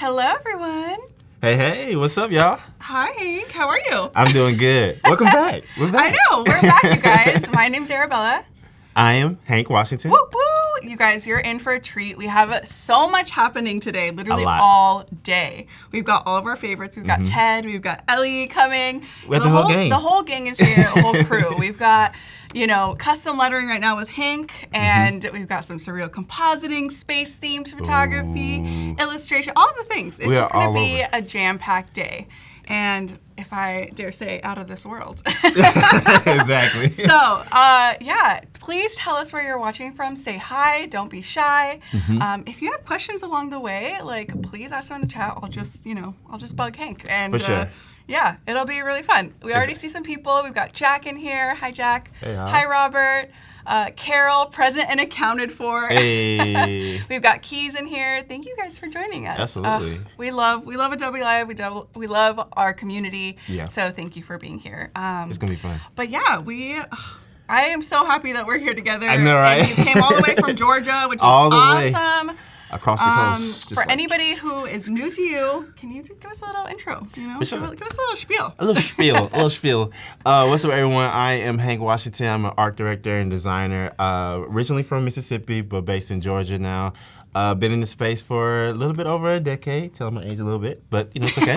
Hello, everyone. Hey, what's up, y'all? Hi, Hank. How are you? I'm doing good. Welcome back. We're back. I know. We're back, you guys. My name's Arabella. I am Hank Washington. Woo, woo. You guys, you're in for a treat. We have so much happening today, literally A lot. all day. We've got all of our favorites. We've got Ted. We've got Ellie coming. We have the whole gang. The whole gang is here, the whole crew. We've got, custom lettering right now with Hank, and we've got some surreal compositing, space-themed photography, illustration, all the things. It's just going to be a jam-packed day. And if I dare say, out of this world. Exactly. So, please tell us where you're watching from. Say hi. Don't be shy. If you have questions along the way, please ask them in the chat. I'll just bug Hank. And For sure. Yeah, it'll be really fun. We already see some people. We've got Jack in here. Hi, Jack. Hey, hi. Hi, Robert. Carol, present and accounted for. Hey. We've got Keys in here. Thank you guys for joining us. Absolutely. We love Adobe Live. We love our community. Yeah. So thank you for being here. It's going to be fun. But yeah, I am so happy that we're here together. I know, right? And you came all the way from Georgia, which is All the way. awesome. Across the coast. For anybody who is new to you, can you just give us a little intro? For sure. Give us a little spiel. A little spiel. What's up, everyone? I am Hank Washington. I'm an art director and designer. Originally from Mississippi, but based in Georgia now. Been in the space for a little bit over a decade. Tell my age a little bit, but it's okay.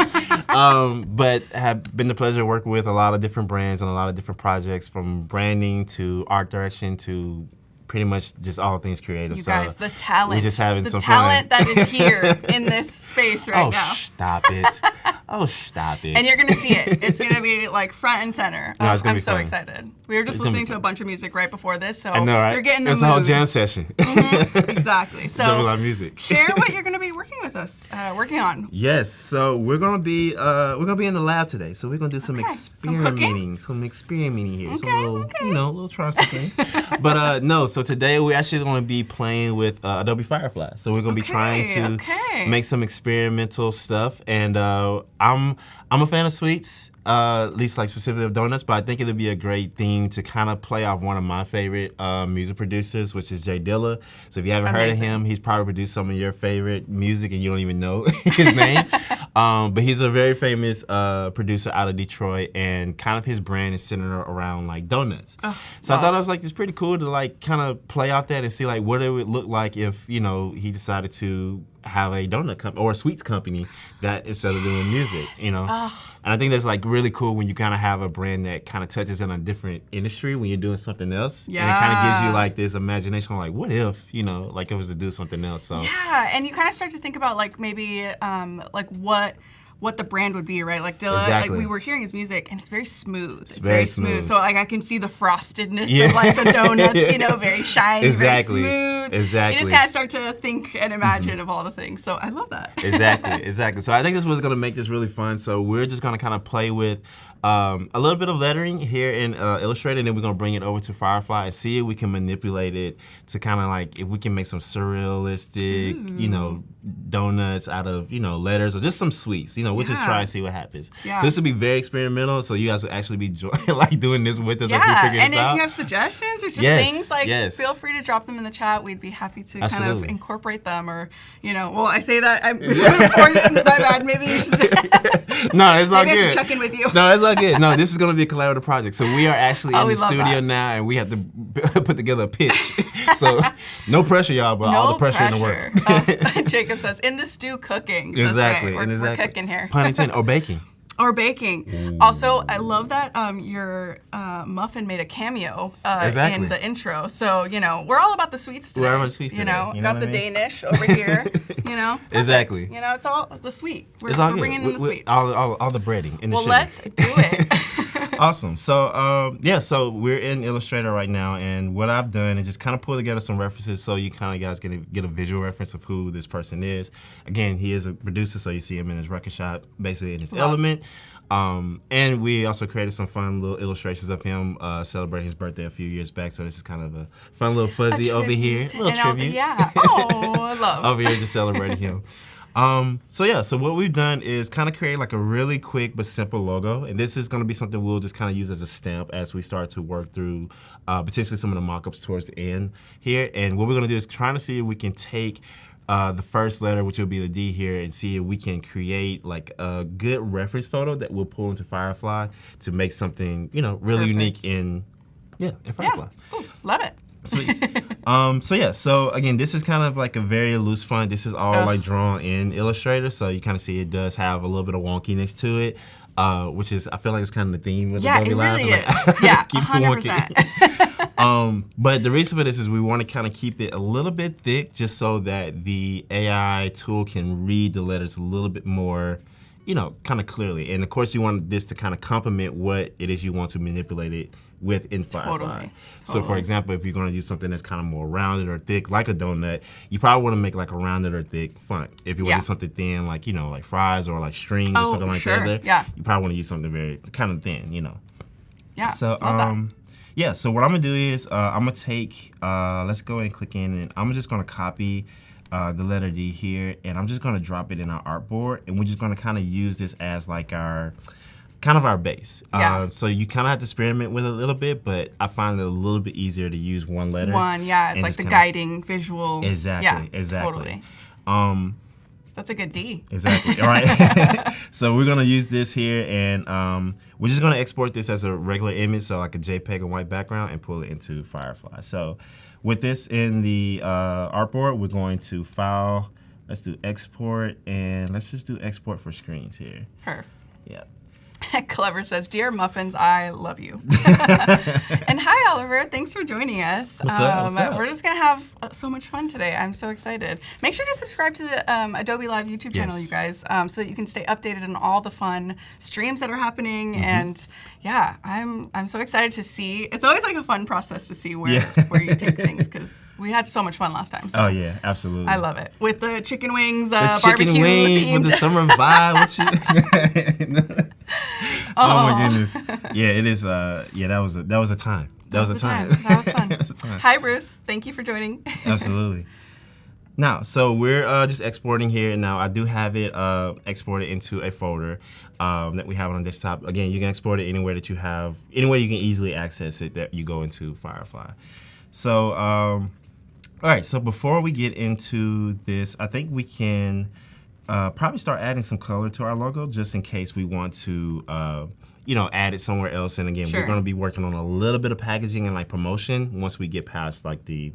But have been the pleasure of working with a lot of different brands and a lot of different projects, from branding to art direction to pretty much just all things creative. You guys, the talent. We're just having some talent fun. that is here in this space right now. Stop it. Stop it. And you're going to see it. It's going to be front and center. No, it's gonna I'm be so fun. excited. We were just listening to a bunch of music right before this, so I know, right? you're getting the It's mood. a whole jam session. Exactly. So Double live music. share what you're going to be working with us, working on. Yes, so we're gonna be in the lab today. So we're gonna do some experimenting, here. Okay, some little try some things. But no, so today we're actually gonna be playing with Adobe Firefly. So we're gonna be trying to make some experimental stuff. And I'm a fan of sweets, at least specifically of donuts. But I think it'll be a great theme to kind of play off one of my favorite music producers, which is Jay Dilla. So if you haven't heard of him, he's probably produced some of your favorite music and you don't even know his name. But he's a very famous producer out of Detroit, and kind of his brand is centered around donuts. So I thought it was it's pretty cool to kind of play off that and see what it would look like if he decided to have a donut company or a sweets company that instead of doing music, And I think that's really cool when you kind of have a brand that kind of touches in a different industry when you're doing something else. Yeah. And it kind of gives you this imagination what if, if it was to do something else. So yeah, and you kind of start to think about maybe what the brand would be, right? Dilla, Exactly. We were hearing his music, and it's very smooth. It's very smooth. smooth. So I can see the frostedness of the donuts, very shiny, Exactly. very smooth. Exactly. You just kind of start to think and imagine of all the things. So I love that. Exactly. So I think this was going to make this really fun. So we're just going to kind of play with a little bit of lettering here in Illustrator, and then we're going to bring it over to Firefly and see if we can manipulate it to kind of if we can make some surrealistic, donuts out of, letters or just some sweets. We'll just try and see what happens. Yeah. So this will be very experimental, so you guys will actually be doing this with us as we figure this out. And if you have suggestions or just things, feel free to drop them in the chat. We'd be happy to kind of incorporate them, or, well, I say that, my bad, maybe you should say No, it's all good. Maybe I should check in with you. No, it's all good. No, this is going to be a collaborative project. So we are actually in the studio now, and we have to put together a pitch. So no pressure, y'all, but all the pressure in the work. Jacob says, in the stew cooking. Exactly. That's right. We're cooking here. Pun intended, or baking. Or baking. Ooh. Also, I love that your muffin made a cameo in the intro. So, we're all about the sweets today. We're about the sweets today. Got the Danish over here, Exactly. It's all the sweet. It's all we're good. Bringing in the sweet. All the breading and the sugar. Well, let's do it. Awesome. So, so we're in Illustrator right now, and what I've done is just kind of pull together some references so you kind of guys can get a visual reference of who this person is. Again, he is a producer, so you see him in his record shop, basically in his element. And we also created some fun little illustrations of him celebrating his birthday a few years back. So this is kind of a fun little fuzzy over here. A little tribute. Yeah. Oh, I love. Over here just celebrating him. So what we've done is kind of create a really quick but simple logo, and this is going to be something we'll just kind of use as a stamp as we start to work through potentially some of the mock-ups towards the end here. And what we're going to do is trying to see if we can take the first letter, which will be the D here, and see if we can create like a good reference photo that we'll pull into Firefly to make something, you know, really unique in Firefly. Yeah. Ooh, love it. Sweet. So again, this is kind of like a very loose font. This is all like drawn in Illustrator, so you kind of see it does have a little bit of wonkiness to it, which is, I feel like it's kind of the theme with Adobe Live. Yeah, it really is. Yeah, keep 100%. But the reason for this is we want to kind of keep it a little bit thick, just so that the AI tool can read the letters a little bit more, you know, kind of clearly. And of course, you want this to kind of complement what it is you want to manipulate it with in Firefly. Totally. So for example, if you're going to use something that's kind of more rounded or thick, like a donut, you probably want to make like a rounded or thick font. If you want to do something thin, like, you know, like fries or like strings or something like that, you probably want to use something very kind of thin, you know. Yeah. So so what I'm gonna do is I'm gonna take let's go and click in, and I'm just gonna copy the letter D here, and I'm just gonna drop it in our artboard, and we're just gonna kind of use this as like our base. So you kind of have to experiment with it a little bit, but I find it a little bit easier to use one letter. It's like the guiding visual. Exactly. Totally. That's a good D. Exactly. All right. So we're gonna use this here, and we're just gonna export this as a regular image, so like a JPEG and white background, and pull it into Firefly. So with this in the artboard, we're going to File. Let's do Export, and let's just do Export for Screens here. Perfect. Yeah. Clever says, "Dear Muffins, I love you." And hi, Oliver. Thanks for joining us. What's up? We're just going to have so much fun today. I'm so excited. Make sure to subscribe to the Adobe Live YouTube channel, you guys, so that you can stay updated on all the fun streams that are happening. And yeah, I'm so excited to see. It's always like a fun process to see where you take things, because we had so much fun last time. So oh yeah, absolutely. I love it. With the chicken wings, the barbecue chicken wings themed. with the summer vibe. Oh my goodness. Yeah, it is. Yeah, that was a time. That was a time. That was fun. That was a time. Hi, Bruce. Thank you for joining. Absolutely. Now, so we're just exporting here, and now I do have it exported into a folder that we have on desktop. Again, you can export it anywhere that you have, anywhere you can easily access it, that you go into Firefly. So, all right. So before we get into this, I think we can probably start adding some color to our logo, just in case we want to, you know, add it somewhere else. And again, we're going to be working on a little bit of packaging and like promotion once we get past like the,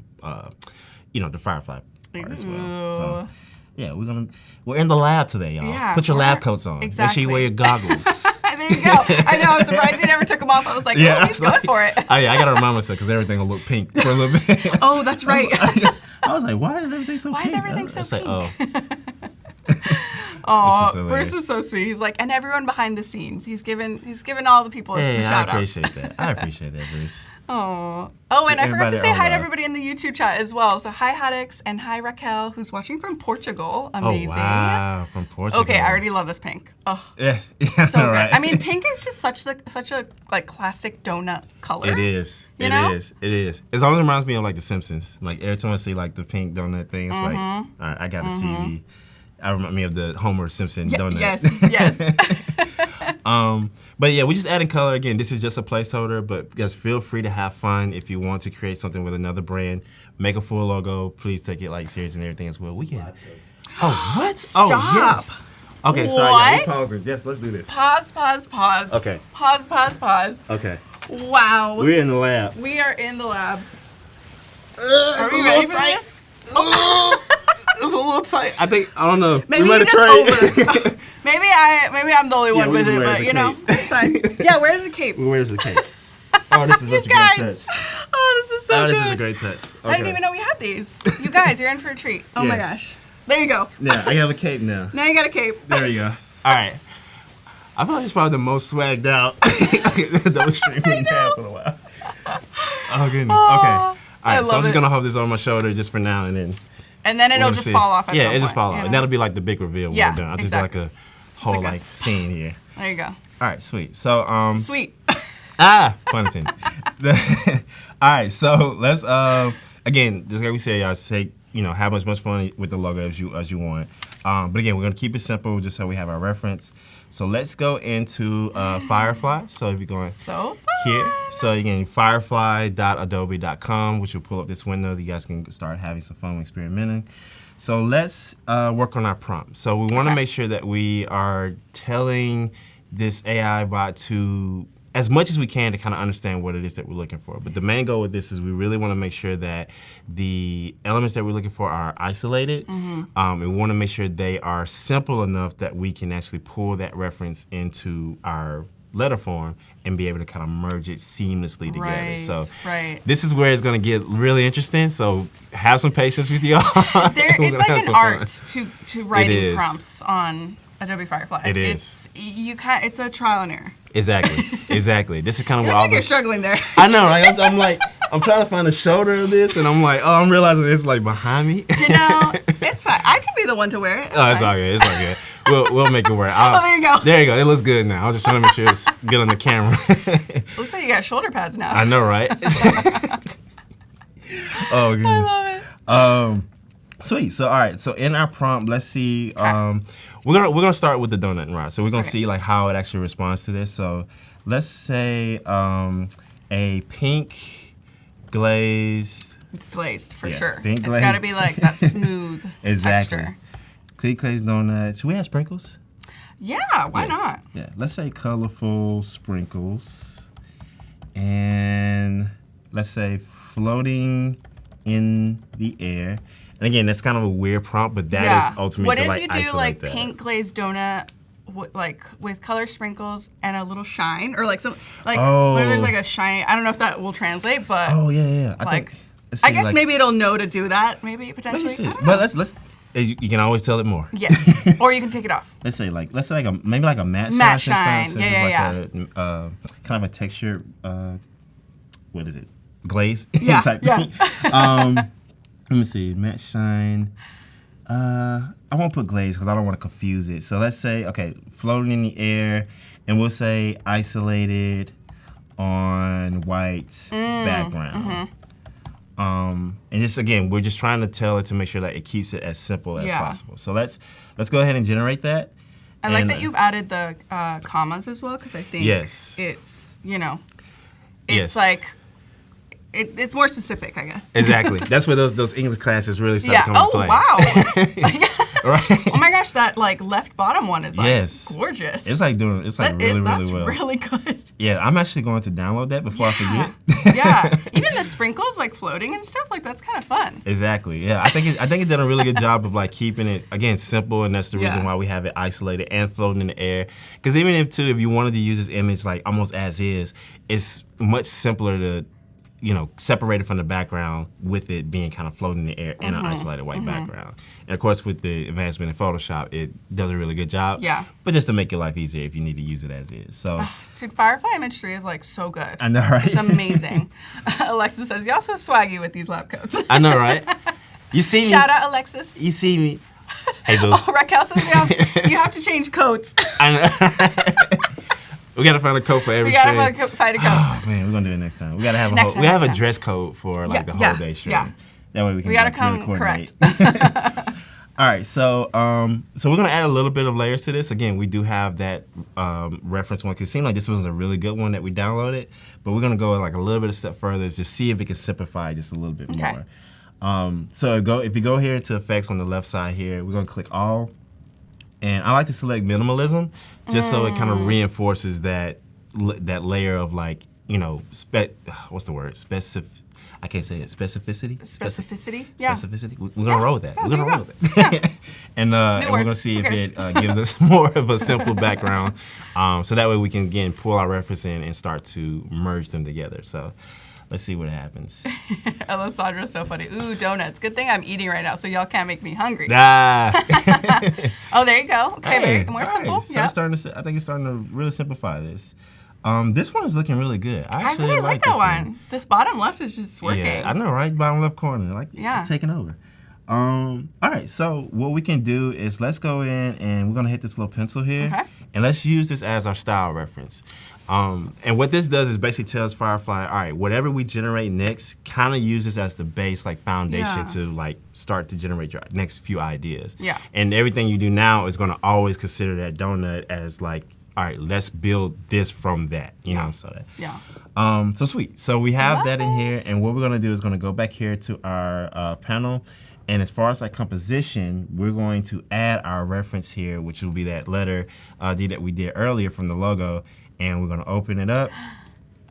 you know, the Firefly part as well. So yeah, we're in the lab today, y'all. Yeah, put your lab coats on. Exactly. Make sure you wear your goggles. There you go. I know. I'm surprised you never took them off. I was like, oh, he's going for it. Oh yeah, I gotta remind myself, because everything will look pink for a little bit. Oh, that's right. I was like, why is everything so pink? Why is everything so pink? Like, oh, Bruce is so sweet. He's like, and everyone behind the scenes. He's given all the people the shout outs. I appreciate that. I appreciate that, Bruce. Oh, and I forgot to say hi to everybody in the YouTube chat as well. So hi, Haddox, and hi, Raquel, who's watching from Portugal. Amazing. Oh, wow, from Portugal. Okay, I already love this pink. Oh, yeah, so good. Right. I mean, pink is just such a like classic donut color. It is. It is. It always reminds me of like The Simpsons. Like every time I see like the pink donut thing, it's like, all right, I got to see the. I remind me of the Homer Simpson donut. Yes. But yeah, we're just adding color. Again, this is just a placeholder, but guys, feel free to have fun. If you want to create something with another brand, make a full logo. Please take it like serious and everything as well. We can. Oh, what? Stop. Oh, yes. Okay, sorry, guys. We're pausing. Yes, let's do this. Pause. Okay. Pause. Okay. Wow. We're in the lab. We are in the lab. Are we ready for this? It's a little tight. I don't know. Maybe you just over. Maybe I'm the only one with it, but you know, it's fine. Yeah, where's the cape? Where's the cape? Oh, this is such a great touch. Oh, this is so good. This is a great touch. Okay. I didn't even know we had these. You guys, you're in for a treat. Oh my gosh. There you go. Yeah, I have a cape now. Now you got a cape. There you go. All right. I feel like it's probably the most swagged out those stream we've had for a while. Oh, goodness. Okay. All right, so I'm just going to hold this on my shoulder just for now, and then it'll just fall off at some point. Yeah, it'll just fall off. And that'll be like the big reveal when we're done. I'll just do like a whole like scene here. There you go. All right, sweet. So sweet. Pun intended. All right, so let's again, just like we said, y'all, say, you know, have as much fun with the logo as you want. But again, we're gonna keep it simple just so we have our reference. So let's go into Firefly. So if you're going here, so again, firefly.adobe.com, which will pull up this window. You guys can start having some fun experimenting. So let's work on our prompt. So we want to make sure that we are telling this AI bot to, as much as we can, to kind of understand what it is that we're looking for. But the main goal with this is we really want to make sure that the elements that we're looking for are isolated. And we want to make sure they are simple enough that we can actually pull that reference into our letter form and be able to kind of merge it seamlessly together. So this is where it's going to get really interesting. So have some patience with y'all. It's like an art to writing prompts on Adobe Firefly. It is. It's a trial and error. Exactly. This is kind of what all you're struggling there. I know, right? I'm trying to find the shoulder of this, and I'm like, oh, I'm realizing it's like behind me. It's fine. I can be the one to wear it. It's all good. It's all good. We'll make it work. There you go. There you go. It looks good now. I was just trying to make sure it's good on the camera. Looks like you got shoulder pads now. I know, right? Oh goodness. I love it. Sweet. So all right. So in our prompt, let's see. We're gonna start with the donut and rod. So we're gonna see like how it actually responds to this. So let's say a pink glazed for sure. Pink glazed. It's got to be like that smooth texture. Pink glazed donut. Should we have sprinkles? Yeah, why not? Yeah, let's say colorful sprinkles, and let's say floating in the air. And again, that's kind of a weird prompt, but that is ultimately to like isolate that. What if you do like pink glazed donut, like with color sprinkles and a little shine, or like some where there's like a shiny. I don't know if that will translate, but I guess maybe it'll know to do that. Maybe potentially. Let me see. But let's. You can always tell it more. Yes, or you can take it off. Let's say maybe like a matte shine. Kind of a texture. What is it? Glaze. Type thing. Let me see, matte shine. I won't put glaze because I don't want to confuse it. So let's say, okay, floating in the air, and we'll say isolated on white background. And just again, we're just trying to tell it to make sure that it keeps it as simple as possible. So let's go ahead and generate that. I like that you've added the commas as well, because I think it's like. It's more specific, I guess. Exactly. That's where those English classes really start coming into play. Wow. Right. Oh my gosh, that like left bottom one is like gorgeous. It's like really well. That's really good. Yeah, I'm actually going to download that before I forget. Yeah. Even the sprinkles like floating and stuff, like that's kind of fun. Exactly. Yeah. I think it did a really good job of like keeping it again simple, and that's the reason why we have it isolated and floating in the air. Because even if you wanted to use this image like almost as is, it's much simpler to separated from the background with it being kind of floating in the air in an isolated white background. And of course, with the advancement in Photoshop, it does a really good job. Yeah. But just to make your life easier if you need to use it as is. So, dude, Firefly Image 3 is like so good. I know, right? It's amazing. Alexis says, y'all so swaggy with these lab coats. I know, right? You see me. Shout out, Alexis. You see me. Hey, boo. Raquel says, you have to change coats. I know. We gotta find a coat for every stream. We gotta find a coat. Oh man, we're gonna do it next time. We gotta have a dress code for like the whole day stream. Yeah. That way we can. We gotta come correct. All right, so we're gonna add a little bit of layers to this. Again, we do have that reference one. 'Cause it seemed like this was a really good one that we downloaded, but we're gonna go like a little bit a step further to see if we can simplify just a little bit more. So if you go here to effects on the left side here, we're gonna click all. And I like to select minimalism just so it kind of reinforces that layer of like, what's the word? I can't say it. Specificity? Specificity? Yeah. Specificity. We're going to roll with that. We're going to roll with that. And we're going to see if it gives us more of a simple background. So that way we can, again, pull our reference in and start to merge them together. So let's see what happens. Alessandra's so funny. Ooh, donuts. Good thing I'm eating right now, so y'all can't make me hungry. Oh, there you go. Okay, very more simple. Right. So I think it's starting to really simplify this. This one is looking really good. I actually really like that one. This bottom left is just working. Yeah, I know, right? Bottom left corner, it's taking over. All right, so what we can do is let's go in and we're gonna hit this little pencil here, and let's use this as our style reference. And what this does is basically tells Firefly, all right, whatever we generate next, kind of use this as the base, like foundation to like start to generate your next few ideas. Yeah. And everything you do now is gonna always consider that donut as like, all right, let's build this from that, you know, so that. Yeah. So sweet. So we have that in here, and what we're gonna do is gonna go back here to our panel, And as far as like composition, we're going to add our reference here, which will be that letter D that we did earlier from the logo. And we're going to open it up.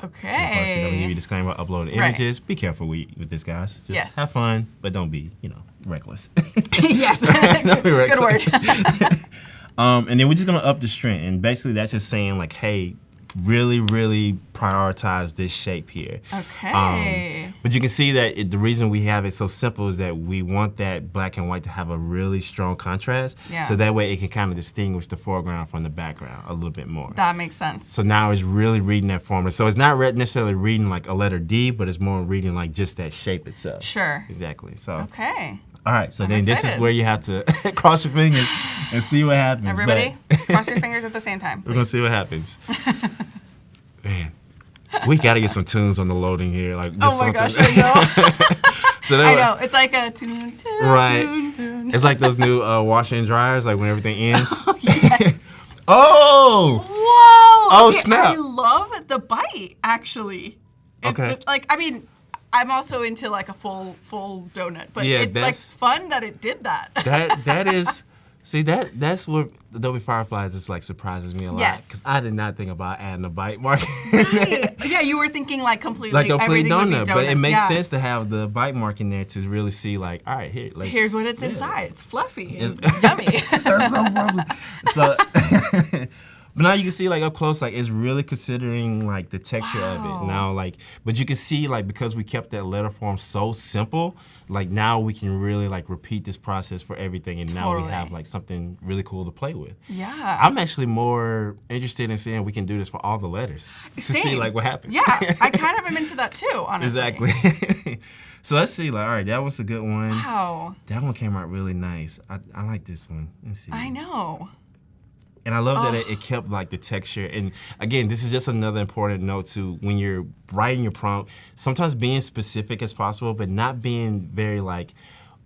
Okay. And of course, I'm going to give you a disclaimer, upload images. Be careful with this, guys. Just have fun, but don't be, reckless. Yes. Don't be reckless. Good word. And then we're just going to up the strength. And basically that's just saying like, hey, really, really prioritize this shape here. Okay. But you can see that the reason we have it so simple is that we want that black and white to have a really strong contrast. Yeah. So that way it can kind of distinguish the foreground from the background a little bit more. That makes sense. So now it's really reading that formula. So it's not necessarily reading like a letter D, but it's more reading like just that shape itself. Sure. Exactly. So. Okay. All right, so then this is where you have to cross your fingers and see what happens. Everybody, cross your fingers at the same time, please. We're going to see what happens. Man, we got to get some tunes on the loading here. Like oh my gosh, I know. So I know, it's like a tune, tune, right. tune, tune. It's like those new washer and dryers, like when everything ends. Oh, yes. Oh! Whoa! Oh, okay, snap. I love the bite, actually. Okay. I'm also into like a full donut, but yeah, it's like fun that it did that. that is, see that's what Adobe Firefly just like surprises me a lot because I did not think about adding a bite mark. Right. Yeah, you were thinking like completely like a complete everything would be donuts, but it makes sense to have the bite mark in there to really see like, all right, here's what it's inside. It's fluffy and yummy. That's so funny. So. But now you can see like up close, like it's really considering like the texture of it now, like, but you can see like because we kept that letter form so simple, like now we can really like repeat this process for everything, and now we have like something really cool to play with. Yeah. I'm actually more interested in seeing if we can do this for all the letters to see like what happens. Yeah, I kind of am into that too, honestly. Exactly. So let's see, like, all right, that was a good one. Wow. That one came out really nice. I like this one. Let's see. I know. And I love that it kept like the texture. And again, this is just another important note to when you're writing your prompt, sometimes being specific as possible, but not being very like,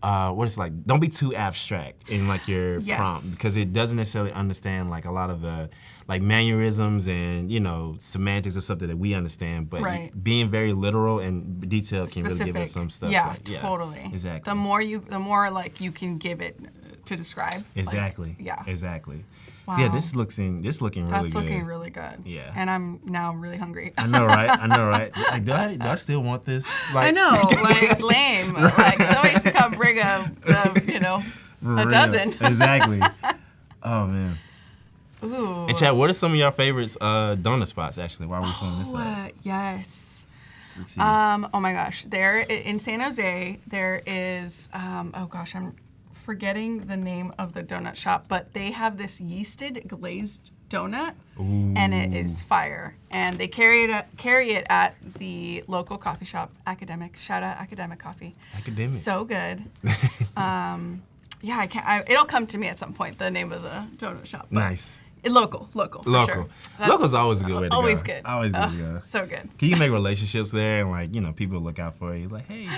don't be too abstract in like your prompt because it doesn't necessarily understand like a lot of the like mannerisms and, semantics of something that we understand, but being very literal and detailed can really give us some stuff. Yeah, totally. Exactly. The more like you can give it to describe. Exactly. Like, Exactly. Wow. Yeah, this looking really good. That's looking really good. Yeah. And I'm now really hungry. I know, right? Like, do I still want this? Like, I know, like lame. Like somebody needs to come bring a dozen. Exactly. Oh man. Ooh. And Chad, what are some of your favorites donut spots actually while we're pulling this up? Yes. Let's see. Oh my gosh. There in San Jose, there is I'm forgetting the name of the donut shop, but they have this yeasted glazed donut. Ooh. And it is fire. And they carry it at the local coffee shop, Academic. Shout out Academic Coffee. Academic. So good. It'll come to me at some point, the name of the donut shop. Nice. Local. Sure. Local's always a good way to go. Always good. Always good to go. So good. Can you make relationships there and like, people look out for you? Like, hey,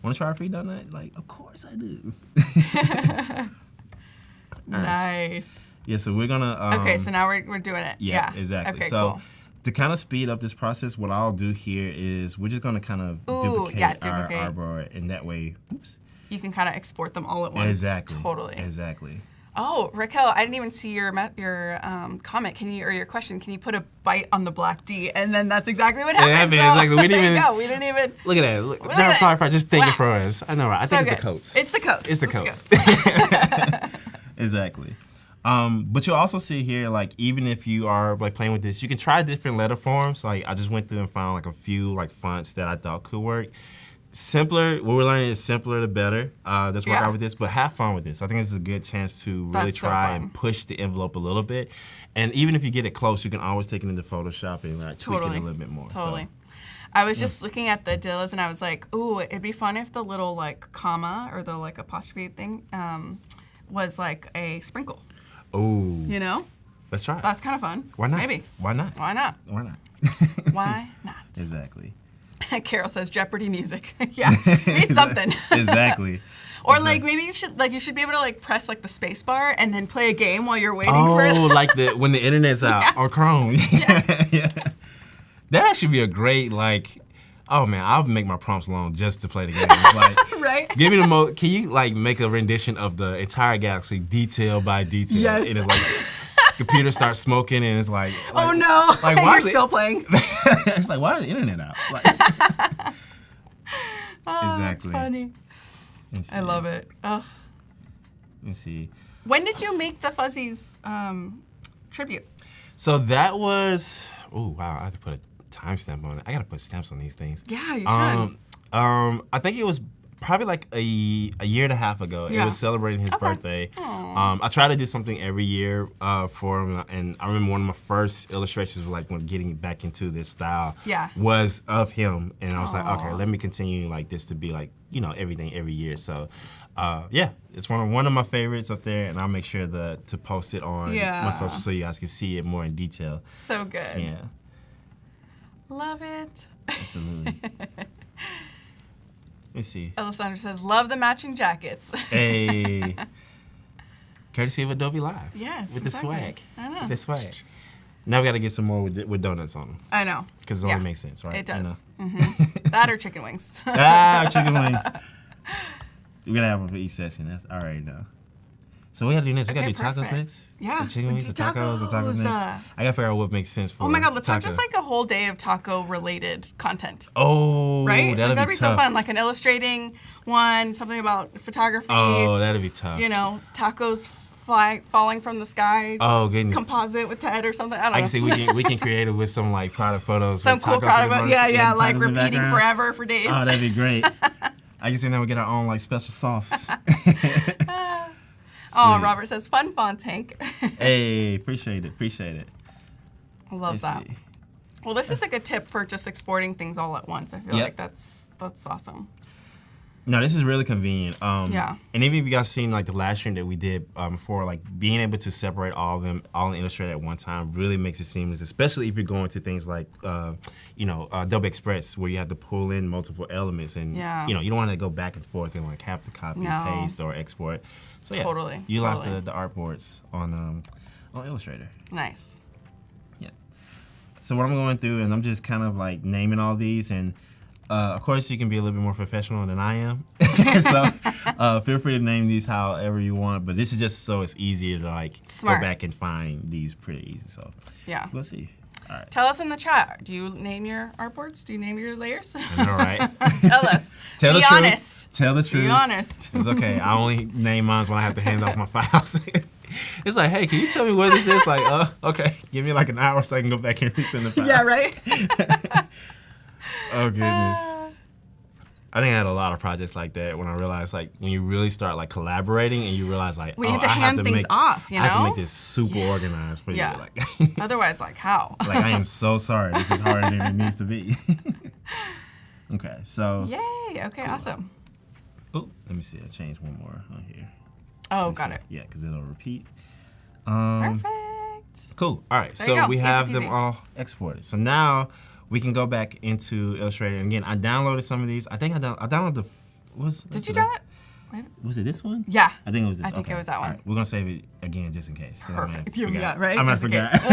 want to try a free donut? Like, of course I do. Nice. Yeah, so we're gonna. Okay, so now we're doing it. Yeah, exactly. Okay, so cool. to kind of speed up this process, what I'll do here is we're just gonna kind of duplicate our artboard, and that way, you can kind of export them all at once. Exactly. Totally. Exactly. Oh, Raquel, I didn't even see your comment. Or your question? Can you put a bite on the black D? And then that's exactly what happened. Exactly. We didn't even. We didn't even. Look at that. Look, they're probably just thinking for us. I know, right? I think it's the coats. It's the coats. It's the coats. Exactly. But you'll also see here, like, even if you are like playing with this, you can try different letter forms. Like, I just went through and found like a few like fonts that I thought could work. Simpler, what we're learning is simpler the better. Let's work out with this, but have fun with this. I think this is a good chance to really try and push the envelope a little bit. And even if you get it close, you can always take it into Photoshop and like tweak it a little bit more. Totally. So. I was just looking at the dillas and I was like, ooh, it'd be fun if the little like comma or the like apostrophe thing was like a sprinkle. Ooh. You know? Let's try it. That's kind of fun. Why not? Maybe. Why not? Why not? Why not? Why not? Exactly. Carol says Jeopardy music. Yeah, need something. Exactly. Or like maybe you should be able to like press like the space bar and then play a game while you're waiting for it. Oh, like when the internet's out on Chrome. Yeah. That should be a great like Oh man, I'll make my prompts long just to play the game. Like, right? Give me the can you like make a rendition of the entire galaxy detail by detail? Yes. And it's like computer starts smoking and it's like oh no, like and why you're still playing. It's like, why is the internet out? Like, oh, exactly. That's funny. I love it. Oh. Let me see. When did you make the Fuzzies tribute? So that was, oh wow, I have to put a timestamp on it. I gotta put stamps on these things. Yeah, you should. I think it was probably like a year and a half ago. Yeah. It was celebrating his birthday. I try to do something every year for him, and I remember one of my first illustrations was like when getting back into this style was of him, and I was like, okay, let me continue like this to be like, you know, everything every year. So yeah, it's one of my favorites up there, and I'll make sure to post it on my social so you guys can see it more in detail. So good. Yeah. Love it. Absolutely. Let's see. Alessandra says, love the matching jackets. Hey. Courtesy of Adobe Live. Yes. With the swag. I know. With the swag. Now we got to get some more with donuts on them. I know. Because it only makes sense, right? It does. You know? That or chicken wings. Chicken wings. We're going to have them for each session. That's all right, now. So we got to do next. We got to do tacos next? Yeah. The chicken wings, the tacos next. I got to figure out what makes sense for oh my God, let's have just like a whole day of taco-related content. Oh, right? that'd be so fun. Like an illustrating one, something about photography. Oh, that'd be tough. You know, tacos falling from the sky. Oh, goodness. Composite with Ted or something. I don't know. I can see we can create it with some like product photos. Some cool product. Yeah, like repeating forever for days. Oh, that'd be great. I can see now we get our own like special sauce. Oh, Robert says, fun fonts, Hank. Hey, appreciate it. I love that. See. Well, this is like a tip for just exporting things all at once. I feel like that's awesome. No, this is really convenient. Yeah. And even if you guys seen like the last stream that we did for like being able to separate all of them all in Illustrator at one time really makes it seamless, especially if you're going to things like Adobe Express where you have to pull in multiple elements and you know you don't want to go back and forth and like have to copy and paste or export. So yeah, totally. Utilize the artboards on Illustrator. Nice. Yeah. So what I'm going through and I'm just kind of like naming all these and. Of course, you can be a little bit more professional than I am. So feel free to name these however you want. But this is just so it's easier to like go back and find these pretty easy. So yeah, we'll see. All right. Tell us in the chat. Do you name your artboards? Do you name your layers? All right. Tell us. Be honest. Tell the truth. Be honest. It's okay. I only name mine when I have to hand off my files. It's like, hey, can you tell me what this is? Like, okay, give me like an hour so I can go back and resend the file. Yeah, right. Oh goodness. I think I had a lot of projects like that when I realized like when you really start like collaborating and you realize like we have to hand things off, you know? I have to make this super organized for you. Like, otherwise, like how? Like I am so sorry. This is harder than it needs to be. Okay, so. Yay! Okay, awesome. Oh, let me see. I changed one more on here. Oh, got it. Yeah, because it'll repeat. Perfect. Cool. All right, so we have them all exported. So now. We can go back into Illustrator. And again, I downloaded some of these. I think I downloaded the... Did you download it? Was it this one? Yeah. I think it was this. I think it was that one. Right, we're going to save it again just in case. Perfect. Right? I might forget.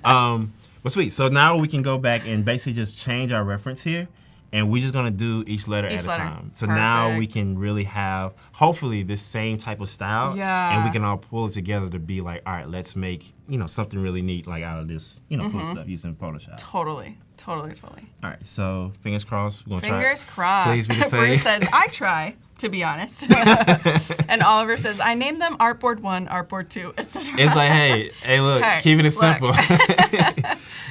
But sweet. So now we can go back and basically just change our reference here. And we're just going to do each letter at a time. So now we can really have, hopefully, this same type of style. Yeah. And we can all pull it together to be like, all right, let's make, something really neat like out of this, cool stuff using Photoshop. Totally. All right, so fingers crossed. We're gonna fingers crossed. Please be the same. Bruce says, I try, to be honest. And Oliver says, I named them Artboard 1, Artboard 2, etc. It's like, hey, look, keeping it simple.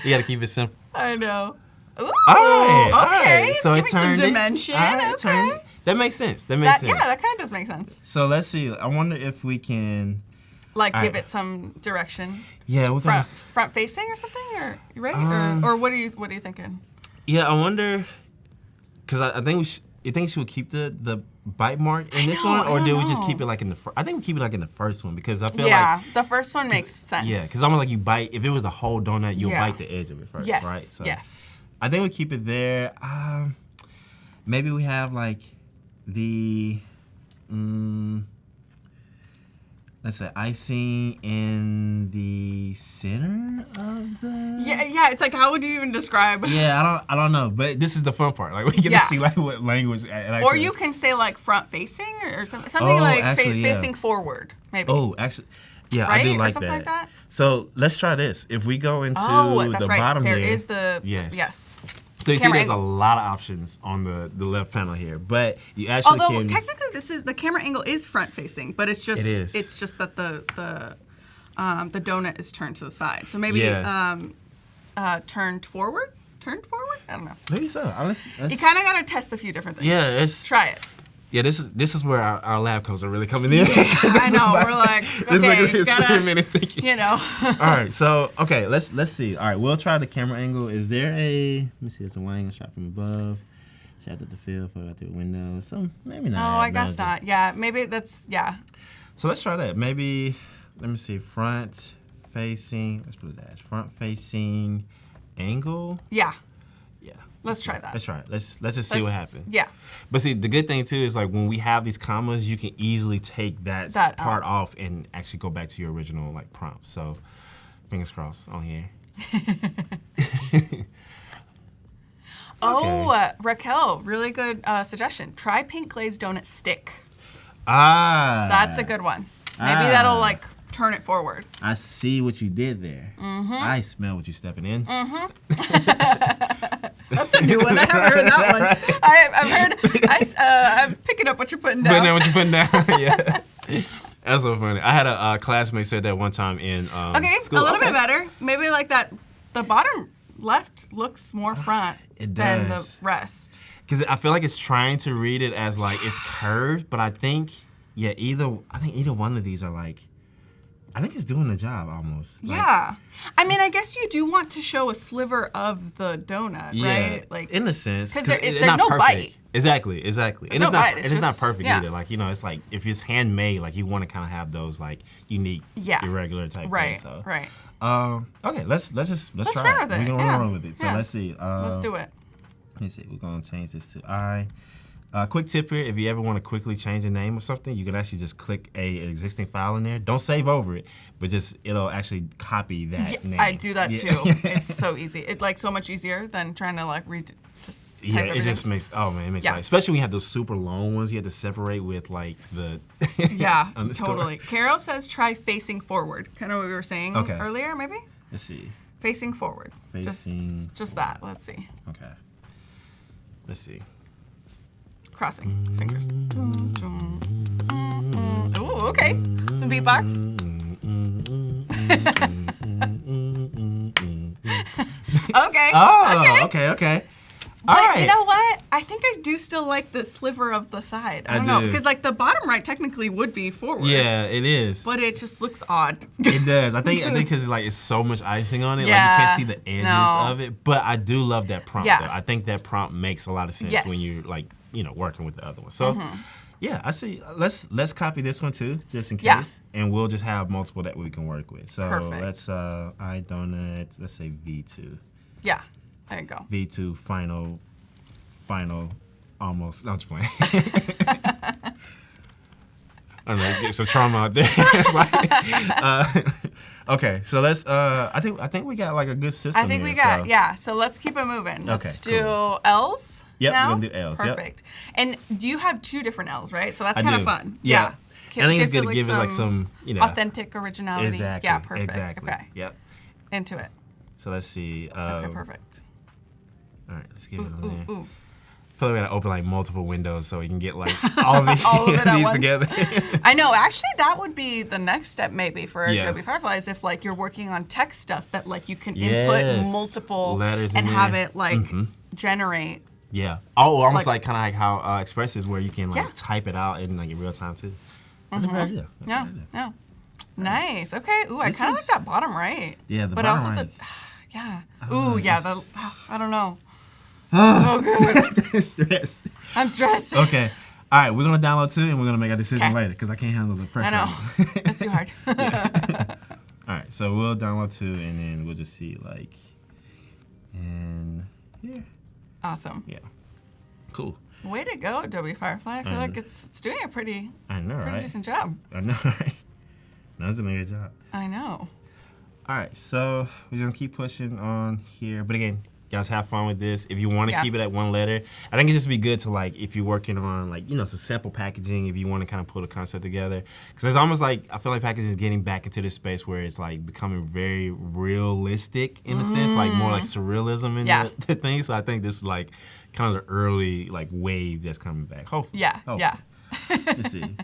You got to keep it simple. I know. Ooh, all right. Okay, so it turned some dimension. Okay. That makes sense. Yeah, that kind of does make sense. So let's see. I wonder if we can... give it some direction. Yeah, we're front facing or something, or right? Or what are you thinking? Yeah, I wonder, because I think you think she would keep the bite mark in this one, or do we just keep it like in the first? I think we keep it like in the first one because I feel like the first one makes sense. Yeah, because almost like you bite. If it was the whole donut, you'll bite the edge of it first, right? So yes. I think we keep it there. Maybe we have like the. let's say icing in the center of the. Yeah. It's like, how would you even describe? Yeah, I don't know, but this is the fun part. Like we get to see like what language. Or you can say like front facing or something facing forward, maybe. Oh, actually, yeah, right? I do like or something that. Like that. So let's try this. If we go into that's the right. bottom there here, is the yes. So you see, there's a lot of options on the left panel here, but you actually Although technically, the camera angle is front facing, but it's just it's just that the donut is turned to the side. So maybe turned forward. I don't know. Maybe so. Let's you kind of got to test a few different things. Yeah, try it. Yeah, this is where our lab coats are really coming in. I know. We're like, okay, this is like experimenting thinking. You know. All right, so okay, let's see. All right, we'll try the camera angle. Is there a? Let me see. It's a wide angle shot from above. Shot at the field, photo out through a window. So maybe not. Oh, I guess not. Yeah, maybe that's So let's try that. Maybe let me see. Front facing. Let's put a dash. Front facing angle. Yeah. Yeah. Let's try that. Let's try it. Let's just see what happens. Yeah. But see, the good thing too is like when we have these commas, you can easily take that part off and actually go back to your original like prompt. So fingers crossed on here. Oh, Raquel, really good suggestion. Try pink glazed donut stick. That's a good one. Maybe that'll like turn it forward. I see what you did there. I smell what you're stepping in. That's a new one. I haven't heard that one. I'm picking up what you're putting down. Putting down what you're putting down. Yeah. That's so funny. I had a classmate said that one time in school. A little bit better. Maybe like that. The bottom left looks more front than the rest. Because I feel like it's trying to read it as like it's curved, but I think either one of these are like. I think it's doing the job almost. Yeah. I mean, I guess you do want to show a sliver of the donut, right? Like in a sense. Because there's no bite. Exactly. And no bite. It's not perfect either. Like, you know, it's like if it's handmade, like you want to kind of have those like unique, irregular type things. So. Right. Okay, let's try it. With it. We're gonna run with it. So let's see. Let's do it. Let me see. We're gonna change this to I. Quick tip here, if you ever want to quickly change the name of something, you can actually just click an existing file in there. Don't save over it, but it'll actually copy that name. I do that too. It's so easy. It's like so much easier than trying to like just type everything. It just makes, it makes life. Especially when you have those super long ones, you have to separate with like the totally. Carol says try facing forward. Kind of what we were saying earlier, maybe? Let's see. Facing forward. Just that. Let's see. Okay. Let's see. Crossing fingers. Ooh, okay. Some beatbox. Okay. Oh, okay. But you know what? I think I do still like the sliver of the side. I don't know. Because like the bottom right technically would be forward. Yeah, it is. But it just looks odd. It does. I think because like it's so much icing on it, like you can't see the edges of it. But I do love that prompt though. I think that prompt makes a lot of sense when you're like, working with the other one. So yeah, I see. Let's copy this one too, just in case. And we'll just have multiple that we can work with. So let's let's say V2. Yeah. There you go. V2 final, almost. No, I'm just playing. I don't know, get some trauma out there. Okay, so let's. I think we got like a good system. I think we got So let's keep it moving. Let's do L's. Yep, now? we're gonna do L's. Perfect. And you have 2 different L's, right? So that's kind of fun. Yeah. I think it's gonna give it like some, authentic originality. Exactly. Yeah, perfect. Exactly. Okay. Yep. Into it. So let's see. Okay, perfect. All right, let's give it on there. I feel like we gotta open like multiple windows so we can get like all of these, these together. I know. Actually, that would be the next step maybe for Adobe Firefly is if like you're working on text stuff that like you can input multiple letters and have it like generate. Yeah. Oh, almost like kind of like how Express is, where you can like type it out in like in real time too. That's a good idea. Yeah. Nice. Okay. Ooh, I kind of like that bottom right. Yeah, the bottom right. Ooh, yeah. I don't know. So good. I'm stressed. Okay. All right, we're gonna download 2 and we're gonna make a decision later because I can't handle the pressure. I know. It's too hard. All right, so we'll download 2 and then we'll just see like in here. Awesome. Yeah. Cool. Way to go, Adobe Firefly. I feel like it's doing a pretty decent job. I know, right? That's doing a good job. I know. All right, so we're gonna keep pushing on here. But again, guys, have fun with this. If you want to keep it at one letter, I think it's just be good to like if you're working on like some sample packaging. If you want to kind of put a concept together, because it's almost like I feel like packaging is getting back into this space where it's like becoming very realistic in a sense, like more like surrealism in the thing. So I think this is like kind of the early like wave that's coming back. Hopefully. Yeah. Let's see.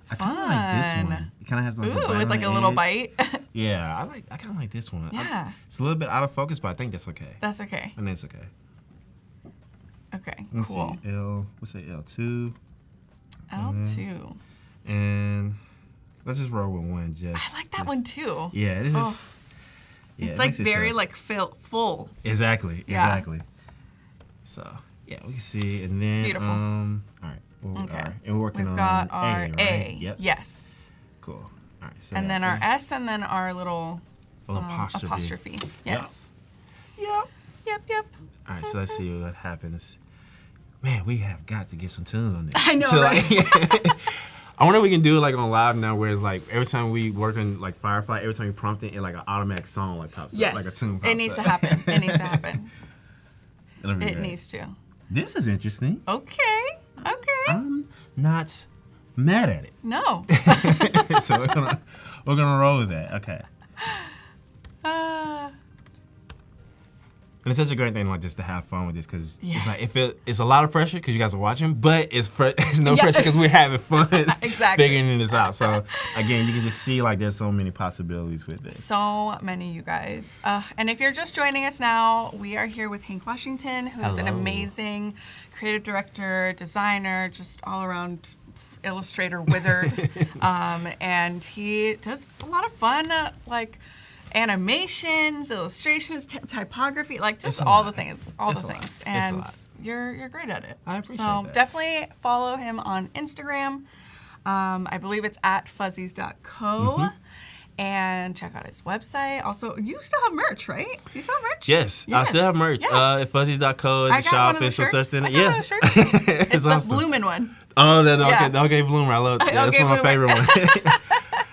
I kind of like this one. It kind of has like a bite with like a little bite. Yeah, I kind of like this one. Yeah. It's a little bit out of focus, but I think that's okay. That's okay. I think it's okay. Okay, Let's cool. see, we'll say L2. L2. And let's just roll with one. I like that one too. Yeah, it is. Oh. Yeah, it's like very like full. Exactly. So yeah, we can see, and then beautiful. All right. Okay. And we're working on We've got our A. A. Right? Yep. Yes. Cool. All right. So and then our S, and then our little apostrophe. Yes. Yep. All right. So let's see what happens. Man, we have got to get some tunes on this. I know, so, right? I wonder if we can do it like on live now, where it's like every time we work on like Firefly, every time we prompt it, like an automatic song like pops up, like a tune pops up. It needs to happen. It needs to happen. It needs to. This is interesting. Okay. I'm not mad at it. No. So we're gonna roll with that. Okay. And it's such a great thing, like just to have fun with this, because it's like it's a lot of pressure because you guys are watching, but it's no pressure because we're having fun figuring this out. So again, you can just see like there's so many possibilities with this. So many, you guys. And if you're just joining us now, we are here with Hank Washington, who's an amazing creative director, designer, just all around Illustrator wizard. And he does a lot of fun, like animations, illustrations, typography, like just all the things, and you're great at it. I appreciate that. So definitely follow him on Instagram. I believe it's at fuzzies.co. And check out his website. Also, you still have merch, right? Do you still have merch? Yes. I still have merch. At fuzzies.co is the shop. It's so such thing. Yeah. It's the awesome. Bloomin' one. Oh, okay, Bloomer. I love that. That's one of my favorite ones.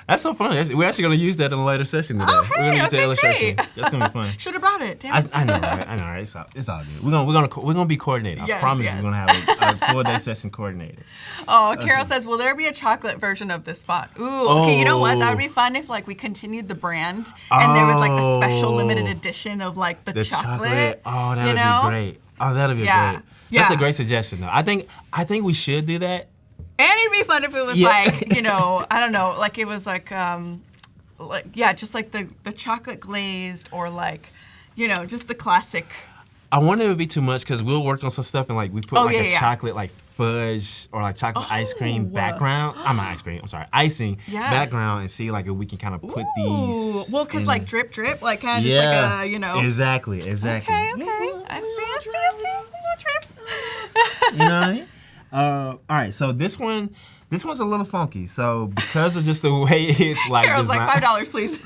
That's so funny. We're actually going to use that in a later session today. We're going to use that illustration. That's going to be fun. Should have brought it. Damn it. I know, right? It's all good. We're gonna be coordinated. I promise we're going to have a full-day session coordinated. Oh, Carol says, will there be a chocolate version of this spot? Ooh, okay, you know what? That would be fun if like we continued the brand and there was like a special limited edition of like the chocolate. Oh, that would be great. Oh, that would be great. That's a great suggestion, though. I think we should do that. And it'd be fun if it was like, I don't know, like it was like just like the chocolate glazed or like, just the classic. I wonder if it would be too much because we'll work on some stuff and like we put a chocolate like fudge or like chocolate ice cream background. I'm not ice cream. I'm sorry, icing background and see like if we can kind of put these. Well, because like drip, like kind of just like a, Exactly. Okay. I see. Drip. You know what I mean? All right, so this one's a little funky. So because of just the way it's like Carol's designed, like $5, please.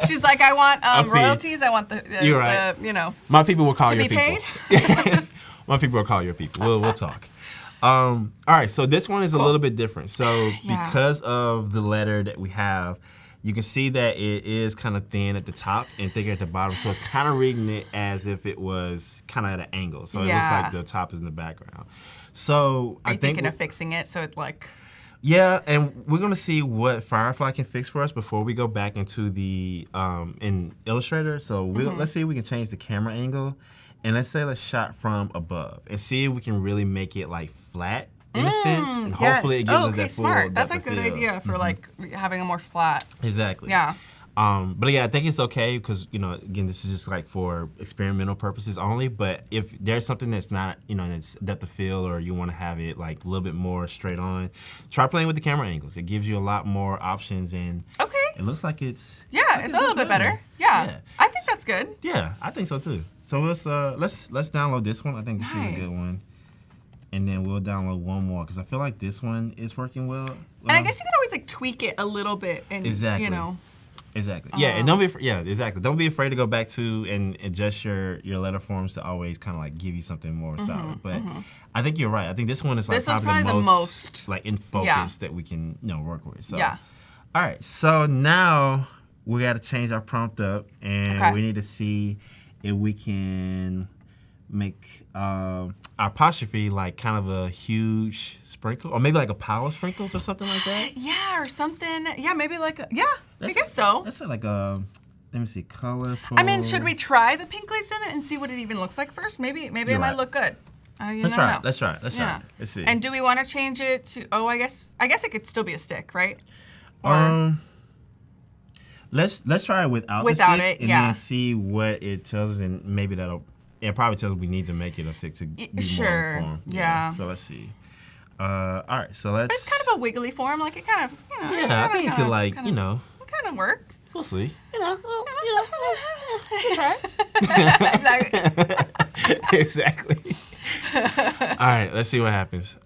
She's like, I want royalties. I want You're right. My people will call your people. Paid? My people will call your people. We'll talk. All right, so this one is a little bit different. So because of the letter that we have, you can see that it is kind of thin at the top and thicker at the bottom. So it's kind of reading it as if it was kind of at an angle. So it looks like the top is in the background. So Are you thinking of fixing it so it's like... Yeah, and we're gonna see what Firefly can fix for us before we go back into the in Illustrator. So let's see if we can change the camera angle, and let's shot from above and see if we can really make it like flat in a sense, and hopefully it gives us that full smart. That's a depth of good field. idea for like having a more flat. Exactly. Yeah. But yeah, I think it's okay because, again, this is just like for experimental purposes only. But if there's something that's not, that's depth of field or you want to have it like a little bit more straight on, try playing with the camera angles. It gives you a lot more options and it looks like it's... Yeah, it's a little bit better. Yeah. I think that's good. Yeah, I think so too. So let's download this one. I think this is a good one. And then we'll download one more because I feel like this one is working well. And I guess you can always like tweak it a little bit and, Exactly. Yeah, and don't be exactly. Don't be afraid to go back to and adjust your letter forms to always kind of like give you something more solid. But I think you're right. I think this one is like probably the most like in focus that we can work with. So All right, so now we got to change our prompt up, and we need to see if we can make our apostrophe like kind of a huge sprinkle, or maybe like a pile of sprinkles or something like that. Yeah, or something. Yeah, maybe like I guess so. That's like a, let me see, colorful. I mean, should we try the pink glazed donut and see what it even looks like first? Maybe it might look good. Let's try it. Let's try it. Let's see. And do we want to change it to? Oh, I guess it could still be a stick, right? Or, let's try it without the stick, and then see what it tells us, and maybe it probably tells us we need to make it a stick to be more informed. Yeah. So let's see. All right, so let's. It's kind of a wiggly form, like it kind of, Yeah, I think it could like, kind of work. We'll see. Exactly. Exactly. All right, let's see what happens.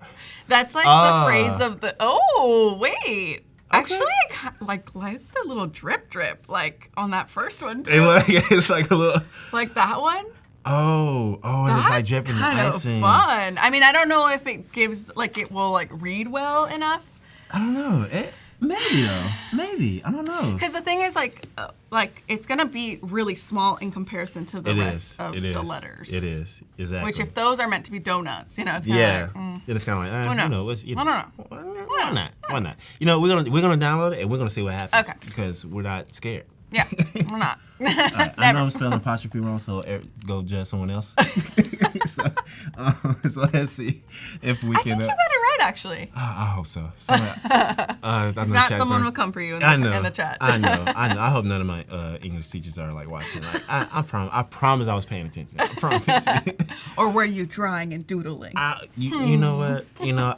That's like the phrase of the. Oh wait. Okay. Actually, I like the little drip like on that first one too. It's like a little. Like that one. Oh, and it's like dripping the kind of icing. fun. I mean, I don't know if it gives it will like read well enough. I don't know. Maybe though. Maybe. I don't know. Because the thing is like it's gonna be really small in comparison to the rest of the letters. It is. Exactly. Which if those are meant to be donuts, it's kind of then it's kind of like, who knows? Why not? We're gonna download it and we're gonna see what happens. Okay. Because we're not scared. Yeah, we're not. Right, I know I'm spelling apostrophe wrong, so go judge someone else. so let's see if we can. I think you got it right, actually. I hope so. If not, someone will come for you in the chat. I know. I hope none of my English teachers are like watching. Like, I promise I was paying attention. I promise. Or were you drawing and doodling? You know what?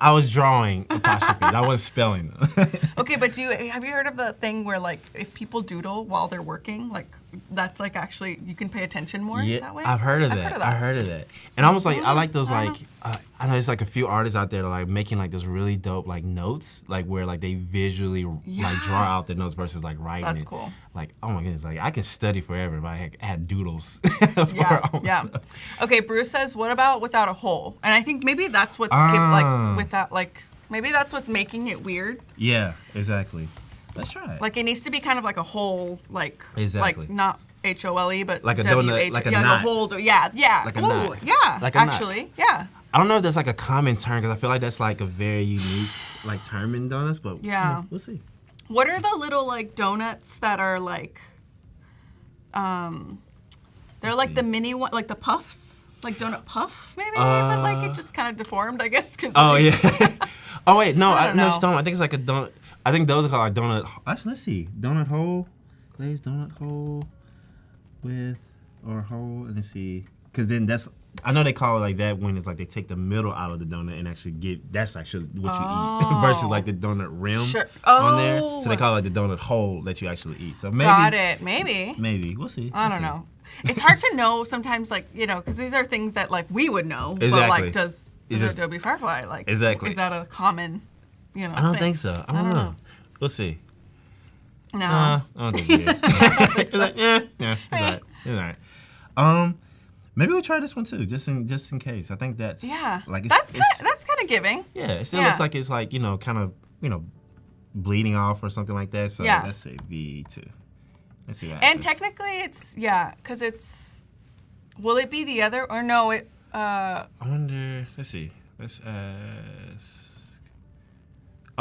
I was drawing apostrophes. I wasn't spelling them. Okay, but have you heard of the thing where like if people doodle while they're working, like that's like actually you can pay attention more that way? I've heard of that. And I was like, I like those like I know it's like a few artists out there that are like making like this really dope like notes, like where like they visually like draw out the notes versus like writing. That's it. Cool. Like, oh my goodness, like I can study forever if I had doodles. Yeah. Okay, Bruce says, what about without a hole? And I think maybe that's what's maybe that's what's making it weird. Yeah, exactly. Let's try it. Like it needs to be kind of like a hole, like not HOLE, but like a donut, like a knot. The hole. Yeah. Like a knot. Yeah. Like a actually, knot. yeah. I don't know if that's like a common term because I feel like that's like a very unique like term in donuts, but we'll see. What are the little like donuts that are like, they're like the mini one, like the puffs, like donut puff maybe, but like it just kind of deformed, I guess. Yeah. Oh wait, no, I don't know. know. I think it's like a donut. I think those are called like donut. Actually, let's see, donut hole, glazed donut hole, with or hole. Let's see, because then I know they call it like that when it's like they take the middle out of the donut and actually that's actually what you eat versus like the donut rim on there. So they call it like the donut hole that you actually eat. So maybe. Got it. Maybe. We'll see. I don't know. It's hard to know sometimes, like because these are things that like we would know, exactly. but like does Adobe Firefly like exactly. Is that a common I don't think so. I don't know. We'll see. No. I don't think it is. It's like, it's all right. Maybe we'll try this one too, just in case. I think that's like that's kind of giving. Yeah, it still looks like it's like kind of bleeding off or something like that. So let's say V2. Let's see what happens. And technically, it's because it's. Will it be the other or no? It. I wonder. Let's see. Let's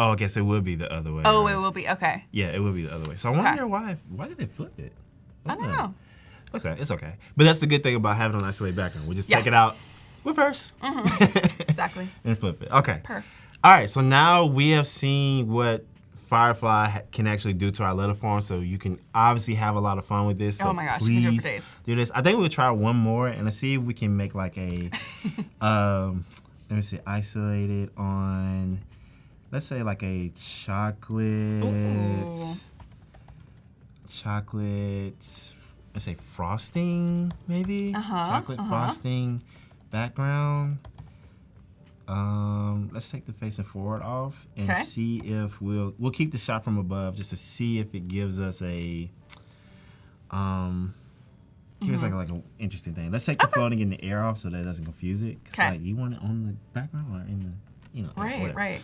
Oh, I guess it will be the other way. Oh, right? It will be okay. Yeah, it will be the other way. So I wonder why did they flip it? I don't know. Okay, it's okay. But that's the good thing about having an isolated background. We just take it out, reverse. Mm-hmm. Exactly. And flip it. Okay. Perfect. All right, so now we have seen what Firefly can actually do to our letter form, so you can obviously have a lot of fun with this. So oh my gosh, you can do it for days. Do this. I think we'll try one more and let's see if we can make like a, let me see, isolated on, let's say like a chocolate, let's say frosting maybe, chocolate frosting background. Let's take the facing forward off and see if we'll keep the shot from above just to see if it gives us a here's like an interesting thing. Let's take the floating in the air off so that it doesn't confuse it. Okay. Like you want it on the background or in the right.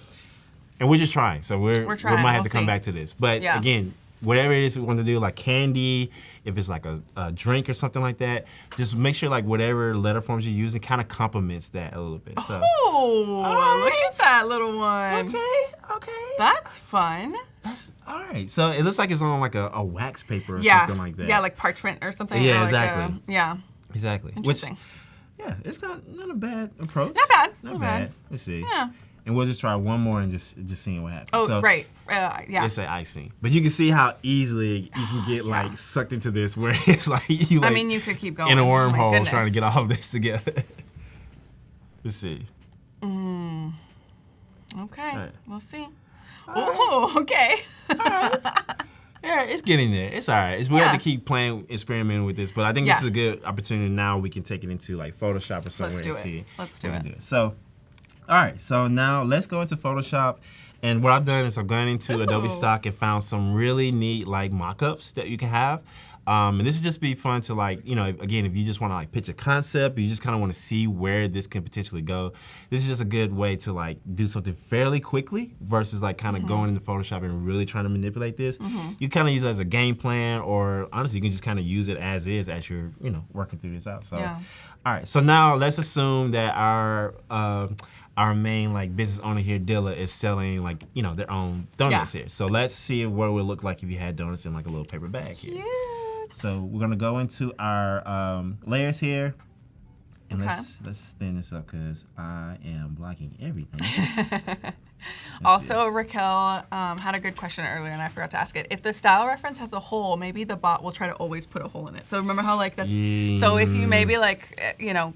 And we're just trying, so we trying. might have to come back to this. But again, whatever it is we want to do, like candy, if it's like a drink or something like that, just make sure like whatever letter forms you're using kind of complements that a little bit. So. Oh, look at that little one. Okay. That's fun. That's all right. So it looks like it's on like a wax paper or something like that. Yeah, like parchment or something. Yeah, or exactly. Yeah. Exactly. Interesting. Yeah, it's not a bad approach. Not bad. Let's see. Yeah. And we'll just try one more and just seeing what happens. Oh, so, great. Yeah. It's an icing. But you can see how easily you can get like sucked into this where it's like you like you could keep going. in a wormhole trying to get all of this together. Let's see. Okay. Right. We'll see. Oh, okay. Yeah, it's getting there. It's all right. We have to keep playing, experimenting with this, but I think this is a good opportunity now. We can take it into like Photoshop or somewhere and see. Let's do it. So, all right. So now let's go into Photoshop. And what I've done is I've gone into Adobe Stock and found some really neat like mock-ups that you can have. And this would just be fun to like, you know, again, if you just want to like pitch a concept, you just kind of want to see where this can potentially go. This is just a good way to like do something fairly quickly versus like kind of going into Photoshop and really trying to manipulate this. You kind of use it as a game plan, or honestly, you can just kind of use it as is as you're, you know, working through this out. So, all right. So now let's assume that our main like business owner here, Dilla, is selling like, you know, their own donuts here. So let's see what it would look like if you had donuts in like a little paper bag here. So we're gonna go into our layers here, and let's thin this up because I am blocking everything. Also, Raquel had a good question earlier, and I forgot to ask it. If the style reference has a hole, maybe the bot will try to always put a hole in it. So remember how like that's so if you maybe like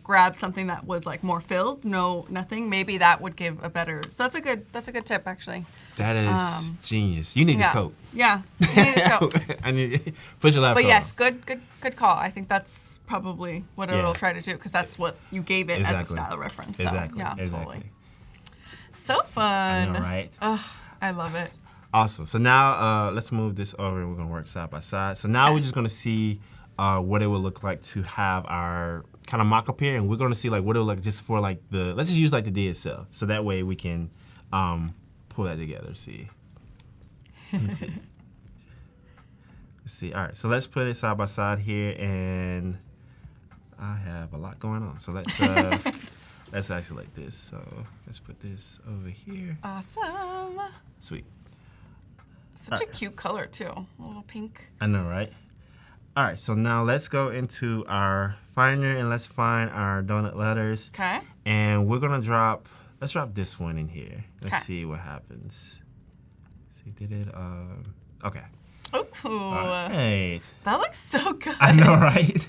grab something that was like more filled, nothing, maybe that would give a better. So that's a good tip actually. That is genius. You need this coat. Yeah, you need this coat. I need put your laptop. But yes, good call. I think that's probably what it'll try to do because that's what you gave it as a style reference. So, totally. So fun. I know, right? Oh, I love it. Awesome. So now let's move this over and we're gonna work side by side. So now we're just gonna see what it would look like to have our kind of mock up here, and we're gonna see like what it would look just for like let's just use like the D itself. So that way we can pull that together, see. Let me see. Let's see. All right, so let's put it side by side here, and I have a lot going on. So let's let's isolate this. So let's put this over here. Awesome. Sweet. Such a cute color too. A little pink. I know, right? All right, so now let's go into our Finder and let's find our donut letters. Okay. And we're gonna let's drop this one in here. Let's see what happens. See, did it? Okay. Oh, right. That looks so good. I know, right?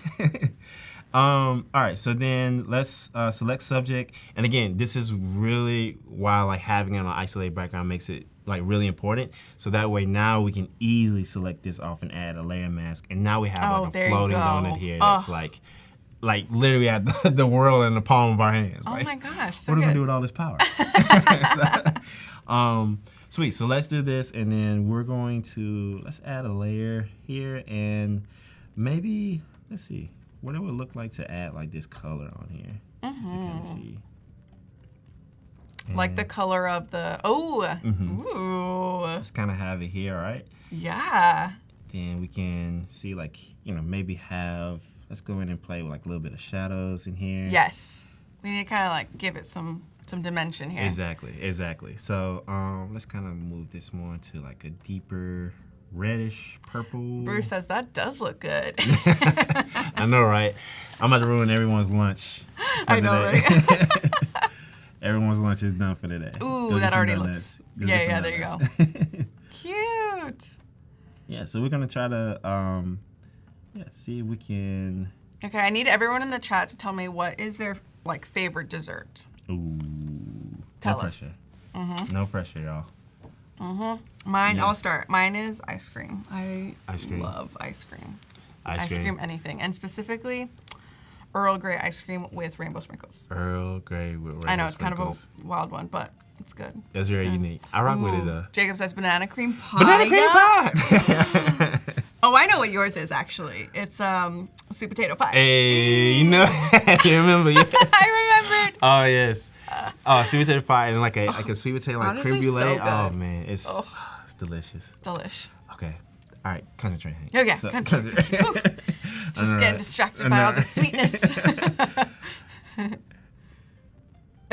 All right, so then let's select subject. And again, this is really why like having it on an isolated background makes it like really important. So that way now we can easily select this off and add a layer mask. And now we have like a floating donut here that's like literally at the world in the palm of our hands. Oh like, my gosh, so what are we gonna do with all this power? Sweet, so let's do this, and then we're going to, let's add a layer here, and maybe, let's see, what it would look like to add like this color on here. Just to kind of see. And like the color of the, ooh. Let's kind of have it here, all right? Yeah. Then we can see like, maybe have, let's go in and play with like a little bit of shadows in here. Yes. We need to kind of like give it some dimension here. Exactly. So let's kind of move this more into like a deeper reddish purple. Bruce says that does look good. I know, right? I'm about to ruin everyone's lunch. I know, right? Everyone's lunch is done for today. Ooh, that already looks. Yeah, there you go. Cute. Yeah, so we're gonna try to see if we can. Okay, I need everyone in the chat to tell me what is their like favorite dessert. Ooh. Tell us. No pressure, y'all. Mine, I'll start. Mine is ice cream. I Ice cream. love ice cream. Ice cream, anything. And specifically, Earl Grey ice cream with rainbow sprinkles. Earl Grey with rainbow sprinkles. I know, it's kind of a wild one, but it's good. That's very unique. I rock with it, though. Jacob says banana cream pie. Banana cream pie! Oh, I know what yours is, actually. It's sweet potato pie. Hey, you remember? Yeah. I remembered. Oh, yes. Oh, sweet potato pie and like a sweet potato like creme brulee. So good. Oh man, it's delicious. Delish. Okay. All right, concentrate, Hank. Oh yeah, concentrate. Just getting distracted by all the sweetness.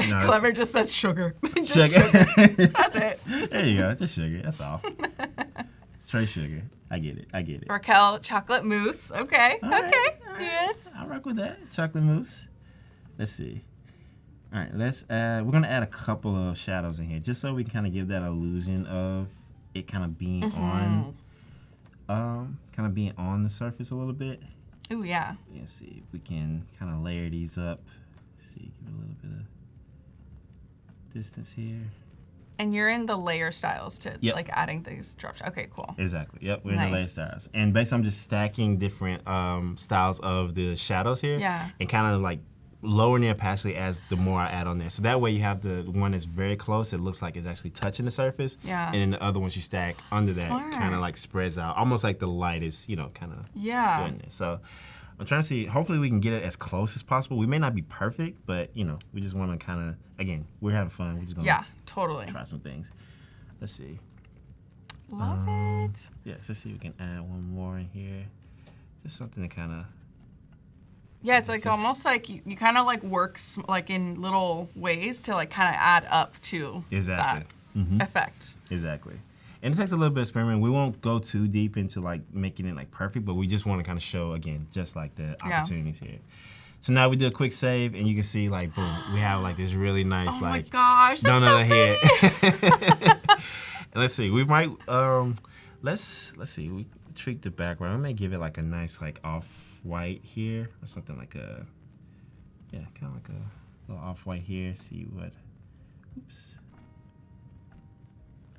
No, Clever just says sugar. Just sugar. That's it. There you go. Just sugar. That's all. Straight sugar. I get it. Raquel, chocolate mousse. Okay. All right, Okay. all right. Yes. I'll rock with that. Chocolate mousse. Let's see. All right, let's add, we're gonna add a couple of shadows in here just so we can kind of give that illusion of it kind of being on the surface a little bit. Ooh, yeah. Let's see if we can kind of layer these up. Let's see, give it a little bit of distance here. And you're in the layer styles to like adding these drops. Okay, cool. Exactly. Yep, we're in the layer styles. And basically I'm just stacking different styles of the shadows here. Yeah. And kind of like lowering the opacity as the more I add on there. So that way you have the one that's very close, it looks like it's actually touching the surface. Yeah. And then the other ones you stack under that kind of like spreads out, almost like the light is, kind of doing it. So I'm trying to see, hopefully we can get it as close as possible. We may not be perfect, but we just want to kind of, again, we're having fun. We're just going to try some things. Let's see. Love it. Yeah, let's see if we can add one more in here. Just something to kind of, yeah, it's like almost like you kind of like work like in little ways to like kind of add up to that effect. Exactly. And it takes a little bit of experimenting. We won't go too deep into like making it like perfect, but we just want to kind of show, again, just like the opportunities here. So now we do a quick save, and you can see like, boom, we have like this really nice like. Oh my gosh, that's so here. And let's see, we might let's see, we tweak the background. I may give it like a nice like off-white here, or something like a, kind of like a little off-white here. See what, oops.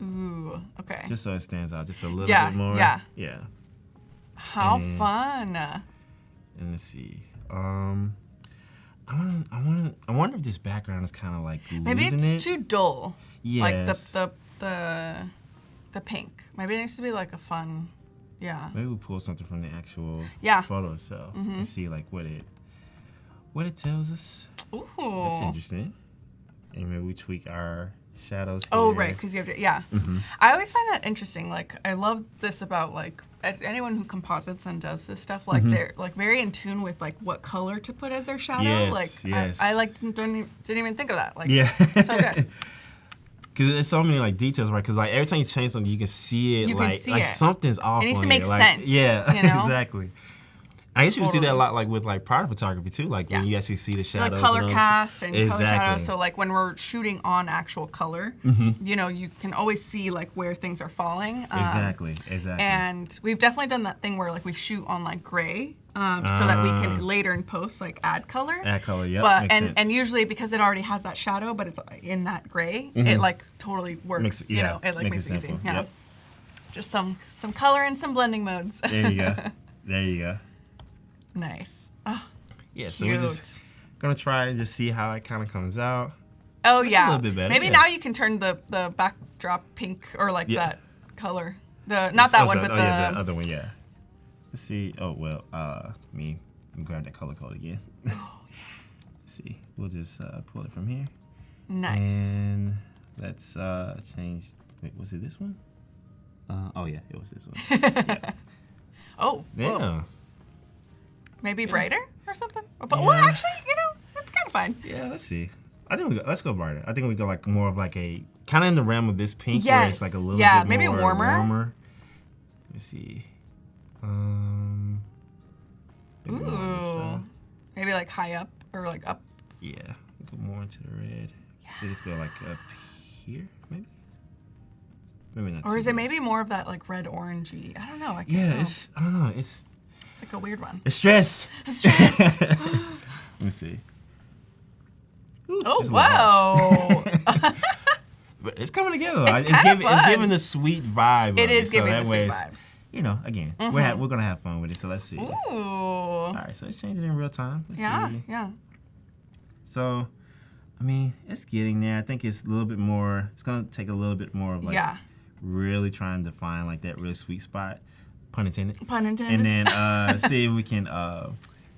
Ooh, okay. Just so it stands out just a little bit more. Yeah. Yeah. How fun. And let's see. I wonder if this background is kind of like maybe losing it's too dull. Yes. Like the pink. Maybe it needs to be like a fun. Yeah. Maybe we pull something from the actual photo itself and see like what it tells us. Ooh. That's interesting. And maybe we tweak our shadows here. Oh, right, because you have to, I always find that interesting. Like, I love this about, like, anyone who composites and does this stuff, like, they're, like, very in tune with, like, what color to put as their shadow. Yes, I like, didn't even think of that. Like, so good. Because there's so many, like, details, right? Because, like, every time you change something, you can see it. You like, can see like it. something's off. It needs to on make it. Like, sense. Yeah, you know? Exactly. I guess you can see that a lot, like with like product photography too, like when you actually see the shadows, like color cast and color Exactly. shadows. So like when we're shooting on actual color, you can always see like where things are falling. Exactly. And we've definitely done that thing where like we shoot on like gray, so that we can later in post like add color. Add color, yeah. But and usually because it already has that shadow, but it's in that gray, it like totally works. It like makes it easy. Simple. Yeah. Yep. Just some color and some blending modes. There you go. There you go. Nice. Oh, yeah, cute. so we're just gonna try and just see how it kind of comes out. Oh, That's yeah. a little bit better. Maybe now you can turn the backdrop pink or like that color. Not that one, but the other one. Yeah. Let's see. Oh well. Let me grab that color code again. Let's see. We'll just pull it from here. Nice. And let's change. Wait, was it this one? Oh yeah, it was this one. Yeah. Oh. Yeah. Whoa. Maybe brighter or something? But well, actually, it's kind of fine. Yeah, let's see. I think let's go brighter. I think we go like more of like a kind of in the realm of this pink Yes. where it's like a little bit maybe more warmer. Let me see. Ooh. Maybe like high up or like up. Yeah, go more into the red. Yeah. So let's go like up here, maybe. Maybe not. Or is it maybe more of that like red orangey? I don't know. I don't know. It's like a weird one. It's stress. Stress. Let me see. Ooh, oh, wow. But it's coming together. It's giving the sweet vibe. It is giving the sweet vibes. Again, we're going to have fun with it. So let's see. Ooh. All right, so let's change it in real time. Let's see. Yeah. So, I mean, it's getting there. I think it's a little bit more, it's going to take a little bit more of like really trying to find like that really sweet spot. Pun intended. And then see if we can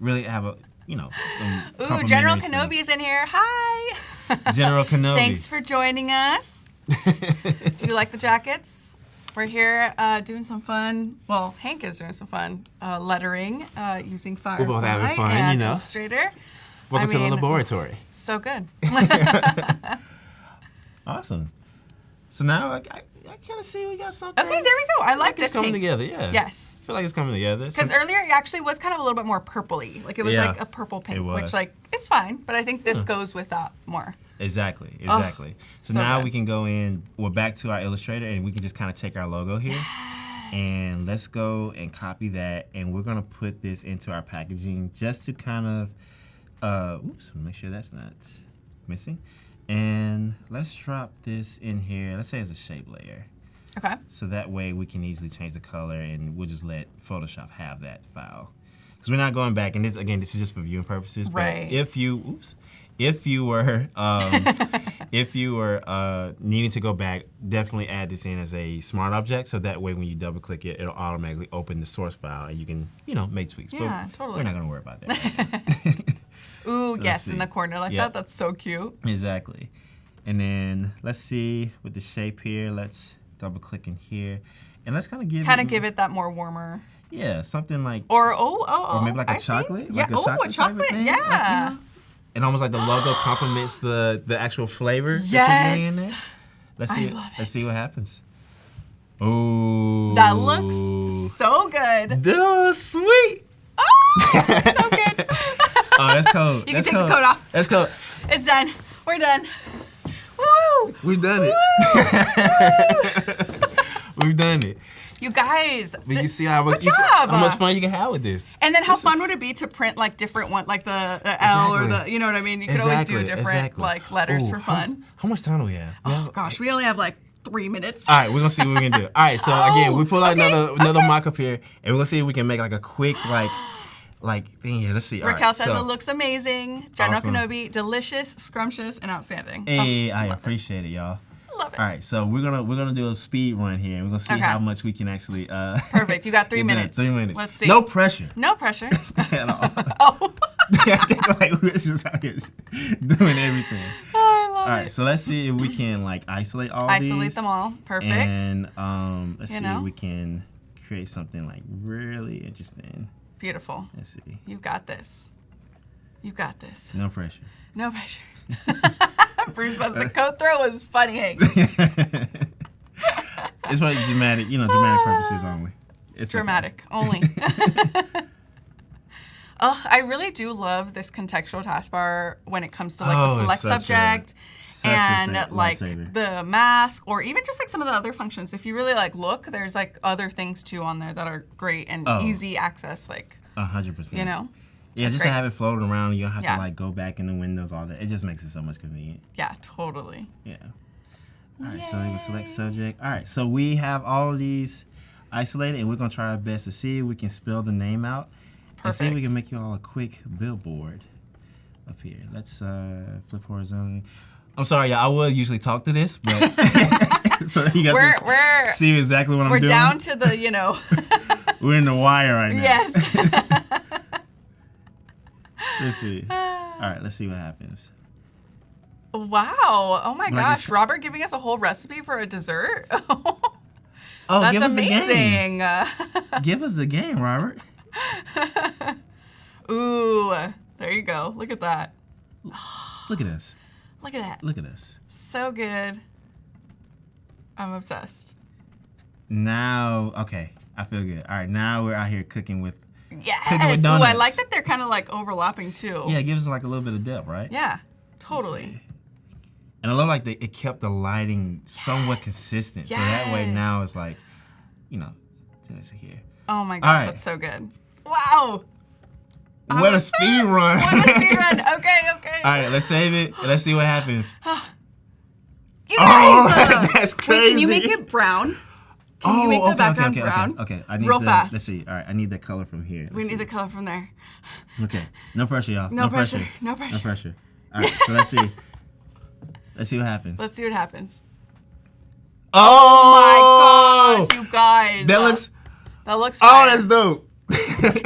really have a, some Ooh, General Kenobi's in here. Hi. General Kenobi. Thanks for joining us. Do you like the jackets? We're here doing some fun. Well, Hank is doing some fun lettering using Firefly We're both having fun, and Illustrator. Welcome to the laboratory. So good. Awesome. So now I kind of see we got something. Okay, there we go. I like this. It's coming together, yeah. Yes. I feel like it's coming together. Because earlier it actually was kind of a little bit more purpley. Like it was like a purple pink, which like is fine. But I think this goes with that more. Exactly. So now good. we can go in. We're back to our Illustrator, and we can just kind of take our logo here. Yes. And let's go and copy that, and we're gonna put this into our packaging just to kind of, make sure that's not missing. And let's drop this in here. Let's say it's a shape layer. Okay. So that way we can easily change the color, and we'll just let Photoshop have that file. Because we're not going back, and this is just for viewing purposes. Right. But if you were needing to go back, definitely add this in as a smart object. So that way when you double click it, it'll automatically open the source file, and you can make tweaks. Yeah, but totally. We're not gonna worry about that. Ooh, So yes, in the corner like that. That's so cute. Exactly. And then let's see with the shape here. Let's double click in here, and let's kind of give it that more warmer. Yeah, something like or maybe like a chocolate. See. Yeah. Like a chocolate thing. Yeah. Like, and almost like the logo complements the actual flavor Yes. that you're getting in there. Let's see. love Let's see what happens. Ooh. That looks so good. That was sweet. Oh, so good. Oh, that's cold. You can take the coat off. That's cold. It's done. We're done. Woo! We've done it. We've done it. You guys. But you see how much fun you can have with this. And then how fun would it be to print like different ones, like the L or the, you know what I mean? You could always do different like letters for fun. How much time do we have? Oh gosh, we only have like 3 minutes. All right, we're gonna see what we can do. All right, so again, we pull out another mock-up here, and we're gonna see if we can make like a quick thing here. Let's see. Raquel says it looks amazing. General Kenobi, delicious, scrumptious, and outstanding. Hey, I appreciate it, y'all. Love it. All right, so we're gonna do a speed run here. We're gonna see how much we can actually. Perfect. You got 3 minutes. 3 minutes. Let's see. No pressure. No pressure. At all. Oh. I think like we're just out here doing everything. Oh, I love it. All right, so let's see if we can like isolate all these. Isolate them all. Perfect. And let's see if we can create something like really interesting. Beautiful. Let's see. You got this. You got this. No pressure. No pressure. Bruce says the coat throw was funny, Hank. It's for dramatic purposes only. It's dramatic only. Oh, I really do love this contextual taskbar when it comes to like the select subject and like the mask, or even just like some of the other functions. If you really like look, there's like other things too on there that are great and easy access. Like 100%. You know. Yeah, just to have it floating around, you don't have to like go back in the windows, all that. It just makes it so much convenient. Yeah, totally. Yeah. All right, so we select subject. All right, so we have all of these isolated, and we're gonna try our best to see if we can spell the name out. Perfect. And see if we can make you all a quick billboard up here. Let's flip horizontally. I'm sorry, y'all. I would usually talk to this, but so you guys can see exactly what I'm doing. We're down to the, We're in the wire right now. Yes. Let's see. All right, let's see what happens. Wow. Oh my gosh. Robert giving us a whole recipe for a dessert? Oh, that's give us amazing. The game. Give us the game, Robert. Ooh, there you go. Look at that. Look at this. Look at that. Look at this. So good. I'm obsessed. Now, okay, I feel good. All right, now we're out here cooking with donuts. Ooh, I like that they're kind of like overlapping too. Yeah, it gives us like a little bit of depth, right? Yeah, totally. And I love like it kept the lighting somewhat consistent. So that way now it's like, this here. Oh my gosh, that's so good. Wow. What a speed run. What a speed run. Okay. All right, let's save it. Let's see what happens. You guys! That's crazy. Wait, can you make it brown? Can you make the background brown? Okay. I need real fast. Let's see. All right, I need the color from here. We need the color from there. Okay. No pressure, y'all. No pressure. No pressure. All right, so let's see. Let's see what happens. Let's see what happens. Oh my gosh, you guys. That looks fire. Oh, that's dope.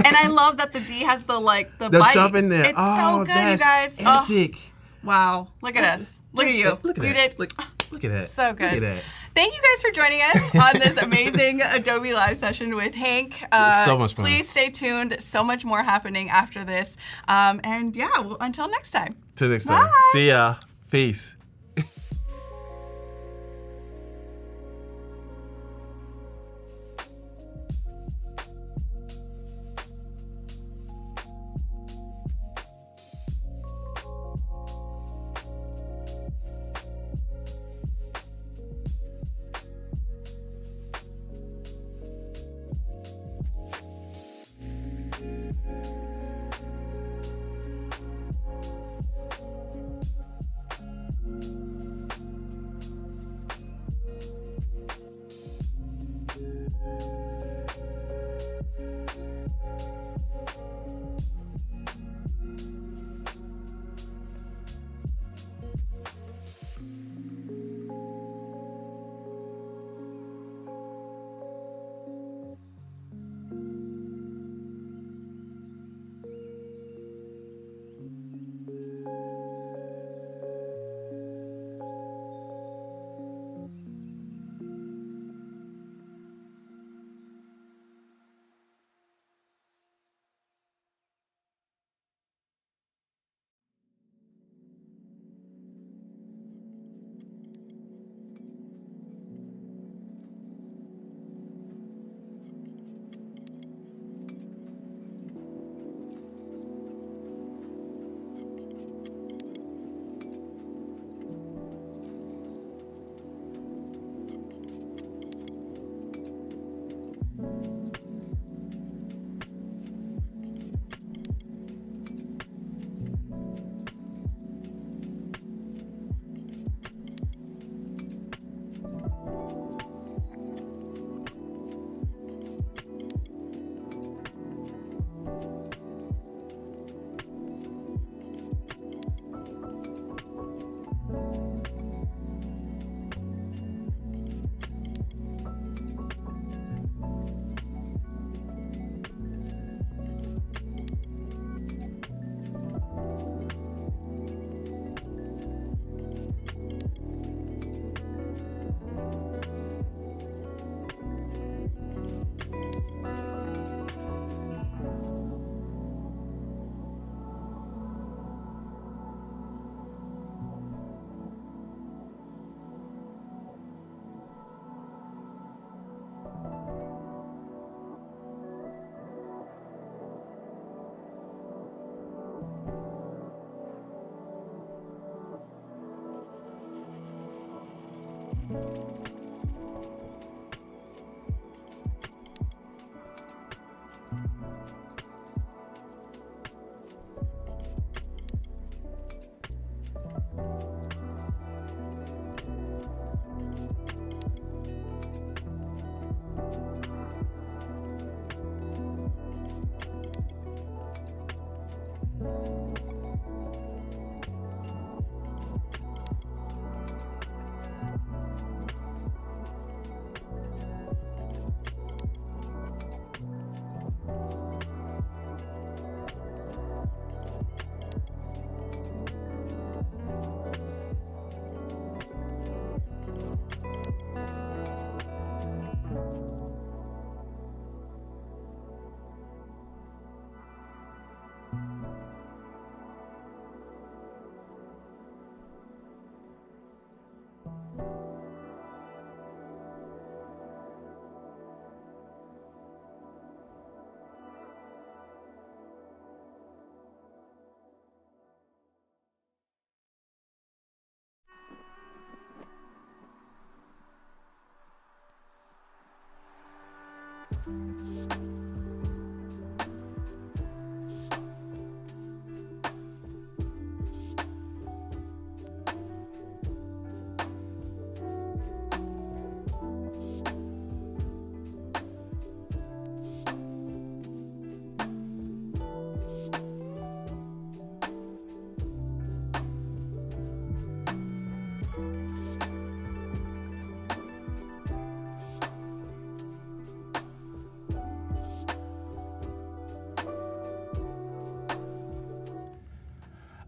And I love that the D has the bite. Jump in there. It's so good, you guys. Epic. Wow. Look at us. Look at you. Look at you that. did. Look at that. So good. Look at that. Thank you guys for joining us on this amazing Adobe Live session with Hank. So much fun. Please stay tuned. So much more happening after this. And yeah, well, until next time. Till next time. See ya. Peace.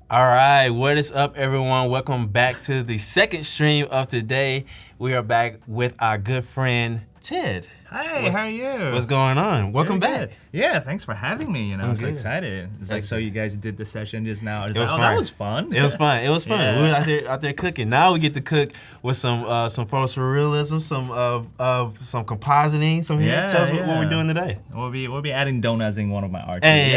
All right, what is up, everyone? Welcome back to the second stream of today. We are back with our good friend, Ted. Hi, how are you? What's going on? Welcome back. Yeah, thanks for having me. I'm so excited. It's like, so you guys did the session just now. It was fun. That was fun. It was fun. It was fun. Yeah. We were out there cooking. Now we get to cook with some photorealism, some compositing. So tell us what we're doing today. We'll be adding donuts in one of my arts. Hey.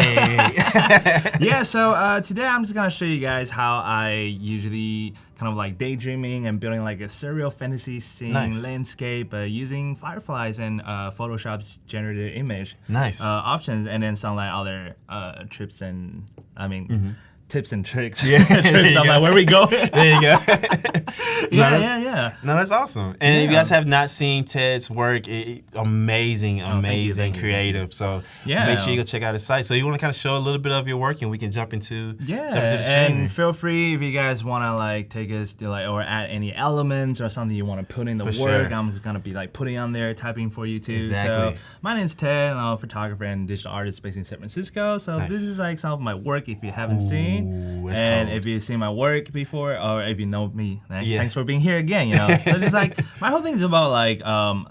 Yeah. So today I'm just gonna show you guys how I usually kind of like daydreaming and building like a surreal fantasy scene landscape using Fireflies and Photoshop's generative image options, and then some like other tips and tips and tricks. Yeah, trips. I'm like, where we go? There you go. Yeah. No, that's awesome. And if you guys have not seen Ted's work, amazing, creative. So make sure you go check out his site. So you want to kind of show a little bit of your work, and we can jump into the stream. And feel free if you guys want to like take us to like or add any elements or something you want to put in the work. Sure. I'm just gonna be like putting on there, typing for you too. Exactly. So my name's Ted. I'm a photographer and digital artist based in San Francisco. So this is like some of my work if you haven't seen. And if you've seen my work before, or if you know me, thanks for being here again. So it's like my whole thing is about like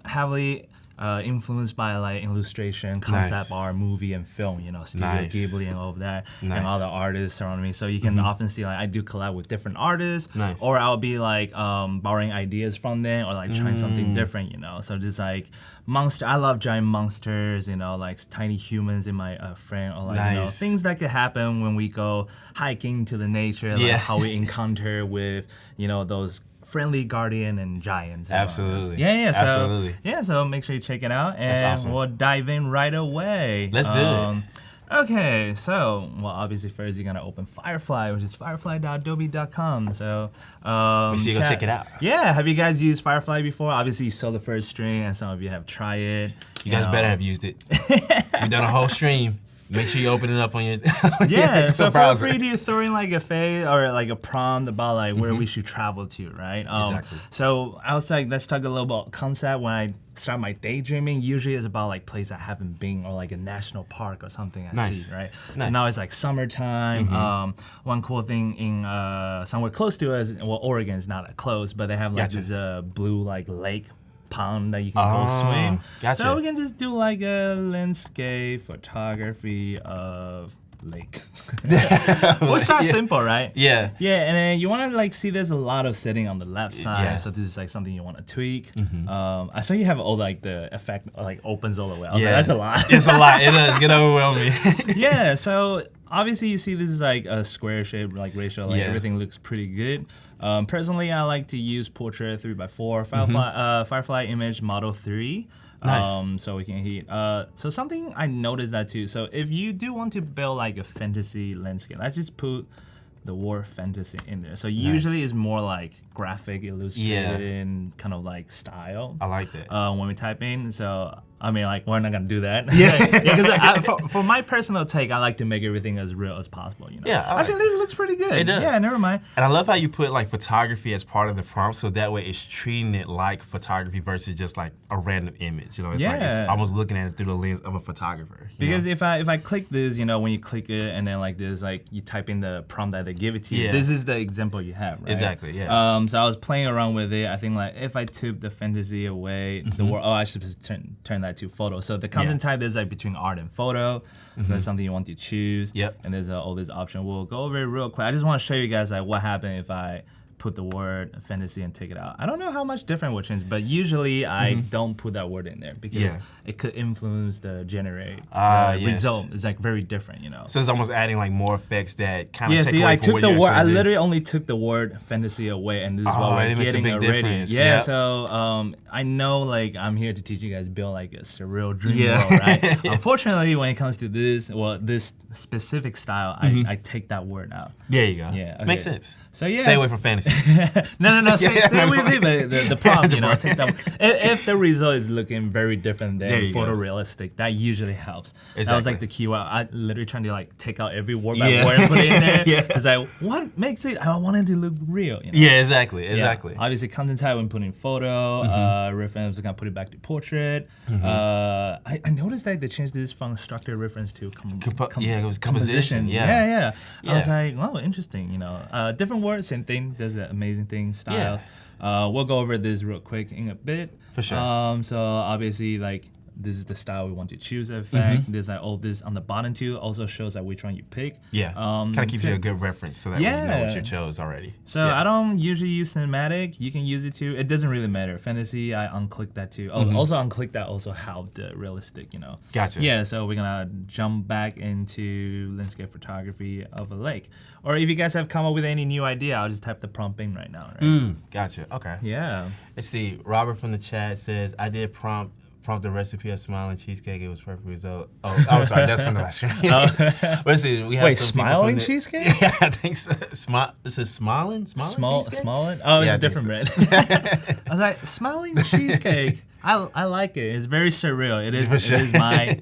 heavily influenced by like illustration, concept art, movie, and film. Studio Ghibli and all of that, and all the artists around me. So you can often see like I do collab with different artists, or I'll be like borrowing ideas from them, or like trying something different. So just like monster. I love giant monsters. Like tiny humans in my frame, or like things that could happen when we go hiking to the nature, like how we encounter with those friendly guardian and giants. Absolutely. So make sure you check it out, and we'll dive in right away. Let's do it. Okay, so obviously first you're gonna open Firefly, which is firefly.adobe.com. So make sure you go check it out. Yeah, have you guys used Firefly before? Obviously you saw the first stream, and some of you have tried it. You guys better have used it. We've done a whole stream. Make sure you open it up on your so feel free to throw in like a phase or like a prompt about like where we should travel to, right? Exactly. So I was like, let's talk a little about concept. When I start my daydreaming, usually it's about like place I haven't been, or like a national park or something I see, right? So now it's like summertime. One cool thing in somewhere close to us, Oregon is not that close, but they have like this blue like lake pond that you can go swim. Gotcha. So we can just do like a landscape photography of lake. We'll start simple, right? Yeah, and then you want to like see there's a lot of setting on the left side, so this is like something you want to tweak. I saw you have all like the effect like opens all the way. I was like, that's a lot. It's a lot. It does get overwhelming. So obviously you see this is like a square shape, like ratio, like everything looks pretty good. Personally, I like to use Portrait 3x4 Firefly image model 3. So we can hit. So something I noticed that too. So if you do want to build like a fantasy landscape, let's just put the word fantasy in there. So usually it's more like graphic, illustrated kind of like style. I like that. When we type in, so I mean, like, we're not gonna do that. Because for my personal take, I like to make everything as real as possible. Actually, this looks pretty good. It does. Yeah, never mind. And I love how you put like photography as part of the prompt, so that way it's treating it like photography versus just like a random image. It's like it's almost looking at it through the lens of a photographer. Because if I click this, when you click it and then like this, like you type in the prompt that they give it to you. This is the example you have, right? Exactly. Yeah. So I was playing around with it. I think like if I took the fantasy away, the word I should turn that to photo. So the content type is like between art and photo. So there's something you want to choose. And there's all these options. We'll go over it real quick. I just want to show you guys like what happened if I put the word fantasy and take it out. I don't know how much different will change, but usually I don't put that word in there because it could influence the generate result. It's like very different, So it's almost adding like more effects that kind of take see, away I from took what the you're word. I trying to do. literally only took the word fantasy away, and this is what we're getting already. So I know like I'm here to teach you guys build like a surreal dream world, right? Unfortunately, when it comes to this specific style, I take that word out. There you go. Makes sense. So stay away from fantasy. no. Stay with me. But the prompt, take that. If the result is looking very different than photorealistic, that usually helps. Exactly. That was like the keyword. I literally trying to like take out every word by word and put it in there. Because what makes it? I wanted to look real. Yeah, exactly. Obviously, content type when putting photo, reference, we can put it back to portrait. I noticed that they changed this from structure reference to it was composition. Yeah. I was like, oh, interesting. Different words, same thing. Does an amazing thing. Styles. We'll go over this real quick in a bit. For sure. So obviously, like, this is the style we want to choose. Effect. There's like all this on the bottom too. Also shows like which one you pick. Yeah. Kind of gives you a good reference so that you know what you chose already. So I don't usually use cinematic. You can use it too. It doesn't really matter. Fantasy, I unclick that too. Also unclick that. Also help the realistic. Gotcha. Yeah. So we're gonna jump back into landscape photography of a lake. Or if you guys have come up with any new idea, I'll just type the prompt in right now. Right? Gotcha. Okay. Yeah. Let's see. Robert from the chat says, I did prompt the recipe of smiling cheesecake. It was perfect result. Oh, sorry, that's from the last screen. Let's see. We have Wait, some smiling cheesecake? Yeah, I think so. This is smiling cheesecake? Smiling? Oh, it's a different brand. I was like, smiling cheesecake. I like it. It's very surreal. It is. It is my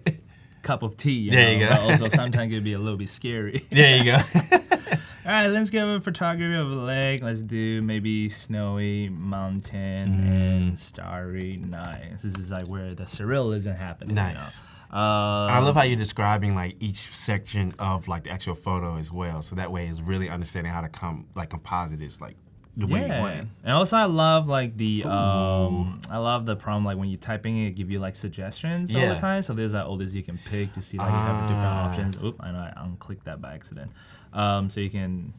cup of tea. There you go. But also sometimes it can be a little bit scary. There you go. All right, let's give a photography of a lake. Let's do maybe snowy, mountain, and starry night. This is like where the surrealism happening. Nice. I love how you're describing like each section of like the actual photo as well. So that way, it's really understanding how to composite is like the way you want it. And also, I love like the I love the prompt like when you typing it give you like suggestions all the time. So there's like all this you can pick to see like you have different options. Oop, I know I unclicked that by accident. So you can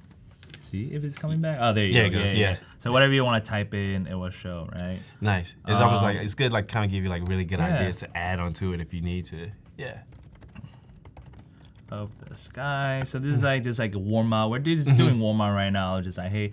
see if it's coming back. Oh, there you go. There it goes. Yeah. So whatever you want to type in, it will show, right? Nice. It's almost like it's good, like kind of give you like really good ideas to add onto it if you need to. Yeah. Of the sky. So this is like just like a warm up. We're just doing warm up right now. Just like, hey,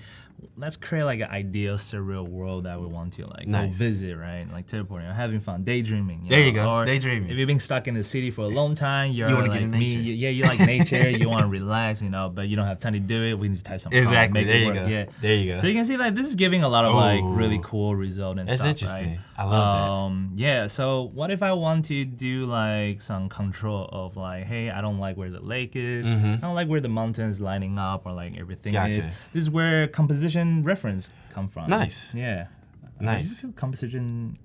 let's create like an ideal surreal world that we want to like go visit, right? Like teleporting, or having fun, daydreaming. There you go. Or daydreaming. If you've been stuck in the city for a long time, you want to like get in nature. you like nature. You want to relax, but you don't have time to do it. We need to type something. Exactly. There you go. Yeah. There you go. So you can see like this is giving a lot of like really cool result and That's stuff. Interesting. Right? I love that. Yeah. So what if I want to do like some control of like, hey, I don't like where the lake is. I don't like where the mountains lining up or like everything is. This is where composition reference come from. Nice. Yeah. Nice. Composition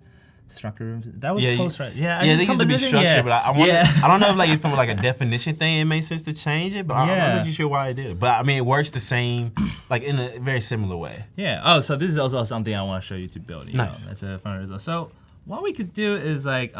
structure. That was close, right? Yeah, they used to be structured, but I wonder, I don't know if like from like a definition thing, it makes sense to change it, but I'm not too sure why it did. But I mean, it works the same, like in a very similar way. Yeah. Oh, so this is also something I want to show you to build. Nice. That's a fun result. So what we could do is like,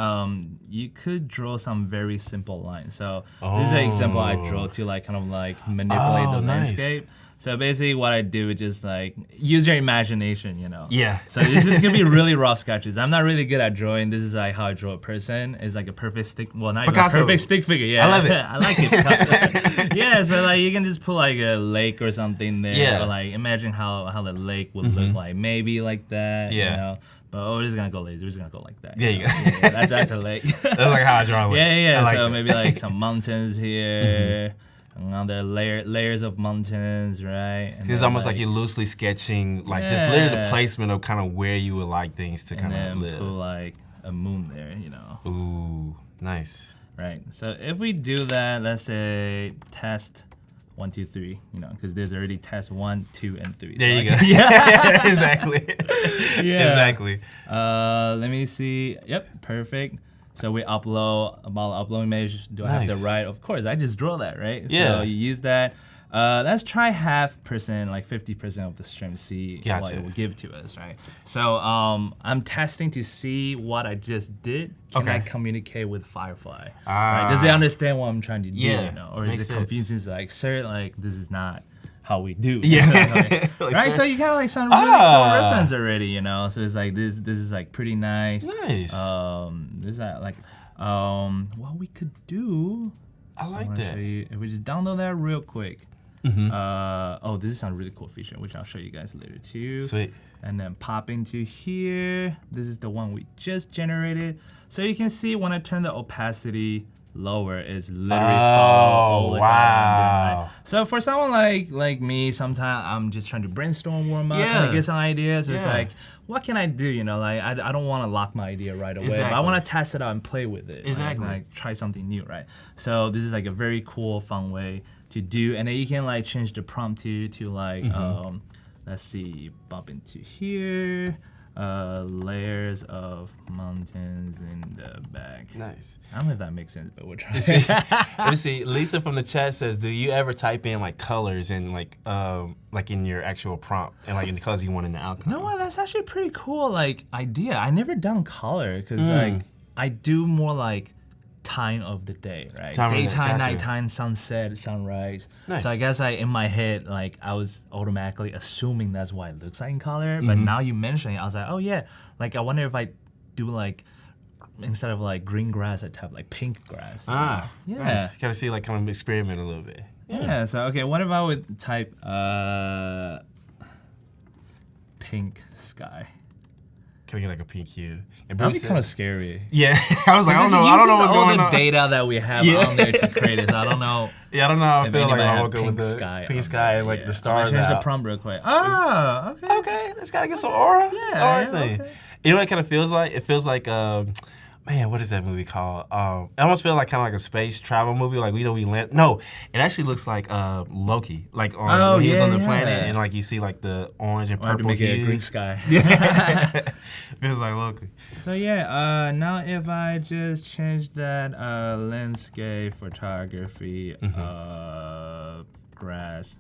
you could draw some very simple lines. So this is an example I draw to like kind of like manipulate the landscape. So basically what I do is just like use your imagination, Yeah. So this is gonna be really raw sketches. I'm not really good at drawing. This is like how I draw a person. It's like a perfect stick, well not even a perfect stick figure. Yeah. I love it. I like it. Yeah, so like you can just put like a lake or something there. Yeah. Or like imagine how the lake would look like. Maybe like that. Yeah. But we're just gonna go lazy. We're just gonna go like that. There you go. Yeah, that's a lake. That's like how I draw a lake. Yeah. Like so that. maybe like some mountains here. Another layers of mountains, right? And it's almost like you're loosely sketching, like just literally the placement of kind of where you would like things to kind of live. Put like a moon there, Ooh, nice. Right. So if we do that, let's say test 1, 2, 3, because there's already test 1, 2, and 3. There you go. Yeah, exactly. Yeah. Exactly. Let me see. Yep, perfect. So we upload image. Do I have the right? Of course, I just draw that, right? Yeah. So you use that. Let's try 50%, like 50% of the stream, see what it will give to us, right? So I'm testing to see what I just did. Can I communicate with Firefly? Right? Does it understand what I'm trying to do? Or is it confusing? Like, sir, like this is not how we do. Yeah. Right? So you kind of like some really cool reference already, So it's like this is like pretty nice. Nice. This is like what we could do. I like that. Show you, if we just download that real quick. This is a really cool feature, which I'll show you guys later too. Sweet. And then pop into here. This is the one we just generated. So you can see when I turn the opacity lower is literally follow all the wow. So for someone like me, sometimes I'm just trying to brainstorm, warm up, trying to get some ideas. So it's like, what can I do? You know, like I don't want to lock my idea right away, but I want to test it out and play with it. Exactly. Like try something new, right? So this is like a very cool, fun way to do, and then you can like change the prompt to like let's see, bump into here. Layers of mountains in the back. Nice. I don't know if that makes sense, but we'll try. Let me see. Lisa from the chat says, "Do you ever type in like colors and like in your actual prompt and like in the colors you want in the outcome?" No, that's actually a pretty cool like idea. I never done color because like I do more like time of the day, right? Daytime, nighttime, sunset, sunrise. Nice. So I guess in my head, like I was automatically assuming that's why it looks like in color. But now you mention it, I was like, oh yeah. Like I wonder if I do like instead of like green grass, I type like pink grass. Ah, yeah. Nice. Kind of see like kind of experiment a little bit. Yeah. So okay, what about with type pink sky? Can we get like a pink hue? That'd be kind of scary. Yeah, I was like, I don't know what's going on. All the data that we have on there to create this, I don't know. Yeah, I don't know. I feel like I woke up with the pink sky and like the stars change out. the prompt real quick. Oh, okay. Okay, let's gotta get some aura. Yeah, aura thing. Okay. You know what it kind of feels like? It feels like man, what is that movie called? It almost feels like kind of like a space travel movie. Like we land. No, it actually looks like Loki. Like when he was on the planet and like you see like the orange and purple to make hues. it a green sky. Yeah. Feels like Loki. So yeah, now if I just change that landscape photography grass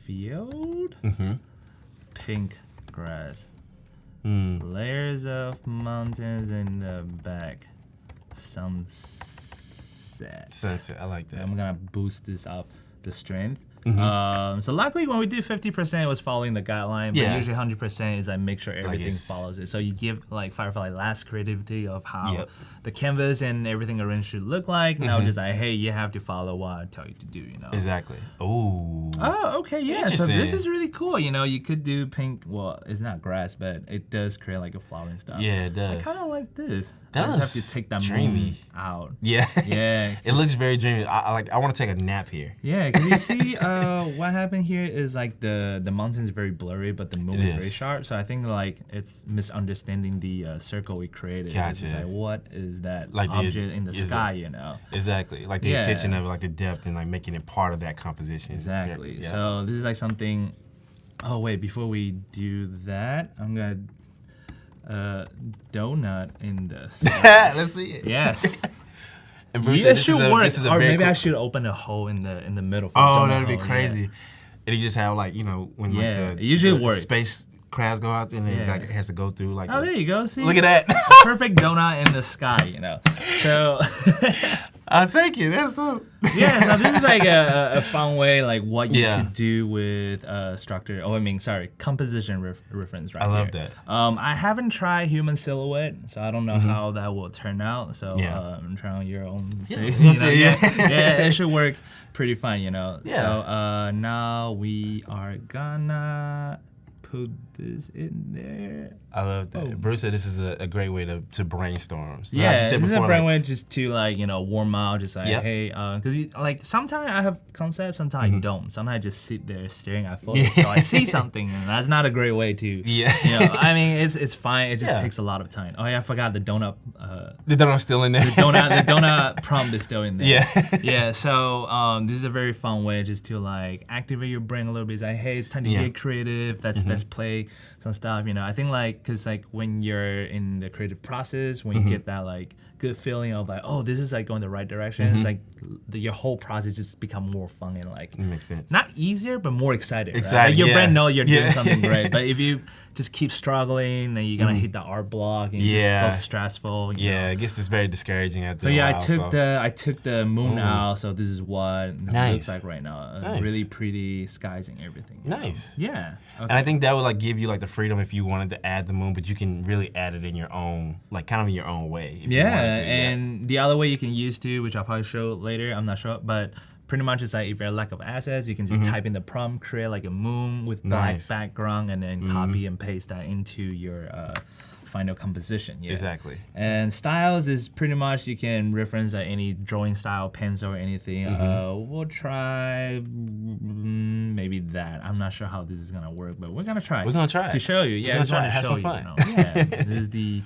field, pink grass. Layers of mountains in the back. Sunset. Sunset, I like that. I'm gonna boost this up, the strength. So luckily when we did 50%, it was following the guideline, but usually 100% is I make sure everything follows it. So you give like Firefly last creativity of how the canvas and everything arranged should look like. Now just like, hey, you have to follow what I tell you to do, you know? Exactly. Oh, okay, yeah. So this is really cool. You know, you could do pink. Well, it's not grass, but it does create like a flower and stuff. Yeah, it does. I kind of like this. That I just have to take that moon out. Yeah. Yeah. It looks very dreamy. I want to take a nap here. Yeah, because you see, what happened here is like the mountain is very blurry, but the moon is very sharp. So I think like it's misunderstanding the circle we created. Gotcha. It's like, what is that like object in the sky, you know? Exactly. Like the intention of it, like the depth and like making it part of that composition. Exactly. Yeah. So this is like something. Oh wait, before we do that, I'm gonna donut in the sky. Let's see it. Yes. And Bruce it should work. Or maybe cool. I should open a hole in the middle. Oh, that'd be crazy. Yeah. And you just have like, you know, when like it usually works. Space crafts go out there and it has to go through like. Oh, there you go. See, look at that. Perfect donut in the sky, you know. So. I'll take it. That's dope. Yeah, so this is like a fun way, like what you could do with structure. Composition reference right here. I love that. I haven't tried human silhouette, so I don't know how that will turn out. So I'm trying your own. It should work pretty fine, you know. Yeah. So now we are gonna put this in there. I love that. Oh. Bruce said this is a great way to brainstorm. So yeah, this is a great way just to like, you know, warm out, just like, hey, because like sometimes I have concepts, sometimes I don't. Sometimes I just sit there staring at photos, so I see something, and that's not a great way to, you know, I mean, it's fine. It just takes a lot of time. Oh yeah, I forgot the donut. The donut's still in there. The donut prompt is still in there. Yeah. Yeah, so this is a very fun way just to like activate your brain a little bit. It's like, hey, it's time to get creative. Let's play some stuff, you know. I think like, because like when you're in the creative process, when you get that like good feeling of like, oh, this is like going the right direction, it's like your whole process just become more fun and like, makes sense. Not easier, but more excited. Exactly. Right? Like your brain know you're doing something great, but if you just keep struggling, then you're gonna hit the art block and it just feels stressful. You know? It gets this very discouraging after a while. I took the moon out, so this is what it looks like right now. Really pretty skies and everything. Nice. Yeah. Okay. And I think that would like give you like the freedom if you wanted to add the moon, but you can really add it in your own, like kind of in your own way. If you wanted to. And the other way you can use too, which I'll probably show later, I'm not sure, but pretty much it's like if you're lack of assets, you can just type in the prompt, create like a moon with black background, and then copy and paste that into your final composition. Yeah. Exactly. And styles is pretty much you can reference any drawing style, pencil or anything. We'll try maybe that. I'm not sure how this is gonna work, but we're gonna try. We're gonna try to show you. Yeah, I just want to show you. Yeah, this is the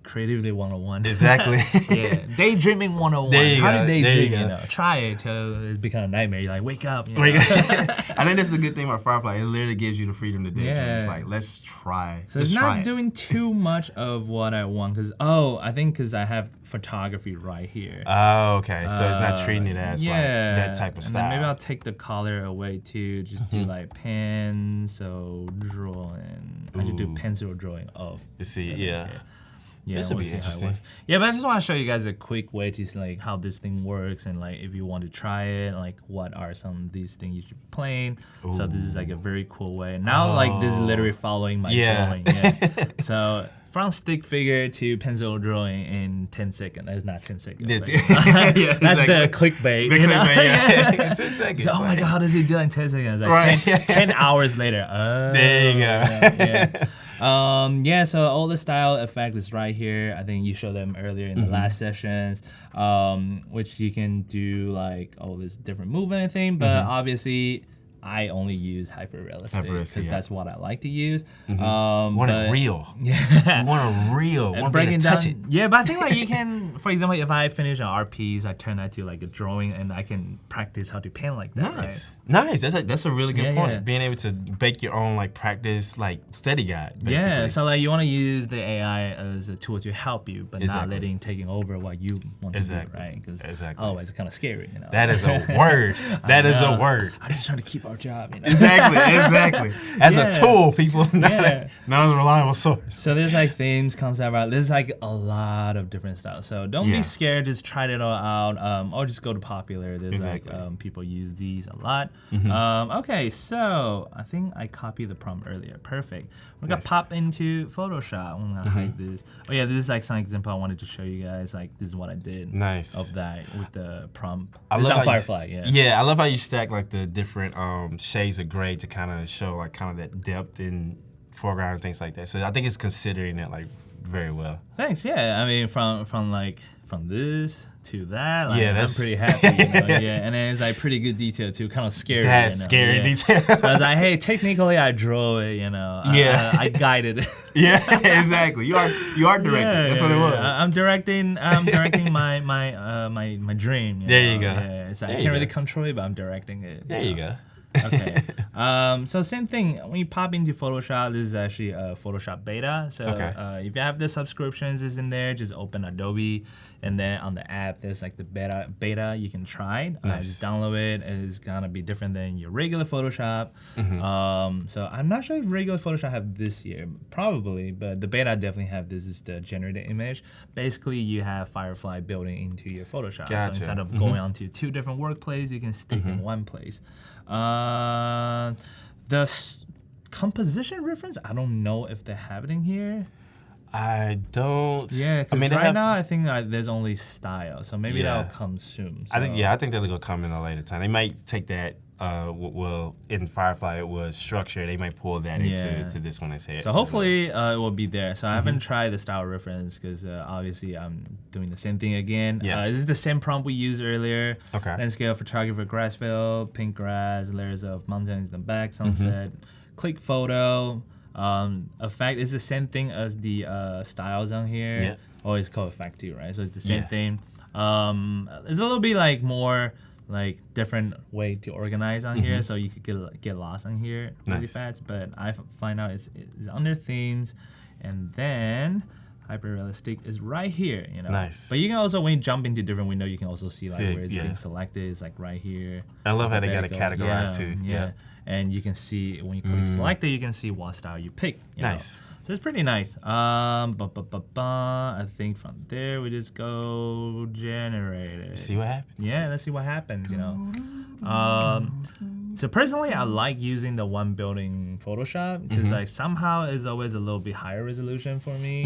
Creativity 101. Exactly. Yeah, Daydreaming 101. There you How go. to daydream, you know. Try it till it becomes a nightmare. You're like, wake up. You know? I think that's the good thing about Firefly. It literally gives you the freedom to daydream. It's like, let's try. So it's not doing too much of what I want. I think because I have photography right here. Oh, okay. So it's not treating it as like that type of style. And maybe I'll take the color away too. Just do like pencil drawing. I should do pencil drawing of. You see, yeah. Yeah, this would be interesting. Yeah, but I just want to show you guys a quick way to see like how this thing works and like if you want to try it, like what are some of these things you should be playing. Ooh. So this is like a very cool way. Now like this is literally following my drawing. Yeah. So from stick figure to pencil drawing in 10 seconds. That's not 10 seconds. That's the clickbait. The clickbait, yeah. 10 seconds. So, oh my God, how does he do it in 10 seconds? Like 10 hours later. There you go. Yeah, so all the style effect is right here. I think you showed them earlier in the last sessions, which you can do like all this different movement thing, but obviously I only use hyper-realistic because that's what I like to use. Want it real. Yeah. You want it real. Want to touch it. Yeah, but I think like you can, for example, if I finish an art piece, I turn that to like a drawing and I can practice how to paint like that, right? Nice. That's a really good point. Yeah. Being able to bake your own like practice like study guide, basically. Yeah, so like you want to use the AI as a tool to help you, but not letting taking over what you want to do, right? Because otherwise it's kind of scary, you know. That is a word. That is a word. I'm just trying to keep our job, you know. Exactly. As a tool, people, not as a reliable source. So there's like themes, concept art. There's like a lot of different styles. So don't be scared. Just try it all out. Or just go to popular. There's like people use these a lot. Okay, so I think I copied the prompt earlier. Perfect. We're gonna pop into Photoshop. I'm gonna hide this. Oh yeah, this is like some example I wanted to show you guys. Like this is what I did. Nice. Of that with the prompt. This is on Firefly. Yeah, I love how you stack like the different shades of gray to kind of show like kind of that depth in foreground and things like that. So I think it's considering it like very well. Thanks. Yeah, I mean from this to that, like, I'm pretty happy, you know? Yeah, and then it's like pretty good detail too, kind of scary. That's scary detail. So I was like, hey, technically I drew it, you know. I guided it. Yeah, exactly. You are directing. That's what it was. I'm directing my dream. There you go. Yeah, it's like, I can't really control it, but I'm directing it. There you go. Okay. So same thing. When you pop into Photoshop, this is actually a Photoshop beta. So if you have the subscriptions is in there, just open Adobe, and then on the app there's like the beta you can try. Just download it. It's gonna be different than your regular Photoshop. So I'm not sure if regular Photoshop have this here, probably, but the beta definitely have this. Is the generated image. Basically, you have Firefly building into your Photoshop. Gotcha. So instead of going onto two different workplaces, you can stick in one place. The composition reference, I don't know if they have it in here. I don't. Yeah, because now I think there's only style, so maybe that'll come soon. So. I think that'll go come in a later time. They might take that. Well, in Firefly it was structure. They might pull that into this one as here. So hopefully it will be there. So I haven't tried the style reference because obviously I'm doing the same thing again. This is the same prompt we used earlier. Landscape, photography, grass fill, pink grass, layers of mountains in the back, sunset, click photo. Effect is the same thing as the styles on here. Oh, it's called effect too, right? So it's the same thing. It's a little bit like more like different way to organize on here, so you could get lost on here really fast. But I find out it's under themes, and then hyper-realistic is right here, you know. Nice. But you can also, when you jump into different window, you can also see like where it's being selected. It's like right here. I love how they got it categorized too. Yeah. And you can see when you click selected, you can see what style you pick. You know? So it's pretty nice. I think from there we just go generator. See what happens. Yeah, let's see what happens. You know. So personally, I like using the one building Photoshop because like somehow it's always a little bit higher resolution for me.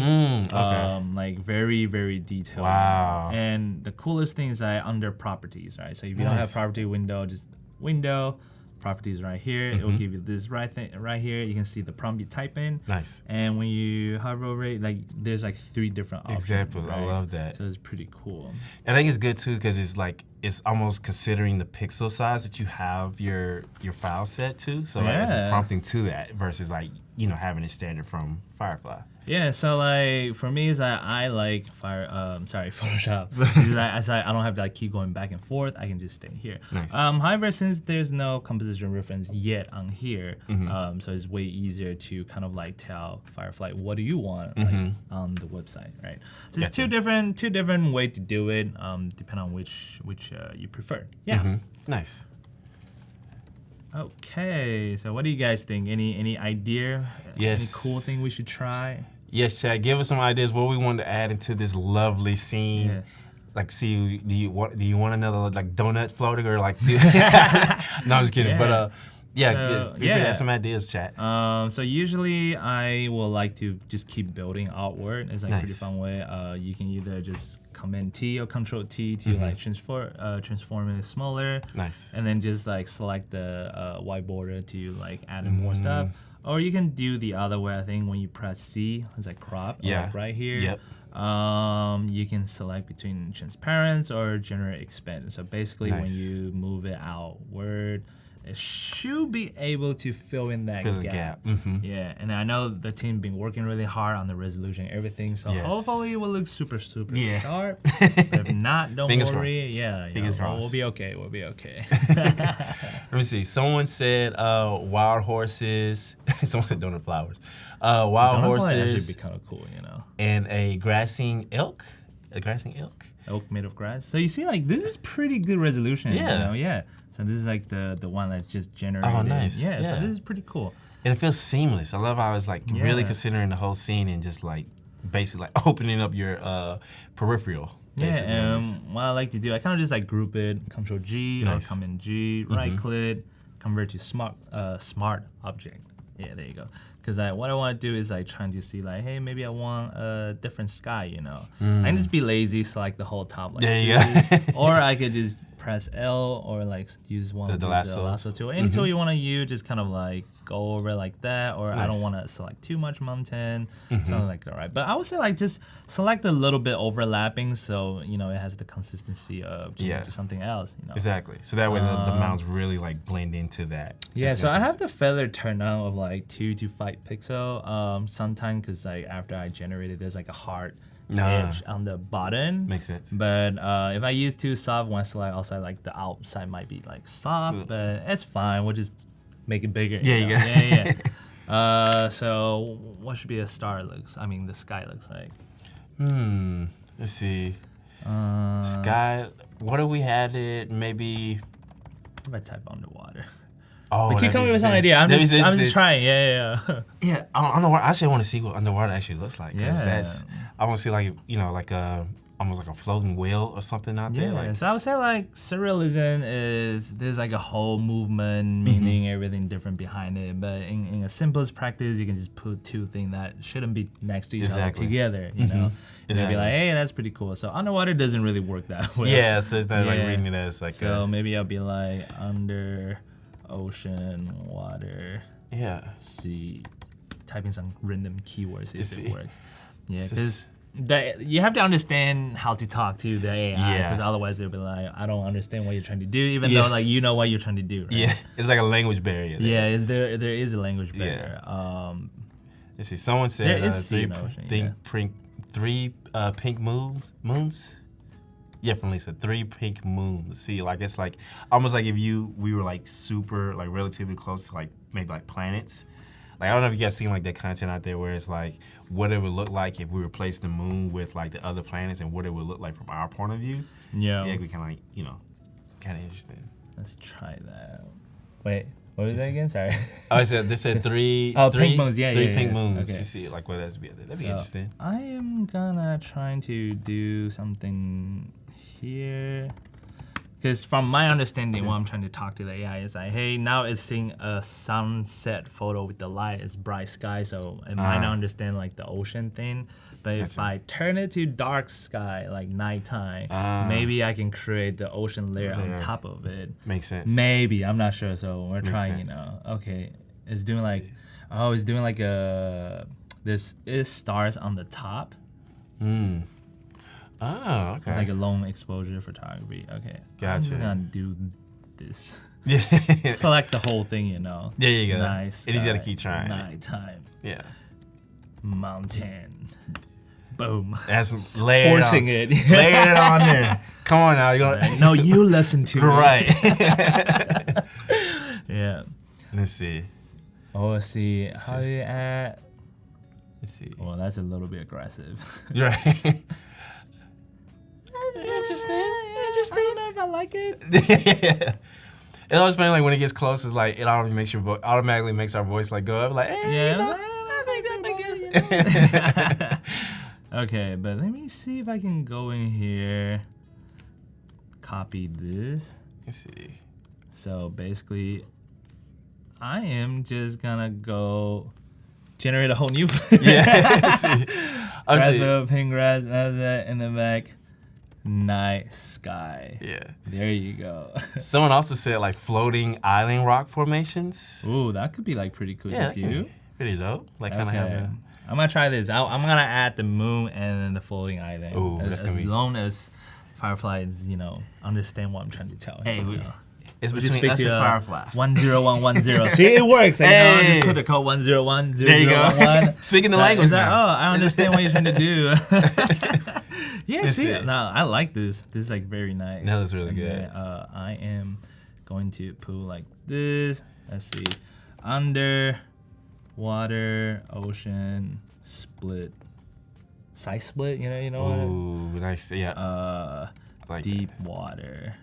Like very, very detailed. Wow. And the coolest thing is that under properties, right? So if you don't have property window, just window. Properties right here. It will give you this right here. You can see the prompt you type in. Nice. And when you hover over it, like there's like 3 different options. Examples. Right? I love that. So it's pretty cool. I think it's good too because it's almost considering the pixel size that you have your file set to. So like, it's just prompting to that versus like having it standard from Firefly. Yeah, so like for me is that I like Photoshop. Because I don't have to like keep going back and forth. I can just stay here. Nice. However, since there's no composition reference yet on here, so it's way easier to kind of like tell Firefly what do you want like, on the website, right? So it's two different way to do it, depending on which you prefer. Yeah. Nice. Okay, so what do you guys think? Any idea? Yes. Any cool thing we should try? Yes, Chad. Give us some ideas what we want to add into this lovely scene. Yeah. Like, see, do you want another like donut floating or like? No, I'm just kidding. But feel free to add some ideas, chat. So usually I will like to just keep building outward. It's like a pretty fun way. You can either just Command T or Control T to like transform it smaller. Nice. And then just like select the white border to like add in more stuff. Or you can do the other way. I think when you press C, it's like crop. Like right here. Yep. You can select between transparent or generate expand. So basically, when you move it outward, it should be able to fill in that gap. Yeah, and I know the team been working really hard on the resolution and everything, so hopefully it will look super sharp. If not, don't worry. We'll be okay. We'll be okay. Let me see. Someone said wild horses. Someone said donut flowers. Wild horses. Should be kind of cool, And a grassing elk. A grassing elk. Elk made of grass. So you see, like this is pretty good resolution. Yeah. So this is like the one that's just generated. Oh, nice. Yeah. So this is pretty cool. And it feels seamless. I love how it's like really considering the whole scene and just like basically like opening up your peripheral. Basically. Yeah. What I like to do, I kind of just like group it. Control G or Command G. Right click, convert to smart object. Yeah, there you go. Because what I want to do is like trying to see like, hey, maybe I want a different sky, I can just be lazy, select the whole top like there you go. Or I could just press L or like use one of the lasso tool. Any tool you want to use, just kind of like go over like that. Or I don't want to select too much mountain, something like that, right? But I would say like just select a little bit overlapping so, it has the consistency of changing to something else, Exactly. So that way the mounts really like blend into that. Yeah, so I have the feather turned on of like 2 to 5 pixel. Sometimes because like after I generated, there's like a hard edge on the bottom. Makes sense. But if I use too soft, when I select outside, like the outside might be like soft, but it's fine. We'll just make it bigger. Yeah. So what should be the sky looks like? Let's see. Sky. What if we had it maybe? If I type underwater. Oh, but keep coming with some idea. I'm just trying. Yeah. Underwater. I actually want to see what underwater actually looks like. I want to see like like almost like a floating whale or something out there. Yeah. So I would say like surrealism there's like a whole movement, meaning everything different behind it. But in a simplest practice, you can just put 2 things that shouldn't be next to each other together. And they'd be like, hey, that's pretty cool. So underwater doesn't really work that way. Yeah. So it's not like reading it as like. So maybe I'll be like under. Ocean, water, sea, typing some random keywords if it works. Yeah, because you have to understand how to talk to the AI, because otherwise they'll be like, I don't understand what you're trying to do, even though like what you're trying to do. Right? Yeah, it's like a language barrier. Yeah, there is a language barrier. Let's see. Someone said three pink moons. Yeah, from Lisa, 3 pink moons. See, like it's like almost like if we were like super like relatively close to like maybe like planets. Like I don't know if you guys seen like that content out there where it's like what it would look like if we replaced the moon with like the other planets and what it would look like from our point of view. Yeah, we kind of like kind of interesting. Let's try that. Wait, what was that again? Sorry. Oh, they said 3. Pink moons. Yeah, 3 pink moons. Okay. You see, like what else be there? That'd be interesting. I am gonna trying to do something here. Because from my understanding, what I'm trying to talk to the AI is like, hey, now it's seeing a sunset photo with the light, it's bright sky, so it might not understand like the ocean thing. But if I turn it to dark sky, like nighttime, maybe I can create the ocean layer on top of it. Makes sense. Maybe, I'm not sure. So we're trying, you know. Okay, it's doing like, it's doing like this is stars on the top. Oh, okay. It's like a long exposure photography. Okay. Gotcha. I'm just gonna do this. Yeah. Select the whole thing, you know. There you go. Nice. And you gotta keep trying. Nighttime. Yeah. Mountain. Boom. That's layered Forcing on. it. Layered it on there. Come on now. You're gonna... No, you listen to me. Right. Yeah. Let's see. Oh, let's see. How do you add? Let's see. Well, that's a little bit aggressive. Right. Interesting. I don't know if I like it. Yeah. It always funny like when it gets close, it's like it automatically makes our voice like go up, like hey, Yeah. you know, I guess. Okay, but let me see if I can go in here. Copy this. Let's see. So basically, I am just gonna go generate a whole new. Yeah. See. Grass, pink grass, that in the back. Night sky. Yeah. There you go. Someone also said like floating island rock formations. Ooh, that could be like pretty cool Yeah, to do. pretty dope. Like kind of have a... I'm gonna try this. I'm gonna add the moon and then the floating island. Ooh, that's gonna be... As long as Firefly is, you know, understand what I'm trying to tell him. Hey, it's between us and Firefly. 10110. See, it works. Like, hey. You know, just put the code 101. There you go. Speaking the language now. Oh, I understand what you're trying to do. Yeah, Let's see, see. no, I like this. This is like very nice. That looks really And good. then, I am going to put like this. Let's see, under, water, ocean, split, side split. You know. Ooh, nice. Yeah. I like deep that. water.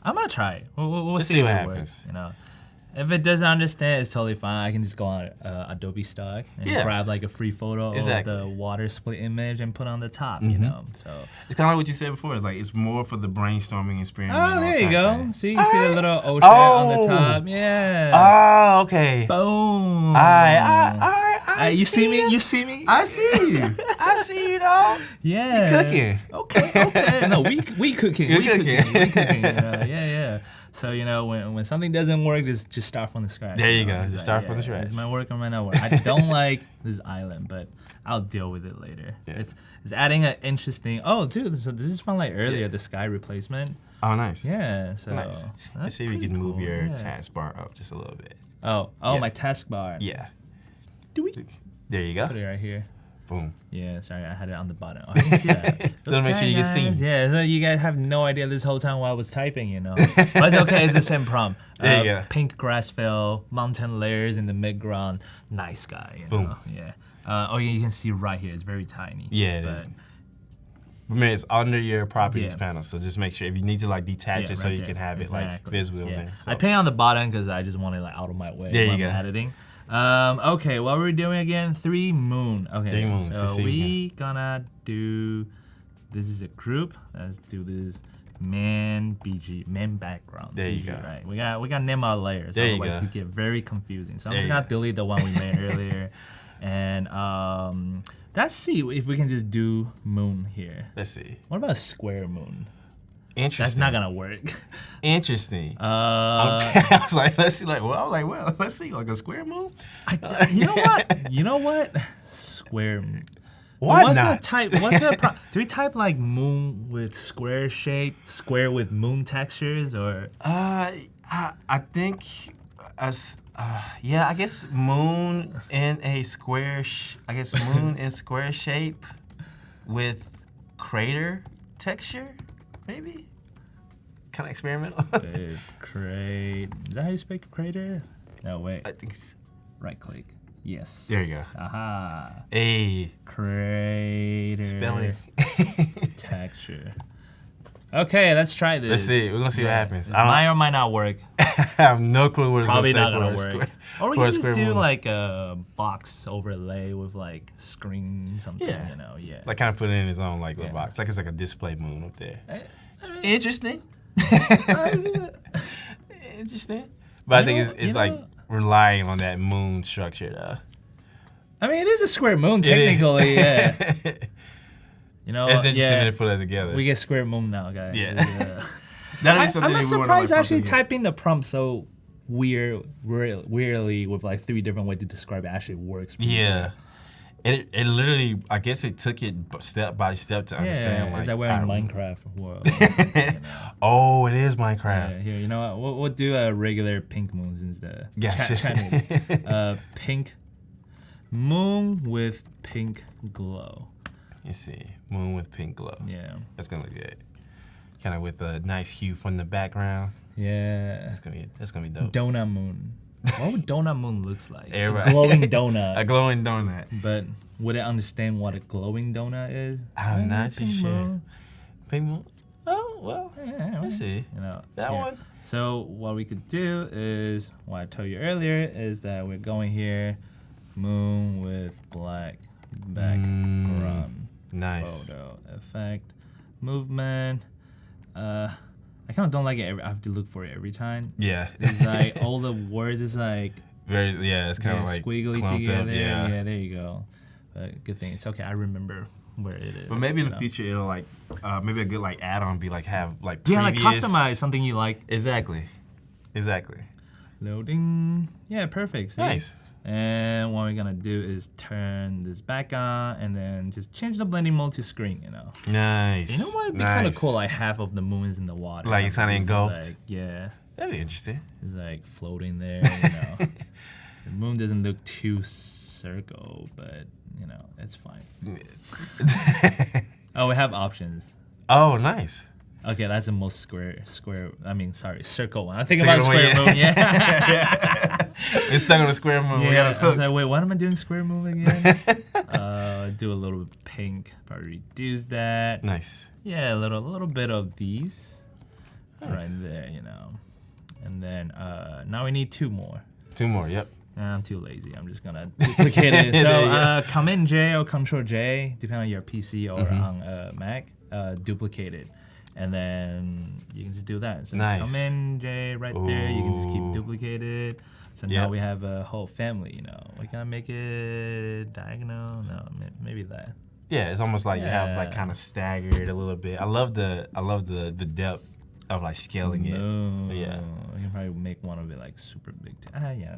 I'm gonna try it. We'll Let's see see what if it happens. works, you know. If it doesn't understand, it's totally fine. I can just go on Adobe stock and grab like a free photo of the water split image and put on the top, you know. So it's kind of like what you said before. It's like it's more for the brainstorming experience. oh, there you go. See, you see the little ocean on the top. Yeah. Oh, okay. Boom. All right. You see me? You see me? I see you. I see you, dog. Yeah. You cooking. Okay. No, we cooking. You're We cooking. Yeah. So, you know, when something doesn't work, just start from the scratch. There you go. It's Just like, start from the scratch. Is my work or might not work? I don't like this island, but I'll deal with it later. Yeah. It's adding an interesting. Oh, dude, so this is from like earlier, the sky replacement. Oh, nice. Yeah. So Nice. Let's see if we can move your taskbar up just a little bit. Oh, Yeah. my taskbar. Yeah. Do we There you go. put it right here? Boom. Yeah, sorry, I had it on the bottom. Oh, I didn't see that. Let's make sure you can see. Yeah, so you guys have no idea this whole time while I was typing, you know. But it's okay, it's the same prompt. There you go. Pink grass fill, mountain layers in the midground, nice sky, you know. Boom. Yeah. You can see right here, it's very tiny. Yeah, it is. Remember, it's under your properties Yeah. panel, so just make sure if you need to like detach it so right you there. can have it like Exactly. visible Yeah. there. So. I paint on the bottom because I just want it like out of my way There when you I'm go. editing. Okay, what we're doing again? 3 moon. Okay, 3 moons, so let's see we gonna do. This is a group. Let's do this. Man background. There you BG, go. Right. We got name our layers. There you Otherwise, go. we get very confusing. So I'm There just you gonna go. delete the one we made earlier, and let's see if we can just do moon here. Let's see. What about a square moon? Interesting. That's not gonna work. Interesting. Uh, I was like, let's see. Let's see, like a square moon. You know what? Square. Why what's not? The type? What's the? Do we type like moon with square shape, square with moon textures, or? I think as I guess moon in a square. Moon in square shape with crater texture, maybe. Kind of experimental. Is that how you speak crater? No, wait. I think. Right click. Yes. There you go. Aha. Hey. Crater. Spelling. Texture. Okay, let's try this. Let's see. We're gonna see what happens. It might or might not work. I have no clue what it's Probably gonna not gonna say work. for Or we for a can just square do moon. like a box overlay with like screen something, Yeah. you know, yeah. Like kind of put it in his own like little Yeah. box. Like it's like a display moon up there. interesting. Interesting. But I think it's like relying on that moon structure, though. I mean, it is a square moon, technically, yeah. You know, it's interesting to put it together. We get square moon now, guys. Yeah. I'm not surprised actually typing the prompt so weirdly with like 3 different ways to describe it actually works. Yeah. It literally, I guess it took it step by step to understand. Yeah, it's like we're in Minecraft world. Oh, it is Minecraft. Yeah, here, you know what? We'll do a regular pink moons instead. Yeah. Pink moon with pink glow. You see, moon with pink glow. Yeah. That's gonna look good. Kind of with a nice hue from the background. Yeah. That's gonna be dope. Donut moon. What would donut moon looks like? Everybody. A glowing donut. A glowing donut. But would it understand what a glowing donut is? I'm not too sure. Pink moon? Oh, well, let's see. You know, that one. So what we could do is, what I told you earlier, is that we're going here, moon with black background. Nice. Photo effect, movement. I kind of don't like it. I have to look for it every time. Yeah. It's like all the words is like it's kind of like squiggly together. Up. Yeah, there you go. But good thing it's okay. I remember where it is. But maybe in the future it'll like maybe a good like add-on be like have like previous... like customize something you like. Exactly. Loading. Yeah, perfect. See? Nice. And what we're gonna do is turn this back on and then just change the blending mode to screen, you know. Nice. You know what? It'd be kind of cool, like half of the moon is in the water. Like it's kind of engulfed. Like, yeah. That'd be interesting. It's like floating there, you know. The moon doesn't look too circle, but you know, it's fine. Oh, we have options. Oh, nice. Okay, that's the most circle one. I'm thinking about square moon, yeah. It's stuck on a square moon. Yeah, I was like, wait, why am I doing square moon again? Do a little pink, probably reduce that. Nice. Yeah, a little bit of these right there, you know. And then now we need 2 more. 2 more, yep. I'm too lazy. I'm just gonna duplicate it. So Command J or Control J, depending on your PC or on Mac, duplicate it. And then you can just do that. So nice. Command J right there. You can just keep duplicated. So now we have a whole family, you know. We can make it diagonal. No, maybe that. Yeah, it's almost like you have like kind of staggered a little bit. I love the depth of like scaling it. Yeah. You can probably make one of it like super big. Yeah.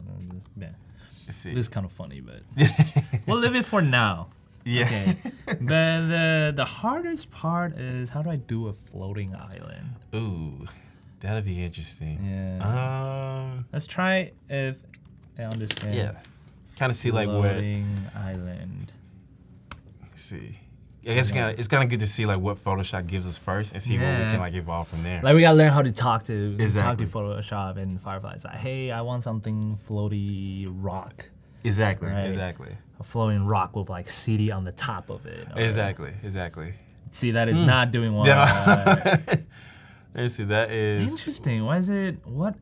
Let's see. This is kind of funny, but we'll leave it for now. Yeah. Okay. But the hardest part is, how do I do a floating island? Ooh, that'd be interesting. Yeah. Let's try if I understand. Yeah. Kind of see like what. Floating island. Let's see. I guess it's kind of good to see like what Photoshop gives us first and see what we can like evolve from there. Like we gotta learn how to talk to Photoshop and Firefly. It's like, hey, I want something floaty rock. Exactly. Right? Exactly. A floating rock with like CD on the top of it. Okay? Exactly. See, that is not doing well. Let's see. That is interesting. Why is it? What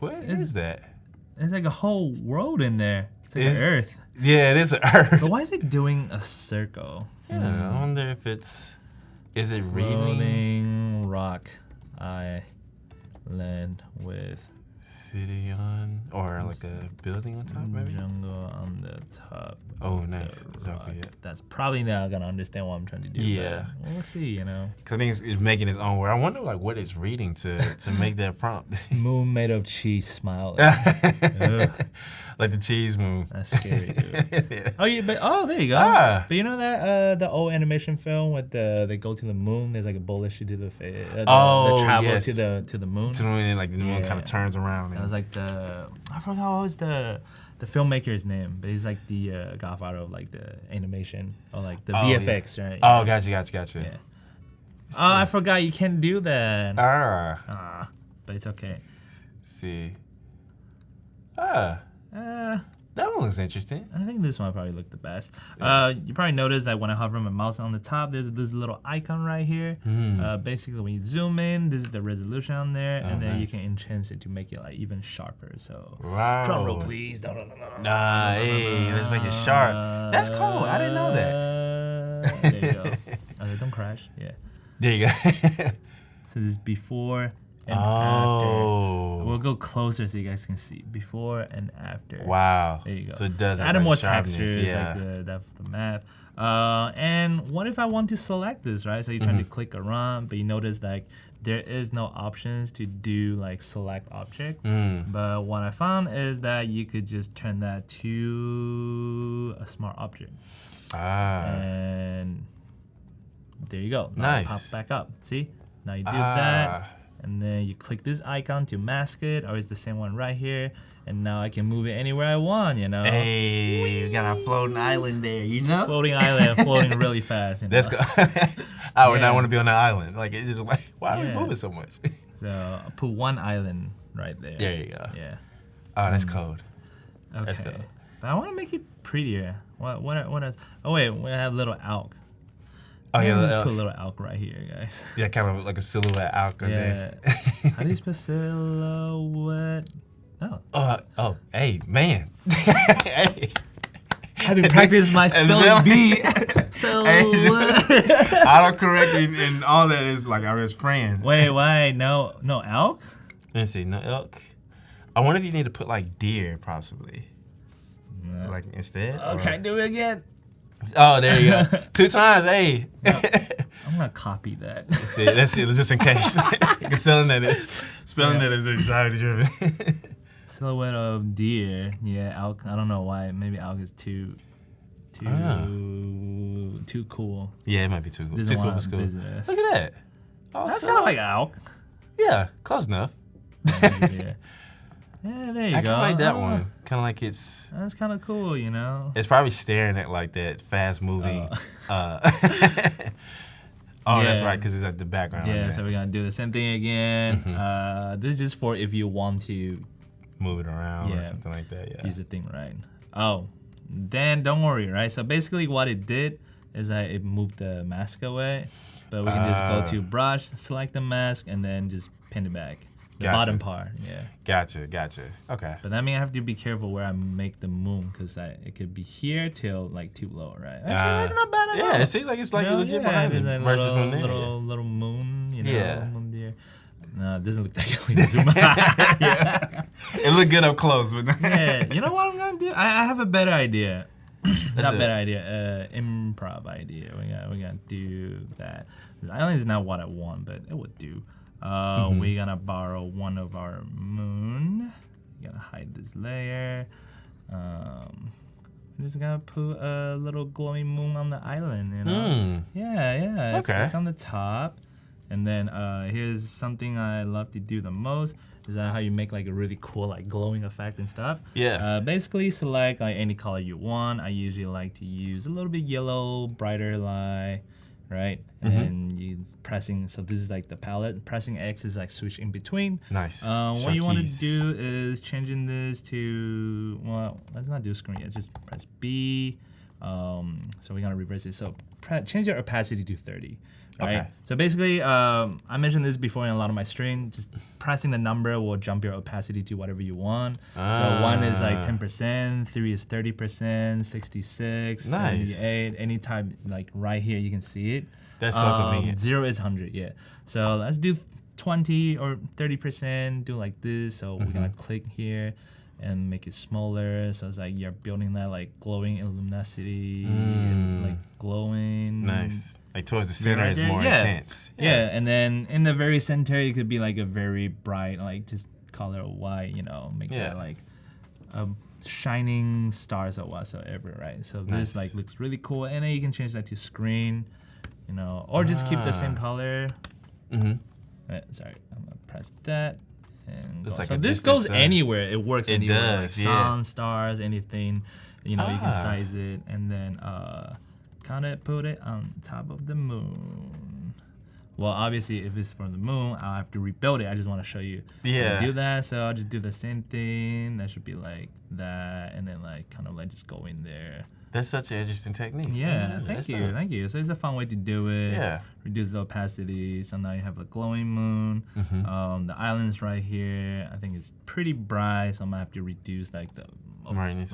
is that? There's like a whole world in there. It's like an Earth. Yeah, it is an Earth. But why is it doing a circle? Yeah, I wonder if is it reading? Floating rock island with city on, or like a building on top, maybe? Jungle on the top. Oh, nice. That's probably not gonna understand what I'm trying to do. Yeah. Well, we'll see, you know. Cause I think it's making its own word. I wonder like what it's reading to make that prompt. Moon made of cheese smiling. Like the cheese moon. That's scary, dude. Yeah. There you go. But you know that the old animation film with they go to the moon. There's like a bullet shoot to the face. The travel yes. to the moon. To the moon, and like the moon kind of turns around. That was like I forgot what was the filmmaker's name, but he's like the godfather of like the animation or like the VFX, right? Oh, gotcha. Yeah. Oh, I forgot you can't do that. But it's okay. Let's see. That one looks interesting. I think this one probably looked the best. You probably noticed that when I hover my mouse on the top, there's this little icon right here. Basically, when you zoom in, this is the resolution on there, and then you can enhance it to make it like even sharper. So, drum roll, please. Hey, let's make it sharp. That's cool. I didn't know that. There you go. Okay, don't crash. Yeah. There you go. So this is before and after. We'll go closer so you guys can see before and after. Wow. There you go. So it does add like more sharpness, textures, yeah. like the map. And what if I want to select this, right? So you're trying to click around, but you notice like there is no options to do like select object. But what I found is that you could just turn that to a smart object. And there you go. Now Nice. it pop back up. See? Now you do that, and then you click this icon to mask it, or it's the same one right here. And now I can move it anywhere I want, you know? Hey, we got a floating island there, you know? Floating island, floating really fast, you know? That's good. I would not want to be on that island. Like, it's just like, why are we moving so much? So I'll put one island right there. There you go. Yeah. Oh, that's cold. Okay. That's cool. But I want to make it prettier. What else? Oh, wait, we have little elk. Oh, yeah, Let's the elk. put a little elk right here, guys. Yeah, kind of like a silhouette elk. Yeah. How do you spell silhouette? Oh. Hey, man. Hey. Having practiced my spelling bee. Silhouette. Autocorrect and all that is like our best friend. Wait, no elk? Let's see, no elk. I wonder if you need to put like deer, possibly. No. Like instead. Okay, do it again. Oh, there you go. 2 times, hey. I'm gonna copy that. Let's see, just in case. Because spelling that is anxiety driven. Silhouette of deer. Yeah, elk. I don't know why. Maybe elk is too cool. Yeah, it might be too cool. Doesn't Too cool want for to school. visit us. Look at that. Oh, That's kind of like elk. Yeah, close enough. Yeah, there you I go. kind of like that one. Kind of like That's kind of cool, you know. it's probably staring at like that fast moving. That's right, because it's at the background. Yeah, right so we're gonna do the same thing again. This is just for if you want to move it around or something like that. Yeah. use the thing right. Oh, then don't worry, right? So basically, what it did is that it moved the mask away, but we can just go to brush, select the mask, and then just pin it back. The bottom part, yeah. Gotcha. Okay. But that means I have to be careful where I make the moon, because it could be here till like too low, right? Actually, that's not bad at all. Yeah, it seems like it's like legit behind it. There's Versus a from there. little moon, you know. Yeah. Moon there. No, it doesn't look that good when you zoom out. Yeah. It looked good up close, but Yeah, you know what I'm gonna do? I have a better idea. Not it. better idea. Improv idea. We're gonna do that. The island is not what I want, but it would do. We're gonna borrow one of our moon. We're gonna hide this layer. I'm just gonna put a little glowing moon on the island, you know? Yeah. It's on the top. And then here's something I love to do the most. Is that how you make like a really cool like glowing effect and stuff? Yeah. Basically select like any color you want. I usually like to use a little bit yellow, brighter light, right? And you pressing, so this is like the palette. Pressing X is like switch in between. Nice. What you want to do is changing this to, well, let's not do screen yet. Just press B. So we're gonna reverse it. So change your opacity to 30. Right? Okay. So basically, I mentioned this before in a lot of my stream. Just pressing the number will jump your opacity to whatever you want. So 1 is like 10%, 3 is 30%, 66, 78. Anytime, like right here, you can see it. That's so convenient. 0 is 100, yeah. So let's do 20 or 30%. Do like this. So we're gonna click here and make it smaller. So it's like you're building that like glowing luminosity, and, like glowing. Nice. Like towards the center is more intense. Yeah, and then in the very center, it could be like a very bright, like just color white, you know, make that like a shining stars or whatsoever, right? So this like looks really cool, and then you can change that to screen, you know, or just keep the same color. Sorry, I'm gonna press that. And like so this goes anywhere. It works anywhere. Does, like sun, stars, anything. You know, you can size it, and then kind of put it on top of the moon. Well, obviously, if it's from the moon, I'll have to rebuild it. I just want to show you how to do that. So I'll just do the same thing. That should be like that, and then like kind of like just go in there. That's such an interesting technique. Yeah, thank you. So it's a fun way to do it. Yeah. Reduce the opacity. So now you have a glowing moon. The island's right here. I think it's pretty bright, so I'm gonna have to reduce like the brightness.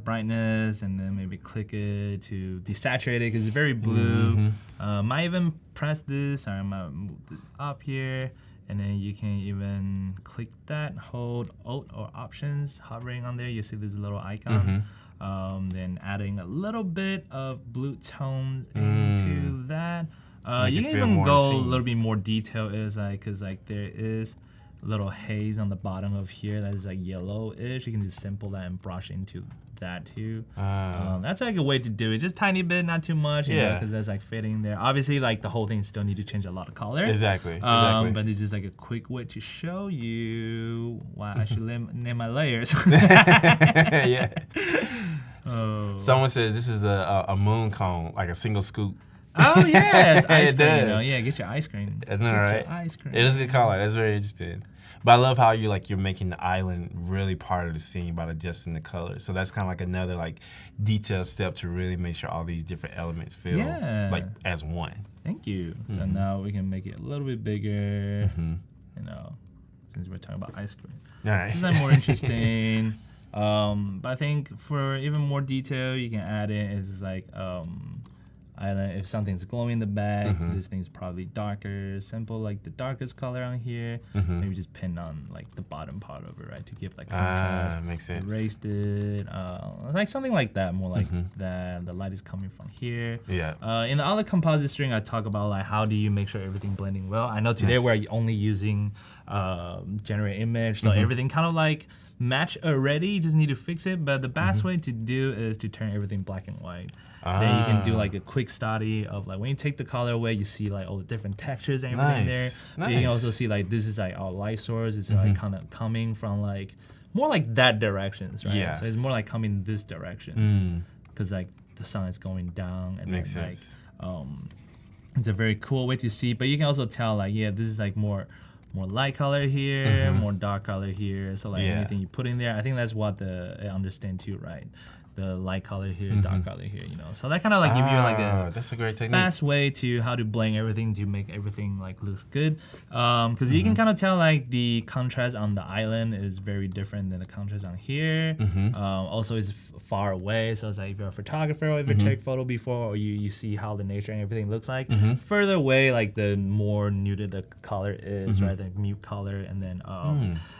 brightness, and then maybe click it to desaturate it because it's very blue. Might even press this. I might move this up here, and then you can even click that, hold Alt or Options, hovering on there. You see this little icon. Then adding a little bit of blue tones into that. You can even go a little bit more detail, because there is a little haze on the bottom of here that is like yellowish. You can just sample that and brush into that too. That's like a way to do it, just tiny bit, not too much, because that's like fitting there. Obviously, like the whole thing still need to change a lot of color. Exactly. But it's just like a quick way to show you why I should name my layers. Yeah. Someone says this is a moon cone, like a single scoop. Oh yes, ice cream. Yeah, get your ice cream. Isn't that right? Ice cream. It is a good color. That's very interesting. But I love how you're making the island really part of the scene by adjusting the colors. So that's kind of like another like detailed step to really make sure all these different elements feel like as one. Thank you. So now we can make it a little bit bigger. Since we're talking about ice cream. All right. This is like more interesting. But I think for even more detail, you can add in is like island. If something's glowing in the back, this thing's probably darker, simple, like the darkest color on here. Maybe just pin on like the bottom part of it, right, to give like contrast. Makes sense. Erased it, like something like that, more like that. The light is coming from here. Yeah. In the other composite string, I talk about like how do you make sure everything blending well. I know today we're only using generate image, so everything kind of like match already. You just need to fix it, but the best way to do is to turn everything black and white. Then you can do like a quick study of like when you take the color away, you see like all the different textures and everything there. But you can also see like this is like our light source. It's like kind of coming from like more like that directions, right? Yeah. So it's more like coming this directions because like the sun is going down and makes then, sense. like it's a very cool way to see. But you can also tell like this is like more light color here, more dark color here. So like anything you put in there, I think that's what I understand too, right? The light color here, dark color here, So that kind of like give you like that's a great technique. fast way to how to blend everything to make everything like looks good. Because you can kind of tell like the contrast on the island is very different than the contrast on here. Also, it's far away, so it's like if you're a photographer or if you take photo before, or you see how the nature and everything looks like. Further away, like the more muted the color is, right? The mute color, and then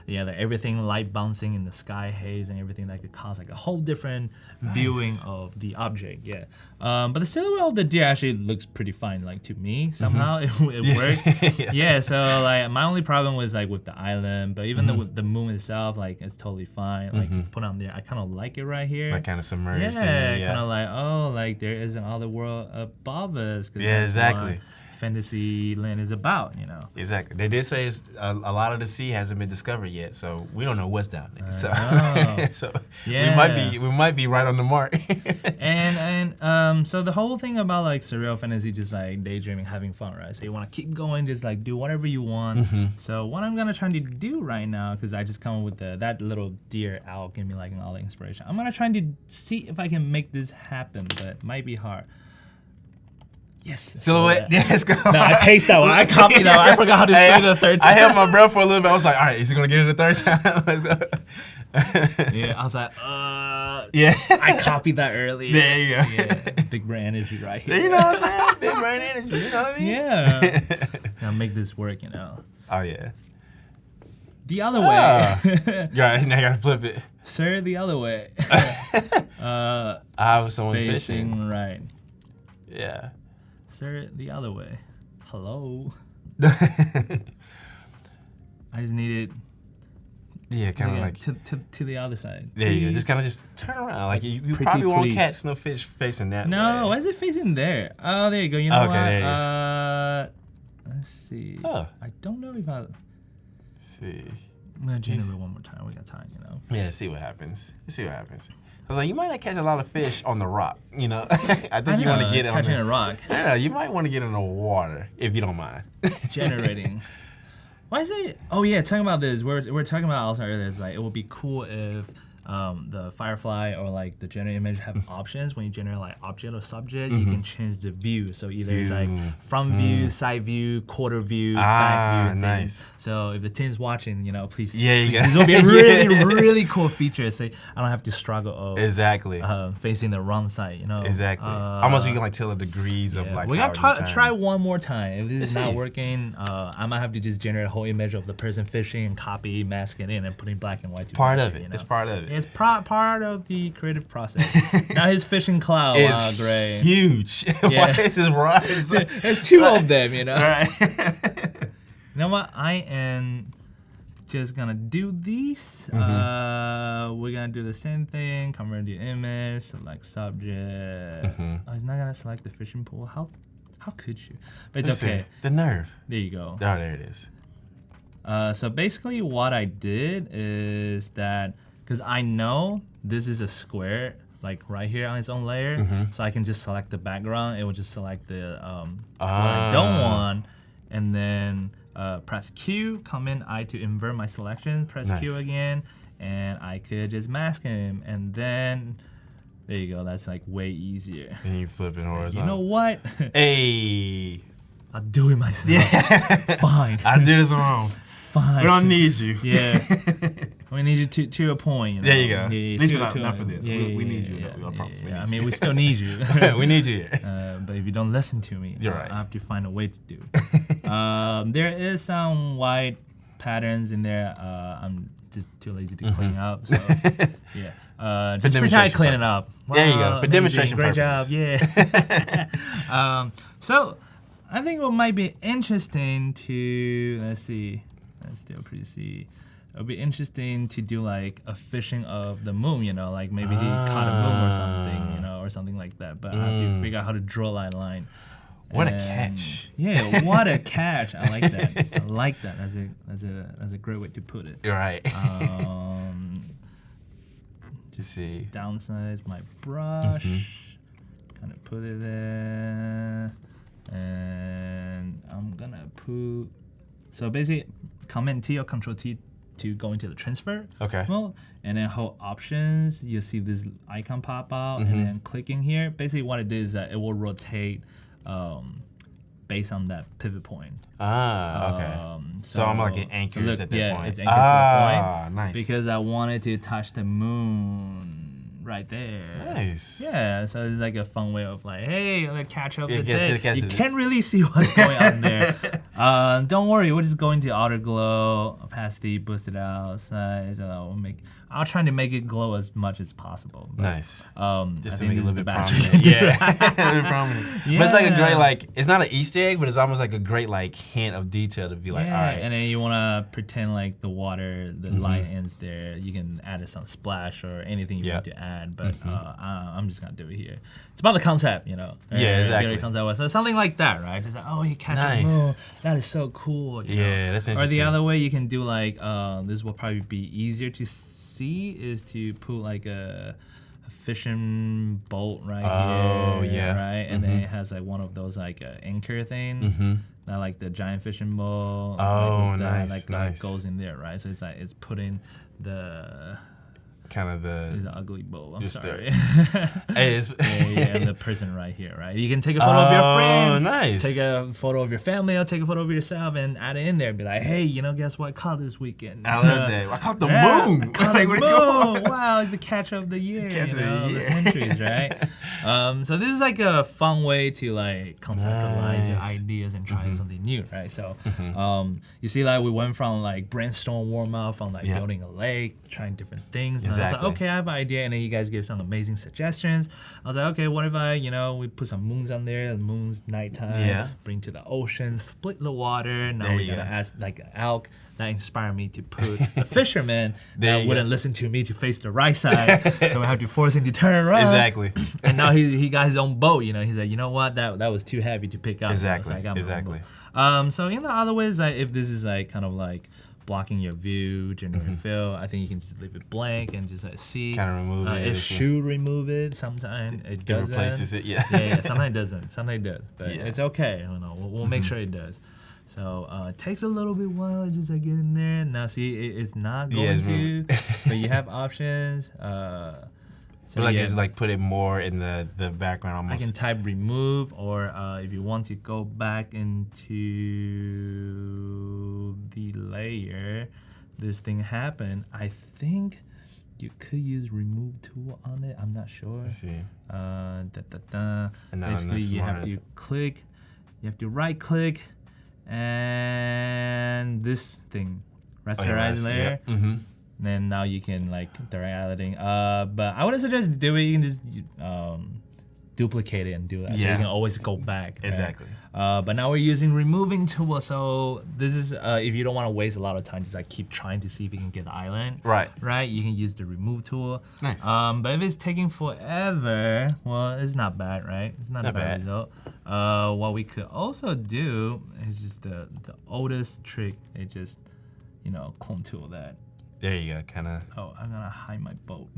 everything light bouncing in the sky haze and everything that could cause like a whole different viewing of the object. But the silhouette of the deer actually looks pretty fine, like to me somehow it works. So like my only problem was like with the island, but even with the moon itself, like it's totally fine. Like just put on there, I kind of like it right here. Like kind of submerged. Kind of like like there is another world above us. Yeah, exactly. Fantasy land is about, Exactly. They did say a lot of the sea hasn't been discovered yet, so we don't know what's down there. So we might be right on the mark. and so the whole thing about like surreal fantasy, just like daydreaming, having fun, right? So you want to keep going, just like do whatever you want. So what I'm gonna try to do right now, because I just come with that little deer owl, give me like all the inspiration. I'm gonna try to see if I can make this happen, but it might be hard. Yes. Silhouette. Yeah, let's go. No, I paced that one. I copied that one. I forgot how to say it the third time. I held my breath for a little bit. I was like, all right, is he going to get it the third time? Let's go. I was like, Yeah. I copied that earlier. There you go. Yeah. Big brain energy right here. You know what I'm saying? Big brain energy. You know what I mean? Yeah. Now make this work, Oh, yeah. The other way. Right, now I got to flip it. Sir, the other way. I have someone facing right. Yeah. Sir, the other way. Hello. I just needed. Yeah, kind of like to the other side. There you go. Just kind of just turn around. Like you probably won't catch no fish facing that way. No, why is it facing there? Oh, there you go. You know what? There let's see. Oh. I don't know if I. Let's see. I'm gonna generate one more time. We got time, Yeah, see what happens. I was like, you might not catch a lot of fish on the rock, I think you want to get it on catching a rock. I know, you might want to get in the water if you don't mind. Generating. Why is it? Oh yeah, talking about this. We're talking about also earlier. It's like it would be cool if the Firefly or like the generative image have options. When you generate like object or subject, you can change the view. So either it's like front view, side view, quarter view, back view. Nice. So if the team's watching, please. You go. This will be a really, really cool feature. So I don't have to struggle of exactly facing the wrong side. Exactly. Almost you can like tell the degrees of like. We gotta try one more time. If this is not working, I might have to just generate a whole image of the person fishing and copy, mask it in, and put in black and white. Part of it. It's part of it. It's part of the creative process. Now his fishing cloud, great. Huge. Yeah. Why is this right? There's two of them, Right. You know what? I am just gonna do these. We're gonna do the same thing. Convert the image, select subject. Oh, it's not gonna select the fishing pool. How could you? But it's okay. The nerve. There you go. Oh, there it is. So basically what I did is that, because I know this is a square, like right here on its own layer, so I can just select the background. It will just select the what I don't want, and then press Q, Command I to invert my selection, press Q again, and I could just mask him, and then there you go. That's like way easier. And you flip it horizontal. You know what? Hey. I'll do it myself. Fine. I did this wrong. Fine. We don't need you. Yeah. We need you to a point. There you go. At least not for this. We need you. I mean, we still need you. We need you here. But if you don't listen to me, you're right. I have to find a way to do it. There is some white patterns in there. I'm just too lazy to clean up. So, yeah. Just pretend I clean it up. Wow, there you go. For demonstration great purposes. Job. Yeah. So I think what might be interesting to, let's see. Let's still pretty see. It'll be interesting to do like a fishing of the moon, like maybe he caught a moon or something, or something like that. But I have to figure out how to draw that line. What a catch! Yeah, what a catch! I like that. I like that. That's a great way to put it. You're right. Just downsize my brush, kind of put it there, and I'm gonna put. So basically, Command T or Control T to go into the transfer mode, and then hold Options. You'll see this icon pop out, and then clicking here. Basically, what it is that it will rotate based on that pivot point. Okay. So I'm like an anchor at that point. Yeah, it's anchored to a point. Nice. Because I wanted to touch the moon right there. Nice. Yeah, so it's like a fun way of like, hey, I'm gonna catch up the day. You can't really see what's going on there. Don't worry, we're just going to outer glow, opacity, boost it out, size. I'll try to make it glow as much as possible. But, nice. Just to make it a little bit prominent. Yeah, a little prominent. Yeah. But it's like a great it's not an Easter egg, but it's almost like a great hint of detail to be like, all right. And then you wanna pretend like the water, the light ends there. You can add some splash or anything you want to add, but I'm just gonna do it here. It's about the concept, Yeah, exactly. Concept. So something like that, right? Just like, oh, he catches a moon. That is so cool. Yeah, that's interesting. Or the other way you can do like, this will probably be easier to see, is to put like a fishing bolt right here, right? And then it has like one of those like anchor thing, not like the giant fishing boat. Like goes in there, right? So it's like it's putting the kind of the. It's an ugly bowl. I'm sorry. And the person right here, right? You can take a photo of your friend. Oh, nice. Take a photo of your family, or take a photo of yourself, and add it in there. Be like, hey, guess what I caught this weekend? I love that. I caught the moon. I caught the moon. Wow, it's the catch of the year. The centuries, right? So this is like a fun way to like conceptualize your ideas and try something new, right? So you see, like we went from like brainstorm warm up, from like building a lake, trying different things. And I was like, okay, I have an idea, and then you guys give some amazing suggestions. I was like, okay, what if I, we put some moons on there, the moon's nighttime, bring to the ocean, split the water. Now we gotta add like an elk. That inspired me to put a fisherman that wouldn't listen to me to face the right side, so we have to force him to turn around. Exactly. And now he got his own boat. He's like, you know what, that was too heavy to pick up. Exactly. So I got my own boat. So other ways, like if this is like kind of like blocking your view, generative fill, I think you can just leave it blank and just see. Kind of remove it. It should remove it. Sometimes it doesn't. It replaces it, yeah. Sometimes it doesn't. Sometimes it does. But it's okay. We'll make sure it does. So it takes a little bit while just to get in there. Now see, it's not going to but you have options. So like it's like put it more in the background almost. I can type remove, or if you want to go back into the layer, this thing happened. I think you could use remove tool on it. I'm not sure. Let's see. Basically, you have to click, you have to right click, and this thing, rasterize layer. Yeah. Mm-hmm. Then now you can like direct editing. But I wouldn't suggest do it. You can just duplicate it and do that. So you can always go back. Exactly. Right? But now we're using removing tool. So this is if you don't want to waste a lot of time, just like keep trying to see if you can get the island. Right. Right. You can use the remove tool. Nice. But if it's taking forever, well, it's not bad, right? It's not a bad result. What we could also do is just the oldest trick. It just clone tool that. There you go, kind of. Oh, I'm gonna hide my boat.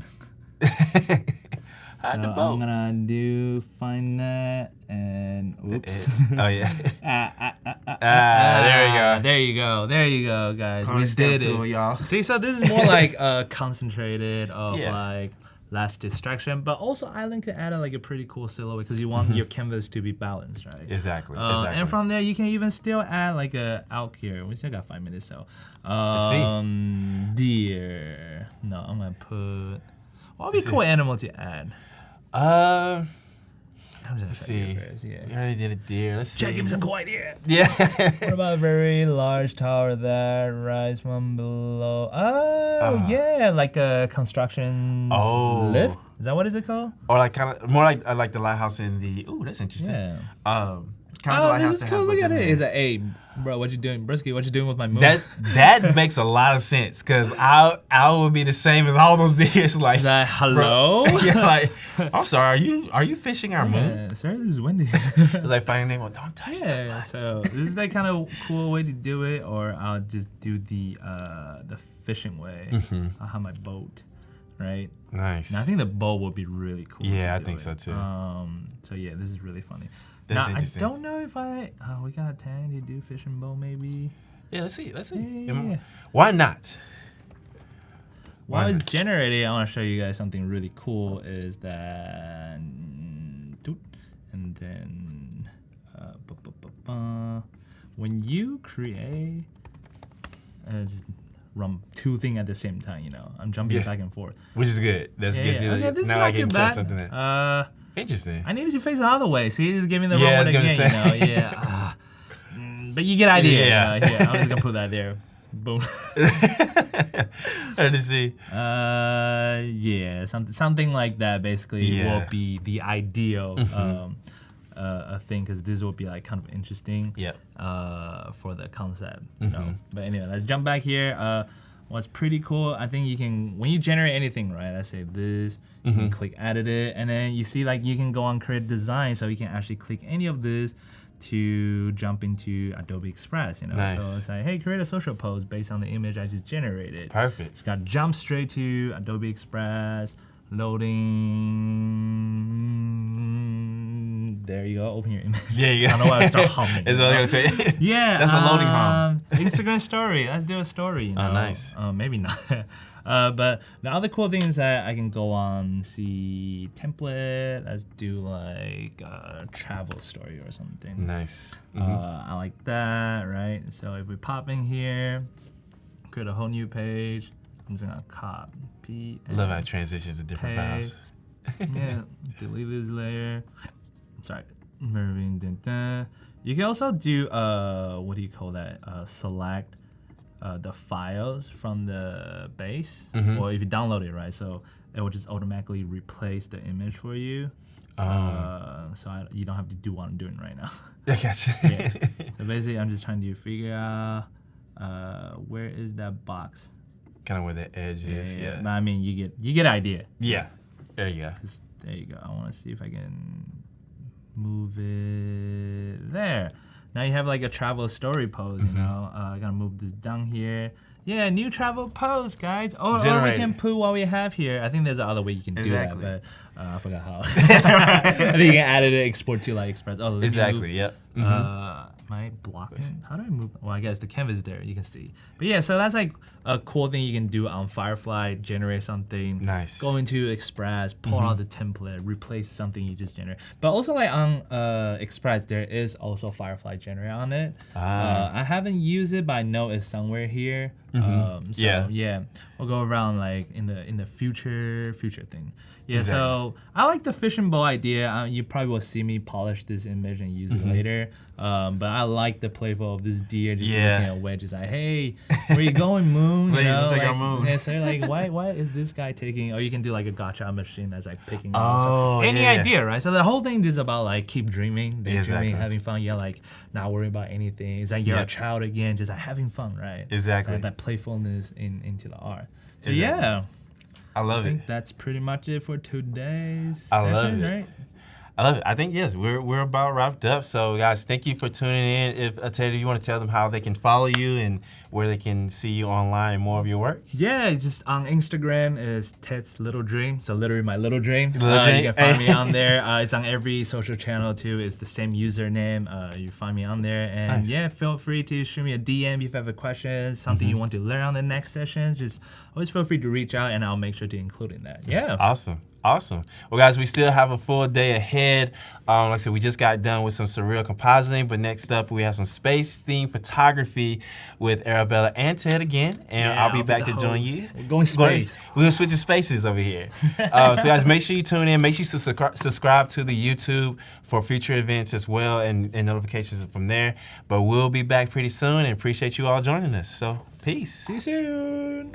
Hide the boat. I'm gonna find that and oops. Oh yeah. There you go. There you go, guys. We did it, y'all. See, so this is more like concentrated of like less distraction, but also Island could add like a pretty cool silhouette because you want your canvas to be balanced, right? Exactly. And from there, you can even still add like a out here. We still got 5 minutes, so. Deer. No, I'm gonna put. What would be a cool animal to add? I'm just let's see. First, yeah. We already did a deer. Let's see. Check him some cool idea. Yeah. What about a very large tower that rise from below? Oh, yeah, like a construction lift. Is that what is it called? Or like kind of more like the lighthouse in the. Ooh, that's interesting. Yeah. Kind this is cool. Look at it. It's like, hey, bro, what you doing, Brisky? What you doing with my move? That makes a lot of sense because I would be the same as all those deers. Like, hello? Yeah, like, I'm sorry. Are you fishing our moon? Sorry, this is windy. It's like finding name. Well, don't touch that. Yeah. So this is the kind of cool way to do it, or I'll just do the fishing way. I'll have my boat, right? Nice. Now, I think the boat would be really cool. Yeah, I think so too. So yeah, this is really funny. That's now, interesting. I don't know if we got time to do fishing boat maybe. Yeah, let's see. Yeah. Why not? While it's generating, I want to show you guys something really cool. Is that, and then when you create, run two things at the same time. I'm jumping back and forth, which is good. That's good. Okay, this now is not too bad. Something there. Interesting. I needed to face the other way. See, this is giving the wrong one again. Yeah. But you get the idea. Yeah. I'm just gonna put that there. Boom. Let me see. Yeah, something like that basically will be the ideal thing, because this will be like kind of interesting. For the concept. But anyway, let's jump back here. What's pretty cool, I think you can, when you generate anything, right, let's say this, you can click edit it, and then you see like you can go on create design, so you can actually click any of this to jump into Adobe Express, Nice. So it's like, hey, create a social post based on the image I just generated. Perfect. It's got jump straight to Adobe Express, loading. There you go. Open your image. There you go. I don't know why I start humming. That's what I'm gonna tell you. Yeah. That's a loading hum. Instagram story. Let's do a story. Oh, nice. Maybe not. But the other cool thing is that I can go on, see template. Let's do like a travel story or something. Nice. I like that, right? So if we pop in here, create a whole new page. I'm just gonna copy. Love how it transitions to different files. Yeah, delete this layer. Sorry. You can also do what do you call that? Select the files from the base, or if you download it, right? So it will just automatically replace the image for you. So you don't have to do what I'm doing right now. I gotcha. Yeah. So basically, I'm just trying to figure out where is that box. Kind of where the edge is. Yeah. But I mean, you get the idea. Yeah. There you go. There you go. I want to see if I can move it there. Now you have like a travel story pose, I gotta move this down here. Yeah, new travel pose, guys. Or we can put what we have here. I think there's another way you can do that, but I forgot how. I think you can add it, export to like Express. Oh, exactly. Yep. Am I blocking? How do I move? Well, I guess the canvas is there. You can see. But yeah, so that's like a cool thing you can do on Firefly. Generate something. Nice. Go into Express, pull out the template, replace something you just generate. But also like on Express, there is also Firefly Generate on it. I haven't used it, but I know it's somewhere here. So yeah, we'll go around like in the future thing. Yeah, exactly. So I like the fishing bowl idea. You probably will see me polish this image and use it later. But I like the playful of this deer just looking at wedges. Like, hey, where you going, Moon? You know, like, Moon. Yeah, so like, why is this guy taking? Or you can do like a gotcha machine that's like picking. Any idea, right? So the whole thing is about like keep dreaming, daydreaming, having fun. Yeah, like not worrying about anything. It's like you're a child again, just like having fun, right? Exactly. So that playfulness into the art. So yeah. I love it. I think that's pretty much it for today's I session, love it. Right? I love it. I think, yes, we're about wrapped up. So, guys, thank you for tuning in. If Taylor, you want to tell them how they can follow you and where they can see you online and more of your work? Yeah, just on Instagram is Ted's Little Dream. So literally my little dream. You dream. can find me on there. It's on every social channel too. It's the same username. You find me on there. And yeah, feel free to shoot me a DM if you have a question, something you want to learn on the next sessions. Just always feel free to reach out and I'll make sure to include in that. Yeah. Awesome. Well, guys, we still have a full day ahead. Like I said, we just got done with some surreal compositing, but next up we have some space-themed photography with Arabela and Ted again, and I'll be back to join you. We're going space. We're going to switch to spaces over here. So, guys, make sure you tune in. Make sure you subscribe to the YouTube for future events as well and notifications from there. But we'll be back pretty soon and appreciate you all joining us. So, peace. See you soon.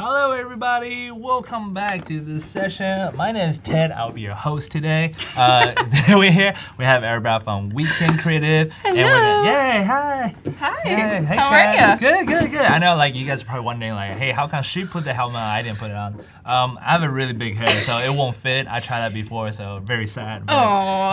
Hello, everybody. Welcome back to this session. My name is Ted. I'll be your host today. We're here. We have Arabela from Weekend Creative. Hello. And yay, hi. Hi. Hey, How are you? Good. I know, like, you guys are probably wondering, like, hey, how come she put the helmet on? I didn't put it on. I have a really big hair, so it won't fit. I tried that before, so very sad. Oh,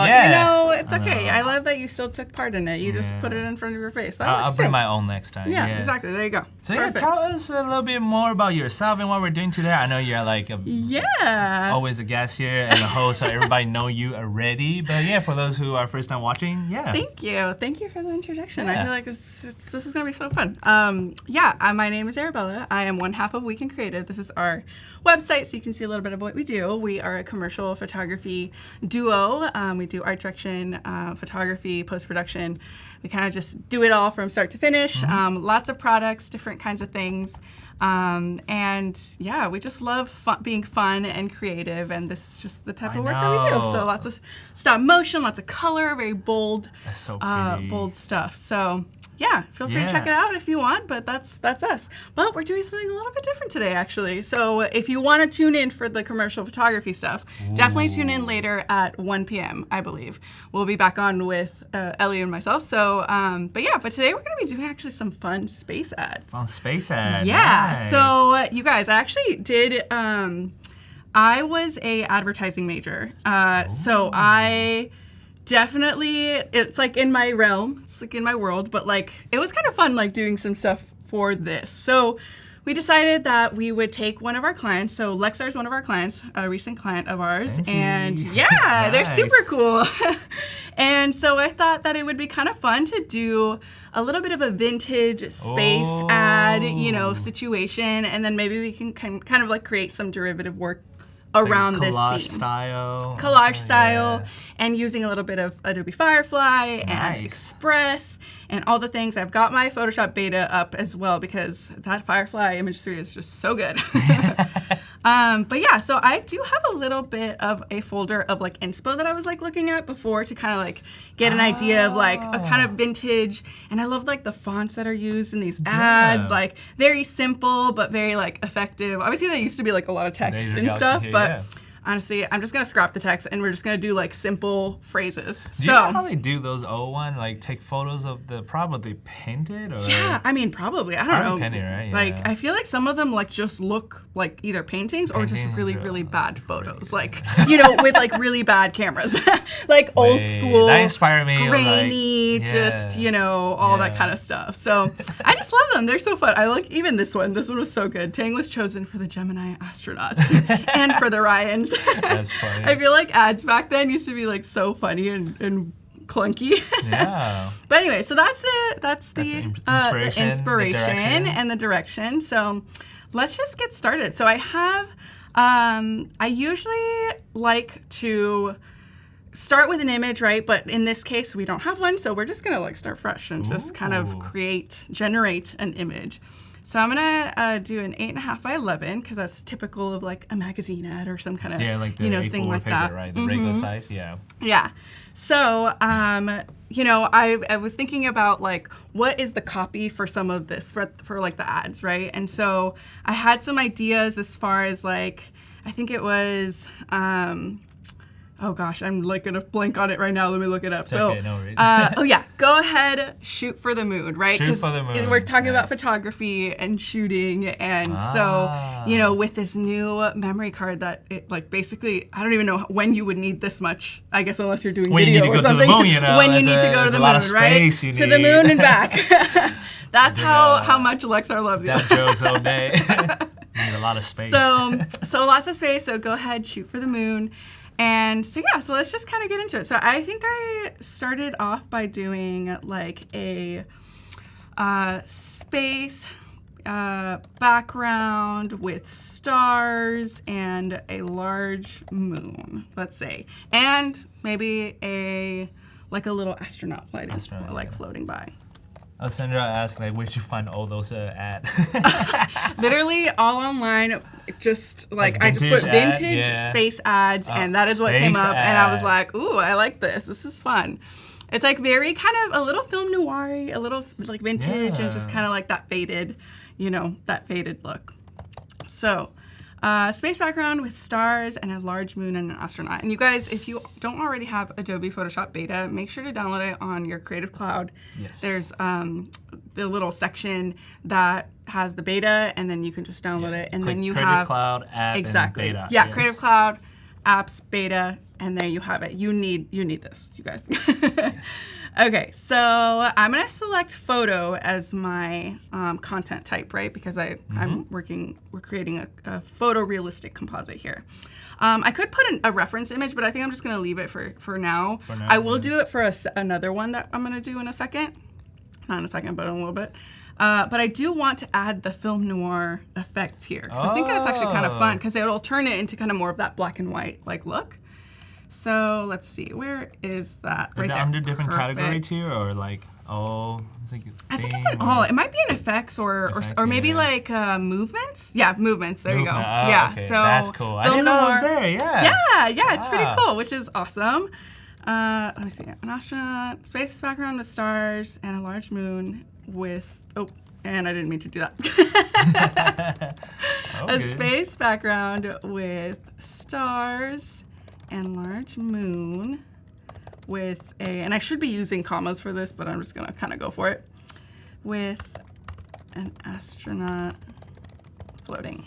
yeah. you know, it's okay. I love that you still took part in it. You just put it in front of your face. I'll bring my own next time. Yeah, exactly. There you go. So tell us a little bit more about yourself and what we're doing today. I know you're like always a guest here and a host, so everybody know you already. But yeah, for those who are first time watching, Thank you for the introduction. I feel like this is gonna be so fun. My name is Arabela. I am one half of Weekend Creative. This is our website, so you can see a little bit of what we do. We are a commercial photography duo. We do art direction, photography, post-production. We kind of just do it all from start to finish. Lots of products, different kinds of things. We just love being fun and creative, and this is just the type of work that we do. So lots of stop motion, lots of color, very bold, that's so pretty. Bold stuff. So feel free to check it out if you want, but that's us. But we're doing something a little bit different today, actually. So if you want to tune in for the commercial photography stuff, definitely tune in later at 1 p.m., I believe. We'll be back on with Ellie and myself. So, but today we're going to be doing actually some fun space ads. Fun space ads. Yeah. Nice. So, you guys, I actually did, I was a advertising major. So I... Definitely, it's like in my realm, it's like in my world, but like it was kind of fun like doing some stuff for this. So we decided that we would take one of our clients. So Lexar is one of our clients, a recent client of ours. Fancy. And Nice. They're super cool. And so I thought that it would be kind of fun to do a little bit of a vintage space ad, situation. And then maybe we can kind of like create some derivative work around this theme. Collage style, and using a little bit of Adobe Firefly and Express and all the things. I've got my Photoshop beta up as well because that Firefly image 3 is just so good. So I do have a little bit of a folder of like inspo that I was like looking at before to kind of like get an idea of like a kind of vintage. And I love like the fonts that are used in these ads, like very simple but very like effective. Obviously there used to be like a lot of text and stuff, but honestly, I'm just going to scrap the text and we're just going to do like simple phrases. Do you know how they do those old ones? Like take photos of the probably painted? Or? Yeah, I mean, probably. I don't know. Painted, right? Like, I feel like some of them like just look like either paintings or just really, really bad photos. Like, with like really bad cameras. Like old school. That inspired me. Grainy, just, all that kind of stuff. So I just love them. They're so fun. I like even this one. This one was so good. Tang was chosen for the Gemini astronauts and for the Ryans. That's funny. I feel like ads back then used to be like so funny and clunky. Yeah. But anyway, so that's the inspiration and the direction. So let's just get started. So I have, I usually like to start with an image, right? But in this case, we don't have one. So we're just gonna like start fresh and just kind of generate an image. So I'm gonna do an 8.5 by 11 because that's typical of like a magazine ad or some kind of like the thing like paper, that. Right? The regular size, yeah. Yeah. So I was thinking about like what is the copy for some of this for like the ads, right? And so I had some ideas as far as like I think it was. Oh gosh, I'm like gonna blank on it right now. Let me look it up. It's okay, no worries. Go ahead, shoot for the moon, right? Shoot for the moon. We're talking about photography and shooting, and so with this new memory card that it like basically I don't even know when you would need this much. I guess unless you're doing video or something. When you need to go to the moon, right? To the moon and back. That's how much Lexar loves you. That joke's all day. You need a lot of space. So lots of space. So go ahead, shoot for the moon. And so let's just kind of get into it. So I think I started off by doing like a space background with stars and a large moon, let's say. And maybe a little astronaut floating by. Sandra asked, like, where'd you find all those ads? Literally all online. Just like I just put vintage space ads, and that is what came up. And I was like, ooh, I like this. This is fun. It's like very kind of a little film noir-y, a little like vintage, and just kind of like that faded, that faded look. So, space background with stars and a large moon and an astronaut. And you guys, if you don't already have Adobe Photoshop Beta, make sure to download it on your Creative Cloud. Yes. There's the little section that has the beta, and then you can just download it. And then you Creative have Cloud, app, exactly. and beta. Yeah, yes. Creative Cloud, apps, beta, and there you have it. You need this, you guys. Yes. Okay, so I'm gonna select photo as my content type, right? Because we're creating a photorealistic composite here. I could put a reference image, but I think I'm just gonna leave it for now. I will do it for another one that I'm gonna do in a second. Not in a second, but in a little bit. But I do want to add the film noir effect here. Because I think that's actually kind of fun, because it'll turn it into kind of more of that black and white like look. So let's see, where is that? Is it under different category too, or like it's like I think it's an all. It might be in effects or maybe like movements. Yeah, movements. There you go. Yeah, okay. so that's cool. I didn't know it was there. Yeah. Yeah, it's pretty cool, which is awesome. Let me see. An astronaut, space background with stars, and a large moon with and I didn't mean to do that. A space background with stars and large moon with and I should be using commas for this, but I'm just gonna kind of go for it, with an astronaut floating.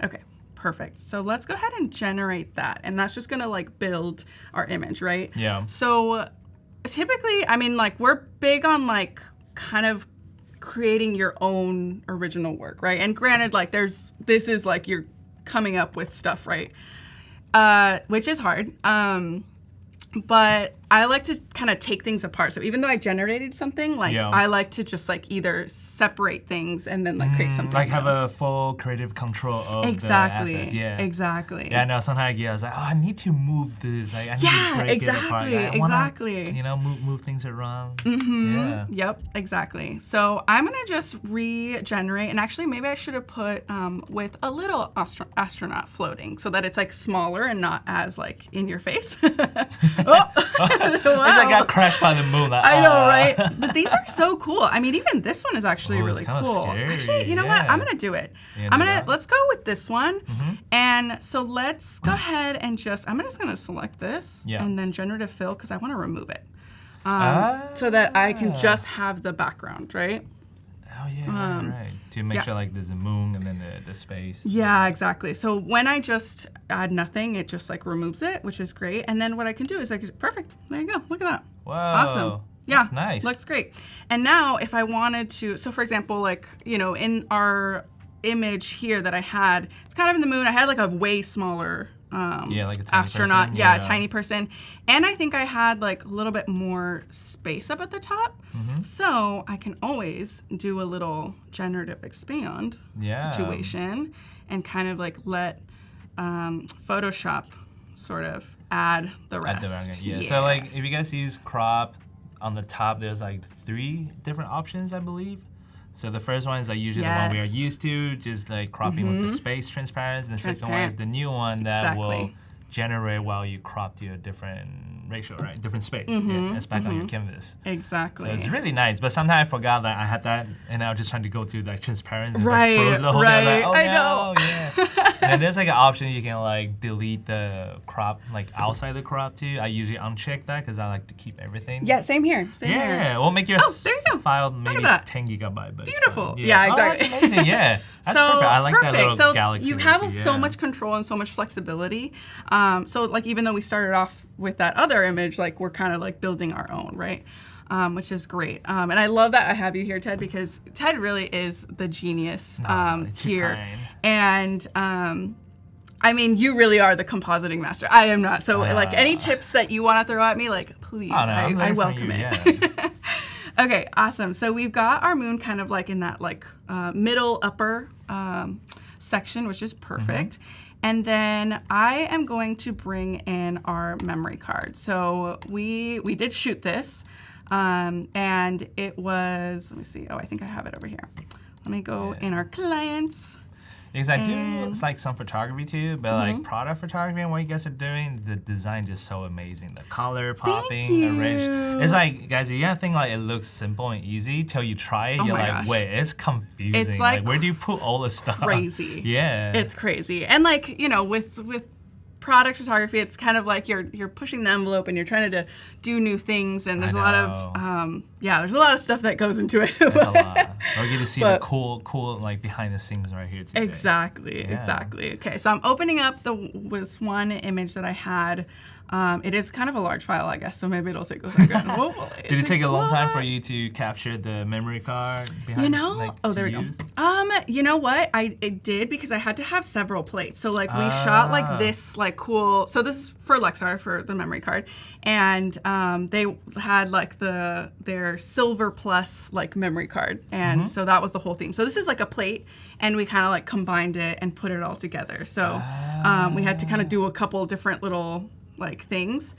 Okay, perfect. So let's go ahead and generate that, and that's just gonna like build our image, right? Yeah. So typically, I mean, like we're big on like kind of creating your own original work, right? And granted, like this is like you're coming up with stuff, right? Which is hard. But I like to kind of take things apart. So even though I generated something, like I like to just like either separate things and then like create something. Like have a full creative control of the assets. Yeah. Exactly. Yeah, no, sometimes I was like, I need to move this. Like I need to break it apart. Like, Exactly. Move things around. Yeah. Yep, exactly. So I'm gonna just regenerate, and actually maybe I should have put with a little astronaut floating so that it's like smaller and not as like in your face. Wow. It's like got crashed by the moon. Like, I know, right? But these are so cool. I mean, even this one is actually really cool. Scary. Actually, you know what? I'm gonna do it. Let's go with this one. And so let's go ahead and I'm just gonna select this and then Generative Fill, because I want to remove it. So that I can just have the background, right? Oh yeah, right. To make sure like there's a moon and then the space. Yeah, exactly. So when I just add nothing, it just like removes it, which is great. And then what I can do is perfect. There you go. Look at that. Wow. Awesome. Yeah, that's nice. Looks great. And now if I wanted to, so for example, like, in our image here that I had, it's kind of in the moon. I had like a way smaller like a tiny astronaut. person. Yeah, a tiny person. And I think I had like a little bit more space up at the top. So I can always do a little generative expand situation and kind of like let Photoshop sort of add the rest. Yeah. So like if you guys use crop on the top, there's like 3 different options, I believe. So the first one is like usually the one we are used to, just like cropping with the space transparency. And the second one is the new one that will generate while you crop to a different ratio, right? Different space. Yeah, it's back on your canvas. Exactly. So it's really nice. But sometimes I forgot that I had that, and I was just trying to go through like transparency. Right. Like, froze the whole thing. I was like, I know. Yeah. And there's like an option you can like delete the crop like outside the crop too. I usually uncheck that because I like to keep everything. Yeah, same here. Same here. Yeah, we'll make your there you go. file maybe 10 gigabyte. But beautiful. Yeah, exactly. That's amazing. Yeah. That's perfect. I like that little galaxy. You have so much control and so much flexibility. So like even though we started off with that other image, like we're kind of like building our own, right? Which is great. And I love that I have you here, Ted, because Ted really is the genius here. And I mean, you really are the compositing master. I am not. So like any tips that you want to throw at me, like please, I welcome it. Yeah. Okay, awesome. So we've got our moon kind of like in that like middle upper section, which is perfect. And then I am going to bring in our memory card. So we did shoot this, and it was, let me see. Oh, I think I have it over here. Let me go in our clients. Because I do like some photography too, but like product photography and what you guys are doing, the design just so amazing. The color popping, the range. It's like, guys, you gotta think like it looks simple and easy till you try it. You're like, wait, it's confusing. It's like where do you put all the stuff? Crazy. Yeah. It's crazy. And like, you know, with product photography, it's kind of like you're pushing the envelope and you're trying to do new things, and there's a lot of there's a lot of stuff that goes into it. There's a lot. We'll get to see the cool like behind the scenes right here today. Exactly. Okay, so I'm opening up this one image that I had. It is kind of a large file, I guess, so maybe it'll take a second. Did it take a long time for you to capture the memory card behind? There we go. You know what? It did, because I had to have several plates. So like we shot like this like cool. So this is for Lexar, for the memory card, and they had like their silver plus like memory card, and so that was the whole theme. So this is like a plate, and we kind of like combined it and put it all together. So we had to kind of do a couple different little like things.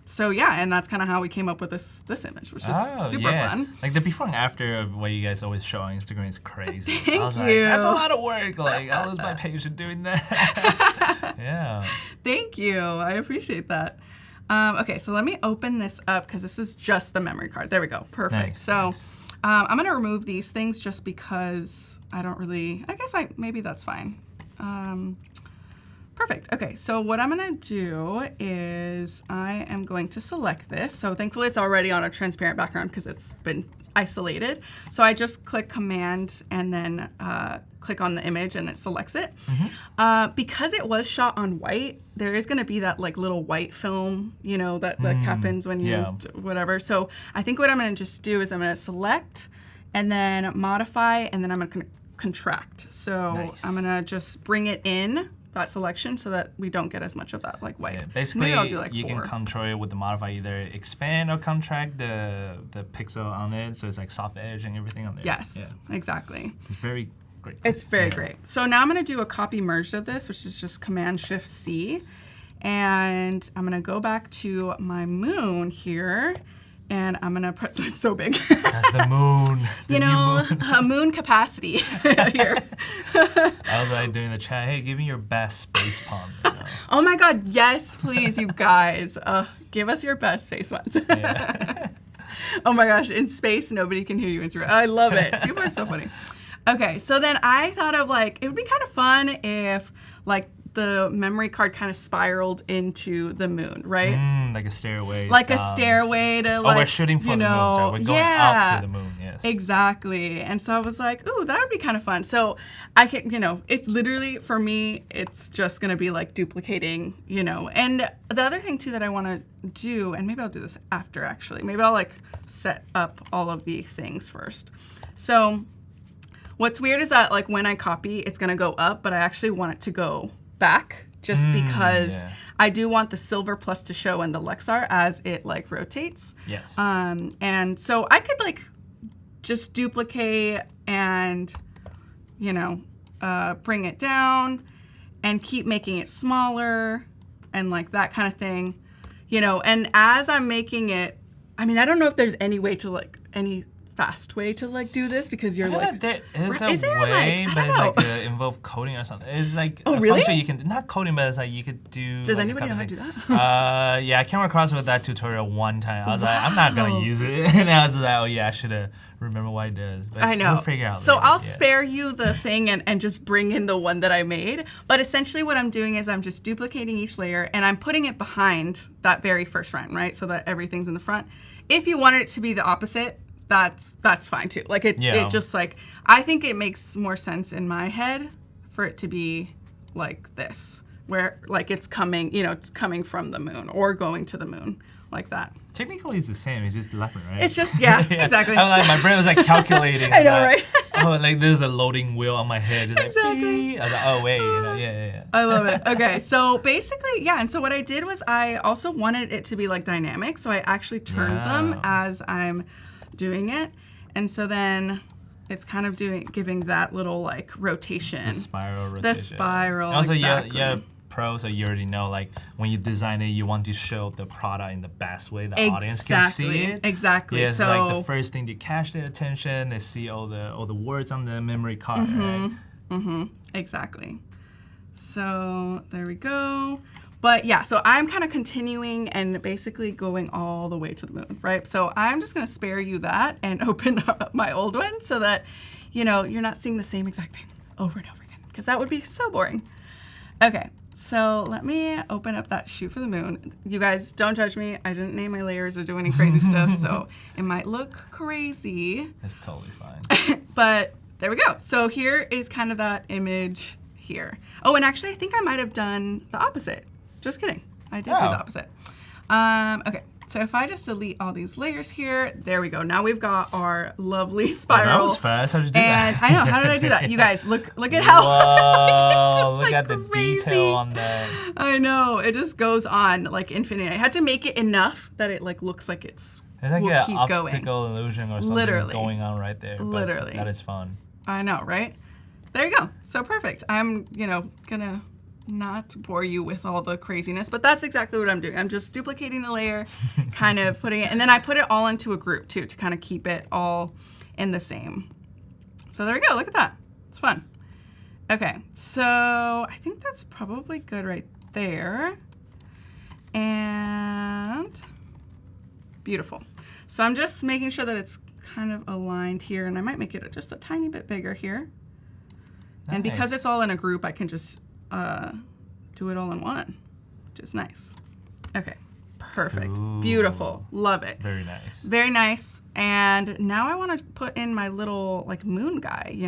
So yeah, and that's kind of how we came up with this image, which is super fun. Like the before and after of what you guys always show on Instagram is crazy. Thank like, you. that's a lot of work. Like I lose my patience doing that. Yeah. Thank you. I appreciate that. Okay, so let me open this up because this is just the memory card. There we go. Perfect. Nice, so nice. I'm gonna remove these things just because I don't really. I guess maybe that's fine. Perfect. Okay, so what I'm gonna do is I am going to select this. So thankfully it's already on a transparent background because it's been isolated. So I just click Command and then click on the image and it selects it. Because it was shot on white, there is gonna be that like little white film, you know, that happens when you whatever. So I think what I'm gonna just do is I'm gonna select and then modify and then I'm gonna contract. So I'm gonna just bring it in that selection so that we don't get as much of that like white. Yeah, basically, maybe I'll do like you 4. can control it with the modify, either expand or contract the pixel on it, so it's like soft edge and everything on there. Yes, exactly. It's very great. It's very great. So now I'm gonna do a copy merged of this, which is just Command-Shift-C. And I'm gonna go back to my moon here. And I'm gonna press, it's so big. That's the moon. You know, moon capacity here. I was like doing the chat, hey, give me your best space palm. You know? Oh my God, yes, please, you guys. Give us your best face ones. Oh my gosh, in space, nobody can hear you. I love it. People are so funny. Okay, so then I thought of like, it would be kind of fun if like the memory card kind of spiraled into the moon, right? Like a stairway. Like a stairway to like, we're shooting for the moon, so we're going up to the moon, yes. Exactly. And so I was like, ooh, that would be kind of fun. So I can, you know, it's literally, for me, it's just going to be like duplicating, you know. And the other thing too that I want to do, and maybe I'll do this after actually, maybe I'll like set up all of the things first. So what's weird is that like when I copy, it's going to go up, but I actually want it to go back just because I do want the silver plus to show in the Lexar as it like rotates. Yes. And so I could like just duplicate and, you know, bring it down and keep making it smaller and like that kind of thing, you know. And as I'm making it, I mean, I don't know if there's any way to like, any fast way to like do this because you're like there is a way, but it's like involve coding or something. It's like a function you can not coding, but it's like you could do. Does like anybody know how to do that? Yeah, I came across with that tutorial one time. I was like, I'm not gonna use it, and I was like, oh yeah, I should have remember what it does. But I know. We'll figure out. So later. I'll spare you the thing and just bring in the one that I made. But essentially what I'm doing is I'm just duplicating each layer and I'm putting it behind that very first round, right? So that everything's in the front. If you wanted it to be the opposite, that's fine too. Like it just like, I think it makes more sense in my head for it to be like this, where like it's coming, you know, it's coming from the moon or going to the moon like that. Technically it's the same, it's just left and right. It's just, yeah. Exactly. I'm like, my brain was like calculating. I know, right? Oh, like there's a loading wheel on my head. It's exactly. Like, I was like, oh wait, you know, yeah. I love it. Okay, so basically, yeah, and so what I did was I also wanted it to be like dynamic, so I actually turned them as I'm doing it. And so then it's kind of giving that little like rotation. The spiral rotation. The spiral, also, exactly. yeah, pro, so you already know, like, when you design it, you want to show the product in the best way the audience can see it. Exactly. Yeah, so like the first thing to catch their attention, they see all the words on the memory card, right? Exactly. So there we go. But yeah, so I'm kind of continuing and basically going all the way to the moon, right? So I'm just going to spare you that and open up my old one so that, you know, you're not seeing the same exact thing over and over again, because that would be so boring. Okay, so let me open up that shoot for the moon. You guys, don't judge me. I didn't name my layers or do any crazy stuff, so it might look crazy. That's totally fine. But there we go. So here is kind of that image here. Oh, and actually, I think I might have done the opposite. Just kidding. I did do the opposite. Okay, so if I just delete all these layers here, there we go. Now we've got our lovely spiral. That was fast. How did you do that? I know. How did I do that? You guys, look at how it's just look at the detail on that. I know. It just goes on like infinity. I had to make it enough that it like looks like it's There's like will an keep obstacle going. illusion or something Literally. going on right there. But Literally. that is fun. I know, right? There you go. So perfect. I'm, gonna not bore you with all the craziness, but that's exactly what I'm doing. I'm just duplicating the layer, kind of putting it, and then I put it all into a group too to kind of keep it all in the same. So there we go. Look at that. It's fun. Okay, so I think that's probably good right there. And beautiful. So I'm just making sure that it's kind of aligned here, and I might make it just a tiny bit bigger here. Nice. And because it's all in a group, I can just do it all in one, which is nice. Okay, perfect. Ooh. Beautiful. Love it. Very nice. Very nice. And now I want to put in my little like moon guy, I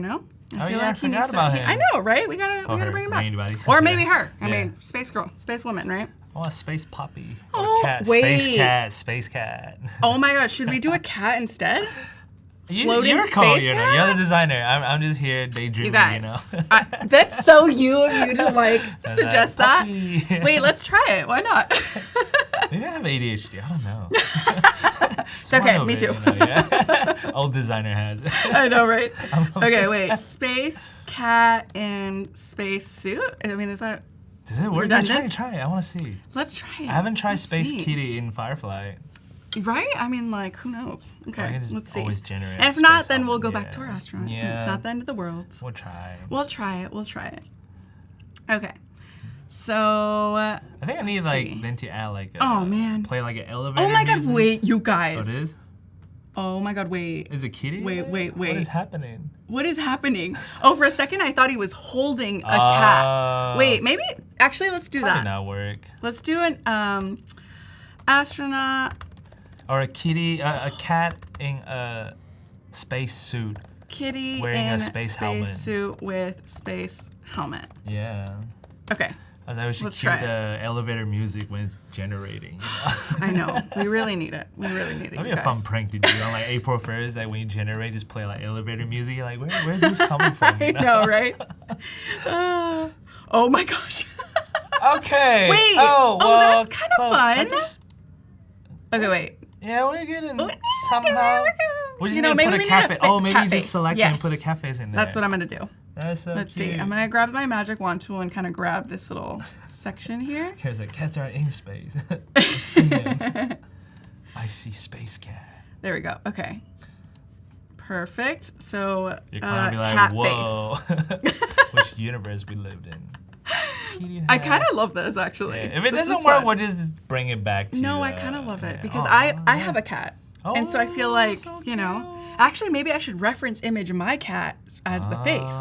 feel like he needs to. I know, right? We gotta bring him back. Anybody. Or maybe her. I mean, space girl, space woman, right? I want a space puppy. Oh, cat. wait. Space cat. Oh my gosh, should we do a cat instead? You're the designer. I'm just here daydreaming, you guys, that's so you of you to like suggest that. Wait, let's try it. Why not? Maybe I have ADHD. I don't know. It's okay. Me too. Old designer has it. I know, right? Okay, wait. Space cat in space suit. I mean, is that? Does it work? Try it. I want to see. Let's try it. I haven't tried Space Kitty in Firefly. Right? I mean, like, who knows? Okay, let's see. Always generate. And if not, then we'll go back to our astronauts. Yeah. It's not the end of the world. We'll try. We'll try it. Okay. So. I think I need then to add like. Oh man. Play like an elevator. Oh my God! music. Wait, you guys. Oh, it is. Oh my God! Wait. Is it kitty? Wait. What is happening? What is happening? Oh, for a second I thought he was holding a cat. Wait, maybe. Actually, let's do that. Not work. Let's do an astronaut. Or a kitty, a cat in a space suit. Kitty wearing in a space helmet. Suit with space helmet. Yeah. Okay. I wish you keep the elevator music when it's generating. I know. We really need it. That'd be a fun prank to do on like April 1st. Like when you generate, just play like elevator music. You're like, where's this coming from? I know, right? Oh my gosh. Okay. Wait. Well, that's kind of fun. Okay, wait. Yeah, we're getting somehow. We just need to put a cat face. Maybe just select and put a cat face in there. That's what I'm gonna do. That's so Let's cute. see. I'm gonna grab my magic wand tool and kind of grab this little section here. Here's like cats are in space. I see space cat. There we go. Okay. Perfect. So you're gonna be like, cat whoa, which universe we lived in. I kind of love this actually. Yeah. If it doesn't work, we'll just bring it back to I kind of love it because I have a cat. And so I feel like, so actually maybe I should reference image my cat as the face.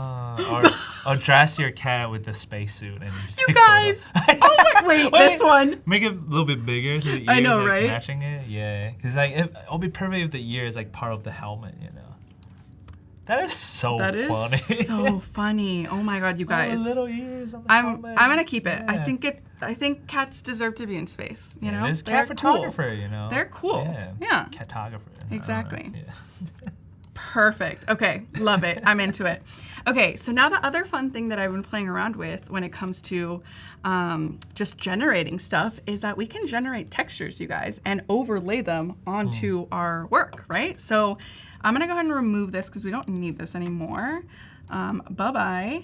Or dress your cat with the spacesuit and just you guys. Wait, this one. Make it a little bit bigger so the ears I know, right? matching it. Yeah, because it'll be perfect if the ear is like part of the helmet, That is so funny. That is so funny. Oh my God, you guys. Oh, little ears on the I'm gonna keep it. Yeah. I think cats deserve to be in space. There's cat photographer. Cool. They're cool. Yeah. Catographer. Exactly. Yeah. Perfect. Okay, love it. I'm into it. Okay, so now the other fun thing that I've been playing around with when it comes to just generating stuff is that we can generate textures, you guys, and overlay them onto our work, right? So I'm gonna go ahead and remove this because we don't need this anymore. Bye-bye.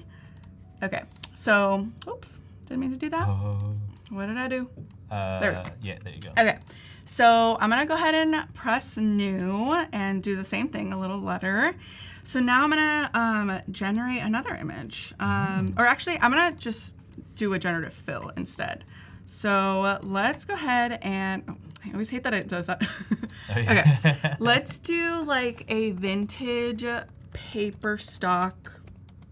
Okay, so, oops, didn't mean to do that. What did I do? There we go. Yeah, there you go. Okay. So I'm going to go ahead and press new and do the same thing, a little letter. So now I'm going to generate another image. Or actually, I'm going to just do a generative fill instead. So let's go ahead and, oh, I always hate that it does that. Okay. Let's do like a vintage paper stock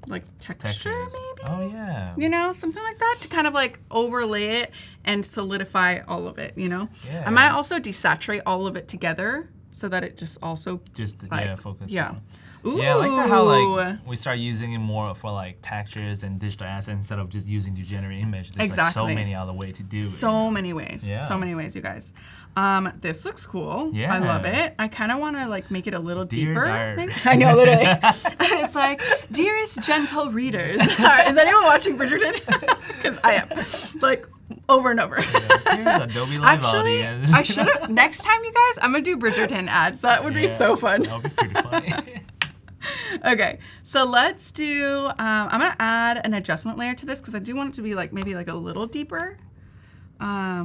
like texture maybe? Oh yeah. You know, something like that to kind of like overlay it and solidify all of it, you know? Yeah. I might also desaturate all of it together so that it just also focus. Yeah. Ooh. Yeah, I like how like we start using it more for like textures and digital assets instead of just using to generate image. There's like so many other ways to do it. So many ways. Yeah. So many ways, you guys. This looks cool. Yeah. I love it. I kind of want to like make it a little Dear deeper. diary. I know, literally. It's like, dearest gentle readers. Is anyone watching Bridgerton? Because I am. Like, over and over. Here's Adobe Live Actually, audience. I should have. Next time, you guys, I'm going to do Bridgerton ads. That would be so fun. That would be pretty funny. Okay, so let's do, I'm going to add an adjustment layer to this because I do want it to be like maybe like a little deeper. I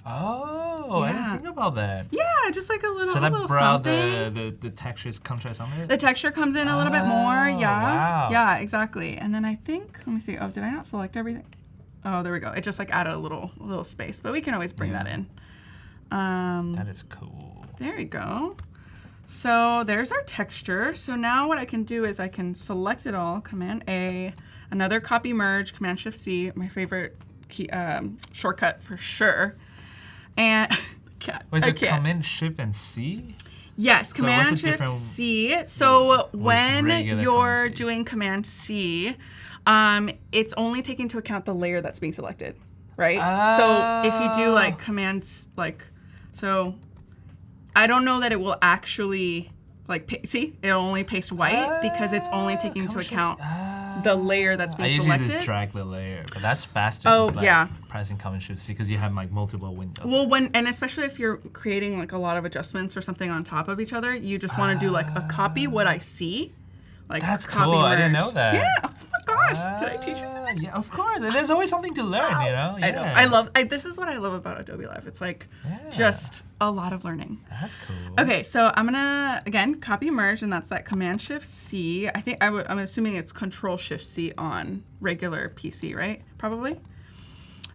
didn't think about that. Yeah, just like a little, Should I little brow something. the textures contrast on it? The texture comes in a little bit more, yeah. Wow. Yeah, exactly. And then I think, let me see, oh, did I not select everything? Oh, there we go. It just like added a little space, but we can always bring that in. That is cool. There we go. So there's our texture. So now what I can do is I can select it all, Command A, another copy merge, Command Shift C, my favorite key, shortcut for sure. And Wait, is it Command Shift and C? Yes, Command Shift C. So when you're doing Command C, it's only taking into account the layer that's being selected, right? So if you do like commands like, so I don't know that it will actually like, see, it'll only paste white because it's only taking into account the layer that's being selected. I usually just drag the layer, but that's faster. Oh, just, like, yeah. Pressing Command Shift C because you have like multiple windows. Well, and especially if you're creating like a lot of adjustments or something on top of each other, you just want to do like a copy what I see. Like that's copy cool. merge. I didn't know that. Yeah. Oh my gosh. Did I teach you something? Yeah, of course. There's always something to learn, you know? Yeah. I know. This is what I love about Adobe Live. It's like just a lot of learning. That's cool. Okay, so I'm gonna again copy merge, and that's that Command Shift C. I think I'm assuming it's Control Shift C on regular PC, right? Probably.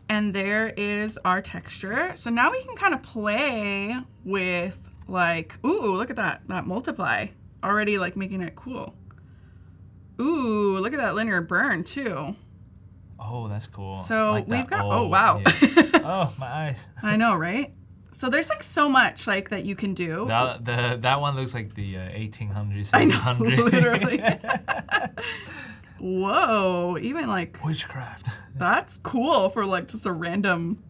And there is our texture. So now we can kind of play with like, ooh, look at that multiply already, like making it cool. Ooh, look at that linear burn too. Oh, that's cool. So like we've got, oh wow. Yeah. Oh, my eyes. I know, right? So there's like so much like that you can do. That one looks like the 1800s, 1700s. I know, literally. Whoa, even like witchcraft. That's cool for like just a random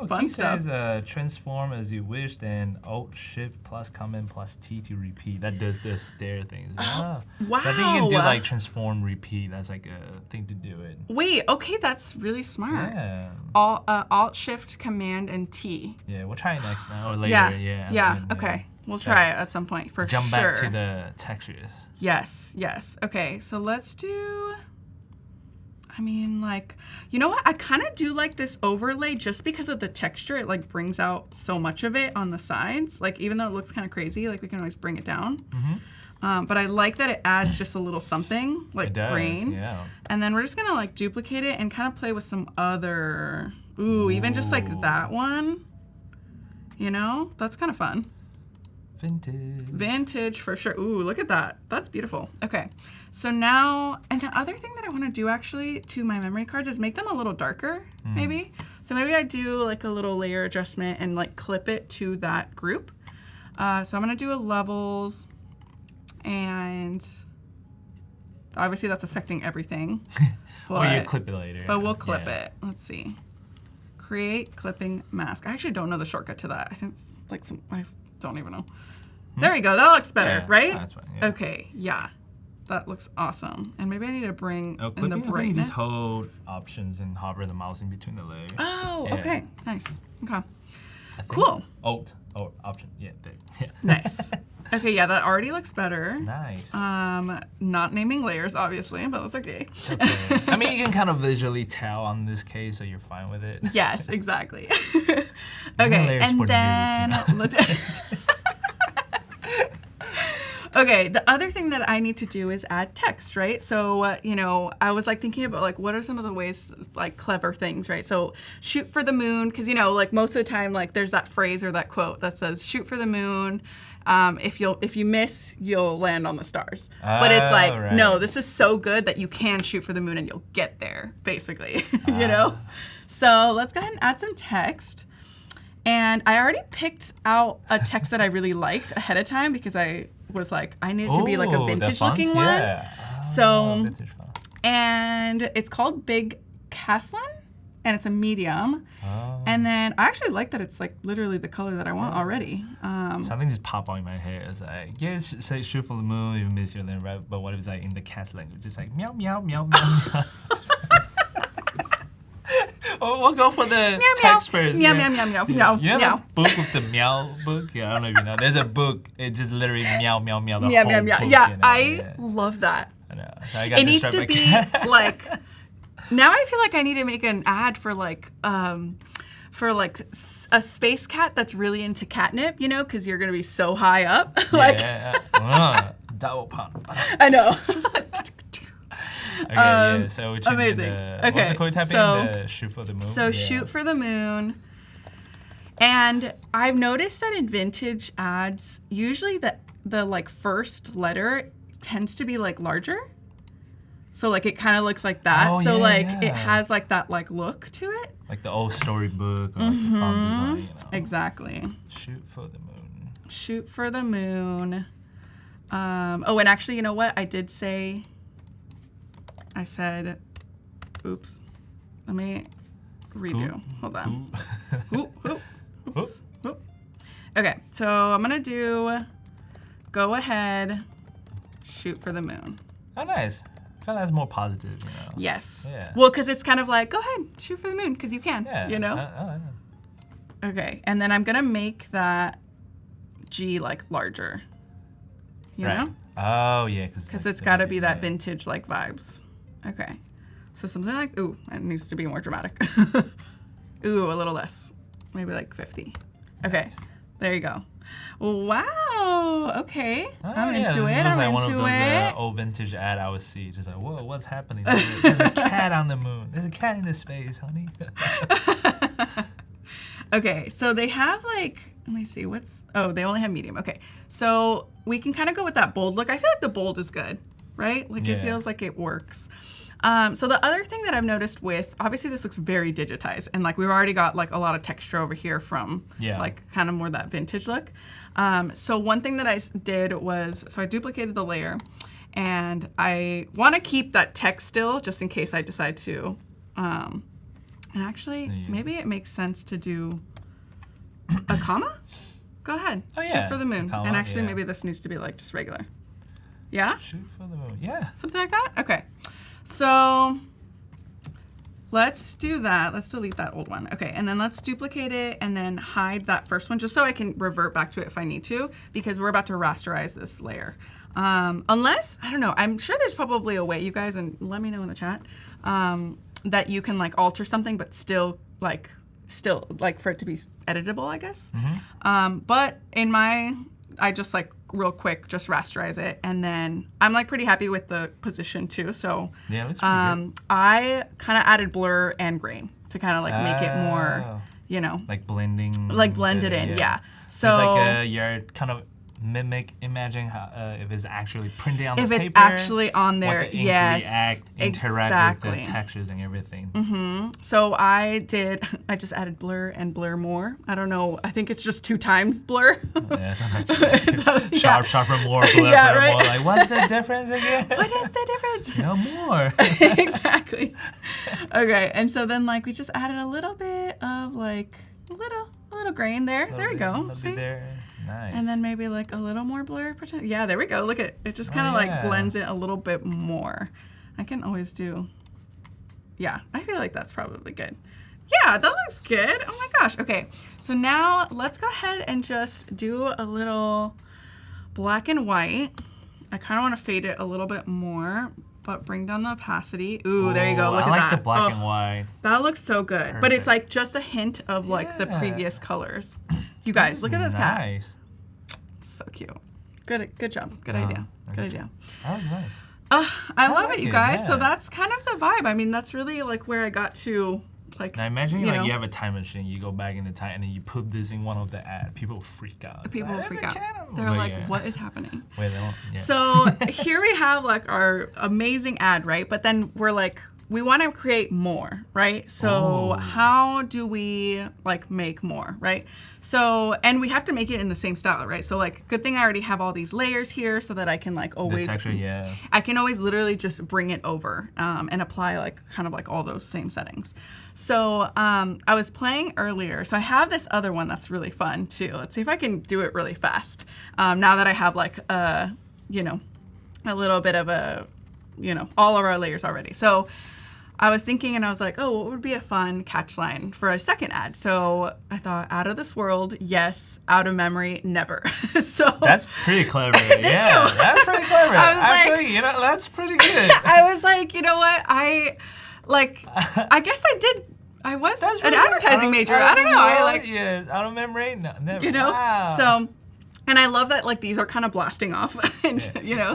fun stuff. Says transform as you wish, then Alt Shift plus Command plus T to repeat. That does the stair things. Wow. So I think you can do like transform repeat. That's like a thing to do it. Wait, okay, that's really smart. Yeah. Alt Shift Command and T. Yeah, we'll try it next now or later. Yeah. Okay. We'll try it at some point for sure. Jump back to the textures. Yes. Okay, so let's do. I mean, like, you know what? I kind of do like this overlay just because of the texture. It like brings out so much of it on the sides. Like, even though it looks kind of crazy, like we can always bring it down. Mm-hmm. But I like that it adds just a little something like green. Yeah. And then we're just gonna like duplicate it and kind of play with some other. Ooh, even just like that one. You know, that's kind of fun. Vintage for sure. Ooh, look at that. That's beautiful. Okay, so now, and the other thing that I want to do actually to my memory cards is make them a little darker, maybe. So maybe I do like a little layer adjustment and like clip it to that group. So I'm gonna do a levels, and obviously that's affecting everything. Or you clip it later. But we'll clip it. Let's see. Create clipping mask. I actually don't know the shortcut to that. I think it's like I don't even know. There we go. That looks better, right? That's fine. Yeah. Okay, yeah. That looks awesome. And maybe I need to bring in the brightness. brightness. Just hold options and hover the mouse in between the layers. Oh, okay. Nice. Okay. Cool. Alt option. Yeah. Nice. Okay, yeah, that already looks better. Nice. Not naming layers, obviously, but that's okay. It's okay. I mean, you can kind of visually tell on this case, so you're fine with it. Yes, exactly. Okay, and then okay, the other thing that I need to do is add text, right? So, you know, I was like thinking about like what are some of the ways, like clever things, right? So shoot for the moon, because you know, like most of the time, like there's that phrase or that quote that says shoot for the moon. If you miss, you'll land on the stars. But it's like, no, this is so good that you can shoot for the moon and you'll get there, basically, you know? So let's go ahead and add some text. And I already picked out a text that I really liked ahead of time because I was like, I need it to be like a vintage looking one. Yeah. So, vintage font. And it's called Big Caslin, and it's a medium. Oh. And then I actually like that it's like literally the color that I want already. Something just popped on in my head. It's like, yeah, say shoot for the moon, you miss your land, right? But what if it's like in the cat language? It's like meow, meow, meow, meow, meow. We'll go for the meow, text first. Meow, meow, meow, meow, meow, You know meow. the book with the meow book? Yeah, I don't know if you know. There's a book. It just literally meow, meow, meow. The Meow, whole meow, meow. book, Yeah, you know? I love that. I know. So I got It needs to distracted by be cat. like, now I feel like I need to make an ad for like a space cat that's really into catnip, you know, because you're going to be so high up. Like, Double pump. I know. Okay, yeah. So we amazing. What's Okay, the code typing? The shoot for the moon. So shoot for the moon. And I've noticed that in vintage ads, usually the like first letter tends to be like larger. So like it kind of looks like that. Oh, so yeah, like yeah. it has like that like look to it. Like the old storybook or like the font design, you know. Exactly. Shoot for the moon. Shoot for the moon. Oh, and actually, you know what? I said, oops. Let me redo. Oop. Hold on. Oop. Oop, oop. Oops. Oop. Okay, so I'm gonna do go ahead, shoot for the moon. Oh, nice. I feel that's more positive, you know. Yes. Yeah. Well, because it's kind of like, go ahead, shoot for the moon, because you can, Yeah. you know? Okay, and then I'm gonna make that G like larger, you know? Oh, yeah. Because it's got to be that vintage like vibes. Okay. So something like, ooh, it needs to be more dramatic. Ooh, a little less. Maybe like 50. Okay. Nice. There you go. Wow. Okay. Oh, I'm yeah, into this it. was I'm like one of into those, it. old vintage ad I would see. Just like, whoa, what's happening? There's a cat on the moon. There's a cat in the space, honey. Okay. So they have like, let me see. They only have medium. Okay. So we can kind of go with that bold look. I feel like the bold is good, right? Like it feels like it works. So the other thing that I've noticed with, obviously this looks very digitized, and like we've already got like a lot of texture over here from like kind of more that vintage look. So one thing that I did was, so I duplicated the layer, and I want to keep that text still just in case I decide to. And actually, maybe it makes sense to do a comma. Go ahead. Oh, yeah. Shoot for the moon. Comma, and actually, maybe this needs to be like just regular. Yeah? Shoot for the moon. Yeah. Something like that? Okay. So let's do that. Let's delete that old one. Okay, and then let's duplicate it and then hide that first one just so I can revert back to it if I need to, because we're about to rasterize this layer. Unless, I don't know, I'm sure there's probably a way, you guys, and let me know in the chat, that you can like alter something but still like for it to be editable, I guess. Mm-hmm. But in I just like real quick just rasterize it, and then I'm like pretty happy with the position too. So yeah, that's pretty good. I kind of added blur and grain to kind of like make it more, you know, like blending, like blend it in. Yeah. So it's like you're kind of imagine how if it's actually printed on the paper. If it's actually on there, what the ink yes, interact with the textures and everything. Mm-hmm. So I just added blur and blur more. I don't know. I think it's just 2 times blur. Yeah, sometimes sharper, more, blur, yeah, blur, right? more. Like, what's the difference again? What is the difference? No more. Exactly. Okay, and so then like we just added a little bit of like a little grain there. There we go. See? There. Nice. And then maybe like a little more blur. Yeah, there we go. Look at it. Just kind of like blends it a little bit more. I can always do. Yeah, I feel like that's probably good. Yeah, that looks good. Oh my gosh. Okay, so now let's go ahead and just do a little black and white. I kind of want to fade it a little bit more, but bring down the opacity. Ooh, there you go. Look at that. I like the black and white. That looks so good. Perfect. But it's like just a hint of like the previous colors. You guys, look at this cat. Nice. So cute. Good job. Good idea. Good idea. That was nice. I love it, you guys. So that's kind of the vibe. I mean, that's really like where I got to. Like, now imagine you have a time machine, you go back in the time, and then you put this in one of the ads. People will freak out. People will freak out. They're like, what is happening? Wait, they don't. Yeah. So here we have like our amazing ad, right? But then we're like, we want to create more, right? So how do we like make more, right? So, and we have to make it in the same style, right? So like, good thing I already have all these layers here so that I can like always, the texture, I can always literally just bring it over and apply like kind of like all those same settings. So I was playing earlier. So I have this other one that's really fun too. Let's see if I can do it really fast. Now that I have like, you know, a little bit of a, you know, all of our layers already. So I was thinking and I was like, oh, what would be a fun catch line for a second ad? So I thought, out of this world, yes. Out of memory, never. So that's pretty clever. Yeah, that's pretty clever. Actually, you know, that's pretty good. I was like, you know what? I guess I was an advertising major. I don't know. I like, yes, out of memory, no, never. You know, wow. So. And I love that like these are kind of blasting off, and you know,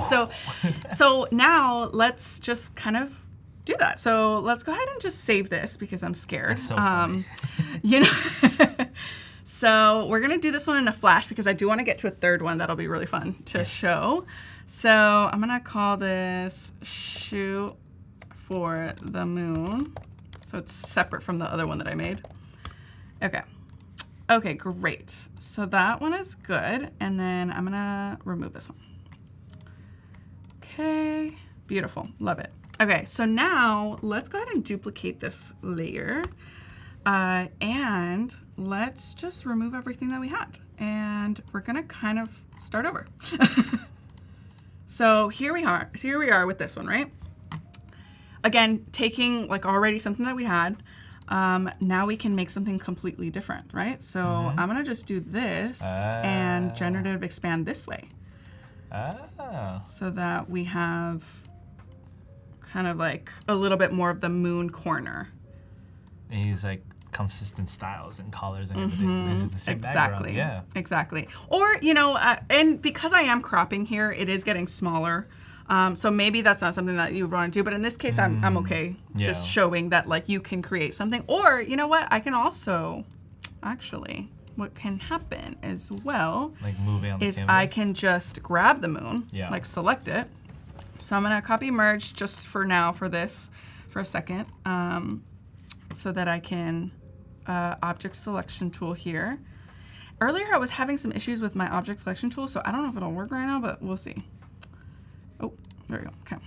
so now let's just kind of do that. So let's go ahead and just save this because I'm scared. That's so funny. You know, so we're gonna do this one in a flash because I do want to get to a third one that'll be really fun to show. So I'm gonna call this Shoot for the Moon. So it's separate from the other one that I made. Okay. Okay, great. So that one is good. And then I'm gonna remove this one. Okay, beautiful, love it. Okay, so now let's go ahead and duplicate this layer. And let's just remove everything that we had. And we're gonna kind of start over. So here we are with this one, right? Again, taking like already something that we had. Now we can make something completely different, right? So I'm gonna just do this and generative expand this way. So that we have kind of like a little bit more of the moon corner. And use like consistent styles and colors and everything. This is the same background. Yeah. Exactly. Or, you know, and because I am cropping here, it is getting smaller. So maybe that's not something that you would want to do, but in this case, I'm okay just showing that like you can create something. Or, you know what, I can also, actually, what can happen as well like moving on the is canvas. I can just grab the moon, like select it. So I'm gonna copy merge just for now for this for a second, so that I can object selection tool here. Earlier I was having some issues with my object selection tool, so I don't know if it'll work right now, but we'll see. Oh, there we go. Okay.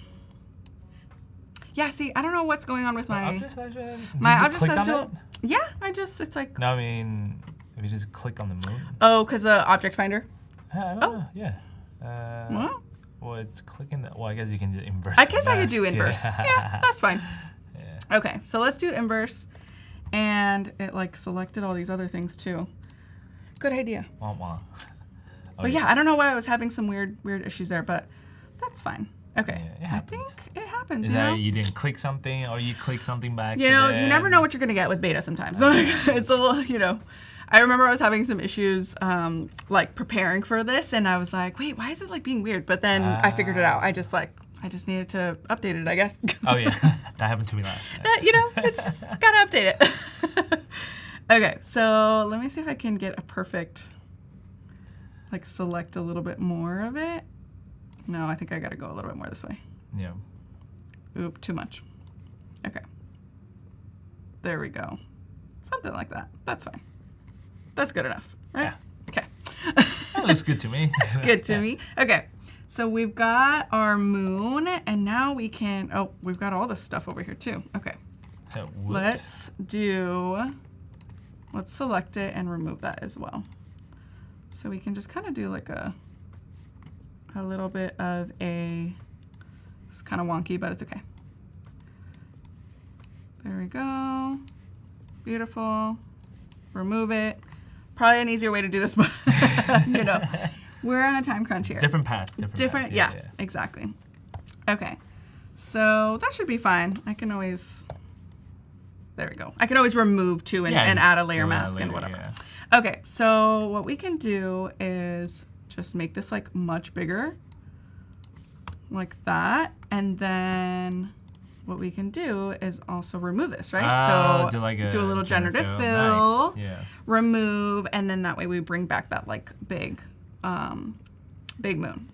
Yeah, see, I don't know what's going on with my object selection. My object selection. Yeah, it's like. No, I mean, if you just click on the moon. Oh, because the object finder. I don't know. Yeah. What? Well, it's clicking that. Well, I guess you can do inverse. I guess I could do inverse. Yeah, that's fine. Yeah. Okay, so let's do inverse, and it like selected all these other things too. Good idea. Wah, wah. But yeah, I don't know why I was having some weird issues there, but that's fine. Okay, yeah, I think it happens. Is you that know? You didn't click something, or you click something back? You know, you never know what you're gonna get with beta sometimes. It's a little, you know. I remember I was having some issues, like preparing for this, and I was like, "Wait, why is it like being weird?" But then I figured it out. I just needed to update it, I guess. Oh yeah, that happened to me last night. You know, it's just gotta update it. Okay, so let me see if I can get a perfect, like select a little bit more of it. No, I think I gotta go a little bit more this way. Yeah. Oop, too much. Okay. There we go. Something like that. That's fine. That's good enough, right? Yeah. Okay. That looks good to me. That's good to me. Okay. So we've got our moon, and now we can, oh, we've got all this stuff over here too. Okay. Let's select it and remove that as well. So we can just kind of do like a little bit of it's kind of wonky, but it's okay. There we go. Beautiful. Remove it. Probably an easier way to do this, but you know, We're on a time crunch here. Different path. Different, yeah, exactly. Okay, so that should be fine. I can always, there we go. I can always remove too and add a layer mask and whatever. Yeah. Okay, so what we can do is just make this like much bigger, like that, and then what we can do is also remove this, right? So do a little generative fill, nice. remove, and then that way we bring back that like big moon.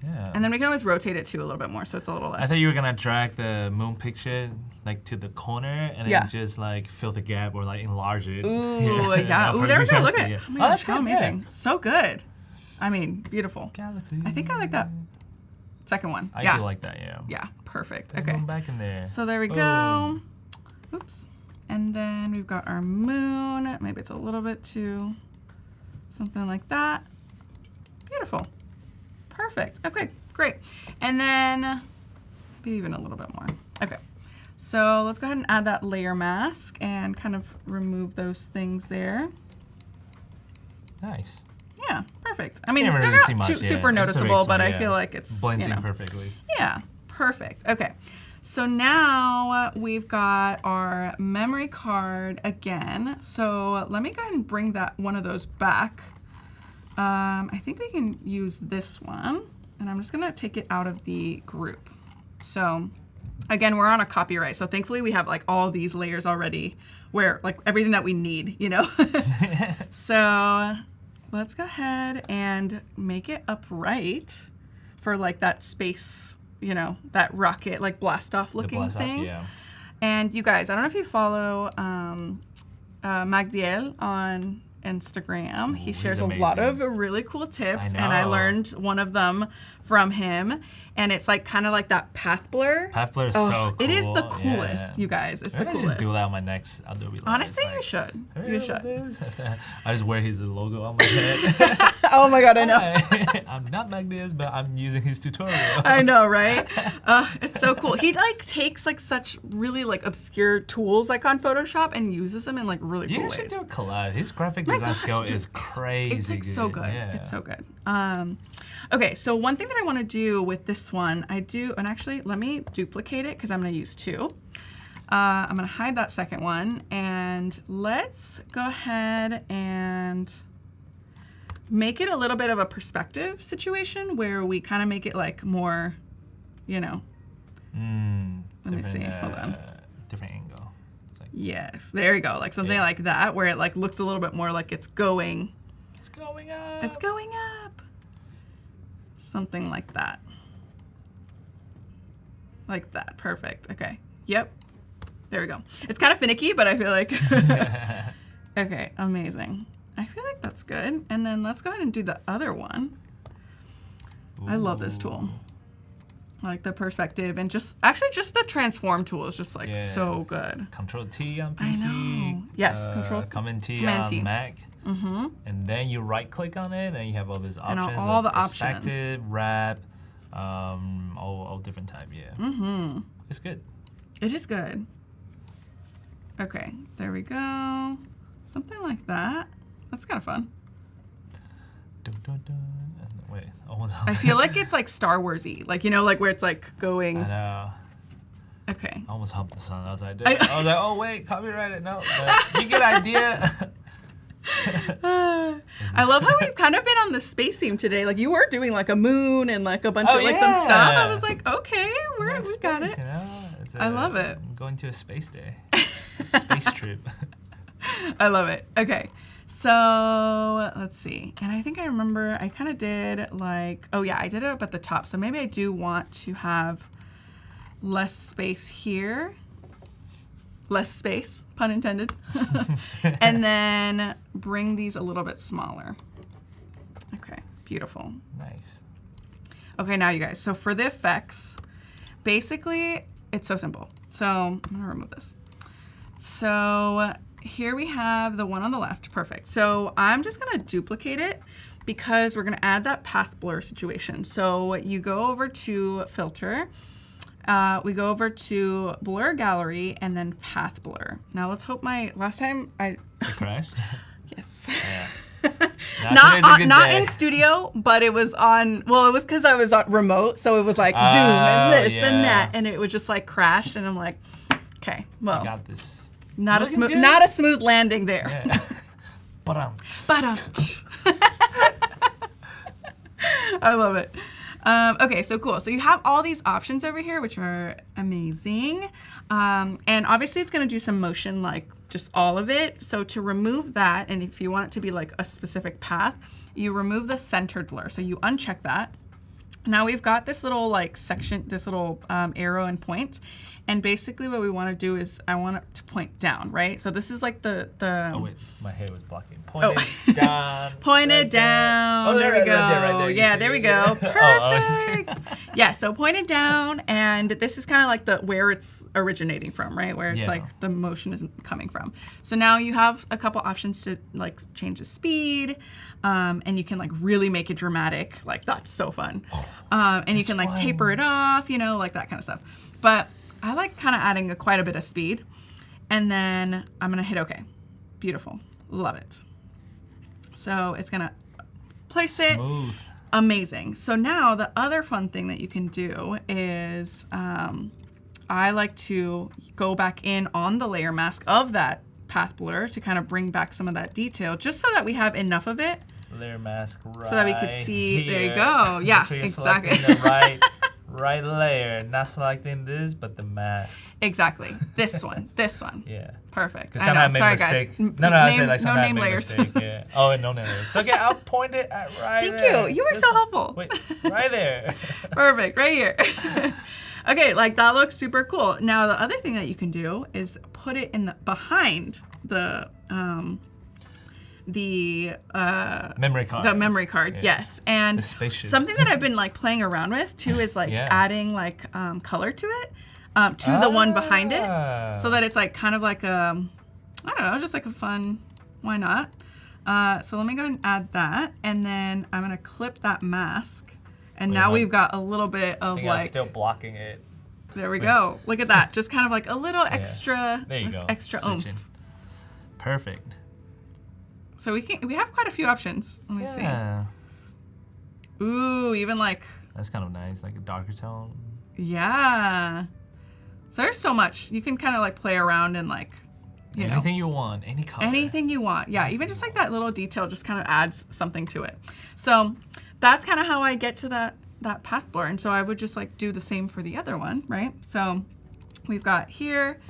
Yeah. And then we can always rotate it too a little bit more, so it's a little less. I thought you were gonna drag the moon picture like to the corner and then just like fill the gap or like enlarge it. Ooh, yeah. Ooh, there we go. Look at it. Oh my gosh, how amazing. Yeah. So good. I mean, beautiful. Galaxy. I think I like that second one. I do like that, yeah. Yeah, perfect. Okay. Going back in there. So there we go. Oops. And then we've got our moon. Maybe it's a little bit too, something like that. Beautiful. Perfect. Okay, great. And then maybe even a little bit more. Okay. So let's go ahead and add that layer mask and kind of remove those things there. Nice. Yeah, perfect. I mean, they're not super noticeable, but I feel like it's blends in perfectly. Yeah, perfect. Okay. So now we've got our memory card again. So let me go ahead and bring that one of those back. I think we can use this one, and I'm just gonna take it out of the group. So again, we're on a copyright, so thankfully we have like all these layers already where like everything that we need, you know? So let's go ahead and make it upright for like that space, you know, that rocket like blast off looking thing. Yeah. And you guys, I don't know if you follow Magdiel on Instagram. He shares a lot of really cool tips, and I learned one of them from him, and it's like kind of like that path blur. Path blur is so cool. It is the coolest, you guys. It's the coolest. I do that on my next Adobe Live. Honestly, you should. You should. I just wear his logo on my head. Oh my god, I know. I'm not Magdiel, but I'm using his tutorial. I know, right? It's so cool. He like takes like such really like obscure tools like on Photoshop and uses them in like really cool ways. You should do a collab. His graphic design skill is crazy. It's like so good. Yeah. It's so good. Okay, so one thing that I want to do with this one, and actually let me duplicate it because I'm going to use two. I'm going to hide that second one, and let's go ahead and make it a little bit of a perspective situation where we kind of make it like more, you know. Let me see. Hold on. Different angle. Like, yes, there you go. Like something like that, where it like looks a little bit more like it's going. It's going up. It's going up. Something like that. Like that. Perfect. Okay. Yep. There we go. It's kind of finicky, but I feel like... Okay. Amazing. I feel like that's good. And then let's go ahead and do the other one. Ooh. I love this tool. Like the perspective and just the transform tool is just like so good. Control T on PC. I know. Yes. Command T on Mac. Mm-hmm. And then you right click on it and you have all these options. And all the options. Perspective, wrap, all different type, Mm-hmm. It's good. It is good. Okay, there we go. Something like that. That's kind of fun. Dun, dun, dun. Wait, almost. I feel like it's like Star Wars-y. Like, you know, like where it's like going. I know. Okay. I almost humped the sun. I was like, oh wait, copyrighted. No, but you get idea. I love how we've kind of been on the space theme today. Like you were doing like a moon and like a bunch of like some stuff. I was like, okay, we got it. You know? I love it. I'm going to a space day. Space trip. I love it. Okay. So let's see. And I think I remember I kind of did like, I did it up at the top. So maybe I do want to have less space here. Less space, pun intended. And then bring these a little bit smaller. Okay, beautiful. Nice. Okay, now you guys. So for the effects, basically it's so simple. So I'm gonna remove this. So here we have the one on the left. Perfect. So I'm just gonna duplicate it because we're gonna add that path blur situation. So you go over to filter. We go over to blur gallery and then path blur. Now let's hope last time I crashed. Yes. Yeah. Not in studio, but it was on. Well, it was because I was on remote, so it was like Zoom and this and that, and it would just like crash, and I'm like, okay, well, I got this. Not a smooth landing there. Yeah. But I love it. Okay, so cool. So you have all these options over here, which are amazing. And obviously it's going to do some motion, like just all of it. So to remove that, and if you want it to be like a specific path, you remove the centered blur. So you uncheck that. Now we've got this little like section, this little arrow and point. And basically what we want to do is I want it to point down, right? So this is like the Oh, wait. My hair was blocking. Point it down. Point it down. Oh, there we go. Right there. Yeah, there we go. Perfect. Yeah, so point it down, and this is kind of like where it's originating from, right? Where it's like the motion is coming from. So now you have a couple options to like change the speed, and you can like really make it dramatic. Like that's so fun. And you can like taper it off, you know, like that kind of stuff. But I like kind of adding quite a bit of speed, and then I'm gonna hit OK. Beautiful. Love it. So it's gonna place it. Smooth. Amazing. So now the other fun thing that you can do is I like to go back in on the layer mask of that path blur to kind of bring back some of that detail, just so that we have enough of it. Layer mask right so that we could see. Here. There you go. Yeah, sure exactly. The right layer, not selecting this, but the mask. Exactly. This one. This one. Yeah. Perfect. I know. Sorry, guys. I said like no name layers. Yeah. Oh, no name layers. Okay, I'll point it at right Thank there. you. You were so helpful. Wait, right there. Perfect. Right here. Okay, like that looks super cool. Now the other thing that you can do is put it in behind the memory card. The memory card, yes. And something that I've been like playing around with too is like adding like color to it, to the one behind it, so that it's like kind of like I don't know, just like a fun, why not? So let me go ahead and add that, and then I'm gonna clip that mask, and now we've got a little bit of like. I'm still blocking it. There we go. Look at that. Just kind of like a little extra. There you go. Extra oomph. Perfect. So we have quite a few options. Let me see. Ooh, even like. That's kind of nice, like a darker tone. Yeah. So there's so much. You can kind of like play around and like, you know. Anything you want, any color. Anything you want. Yeah, even just like that little detail just kind of adds something to it. So that's kind of how I get to that path blur. And so I would just like do the same for the other one, right? So we've got here.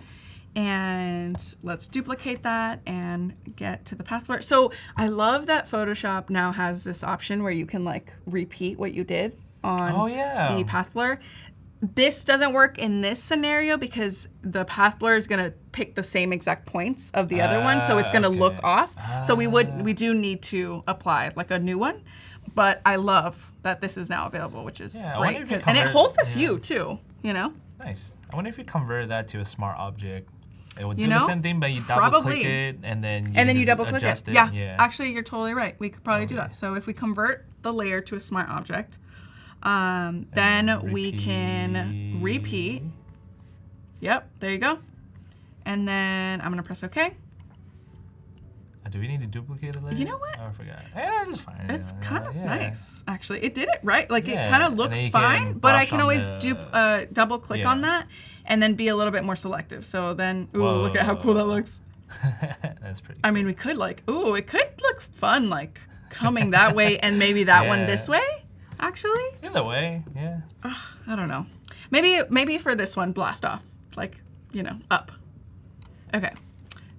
And let's duplicate that and get to the path blur. So I love that Photoshop now has this option where you can like repeat what you did on the path blur. This doesn't work in this scenario because the path blur is gonna pick the same exact points of the other one, so it's gonna look off. So we do need to apply like a new one. But I love that this is now available, which is great. And it holds a few too, you know? Nice. I wonder if you convert that to a smart object. It would do the same thing, but you double click it and then you double click it. it. Yeah, actually, you're totally right. We could probably do that. So if we convert the layer to a smart object, then we can repeat. Yep, there you go. And then I'm gonna press OK. Do we need to duplicate the layer? You know what? Oh, I forgot. Yeah, that's fine. It's kind of nice, actually. It did it right. Like it kind of looks fine, but I can always double click on that and then be a little bit more selective. So then, ooh, look at how cool that looks. That's pretty cool. I mean, we could like, ooh, it could look fun, like coming that way and maybe that one this way, actually. Either way, yeah. I don't know. Maybe for this one, blast off, like, you know, up. Okay.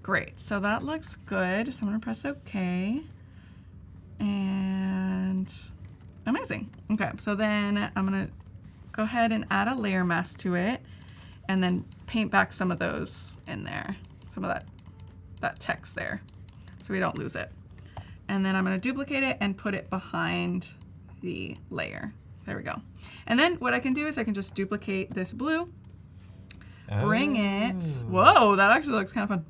Great, so that looks good. So I'm gonna press OK. And amazing. Okay, so then I'm gonna go ahead and add a layer mask to it and then paint back some of those in there, some of that text there, so we don't lose it. And then I'm gonna duplicate it and put it behind the layer. There we go. And then what I can do is I can just duplicate this blue, bring it, whoa, that actually looks kind of fun.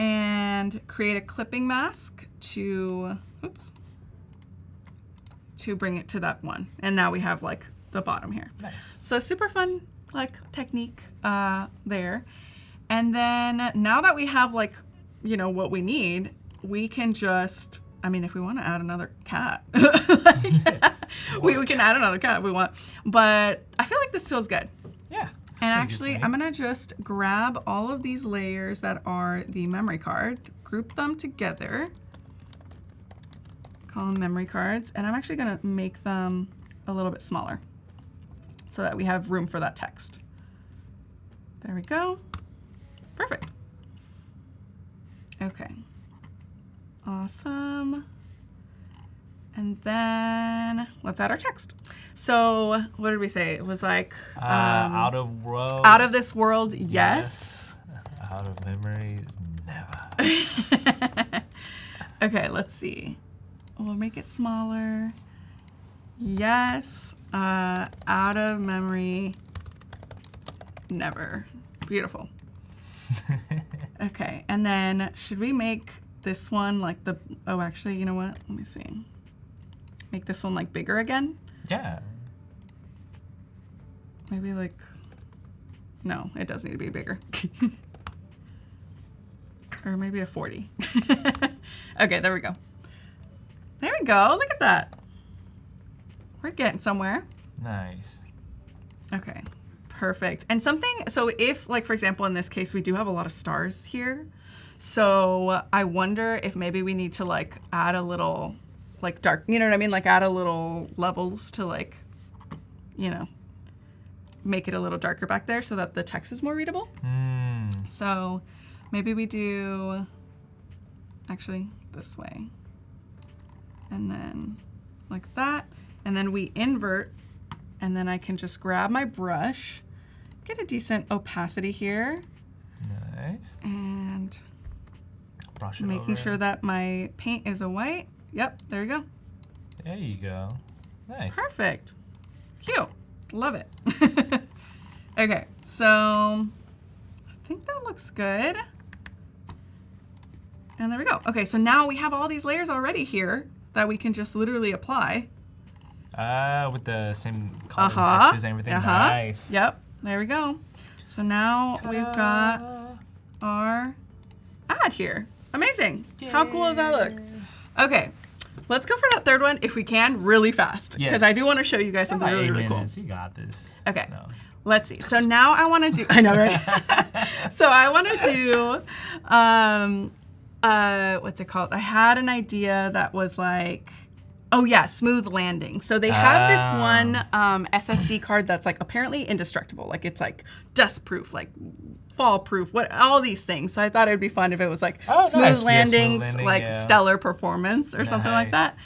And create a clipping mask to bring it to that one. And now we have like the bottom here. Nice. So super fun like technique there. And then now that we have like, you know, what we need, we can just I mean, if we want to add another cat, we can add another cat if we want. But I feel like this feels good. Yeah. And actually, I'm going to just grab all of these layers that are the memory card, group them together, call them memory cards, and I'm actually going to make them a little bit smaller so that we have room for that text. There we go. Perfect. Okay. Awesome. And then let's add our text. So what did we say? It was like out of world. Out of this world, yes. Out of memory, never. Okay, let's see. We'll make it smaller. Yes. Out of memory, never. Beautiful. Okay, and then should we make this one like the, oh, actually, you know what? Let me see. Make this one like bigger again? Yeah. Maybe like, no, it does need to be bigger. Or maybe a 40. Okay, there we go. There we go, look at that. We're getting somewhere. Nice. Okay, perfect. And something, so if, like, for example, in this case, we do have a lot of stars here. So I wonder if maybe we need to, like, add a little, like, dark, you know what I mean? Like, add a little levels to, like, you know, make it a little darker back there so that the text is more readable. So maybe we do, actually, this way. And then like that. And then we invert, and then I can just grab my brush, get a decent opacity here. Nice. And brush it making over. sure that my paint is a white. Yep, there you go. There you go. Nice. Perfect. Cute. Love it. Okay, so I think that looks good. And there we go. Okay, so now we have all these layers already here that we can just literally apply. With the same color textures and everything. Nice. Yep, there we go. So now we've got our ad here. Amazing. Yay. How cool does that look? Okay, let's go for that third one if we can, really fast. Because I do want to show you guys something really, really cool. You got this. Okay, no. Let's see. So now I want to do, I know, right? So I want to do, what's it called? I had an idea that was like, oh yeah, smooth landing. So they have this one SSD card that's like apparently indestructible. Like it's like dust proof, like fall proof, what, all these things. So I thought it'd be fun if it was like smooth landings, smooth landing, like stellar performance or something like that.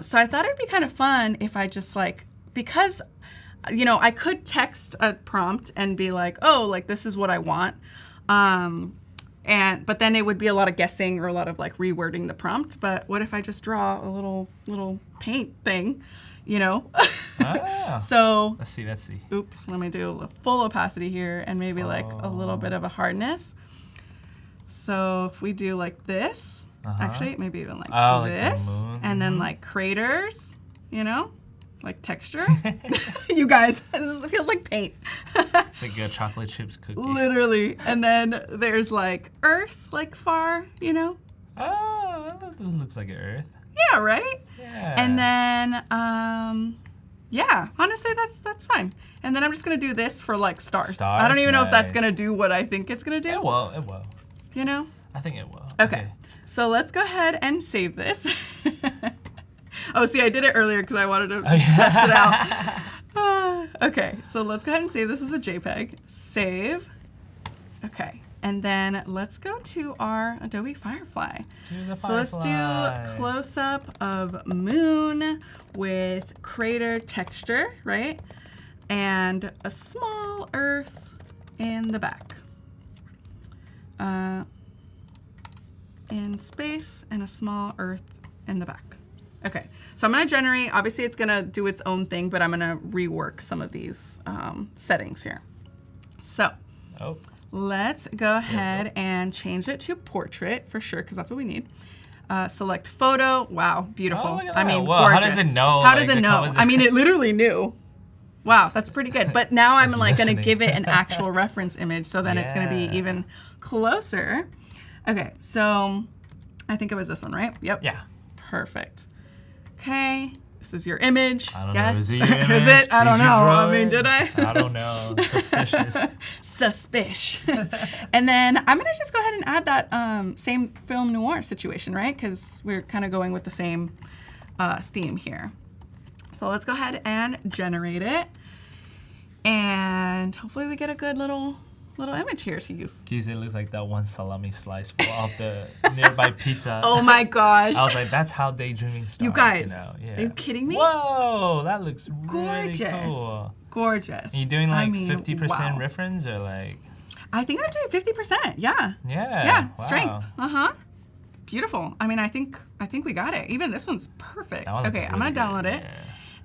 So I thought it'd be kind of fun if I just like, because, you know, I could text a prompt and be like, oh, like this is what I want. But then it would be a lot of guessing or a lot of like rewording the prompt. But what if I just draw a little paint thing, you know? So let's see. Oops, let me do a full opacity here and maybe like a little bit of a hardness. So if we do like this, actually maybe even like this, like and then like craters, you know? Like texture. You guys, this feels like paint. It's like a chocolate chips cookie. Literally. And then there's like earth, like far, you know? Oh, this looks like earth. Yeah, right? Yeah. And then, yeah, honestly, that's fine. And then I'm just going to do this for like stars. I don't even know if that's going to do what I think it's going to do. It will. You know? I think it will. Okay. So let's go ahead and save this. Oh, see, I did it earlier because I wanted to test it out. Okay, so let's go ahead and save this as a JPEG. Save. Okay, and then let's go to our Adobe Firefly. So let's do close-up of moon with crater texture, right? And a small earth in the back. In space and a small earth in the back. Okay, so I'm gonna generate, obviously it's gonna do its own thing, but I'm gonna rework some of these settings here. So let's go ahead and change it to portrait for sure, because that's what we need. Select photo, wow, beautiful. Oh, I mean, whoa, gorgeous. how does it know? How does it know? I mean, it literally knew. Wow, that's pretty good. But now I'm like gonna give it an actual reference image, so then it's gonna be even closer. Okay, so I think it was this one, right? Yep. Yeah. Perfect. Okay. This is your image. I don't yes. know. Is it your image? Is it? I don't know. I mean, did I? I don't know. Suspicious. Suspicious. And then I'm going to just go ahead and add that same film noir situation, right? Because we're kind of going with the same theme here. So let's go ahead and generate it. And hopefully we get a good little image here to use. Keith, it looks like that one salami slice off the nearby pizza. Oh my gosh. I was like, that's how daydreaming starts. You guys, Yeah. are you kidding me? Whoa, that looks Gorgeous. really cool. Gorgeous. Are you doing like 50% wow. reference or like? I think I'm doing 50%. Yeah. Yeah. Yeah. Wow. Strength. Beautiful. I mean, I think we got it. Even this one's perfect. Okay, I'm gonna download it,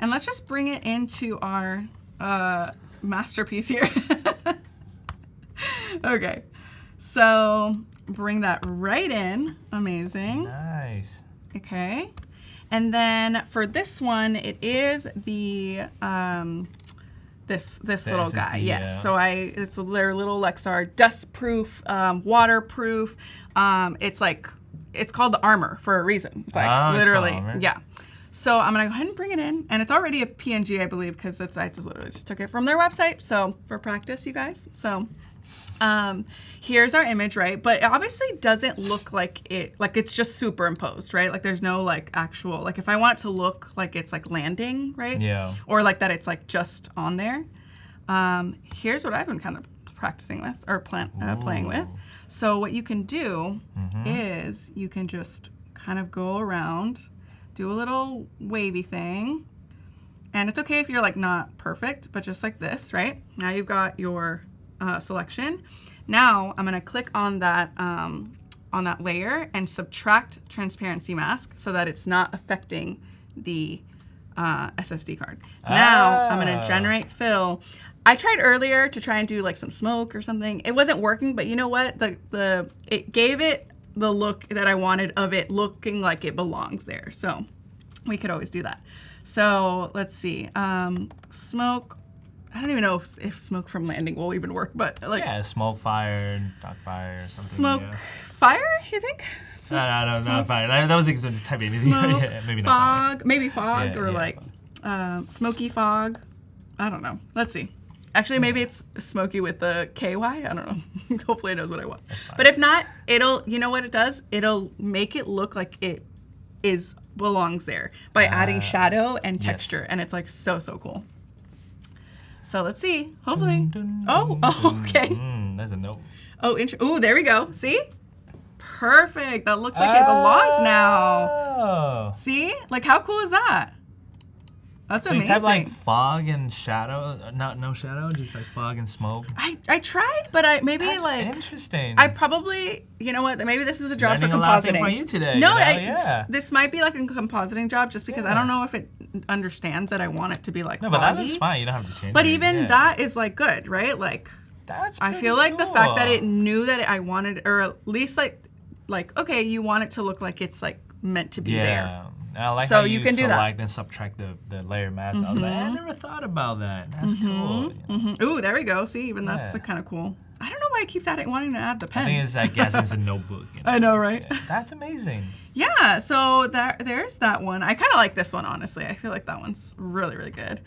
and let's just bring it into our masterpiece here. Okay, so bring that right in. Amazing. Nice. Okay, and then for this one, it is the this little SSD, guy. Yes. yeah. So it's their little Lexar, dust-proof, waterproof. It's called the Armor for a reason. It's like literally, yeah. So I'm gonna go ahead and bring it in, and it's already a PNG, I believe, because I just literally just took it from their website. So for practice, you guys. So here's our image, right? But it obviously doesn't look like it's just superimposed, right? Like there's no like actual, like if I want it to look like it's like landing, right? Yeah. Or like that it's like just on there. Here's what I've been kind of practicing with or playing with. So what you can do is you can just kind of go around, do a little wavy thing. And it's okay if you're like not perfect, but just like this, right? Now you've got your selection. Now I'm gonna click on that layer and subtract transparency mask so that it's not affecting the SSD card. Now I'm gonna generate fill. I tried earlier to try and do like some smoke or something. It wasn't working, but you know what? It gave it the look that I wanted of it looking like it belongs there. So we could always do that. So let's see. Smoke. I don't even know if smoke from landing will even work, but like smoke, fire, dark fire, something. Smoke, fire. You think? No, not fire. That was just type anything. Smoke, maybe not fog, fire. maybe fog, or like smoky fog. I don't know. Let's see. Actually, maybe it's smoky with the KY. I don't know. Hopefully it knows what I want. But if not, you know what it does? It'll make it look like it belongs there by adding shadow and texture. And it's like so cool. So let's see. Hopefully. Okay. There's a note. Oh, there we go. See? Perfect. That looks like it belongs now. See? Like, how cool is that? That's amazing. So you type like fog and shadow, no shadow, just like fog and smoke. I tried, but That's interesting. I probably, you know what? Maybe this is a job Learning for compositing. a lot of things for you today. No, this might be like a compositing job, just because I don't know if it understands that I want it to be like. No, but foggy. that looks fine. You don't have to change. But it. even that is like good, right? Like, I feel like the fact that it knew that I wanted, or at least like okay, you want it to look like it's like meant to be there. I like how you can select and subtract the layer mask. I was like, I never thought about that. That's cool. Ooh, there we go. See, even that's kind of cool. I don't know why it keeps wanting to add the pen. I guess it's a notebook. I know, right? Yeah. That's amazing. Yeah, so there's that one. I kind of like this one, honestly. I feel like that one's really, really good.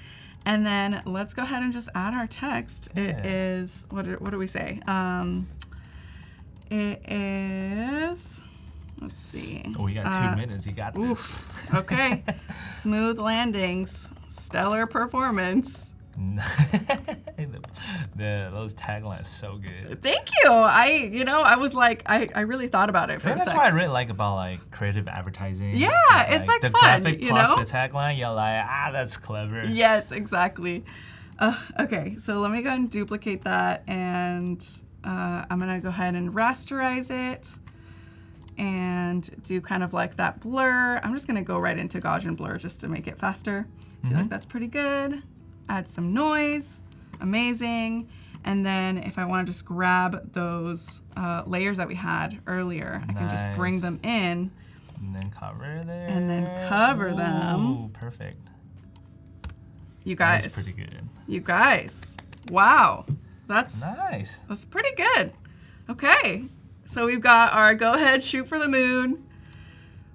And then let's go ahead and just add our text. Yeah. It is, what do we say? It is... Let's see. Oh, we got 2 minutes. You got this. Oof. Okay. Smooth landings. Stellar performance. Those taglines are so good. Thank you. I was like, I really thought about it for a second. That's what I really like about like creative advertising. Yeah, it's like the fun. graphic plus the tagline. You're like, that's clever. Yes, exactly. Okay, so let me go ahead and duplicate that, and I'm gonna go ahead and rasterize it. And do kind of like that blur. I'm just gonna go right into Gaussian blur just to make it faster. I feel like that's pretty good. Add some noise, amazing. And then if I wanna just grab those layers that we had earlier, I can just bring them in. And then cover there. And then cover them. Ooh, perfect. You guys. That's pretty good. You guys. Wow. That's nice. That's pretty good. Okay. So we've got our go ahead, shoot for the moon.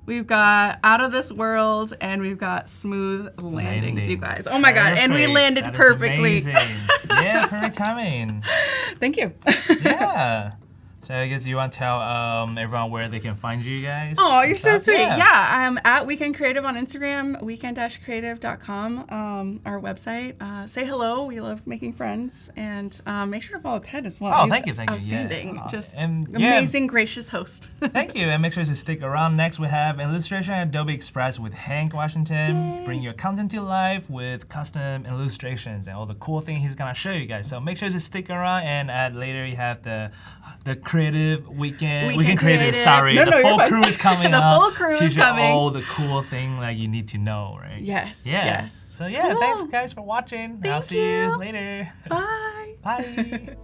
We've got Out of This World, and we've got Smooth Landings, you guys. Oh my God, and we landed perfectly. Yeah, perfect timing. Thank you. Yeah. So I guess you want to tell everyone where they can find you guys? Oh, you're so sweet. Yeah, I'm at Weekend Creative on Instagram, weekend-creative.com, our website. Say hello. We love making friends. And make sure to follow Ted as well. Oh, thank you. Outstanding. Yeah. Just amazing, gracious host. Thank you. And make sure to stick around. Next, we have Illustration at Adobe Express with Hank Washington. Yay. Bring your content to life with custom illustrations and all the cool things he's going to show you guys. So make sure to stick around. And later, you have the creative weekend creative. Sorry, the full crew is coming up. The full crew is coming. All the cool thing that you need to know, right? Yes. Yeah. Yes. So yeah, Cool. thanks guys for watching. I'll see you later. Bye. Bye.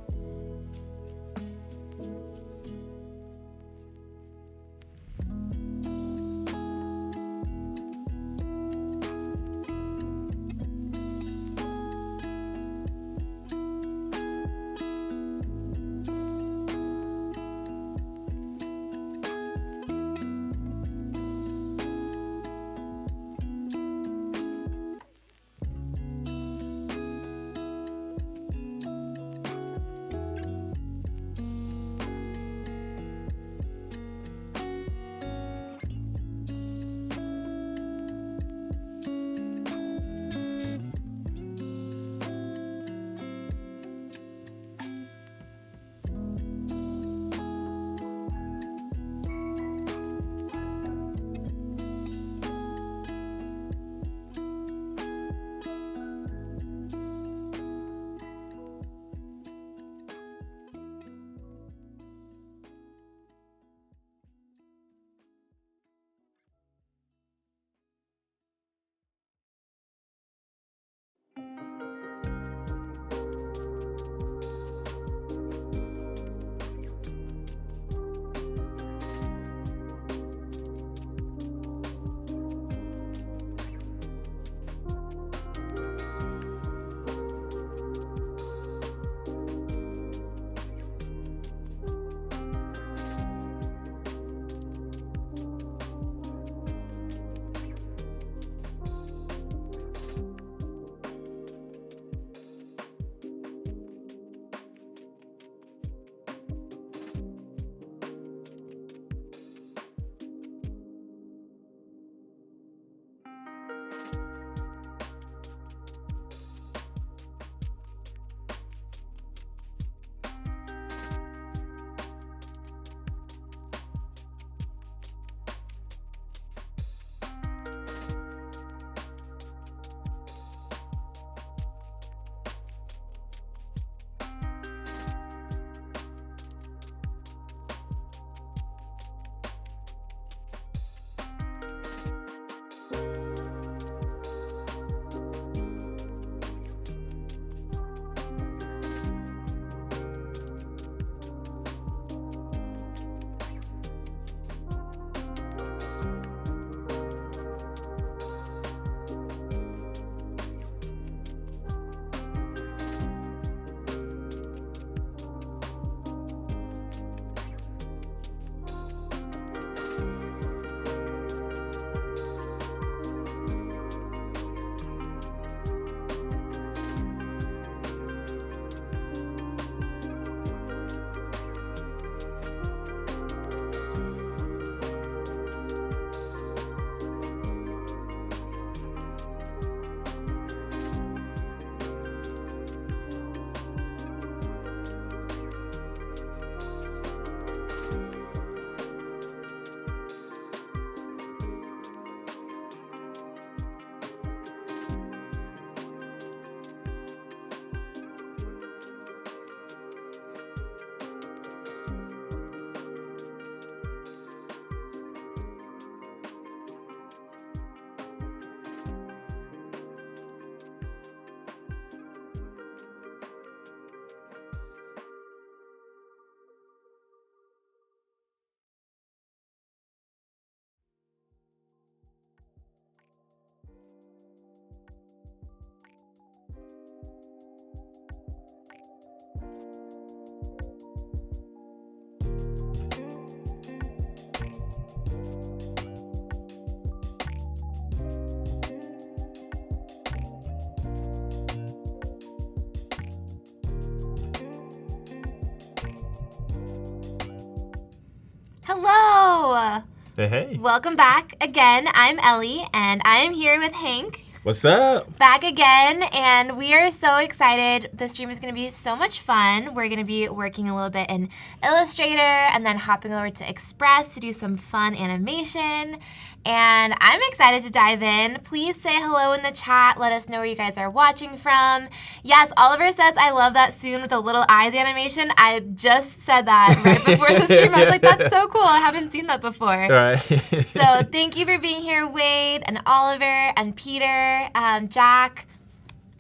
Hello! Hey. Welcome back again. I'm Ellie, and I am here with Hank. What's up? Back again, and we are so excited. The stream is going to be so much fun. We're going to be working a little bit in Illustrator and then hopping over to Express to do some fun animation. And I'm excited to dive in. Please say hello in the chat. Let us know where you guys are watching from. Yes, Oliver says, I love that soon with the little eyes animation. I just said that right before the stream. I was like, that's so cool. I haven't seen that before. Right. So thank you for being here, Wade and Oliver and Peter, Jack.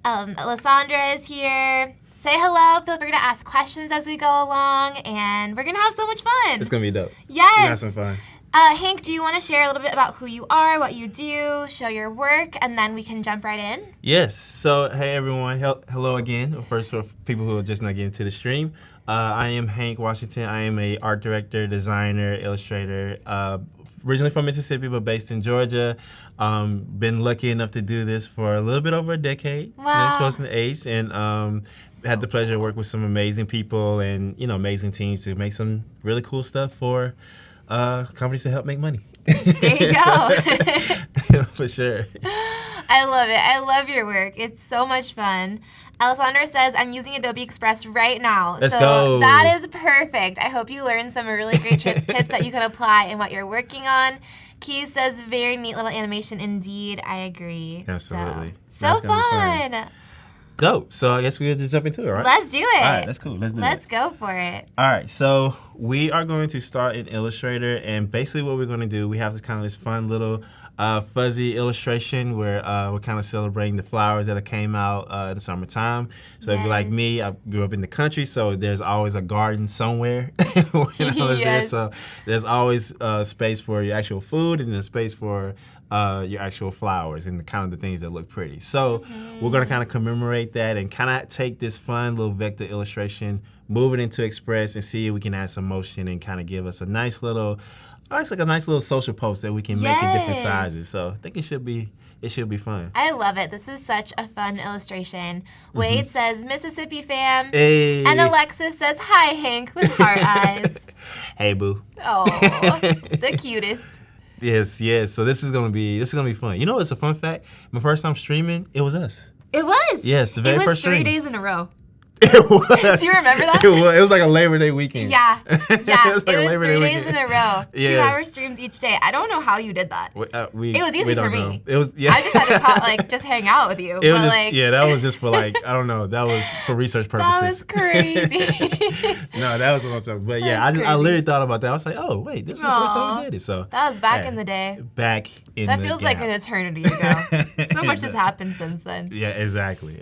Lysandra is here. Say hello. Feel free to ask questions as we go along. And we're going to have so much fun. It's going to be dope. Yes. We're going to have some fun. Hank, do you want to share a little bit about who you are, what you do, show your work, and then we can jump right in? Yes. So, hey, everyone. Hello again. First, for people who are just not getting to the stream, I am Hank Washington. I am a art director, designer, illustrator, originally from Mississippi, but based in Georgia. Been lucky enough to do this for a little bit over a decade. Wow. Close to the age, and had the pleasure to work with some amazing people and, amazing teams to make some really cool stuff for companies to help make money. There you go. For sure. I love it. I love your work. It's so much fun. Alessandra says, I'm using Adobe Express right now. Let's go. That is perfect. I hope you learned some really great tips that you can apply in what you're working on. Keys says, very neat little animation indeed. I agree. Absolutely. So fun. Dope. So I guess we'll just jump into it, right? Let's do it. All right, that's cool. Let's go for it. All right, so we are going to start in Illustrator, and basically what we're going to do, we have this fun little fuzzy illustration where we're kind of celebrating the flowers that came out in the summertime. So if you're like me, I grew up in the country, so there's always a garden somewhere when I was there. So there's always space for your actual food and then space for your actual flowers and the things that look pretty. So we're going to kind of commemorate that and kind of take this fun little vector illustration, move it into Express, and see if we can add some motion and kind of give us a nice little social post that we can make in different sizes. So I think it should be fun. I love it. This is such a fun illustration. Wade says, Mississippi fam. Hey. And Alexis says, hi, Hank, with heart eyes. Hey, boo. Oh, the cutest. Yes. So this is gonna be fun. You know, it's a fun fact. My first time streaming, it was us. It was. Yes, the very first stream. It was 3 days in a row. It was. Do you remember that? It was like a Labor Day weekend. Yeah. It was, like it was Labor 3 Day days weekend. in a row. Yes. 2-hour streams each day. I don't know how you did that. It was easy for me. Know. It was. Yeah. I just had to just hang out with you. It was that was just for I don't know. That was for research purposes. That was crazy. No, that was a long time. But yeah, I literally thought about that. I was like, oh wait, this is the first time we did it. So that was back in the day. That feels like an eternity ago. So much has happened since then. Yeah, exactly.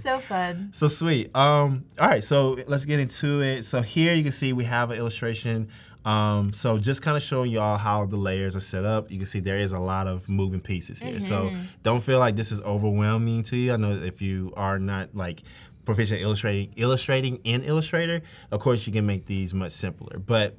So fun. So sweet. All right, so let's get into it. So here you can see we have an illustration. So just kind of showing y'all how the layers are set up. You can see there is a lot of moving pieces here. So don't feel like this is overwhelming to you. I know if you are not proficient illustrating in Illustrator, of course you can make these much simpler. But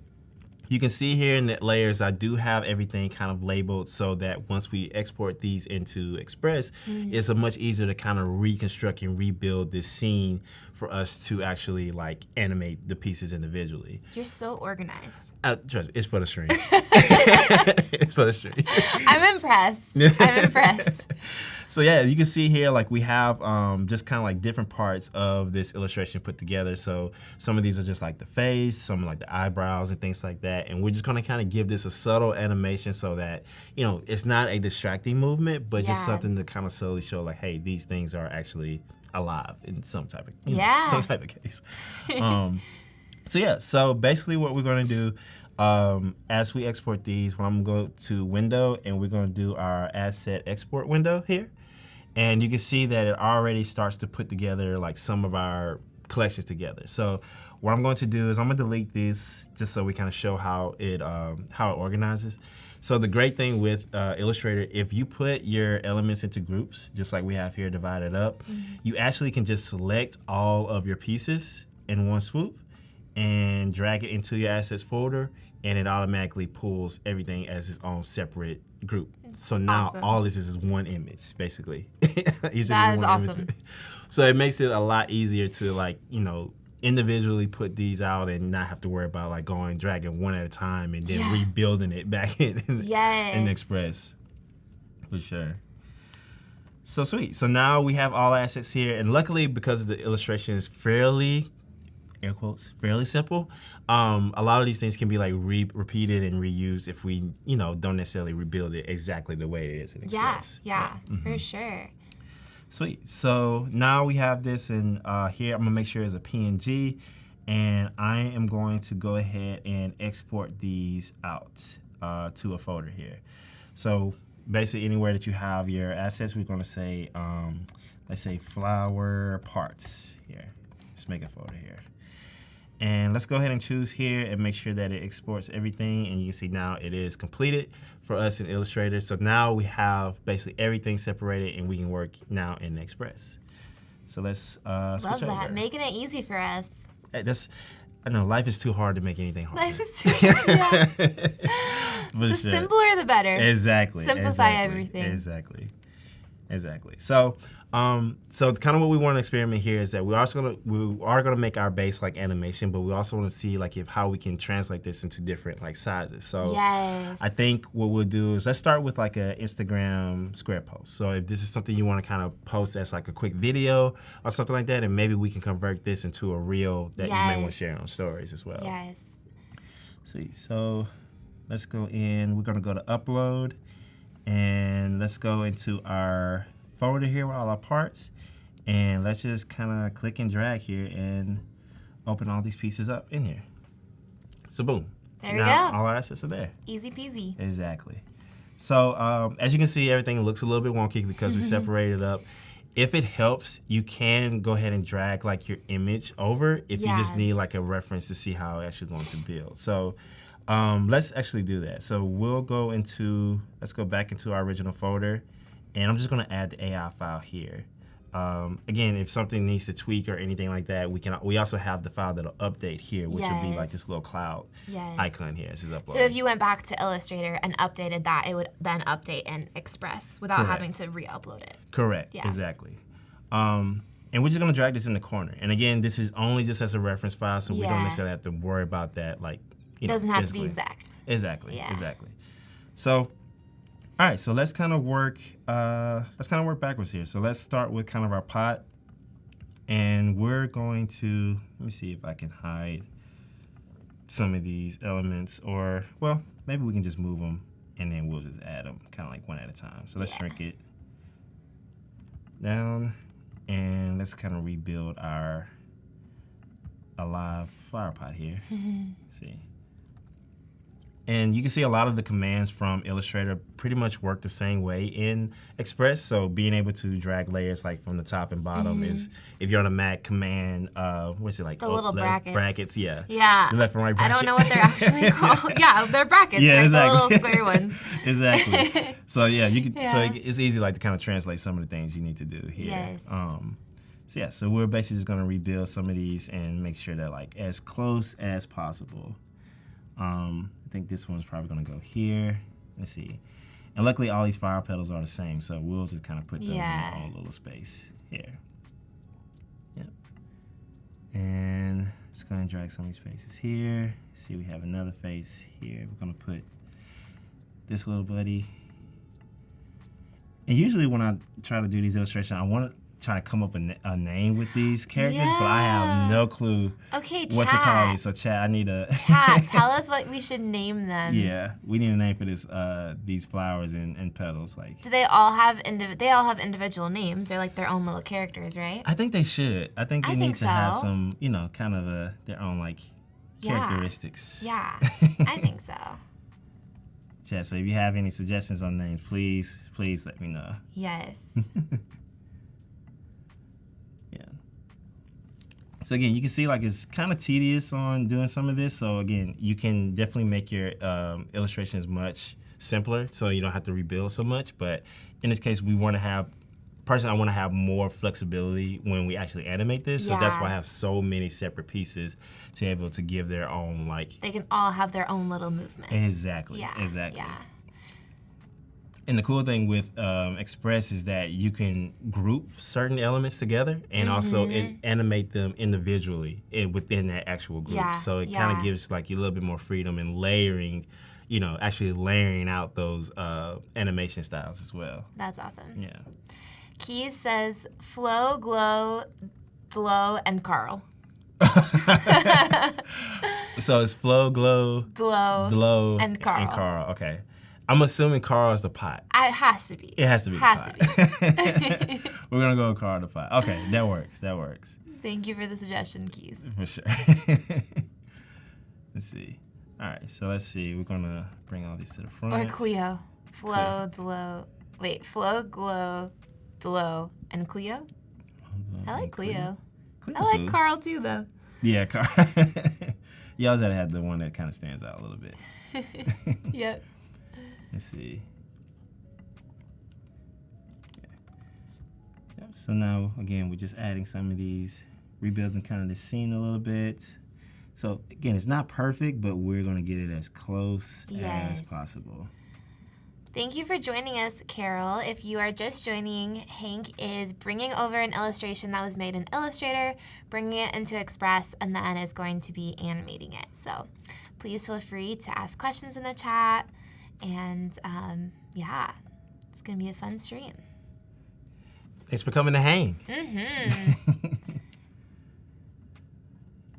you can see here in the layers, I do have everything kind of labeled so that once we export these into Express, it's a much easier to kind of reconstruct and rebuild this scene for us to actually animate the pieces individually. You're so organized. Trust me, it's for the stream. It's for the stream. I'm impressed. So yeah, you can see here we have just kind of different parts of this illustration put together. So some of these are just the face, some the eyebrows and things like that. And we're just gonna kind of give this a subtle animation so that, it's not a distracting movement, but just something to kind of subtly show hey, these things are actually alive in some type of case. So basically what we're gonna do as we export these, I'm gonna go to Window and we're gonna do our Asset Export window here. And you can see that it already starts to put together some of our collections together. So what I'm going to do is I'm gonna delete this just so we kind of show how it organizes. So the great thing with Illustrator, if you put your elements into groups, just like we have here divided up, you actually can just select all of your pieces in one swoop and drag it into your assets folder, and it automatically pulls everything as its own separate group. So now all this is one image, basically. That is awesome. So it makes it a lot easier to individually put these out and not have to worry about like dragging one at a time and then rebuilding it back in Express. For sure. So sweet. So now we have all assets here, and luckily because the illustration is fairly, air quotes, fairly simple, a lot of these things can be like repeated and reused if we, don't necessarily rebuild it exactly the way it is in Express. Yeah, for sure. Sweet. So now we have this in here. I'm gonna make sure it's a PNG, and I am going to go ahead and export these out to a folder here. So basically anywhere that you have your assets, we're gonna say, let's say flower parts here. Let's make a folder here. And let's go ahead and choose here and make sure that it exports everything. And you can see now it is completed for us in Illustrator. So now we have basically everything separated and we can work now in Express. So let's switch over. Love that, making it easy for us. I know life is too hard to make anything hard. Life is too hard, The simpler the better. Exactly. Simplify everything. Exactly. So kind of what we want to experiment here is that we are gonna make our base like animation, but we also want to see like how we can translate this into different like sizes. So I think what we'll do is let's start with like an Instagram square post. So if this is something you want to kind of post as like a quick video or something like that, and maybe we can convert this into a reel that you may want to share on stories as well. Yes. Sweet. So let's go in. We're gonna go to upload, and let's go into our folder here with all our parts, and let's just kind of click and drag here and open all these pieces up in here. So boom. There we go. All our assets are there. Easy peasy. Exactly. So as you can see, everything looks a little bit wonky because we separated it up. If it helps, you can go ahead and drag like your image over if you just need like a reference to see how it's actually going to build. So let's actually do that. So let's go back into our original folder. And I'm just going to add the AI file here. Again, if something needs to tweak or anything like that, we also have the file that'll update here, which will be like this little cloud icon here. This is uploaded. So if you went back to Illustrator and updated that, it would then update in Express without having to re-upload it. Correct. Yeah. Exactly. And we're just going to drag this in the corner. And again, this is only just as a reference file, so we don't necessarily have to worry about that. Like, it doesn't have to be exact. Exactly. So. All right, so let's kind of work backwards here. So let's start with kind of our pot, and we're going to, let me see if I can hide some of these elements, or, well, maybe we can just move them and then we'll just add them kind of like one at a time. So let's shrink it down, and let's kind of rebuild our alive flower pot here. See. And you can see a lot of the commands from Illustrator pretty much work the same way in Express. So being able to drag layers like from the top and bottom is, if you're on a Mac, command, what's it like? The little brackets. Brackets, yeah. Yeah. The left and right bracket. I don't know what they're actually called. Yeah, they're brackets. Yeah, the little square ones. Exactly. So yeah, you can. So it's easy like to kind of translate some of the things you need to do here. Yes. So we're basically just gonna rebuild some of these and make sure that like as close as possible. I think this one's probably gonna go here. Let's see. And luckily all these flower petals are the same, so we'll just kind of put those in their own little space here. Yep. And let's go and drag some of these faces here. See, we have another face here. We're gonna put this little buddy. And usually when I try to do these illustrations, I want to try to come up with a name with these characters, but I have no clue what to call these. So chat, I need a... Chat, tell us what we should name them. Yeah, we need a name for this. These flowers and petals. Like, do they all have individual names? They're like their own little characters, right? I think they should. I think they need to have some, kind of their own like characteristics. Yeah, I think so. Chat, so if you have any suggestions on names, please let me know. Yes. So again, you can see like it's kind of tedious on doing some of this. So again, you can definitely make your illustrations much simpler so you don't have to rebuild so much. But in this case, I want to have more flexibility when we actually animate this. So that's why I have so many separate pieces to be able to give their own like... They can all have their own little movement. Exactly. Yeah. Exactly. Yeah. And the cool thing with Express is that you can group certain elements together and also animate them individually within that actual group. Yeah, so it kind of gives like you a little bit more freedom in layering, actually layering out those animation styles as well. That's awesome. Yeah. Keys says Flow, Glow, Glow, and Carl. So it's Flow, Glow, Glow, and Carl. And Carl. Okay. I'm assuming Carl is the pot. It has to be. It has to be. We're gonna go with Carl the pot. Okay, that works. That works. Thank you for the suggestion, Keys. For sure. Let's see. All right, so let's see. We're gonna bring all these to the front. Or Cleo. Flow, Glow, Glow, and Cleo. I like Cleo. I like Carl too, though. Yeah, Carl. You always gotta have the one that kind of stands out a little bit. Yep. Let's see. Yep. So now, again, we're just adding some of these, rebuilding kind of the scene a little bit. So again, it's not perfect, but we're gonna get it as close as possible. Thank you for joining us, Carol. If you are just joining, Hank is bringing over an illustration that was made in Illustrator, bringing it into Express, and then is going to be animating it. So please feel free to ask questions in the chat. And yeah, it's going to be a fun stream. Thanks for coming to hang.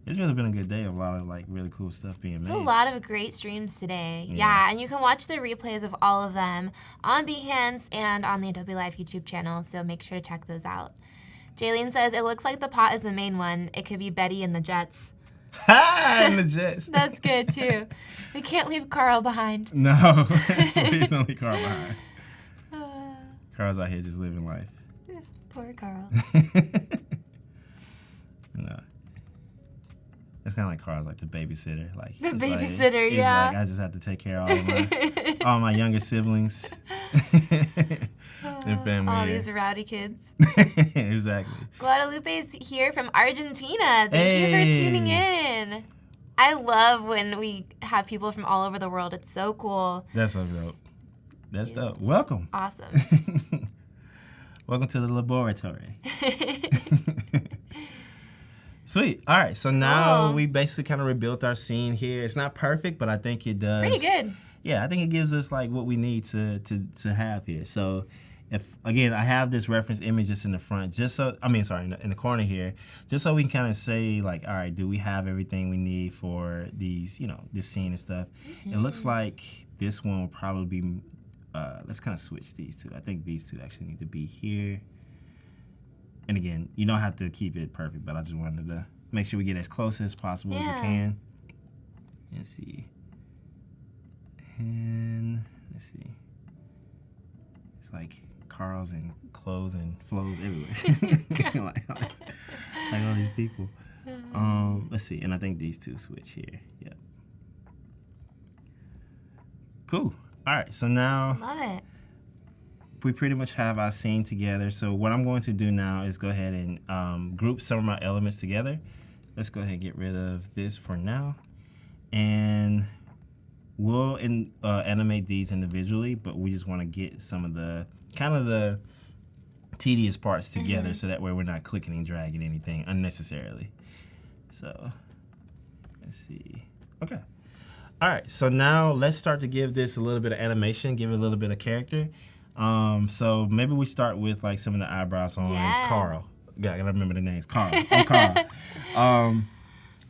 It's really been a good day of a lot of like really cool stuff being made. It's a lot of great streams today. Yeah, and you can watch the replays of all of them on Behance and on the Adobe Live YouTube channel, so make sure to check those out. Jaylene says, it looks like the pot is the main one. It could be Betty and the Jets. Ha! And the Jets. That's good, too. We can't leave Carl behind. No. Please don't leave Carl behind. Carl's out here just living life. Poor Carl. No. It's kind of like Carl's like the babysitter. Like the Like, babysitter, he's yeah. like, I just have to take care of all my younger siblings. And family. All these rowdy kids. Exactly. Guadalupe's here from Argentina. Thank you for tuning in. I love when we have people from all over the world. It's so cool. That's so dope. That's dope. Welcome. Awesome. Welcome to the laboratory. Sweet. All right. So now we basically kind of rebuilt our scene here. It's not perfect, but I think it does. It's pretty good. Yeah, I think it gives us like what we need to have here. So if, again, I have this reference image just in the front, just so, in the corner here, just so we can kind of say like, all right, do we have everything we need for these, this scene and stuff? It looks like this one will probably be, let's kind of switch these two. I think these two actually need to be here. And again, you don't have to keep it perfect, but I just wanted to make sure we get as close as possible as we can. Let's see. And let's see. It's like Carl's and clothes and flows everywhere. like all these people. Let's see. And I think these two switch here. Yep. Cool. All right. So now. Love it. We pretty much have our scene together. So what I'm going to do now is go ahead and group some of my elements together. Let's go ahead and get rid of this for now. And we'll animate these individually, but we just want to get some of the kind of the tedious parts together so that way we're not clicking and dragging anything unnecessarily. So let's see. Okay. All right. So now let's start to give this a little bit of animation, give it a little bit of character. So maybe we start with like some of the eyebrows on Carl. Gotta remember the names. Carl. Carl.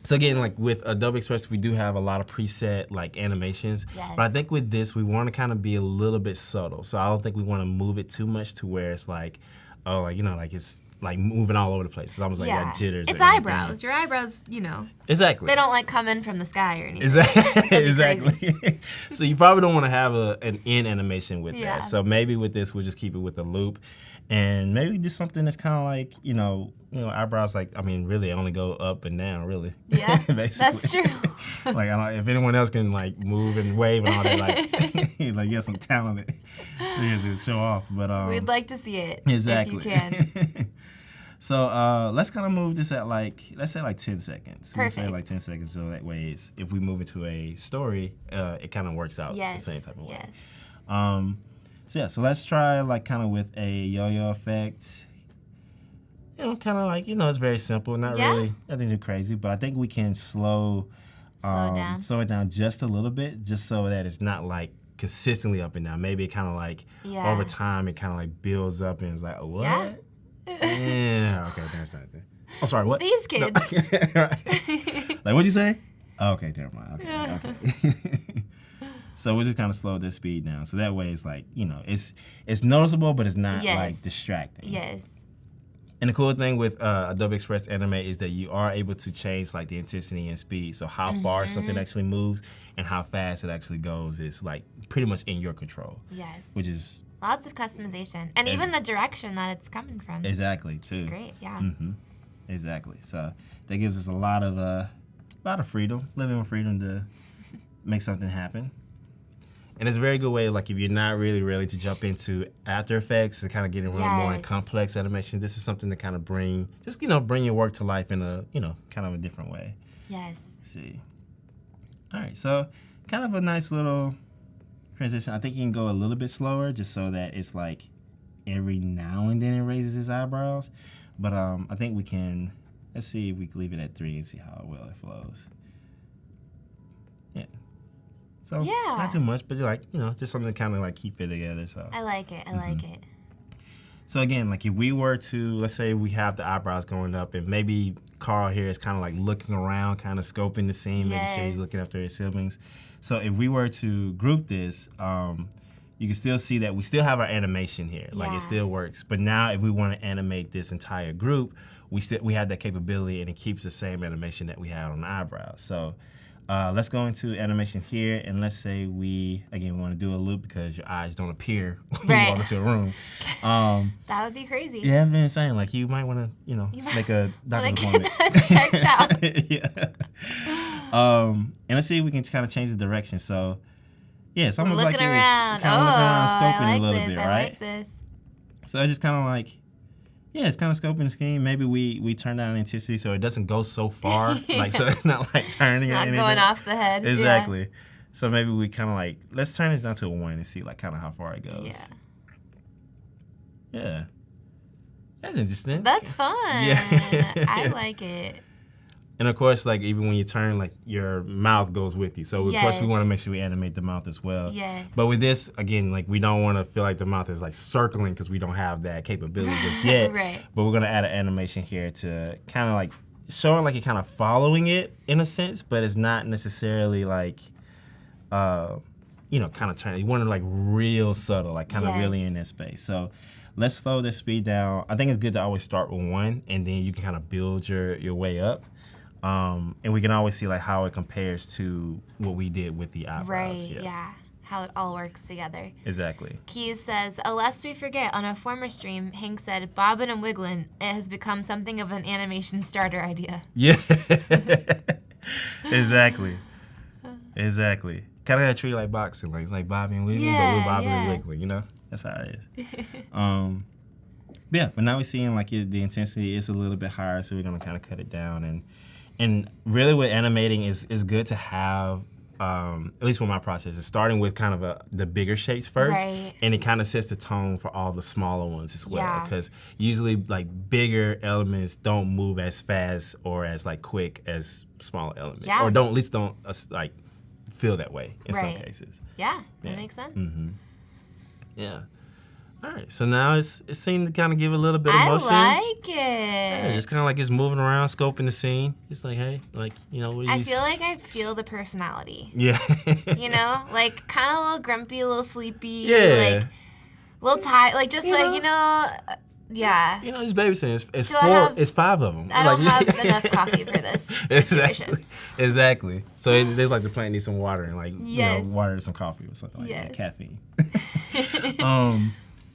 So again, like with Adobe Express, we do have a lot of preset like animations. Yes. But I think with this, we want to kind of be a little bit subtle. So I don't think we want to move it too much to where it's like, oh, like, like it's like moving all over the place. It's almost like got jitters. It's eyebrows. Your eyebrows, Exactly. They don't like come in from the sky or anything. Exactly. So you probably don't want to have an in animation with that. So maybe with this, we'll just keep it with a loop. And maybe just something that's kind of like, eyebrows, like, really only go up and down, really. Yeah, that's true. Like, if anyone else can, like, move and wave and all that, like, you have some talent to show off. But we'd like to see it. Exactly. If you can. So let's kind of move this at, let's say, 10 seconds. Perfect. We'll say, 10 seconds, so that way, if we move into a story, it kind of works out the same type of way. Yes. So yeah, so let's try like kind of with a yo-yo effect. You know, kind of like, you know, it's very simple, not really nothing too crazy, but I think we can slow it down just a little bit, just so that it's not like consistently up and down. Maybe it kind of like over time it kind of like builds up and it's like, oh, what? Yeah. Okay, that's not it. I'm sorry, what? These kids. No. Like, what'd you say? Oh, okay, never mind. Okay. So we'll just kind of slow this speed down. So that way it's like, you know, it's noticeable, but it's not like distracting. Yes. And the cool thing with Adobe Express Animate is that you are able to change like the intensity and speed. So how far something actually moves and how fast it actually goes is like pretty much in your control. Yes. Which is lots of customization, and even the direction that it's coming from. Exactly, too. It's great, yeah. Exactly. So that gives us a lot of freedom, living with freedom to make something happen. And it's a very good way, like if you're not really ready to jump into After Effects and kind of getting really more in complex animation, this is something to kind of bring your work to life in a, you know, kind of a different way. Yes. Let's see. All right, so kind of a nice little transition. I think you can go a little bit slower just so that it's like every now and then it raises his eyebrows. But I think we can, let's see if we can leave it at 3 and see how well it flows. Yeah. So not too much, but like, you know, just something to kind of like keep it together. So I like it. I like it. So again, like if we were to, let's say we have the eyebrows going up and maybe Carl here is kind of like looking around, kind of scoping the scene, making sure he's looking after his siblings. So if we were to group this, you can still see that we still have our animation here. Like it still works. But now if we want to animate this entire group, we have that capability and it keeps the same animation that we had on the eyebrows. So let's go into animation here, and let's say we want to do a loop because your eyes don't appear when you walk into a room. That would be crazy. Yeah, I've been saying, like, you might want to, you know, make a doctor's appointment. Checked out. And let's see if we can kind of change the direction. So, yeah, it's almost like looking around. Kind of looking around, scoping I like a little bit, I right? like this. So it's just kind of like, it's kind of scoping the scheme. Maybe we turn down the intensity so it doesn't go so far. Like, so it's not like turning or anything. Not going off the head. Exactly. Yeah. So maybe we kind of like, let's turn this down to a 1 and see like kind of how far it goes. Yeah. That's interesting. That's fun. Yeah. I like it. And of course, like even when you turn, like your mouth goes with you. So of course we want to make sure we animate the mouth as well. Yes. But with this, again, like we don't want to feel like the mouth is like circling because we don't have that capability just yet. Right. But we're gonna add an animation here to kind of like showing like you're kind of following it in a sense, but it's not necessarily like, you know, kind of turning. You want to like real subtle, like kind of really in that space. So let's slow this speed down. I think it's good to always start with 1, and then you can kind of build your way up. And we can always see like how it compares to what we did with the eyebrows. Right, yeah. How it all works together. Exactly. Keys says, lest we forget, on a former stream, Hank said, bobbin' and wigglin', it has become something of an animation starter idea. Yeah. Exactly. Exactly. Kind of treat it like boxing. Like it's like bobbing and wiggling, but we're bobbing and wiggling, you know? That's how it is. But now we're seeing like the intensity is a little bit higher, so we're gonna kind of cut it down. And really with animating is good to have, at least with my process, is starting with kind of the bigger shapes first. Right. And it kind of sets the tone for all the smaller ones as well. Because usually like bigger elements don't move as fast or as like quick as smaller elements. Yeah. Or at least don't like feel that way in some cases. Yeah, that makes sense. Mm-hmm. Yeah. All right, so now it seemed to kind of give a little bit of motion. I like it. Yeah, it's kind of like it's moving around, scoping the scene. It's like, hey, like, you know, what are I feel like I feel the personality. Yeah. You know, like kind of a little grumpy, a little sleepy. Yeah. Like a little tired, like just like, you know, yeah. You know, these babysitting, it's 5 of them. I don't have enough coffee for this situation. Exactly. So they like the plant needs some water and like, you know, water and some coffee or something like that, caffeine.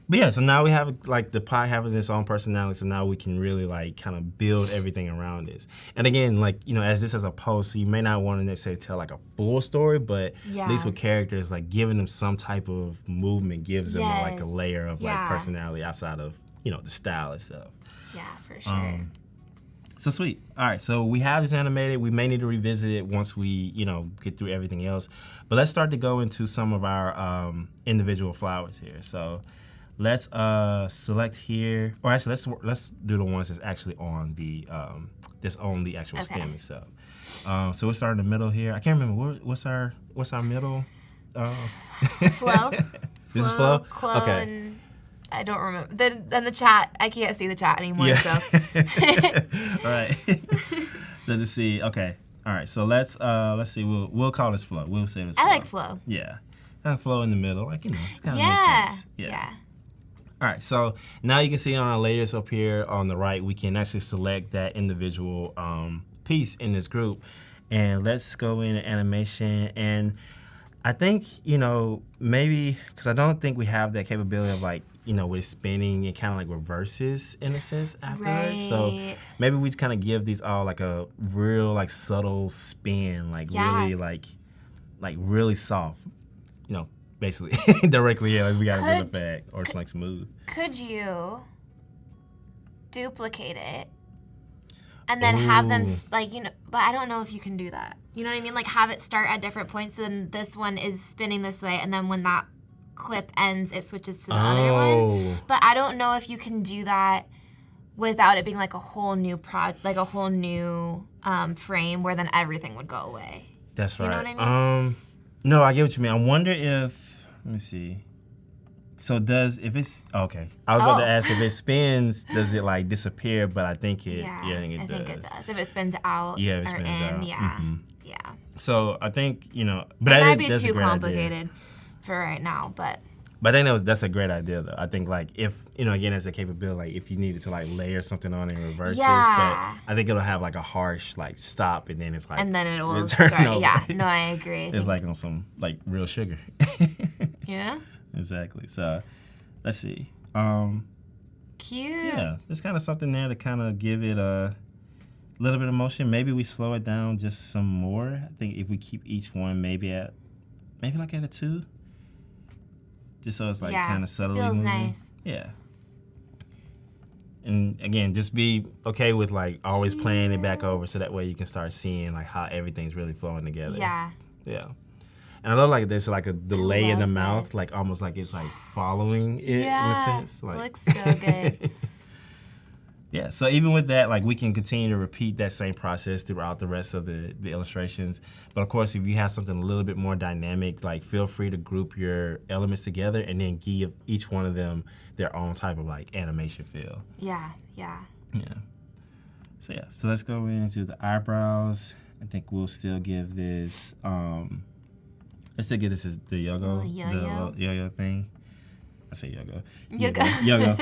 But yeah, so now we have like the pie having its own personality, so now we can really like kind of build everything around this. And again, like, you know, as this is a post, so you may not want to necessarily tell like a full story, but at least with characters, like giving them some type of movement gives them like a layer of like personality outside of, you know, the style itself. Yeah, for sure. So sweet. All right, so we have this animated. We may need to revisit it once we, get through everything else. But let's start to go into some of our individual flowers here. So let's select here, or actually let's do the ones that's actually on the actual stem itself. So we'll start in the middle here. I can't remember what's our middle. Flow. This is flow. Clo, okay. And I don't remember. Then the chat. I can't see the chat anymore. Yeah. So. All right. So let's see. Okay. All right. So let's see. We'll call this flow. We'll say this. I like flow. Yeah. Kind of flow in the middle, it's kind of makes sense. Yeah. All right. So now you can see on our layers up here on the right, we can actually select that individual piece in this group, and let's go into animation. And I think maybe because I don't think we have that capability of with spinning and kind of reverses in a sense afterwards. Right. So maybe we kind of give these all a real subtle spin, really soft, basically directly we got a good effect or it's smooth. Could you duplicate it and then have them but I don't know if you can do that. You know what I mean? Have it start at different points, so then this one is spinning this way, and then when that clip ends, it switches to the other one. But I don't know if you can do that without it being a whole new frame where then everything would go away. That's right. You know what I mean? No, I get what you mean. I wonder if, let me see. So if it's, okay. I was about to ask if it spins, does it disappear? But I think it, I think it does. If it spins out if it spins or in, out. yeah. Mm-hmm. Yeah. So I think, but it might be too complicated for right now, but I think that's a great idea though. I think if, again, as a capability, if you needed to layer something on and reverse this, but I think it'll have a harsh stop, and then it's and then it will start over. Yeah, no, I agree. It's on some real sugar. Yeah. Exactly. So let's see. Cute. Yeah, there's kind of something there to kind of give it a little bit of motion. Maybe we slow it down just some more. I think if we keep each one maybe at a 2. Just so it's kind of subtly feels moving. Nice. Yeah. And again, just be okay with always playing it back over, so that way you can start seeing how everything's really flowing together. Yeah. Yeah. And I love there's a delay in the mouth, almost it's following it in a sense. It looks so good. Yeah, so even with that, we can continue to repeat that same process throughout the rest of the illustrations. But of course, if you have something a little bit more dynamic, feel free to group your elements together and then give each one of them their own type of animation feel. Yeah, yeah. Yeah. So yeah, so let's go into the eyebrows. I think we'll still give this, let's still give this as the yo-yo, the yo-yo thing. I say yo-go. Yo-go.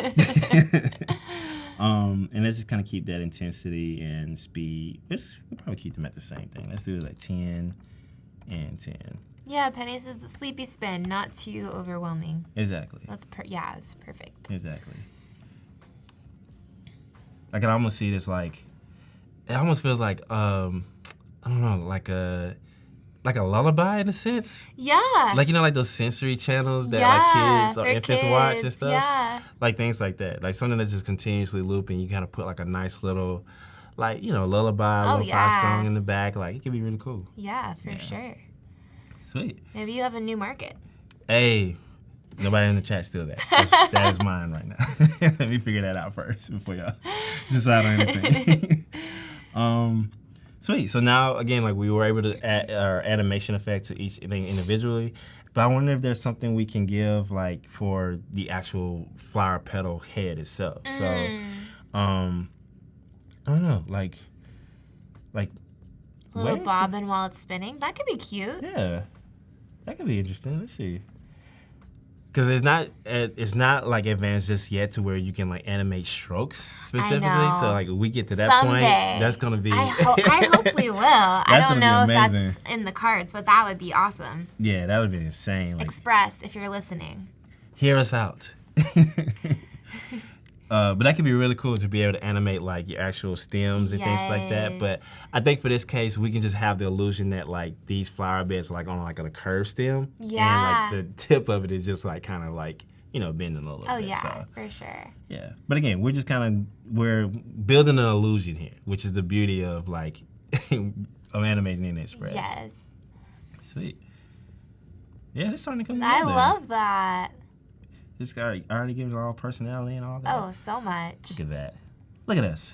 And let's just kind of keep that intensity and speed. We'll probably keep them at the same thing. Let's do 10 and 10. Yeah, Penny says a sleepy spin, not too overwhelming. Exactly. That's it's perfect. Exactly. I can almost see this it almost feels I don't know, like a lullaby in a sense. Yeah. Those sensory channels that kids or infants watch and stuff. Yeah. Things like that. Something that's just continuously looping. You kind of put a nice little, lullaby, lo-fi song in the back. It could be really cool. Yeah, for sure. Sweet. Maybe you have a new market. Hey, nobody in the chat steal that. That is mine right now. Let me figure that out first before y'all decide on anything. Sweet. So now, again, we were able to add our animation effect to each thing individually. But I wonder if there's something we can give, for the actual flower petal head itself. So, I don't know, a little bobbin while it's spinning. That could be cute. Yeah, that could be interesting. Let's see. Because it's not advanced just yet to where you can animate strokes specifically. So we get to that Someday. Point, that's gonna be. I hope we will. I don't know if that's in the cards, but that would be awesome. Yeah, that would be insane. Express if you're listening. Hear us out. But that could be really cool to be able to animate your actual stems and things like that. But I think for this case, we can just have the illusion that these flower beds are on a curved stem. Yeah. And the tip of it is just kind of bending a little bit. Oh yeah, so, for sure. Yeah, but again, we're building an illusion here, which is the beauty of like of animating in Express. Yes. Sweet. Yeah, it's starting to come together. I love that. It's already giving it all personality and all that. Oh, so much. Look at that. Look at us.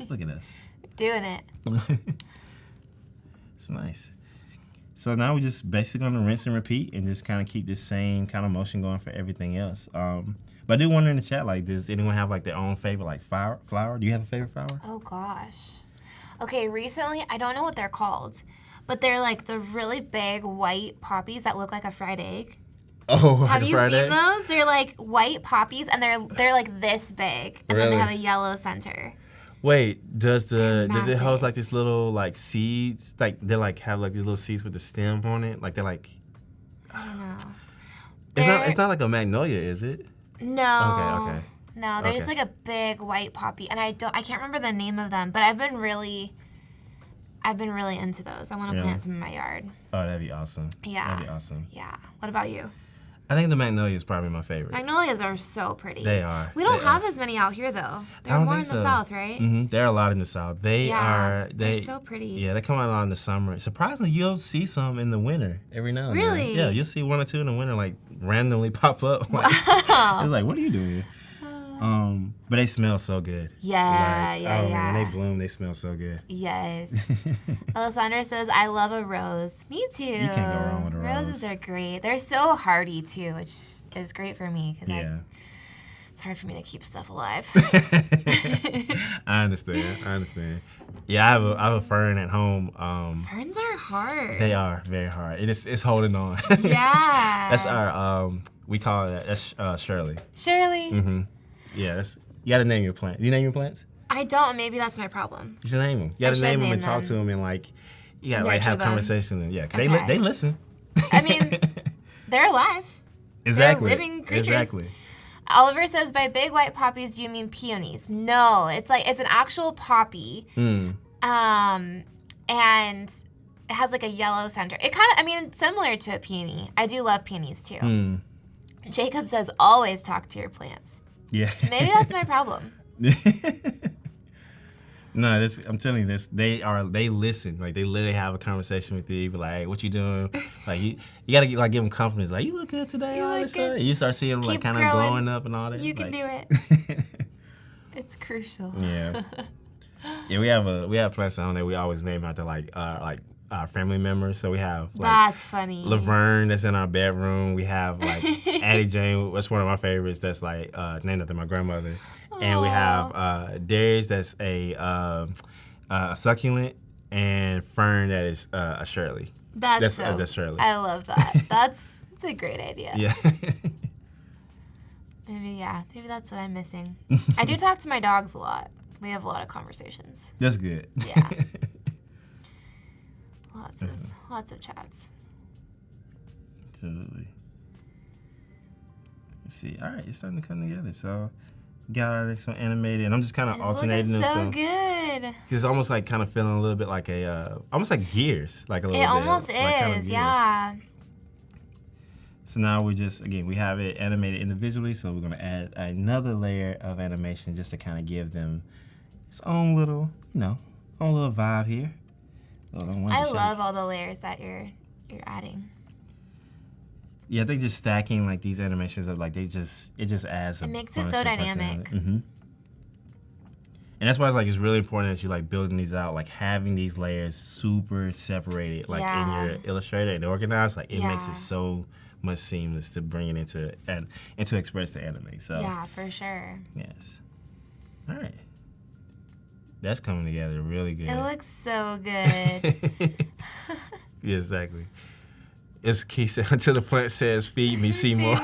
Look at us. Doing it. It's nice. So now we're just basically going to rinse and repeat and just kind of keep this same kind of motion going for everything else. But I do wonder in the chat, like, does anyone have like their own favorite like flower? Do you have a favorite flower? Oh gosh. Okay, recently, I don't know what they're called, but they're like the really big white poppies that look like a fried egg. Oh, have you seen those? They're like white poppies and they're like this big, and then they have a yellow center. Wait, does it host like this little like seeds? Like they like have like these little seeds with the stem on it? Like they're like I don't know. It's not like a magnolia, is it? No. Okay. No, they're just like a big white poppy, and I can't remember the name of them, but I've been really into those. I want to plant some in my yard. Oh, that'd be awesome. Yeah. That'd be awesome. Yeah. What about you? I think the magnolia is probably my favorite. Magnolias are so pretty. They are. We don't have as many out here though. They're more in the south, right? Mm-hmm. There are a lot in the south. They're so pretty. Yeah, they come out a lot in the summer. Surprisingly, you'll see some in the winter every now and really? then. Yeah, you'll see one or two in the winter like randomly pop up. Like, wow. It's like, what are you doing here? But they smell so good. Yeah, like, when they bloom, they smell so good. Yes. Alessandra says, I love a rose. Me too. You can't go wrong with a rose. Roses are great. They're so hardy too, which is great for me because it's hard for me to keep stuff alive. I understand. Yeah, I have a fern at home. Ferns are hard. They are very hard. It's holding on. Yeah. That's our we call it that's Shirley. Shirley. Mm-hmm. Yeah, you gotta name your plant. Do you name your plants? I don't. Maybe that's my problem. You should name them. You gotta name them and talk to them and like, you gotta like have conversation. And, yeah, 'cause they listen. I mean, they're alive. Exactly. They're living creatures. Exactly. Oliver says, by big white poppies, do you mean peonies? No, it's an actual poppy. And it has like a yellow center. It kind of, similar to a peony. I do love peonies too. Jacob says, always talk to your plants. Yeah. Maybe that's my problem. No, I'm telling you this. They listen. Like they literally have a conversation with you. You be like, hey, what you doing? Like you gotta give them confidence. Like, you look good today. All this stuff. You start seeing them like kind of glowing up and all that. You can do it. It's crucial. Yeah. Yeah, we have plants on there. We always name after like our family members. So we have like that's funny. Laverne that's in our bedroom. We have like Addie Jane. That's one of my favorites. That's like named after my grandmother. And we have Darius that's a succulent, and Fern that is a Shirley. That's Shirley. I love that. That's a great idea. Yeah. Maybe that's what I'm missing. I do talk to my dogs a lot. We have a lot of conversations. That's good. Yeah. Lots of chats. Absolutely. Let's see. All right, it's starting to come together. So, got our next one animated, and I'm just kind of alternating them. So good. It's almost like kind of feeling a little bit like almost like gears, like a little bit. It almost like kind of is, yeah. So now we have it animated individually, so we're gonna add another layer of animation just to kind of give them its own little, vibe here. I love all the layers that you're adding. Yeah, they just stacking like these animations of like it just adds. It makes it so dynamic. Mm-hmm. And that's why it's really important that you like building these out, like having these layers super separated, like in your Illustrator and organized. Like it makes it so much seamless to bring it into Express to animate. So yeah, for sure. Yes. All right. That's coming together really good. It looks so good. Yeah, exactly. It's key until the plant says, "Feed me, Seymour."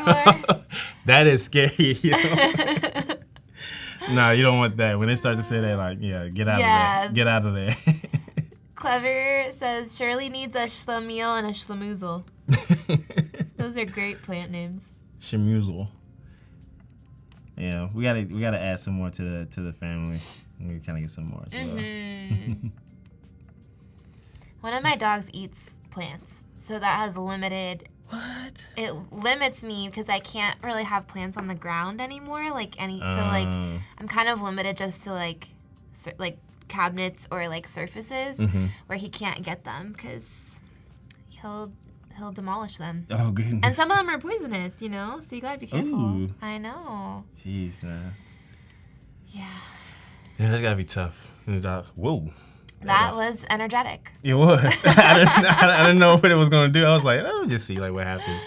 That is scary. No, you don't want that. When they start to say that, like, get out of there. Get out of there. Clever says Shirley needs a schlemiel and a schlemoozle. Those are great plant names. Schmoozle. Yeah, we gotta add some more to the family. We kind of get some more as well. Mm-hmm. One of my dogs eats plants, so that has limited What? It limits me because I can't really have plants on the ground anymore. So like I'm kind of limited just to like cabinets or like surfaces where he can't get them because he'll demolish them. Oh goodness. And some of them are poisonous, so you gotta be careful. Ooh. I know. Jeez, man. Yeah. Yeah, that's gotta be tough. Whoa. That was energetic. It was. I didn't know what it was gonna do. I was like, let's just see like what happens.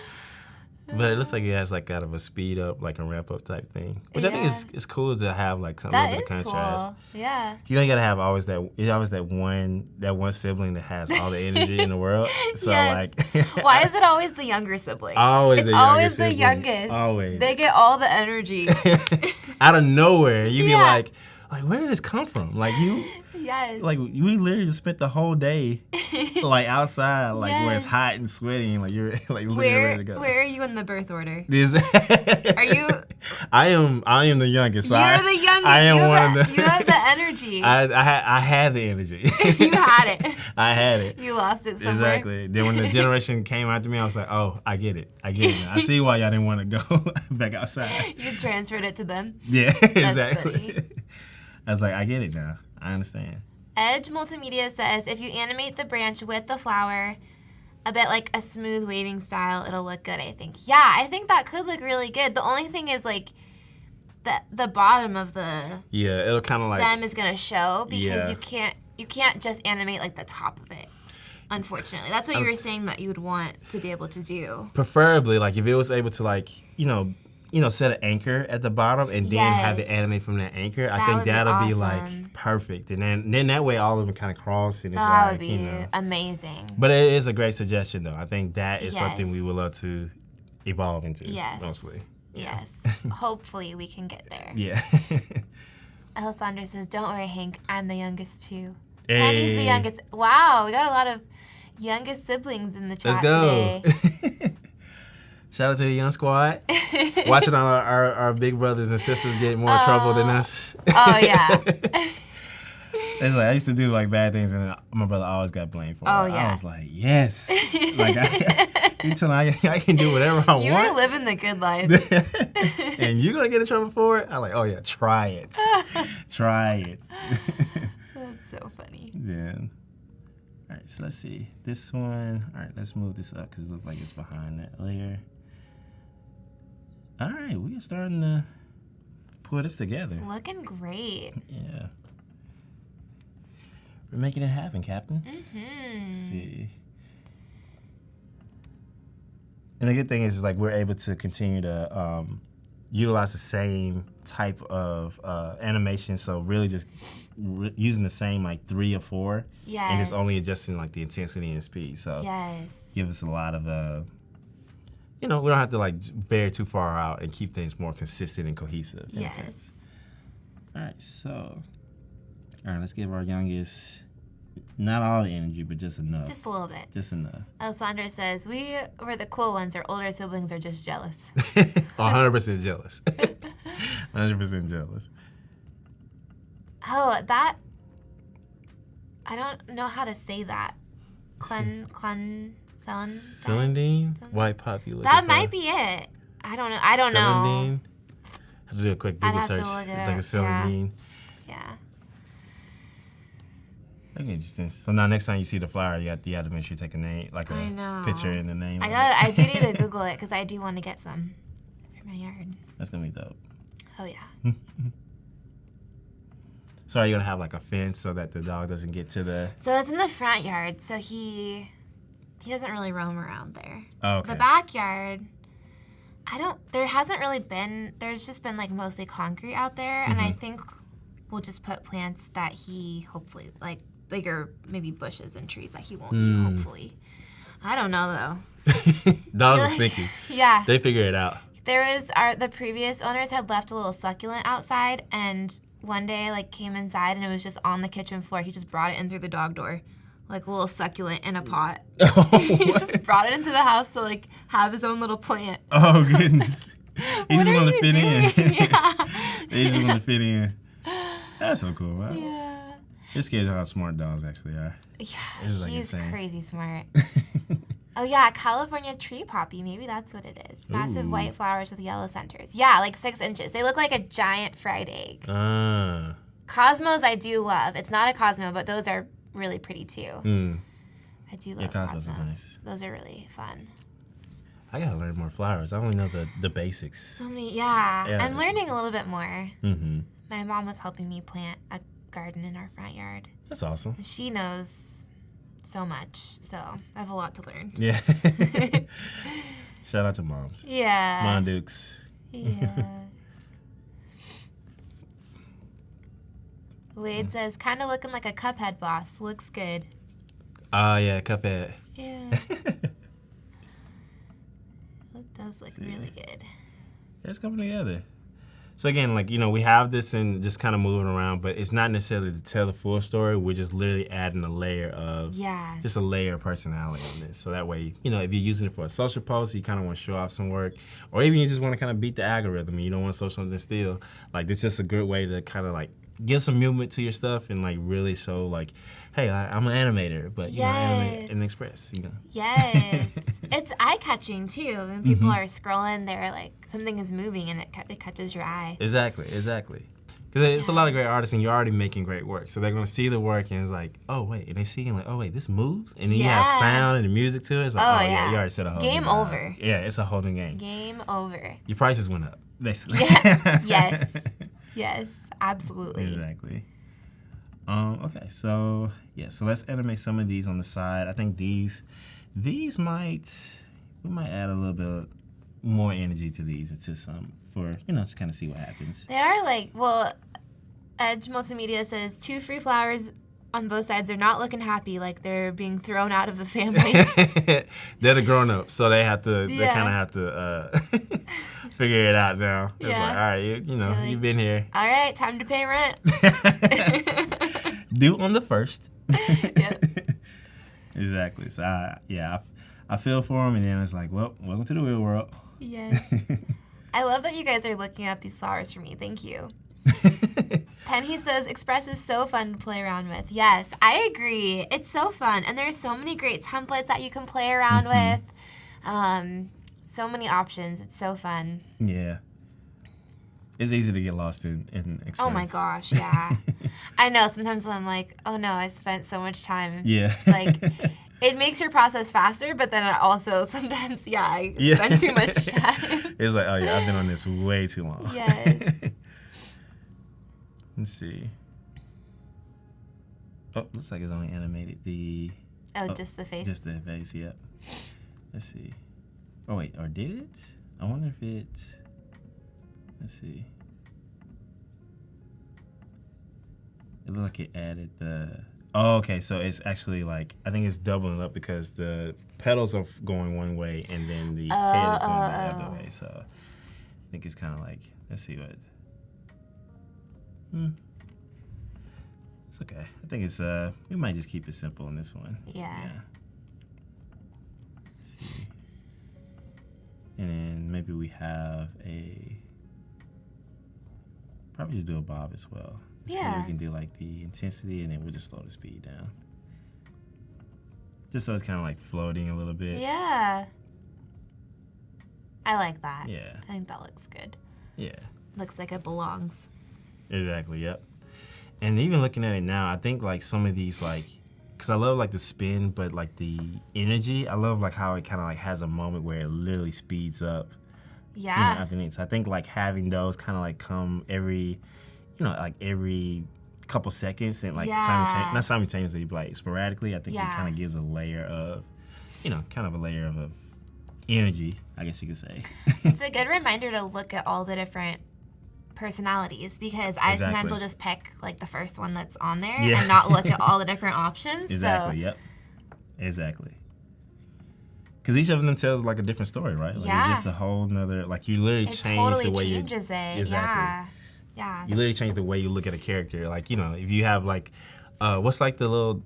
But it looks like it has like kind of a speed up, like a ramp up type thing, which I think is cool to have like something That with is the contrast. cool. Yeah. You gotta have always that one sibling that has all the energy in the world. So Yes. like, Why is it always the younger sibling? always It's the always the sibling. youngest. Always. They get all the energy. Out of nowhere, you be Yeah. like, where did this come from? Like you. Yes. Like we literally just spent the whole day like outside, like where it's Yes. hot and sweaty, and like you're like literally ready to go. Where are you in the birth order? Are you? I am the youngest. So You're the youngest. I am one of the. You have the energy. I had the energy. You had it. I had it. You lost it somewhere. Exactly. Then when the generation came after me, I was like, oh, I get it. I get it now. I see why y'all didn't want to go back outside. You transferred it to them. Yeah, exactly. funny. I was like, I get it now. I understand. Edge Multimedia says, if you animate the branch with the flower, a bit like a smooth waving style, it'll look good, I think. Yeah, I think that could look really good. The only thing is, like, the bottom of the it'll kind of stem like is going to show because Yeah. you can't just animate, like, the top of it, unfortunately. That's what you were saying that you would want to be able to do. preferably like if it was able to like set an anchor at the bottom and then have it Yes. animate from that anchor. I That think would be that'll be awesome. like perfect, and then that way all of them kind of cross and it's That like would be amazing. But it is a great suggestion though. I think that is something Yes. we would love to evolve into. Yes. Mostly. Yes. Hopefully we can get there. Yeah. Alessandra says, don't worry, Hank. I'm the youngest, too. Hey. Penny's the youngest. Wow, we got a lot of youngest siblings in the chat Let's go. today. Shout out to the young squad. Watching all our big brothers and sisters get more trouble than us. Oh, yeah. It's like I used to do like bad things, and my brother always got blamed for it. Oh, yeah. I was like, yes. Like you tell me I can do whatever I You want. were living the good life. And you're gonna get in trouble for it? I'm like, oh yeah, try it. Try it. That's so funny. Yeah. All right, so let's see. This one, all right, let's move this up because it looks like it's behind that layer. All right, we are starting to pull this together. It's looking great. Yeah. We're making it happen, Captain. Mm-hmm. Let's see. And the good thing is like we're able to continue to utilize the same type of animation. So really just using the same like 3 or 4. Yes. And it's only adjusting like the intensity and speed. So Yes. give us a lot of, we don't have to like vary too far out and keep things more consistent and cohesive. in a Yes. sense. All right, so, let's give our youngest, not all the energy, but just enough. Just a little bit. Just enough. Alessandra says, we were the cool ones. Our older siblings are just jealous. 100% jealous. 100% jealous. Oh, that, I don't know how to say that. Celandine? White popular. That might be it. I don't know. I don't know. Celandine? I have to do a quick Google I'd have to search. look it It's like a up, celandine. Yeah. That's interesting. So now next time you see the flower, you have to make sure you take a name, like I a know. picture and the name. I do need to Google it because I do want to get some for my yard. That's gonna be dope. Oh yeah. So are you gonna have like a fence so that the dog doesn't get to the? So it's in the front yard, so he doesn't really roam around there. Oh, okay. The backyard, there's just been like mostly concrete out there, and I think we'll just put plants that he hopefully, like bigger maybe bushes and trees that he won't eat, hopefully. I don't know though. Dogs are sneaky. Yeah. They figure it out. There was the previous owners had left a little succulent outside, and one day like came inside and it was just on the kitchen floor. He just brought it in through the dog door, like a little succulent in a pot. He just brought it into the house to like have his own little plant. Oh goodness. He just What are wanted to you fit in. doing? Yeah. He just wanted to fit in. That's so cool, right? Yeah. It's scared how smart dogs actually are. Yeah. This is, like, He's insane. crazy smart. Oh yeah, California tree poppy. Maybe that's what it is. Massive white flowers with yellow centers. Yeah, like 6 inches. They look like a giant fried egg. Cosmos I do love. It's not a Cosmo, but those are really pretty too. I do love Cosmos. Are nice. Those are really fun. I gotta learn more flowers. I only know the basics. So many, yeah. I'm learning a little bit more. My mom was helping me plant a garden in our front yard. That's awesome. She knows so much, so I have a lot to learn. Yeah. Shout out to moms. Yeah. Mom Dukes. Yeah. Wade says, kind of looking like a Cuphead boss. Looks good. Oh, yeah, Cuphead. Yeah. It does look really good. Yeah, it's coming together. So again, like, you know, we have this and just kind of moving around, but it's not necessarily to tell the full story. We're just literally adding a layer of, just a layer of personality on this. So that way, you know, if you're using it for a social post, you kind of want to show off some work, or even you just want to kind of beat the algorithm and you don't want to show something still, like, this is just a good way to kind of like give some movement to your stuff and like really show like, hey, I'm an animator, but you know, animate and express, you know. Yes. It's eye-catching too. When people are scrolling, they're like, something is moving and it catches your eye. Exactly. Because it's a lot of great artists and you're already making great work. So they're going to see the work and it's like, oh, wait. And they see and like, oh, wait, this moves? And then you have sound and the music to it. It's like, oh, yeah, you already said a whole game over. Yeah, it's a whole new game. Game over. Your prices went up, basically. Yeah. Yes. Absolutely. Exactly. Okay, so so let's animate some of these on the side. I think these we might add a little bit more energy to these to some for, you know, to kind of see what happens. They are like, well, Edge Multimedia says 2 free flowers on both sides are not looking happy, like they're being thrown out of the family. They're the grown-ups, so they have to. They kind of have to figure it out now. It's like, all right, you know, you've been here. All right, time to pay rent. Due on the 1st. Yep. Exactly. So I feel for them, and then it's like, well, welcome to the real world. Yes. I love that you guys are looking up these flowers for me. Thank you. Penny says, Express is so fun to play around with. Yes, I agree. It's so fun. And there's so many great templates that you can play around with. So many options. It's so fun. Yeah. It's easy to get lost in Express. Oh my gosh, yeah. I know. Sometimes I'm like, oh no, I spent so much time. Yeah. Like, it makes your process faster, but then it also sometimes, I spend too much time. It's like, oh yeah, I've been on this way too long. Yes. Let's see. Oh, looks like it's only animated the... Oh, just the face? Just the face, yep. Let's see. Oh, wait, or did it? I wonder if it... Let's see. It looked like it added the... Oh, okay, so it's actually like... I think it's doubling up because the petals are going one way and then the head is going the other way. So I think it's kind of like... Let's see what... It's okay. I think it's we might just keep it simple in this one. Yeah. Let's see. And then maybe we have probably just do a bob as well. Yeah. So we can do like the intensity and then we'll just slow the speed down. Just so it's kind of like floating a little bit. Yeah. I like that. Yeah. I think that looks good. Yeah. Looks like it belongs. Exactly, yep. And even looking at it now, I think like some of these like, because I love like the spin, but like the energy, I love like how it kind of like has a moment where it literally speeds up. Yeah. You know, underneath. So I think like having those kind of like come every couple seconds and like not simultaneously, but like sporadically, I think it kind of gives a layer of, kind of a layer of energy, I guess you could say. It's a good reminder to look at all the different personalities because I sometimes will just pick like the first one that's on there and not look at all the different options. Exactly, yep. Exactly. Because each of them tells like a different story, right? Like, it's just a whole nother, like you literally change the way you... It totally changes it. Exactly. Yeah. You literally change the way you look at a character. Like, if you have like, what's like the little...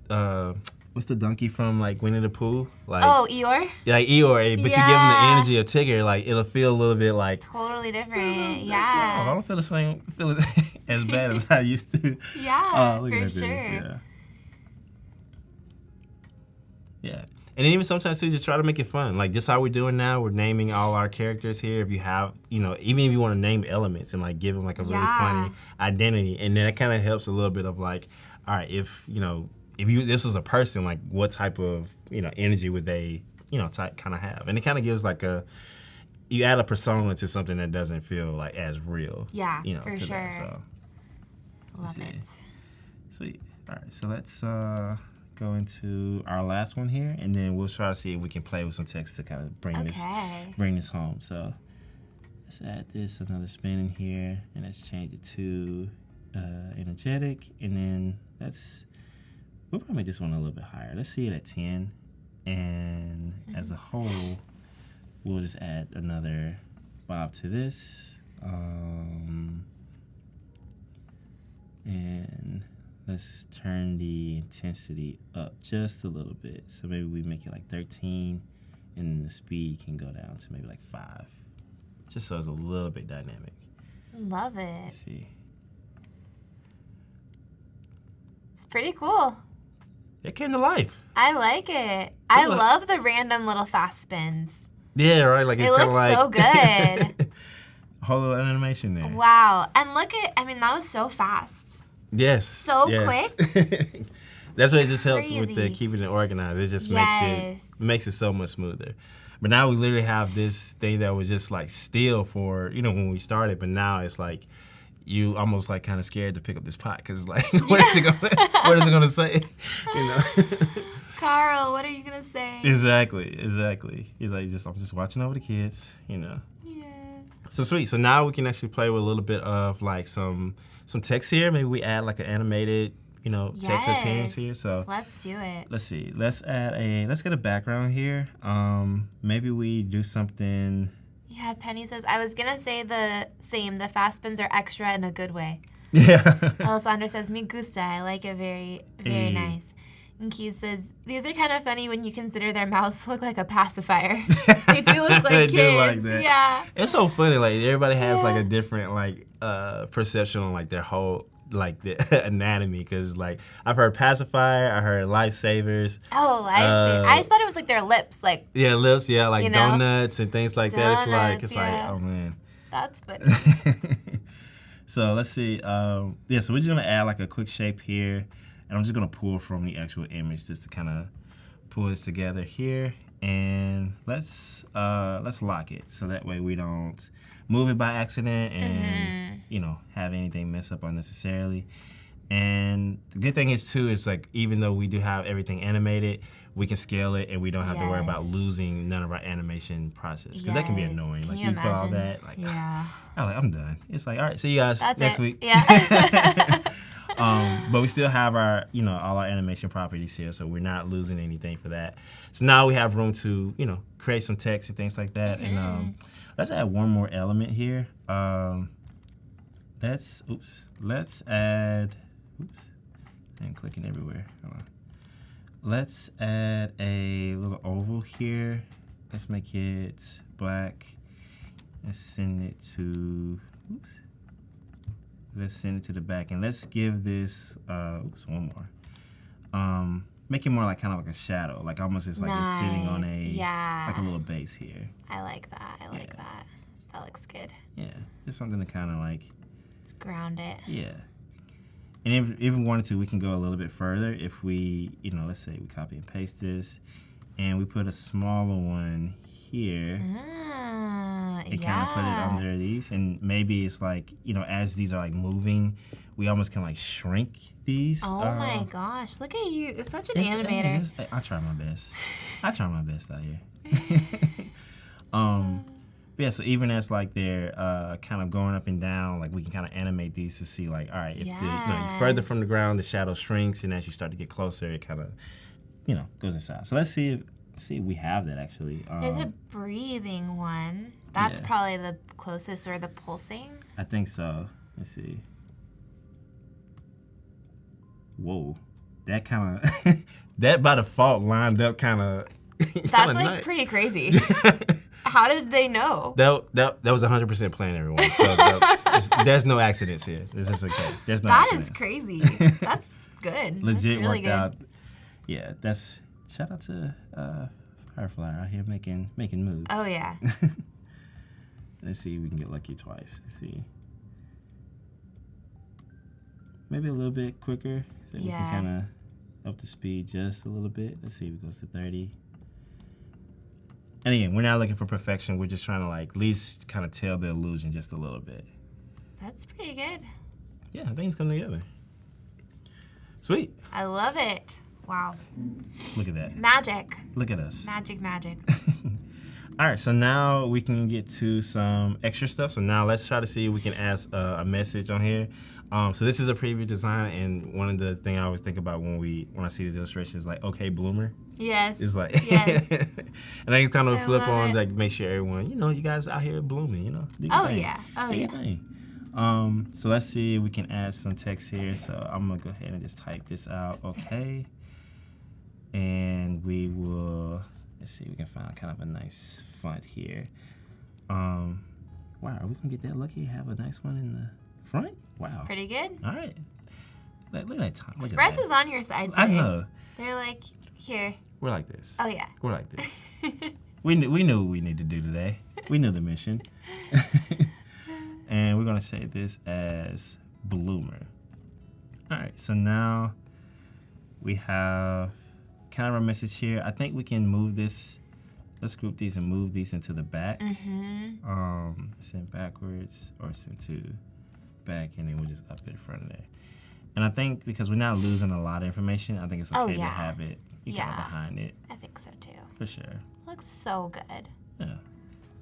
what's the donkey from like Winnie the Pooh? Like, Eeyore? Like Eeyore, but you give him the energy of Tigger, like it'll feel a little bit like totally different. I don't feel the same, as bad as I used to. Yeah, for sure. Yeah. And then even sometimes too, just try to make it fun. Like just how we're doing now, we're naming all our characters here. If you have, even if you want to name elements and like give them like a really funny identity, and then it kind of helps a little bit of like, all right, if this was a person, like what type of energy would they kind of have, and it kind of gives like you add a persona to something that doesn't feel like as real. Yeah, for to sure. That, so. Love it. Sweet. All right, so let's go into our last one here, and then we'll try to see if we can play with some text to kind of bring this home. So let's add this another spin in here, and let's change it to energetic, and then we'll probably make this one a little bit higher. Let's see it at 10, and as a whole, we'll just add another bob to this. And let's turn the intensity up just a little bit. So maybe we make it like 13, and the speed can go down to maybe like 5. Just so it's a little bit dynamic. Love it. Let's see. It's pretty cool. It came to life. I like it. I love the random little fast spins. Yeah, right? Like it's kind of like... It looks so good. A whole little animation there. Wow. And look at, that was so fast. Yes. So quick. That's what it just helps with keeping it organized. It just makes it so much smoother. But now we literally have this thing that was just like still for, when we started, but now it's like you almost like kind of scared to pick up this pot because like, what is it going to say? Carl, what are you going to say? Exactly. He's like, I'm just watching over the kids, Yeah. So sweet. So now we can actually play with a little bit of like some text here. Maybe we add like an animated, text appearance here. So let's do it. Let's see. Let's get a background here. Maybe we do something. Yeah, Penny says, I was gonna say the same. The fast spins are extra in a good way. Yeah. Alessandra says, me gusta. I like it, very, very nice. And Keys says, these are kind of funny when you consider their mouths look like a pacifier. They do look like they kids. Do like that. Yeah. It's so funny. Like everybody has like a different like perception on like their whole like the anatomy. Because like I've heard pacifier, I heard lifesavers. Oh, lifesavers. I just thought it was like their lips, like. Yeah, lips. Yeah, like donuts and things like that. It's like oh man. That's funny. So let's see. So we're just gonna add like a quick shape here. And I'm just gonna pull from the actual image just to kind of pull this together here. And let's lock it so that way we don't move it by accident and have anything mess up unnecessarily. And the good thing is too is like even though we do have everything animated, we can scale it and we don't have to worry about losing none of our animation process because that can be annoying. Like you put all that like I'm done. It's like all right, see you guys next week. Yeah. But we still have our, all our animation properties here, so we're not losing anything for that. So now we have room to, create some text and things like that. And let's add one more element here. Let's add, I'm clicking everywhere. Hold on. Let's add a little oval here. Let's make it black. Let's send it to, let's send it to the back, and let's give this, one more. Make it more like kind of like a shadow, like almost just like it's sitting on like a little base here. I like that. I like that. That looks good. Yeah, just something to kind of like. Just ground it. Yeah. And if we wanted to, we can go a little bit further. If we, let's say we copy and paste this, and we put a smaller one here. And kind of put it under these, and maybe it's like as these are like moving, we almost can like shrink these. Oh my gosh, look at you! It's such an animator. I try my best. I try my best out here. But yeah, so even as like they're kind of going up and down, like we can kind of animate these to see like, all right, if you're further from the ground, the shadow shrinks, and as you start to get closer, it kind of goes inside. So let's see if we have that actually. There's a breathing one. That's probably the closest, or the pulsing. I think so. Let's see. Whoa, that kind of that by default lined up kind of. That's like pretty crazy. How did they know? That was 100% planned, everyone. So there's no accidents here. This is a case. There's no. That accidents. Is crazy. That's good. Legit that's really worked good. out. Yeah, that's shout out to Firefly out here making moves. Oh yeah. Let's see if we can get lucky twice. Let's see. Maybe a little bit quicker, so we can kind of up the speed just a little bit. Let's see if it goes to 30. And again, we're not looking for perfection. We're just trying to like at least kind of tell the illusion just a little bit. That's pretty good. Yeah, things come together. Sweet. I love it. Wow. Look at that. Magic. Look at us. Magic, magic. All right, so now we can get to some extra stuff. So now let's try to see if we can add a message on here. So this is a preview design, and one of the things I always think about when I see these illustrations is like, okay, bloomer. Yes. It's like, yes. And I can kind of flip on, like, make sure everyone, you guys out here blooming, Do your thing. Yeah. Oh, Do your yeah. thing. So let's see if we can add some text here. So I'm gonna go ahead and just type this out, okay. And we will, let's see if we can find kind of a nice font here. Wow, are we gonna get that lucky? Have a nice one in the front? Wow. It's pretty good. All right. Look at that time. Express is on your side today. I know. They're like, here. We're like this. Oh, yeah. We're like this. we knew what we need to do today. We knew the mission. And we're going to say this as bloomer. All right, so now we have kind of a message here. I think we can move this. Let's group these and move these into the back. Send backwards or send to back, and then we'll just up it in front of there. And I think because we're not losing a lot of information, I think it's okay to have it kind of behind it. I think so too. For sure. Looks so good. Yeah,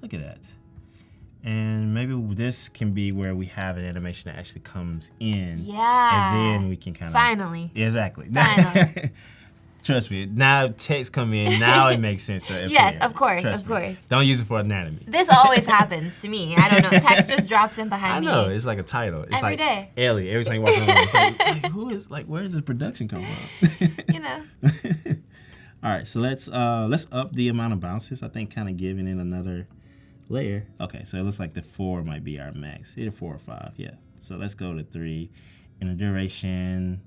look at that. And maybe this can be where we have an animation that actually comes in. Yeah. And then we can kind of. Finally. Exactly. Finally. Trust me, now text come in, now it makes sense to appear. Yes, of course, Trust of me. course. Don't use it for anatomy. This always happens to me. I don't know. Text just drops in behind me. I know, it's like a title. It's Every like day. Ellie, every time you walk around, it's like, who is, like, where does this production come from? All right, so let's up the amount of bounces. I think kind of giving it another layer. Okay, so it looks like the 4 might be our max. Either 4 or 5, yeah. So let's go to 3. And the duration,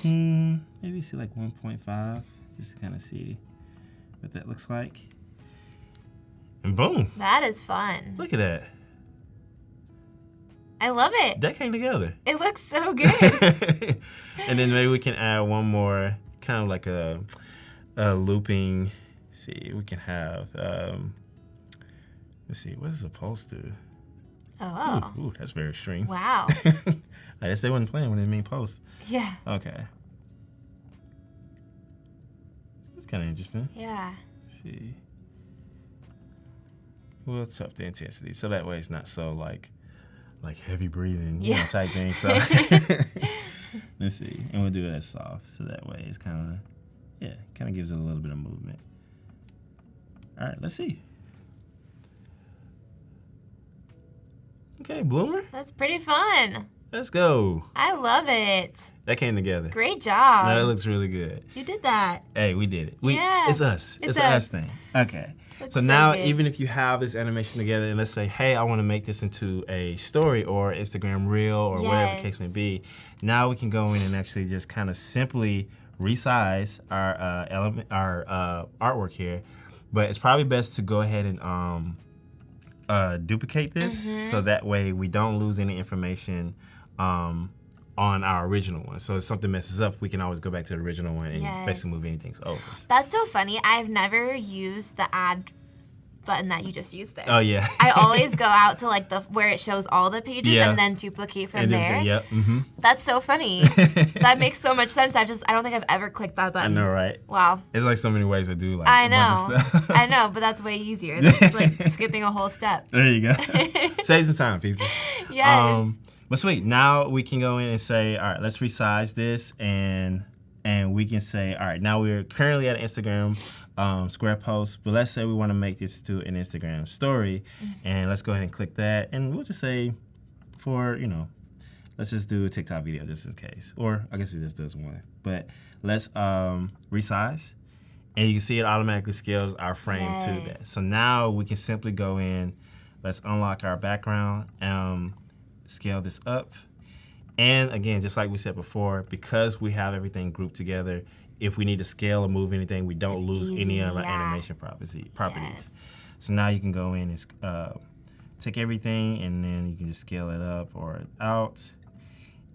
maybe see like 1.5. Just to kind of see what that looks like. And boom. That is fun. Look at that. I love it. That came together. It looks so good. And then maybe we can add one more, kind of like a looping. Let's see, we can have, let's see, what is it supposed to? Oh. Ooh, that's very extreme. Wow. I guess they wasn't playing when they mean post. Yeah. Okay. Kind of interesting. Yeah. Let's see. We'll up the intensity so that way it's not so like heavy breathing, type thing. So let's see, and we'll do it as soft so that way it's kind of gives it a little bit of movement. All right, let's see. Okay, bloomer. That's pretty fun. Let's go. I love it. That came together. Great job. No, it looks really good. You did that. Hey, we did it. Yeah. It's us. It's an us thing. Okay. Looks So so now, good. even if you have this animation together and let's say, hey, I want to make this into a story or Instagram reel or whatever the case may be, now we can go in and actually just kind of simply resize our artwork here. But it's probably best to go ahead and duplicate this so that way we don't lose any information on our original one. So if something messes up, we can always go back to the original one and basically move anything over. That's so funny. I've never used the add button that you just used there. Oh yeah. I always go out to like where it shows all the pages and then duplicate from there. Yep. That's so funny. That makes so much sense. I don't think I've ever clicked that button. I know, right? Wow. It's like so many ways to do like I a know. bunch of stuff. I know, but that's way easier. This is like skipping a whole step. There you go. Save some time, people. Yes. But sweet, now we can go in and say, all right, let's resize this, and we can say, all right, now we're currently at an Instagram square post, but let's say we want to make this to an Instagram story, and let's go ahead and click that, and we'll just say for, let's just do a TikTok video just in case, or I guess it just does one, but let's resize, and you can see it automatically scales our frame to that. So now we can simply go in, let's unlock our background, scale this up, And again, just like we said before, because we have everything grouped together, if we need to scale or move anything, we don't lose any of our animation properties. Yes. So now you can go in and take everything, and then you can just scale it up or out.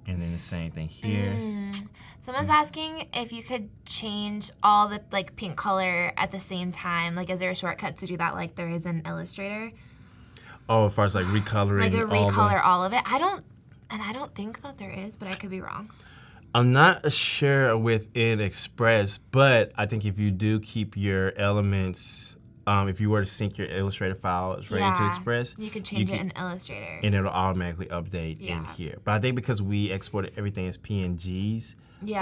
And then the same thing here. Someone's asking if you could change all the like pink color at the same time. Like, is there a shortcut to do that like there is in Illustrator? Oh, as far as like recoloring, like recolor all of it. I don't think that there is, but I could be wrong. I'm not sure within Express, but I think if you do keep your elements, if you were to sync your Illustrator files right into Express, you could change it in Illustrator. And it'll automatically update in here. But I think because we exported everything as PNGs, we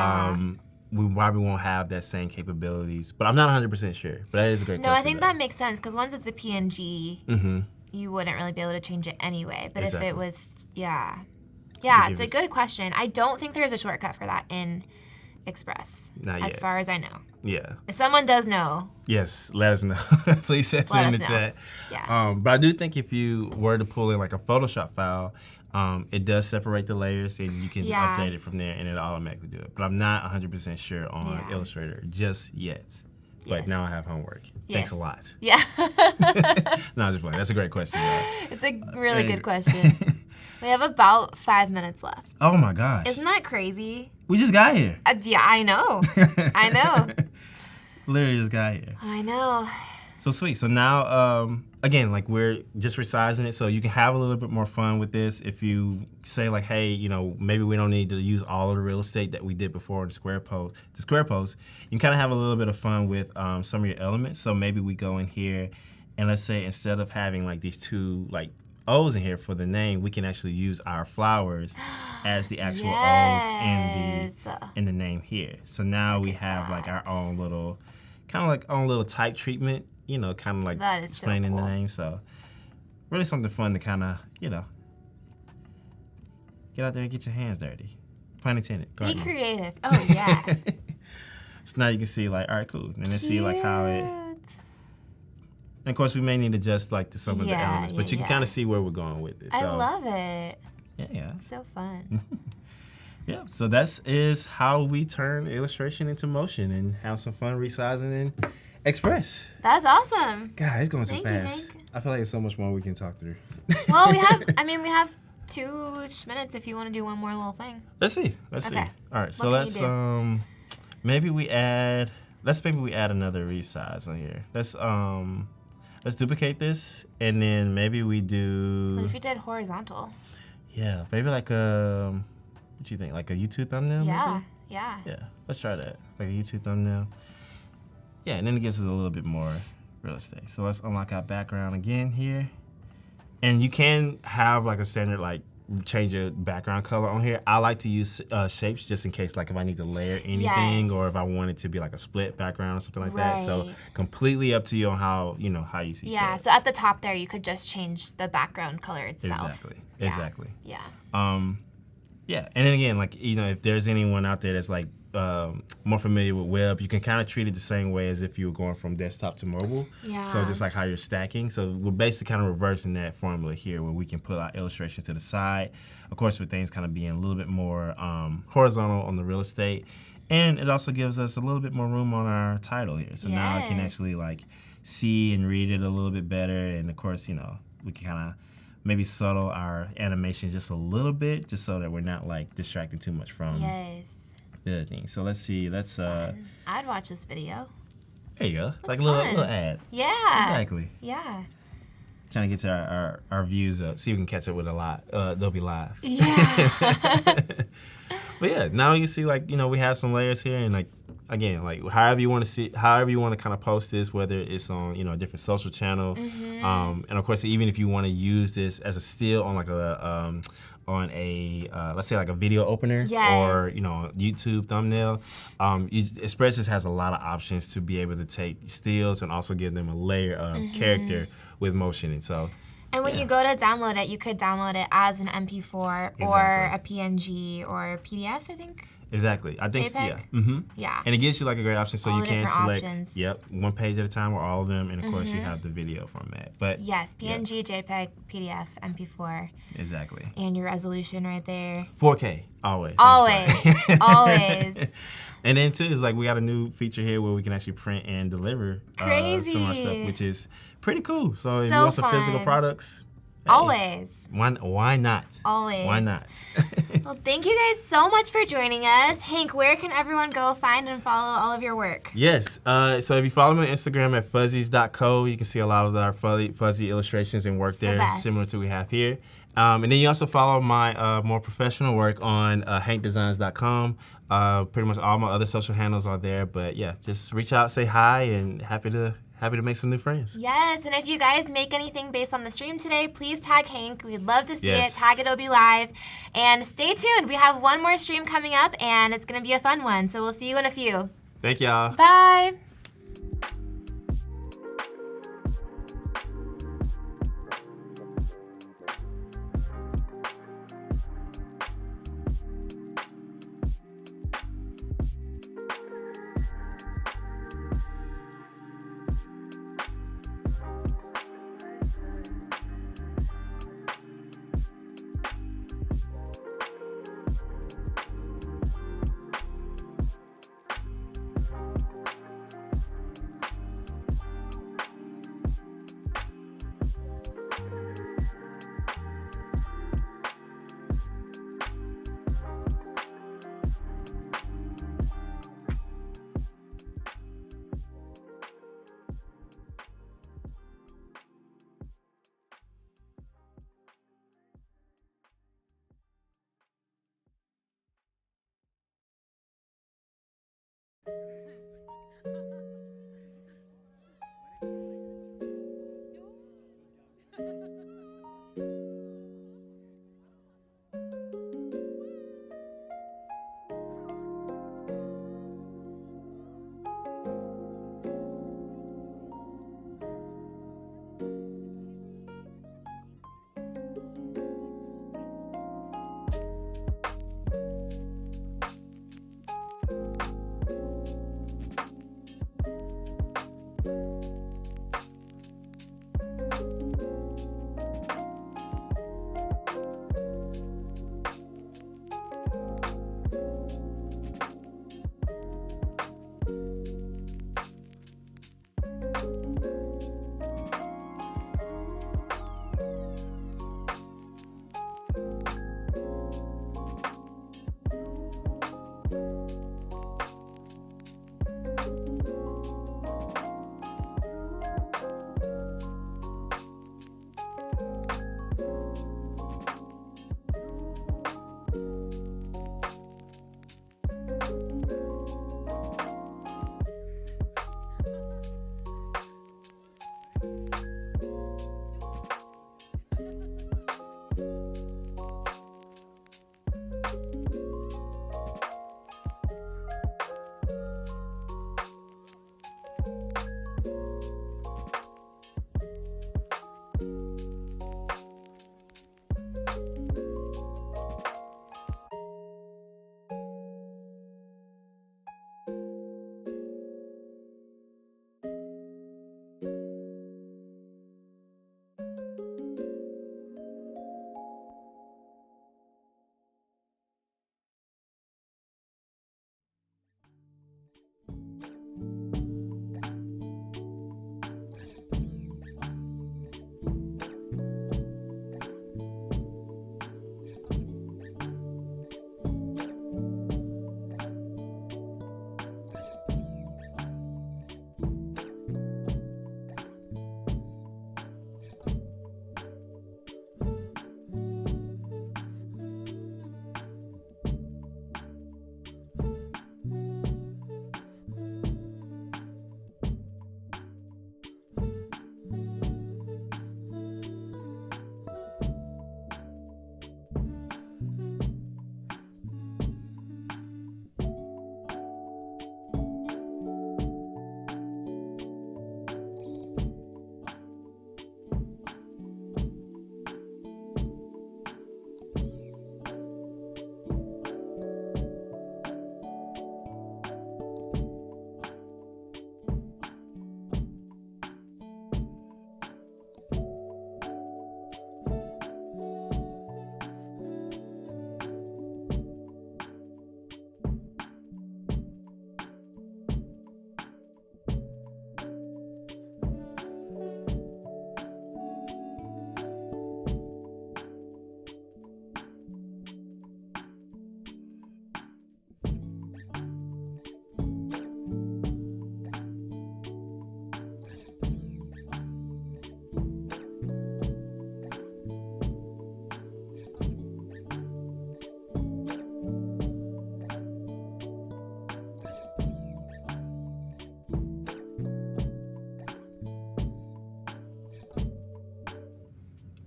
probably won't have that same capabilities. But I'm not 100% sure. But that is a great question. No, I think that makes sense, because once it's a PNG, you wouldn't really be able to change it anyway. But if it was, it's a good question. I don't think there's a shortcut for that in Express. Not yet. As far as I know. Yeah. If someone does know. Yes, let us know. Please answer in the chat. Yeah. But I do think if you were to pull in like a Photoshop file, it does separate the layers, and you can update it from there, and it'll automatically do it. But I'm not 100% sure on Illustrator just yet. But now I have homework. Thanks a lot. Yeah. No, I'm just playing. That's a great question, y'all. It's a really good question. We have about 5 minutes left. Oh my gosh. Isn't that crazy? We just got here. Yeah, I know. I know. Literally just got here. I know. So sweet. So now, again, like we're just resizing it, so you can have a little bit more fun with this. If you say like, hey, you know, maybe we don't need to use all of the real estate that we did before in the square post. You can kind of have a little bit of fun with some of your elements. So maybe we go in here, and let's say instead of having like these two like O's in here for the name, we can actually use our flowers as the actual O's in the name here. So now we have like our own little, kind of like own little type treatment, you know, kind of like explaining the name. So really something fun to kind of, you know, get out there and get your hands dirty. Pun intended. Be creative. Oh yeah. So now you can see like, all right, cool. And then see like how it. And of course, we may need to adjust like some of the elements, but you can kind of see where we're going with it. So. I love it. Yeah. It's so fun. Yeah, so that is how we turn illustration into motion and have some fun resizing in Express. That's awesome. God, it's going so fast. I feel like there's so much more we can talk through. Well, we have 2 minutes if you want to do one more little thing. Let's see. See. All right, so maybe we add another resize on here. Let's duplicate this, and then maybe we do. What if you did horizontal? Yeah, maybe like what you think? Like a YouTube thumbnail? Yeah, maybe? yeah. Yeah, let's try that. Like a YouTube thumbnail. Yeah, and then it gives us a little bit more real estate. So let's unlock our background again here. And you can have like a standard like change your background color on here. I like to use shapes just in case like if I need to layer anything or if I want it to be like a split background or something like that. So completely up to you on how you see fit. Yeah, so at the top there you could just change the background color itself. Exactly. Yeah. Yeah, and then again, like, you know, if there's anyone out there that's like more familiar with web, you can kind of treat it the same way as if you were going from desktop to mobile. Yeah. So just like how you're stacking. So we're basically kind of reversing that formula here where we can put our illustrations to the side. Of course, with things kind of being a little bit more horizontal on the real estate. And it also gives us a little bit more room on our title here. So now I can actually like see and read it a little bit better. And of course, you know, we can kind of maybe subtle our animation just a little bit just so that we're not like distracting too much from the other thing. So let's see, I'd watch this video. There you go. Looks like a little ad. Yeah. Exactly. Yeah. Trying to get to our views up. See if we can catch up with a lot. They'll be live. Yeah. But yeah, now you see like, you know, we have some layers here and like, again, like however you want to kind of post this, whether it's on, you know, a different social channel. And of course, even if you want to use this as a still on like let's say like a video opener or, you know, YouTube thumbnail, Express just has a lot of options to be able to take stills and also give them a layer of character with motion. And so. And when you go to download it, you could download it as an MP4 or a PNG or a PDF, I think. Exactly. I think JPEG? yeah. Mm-hmm. Yeah. And it gives you like a great option, so All you the can different select. options. Yep, one page at a time or all of them, and of course you have the video format. But yes, PNG, JPEG, PDF, MP4. Exactly. And your resolution right there. 4K always. Always. Always. And then too is like we got a new feature here where we can actually print and deliver Crazy. some of our stuff, which is pretty cool. So if you So want some physical fun. products, hey, Always. Why not? Always. Why not? Well, thank you guys so much for joining us. Hank, where can everyone go find and follow all of your work? Yes. So if you follow me on Instagram at fuzzies.co, you can see a lot of our fuzzy illustrations and work there, similar to what we have here. And then you also follow my more professional work on hankdesigns.com. Pretty much all my other social handles are there. But yeah, just reach out, say hi, and happy to make some new friends. Yes, and if you guys make anything based on the stream today, please tag Hank. We'd love to see Yes. it. Tag Adobe Live. And stay tuned. We have one more stream coming up, and it's going to be a fun one. So we'll see you in a few. Thank y'all. Bye.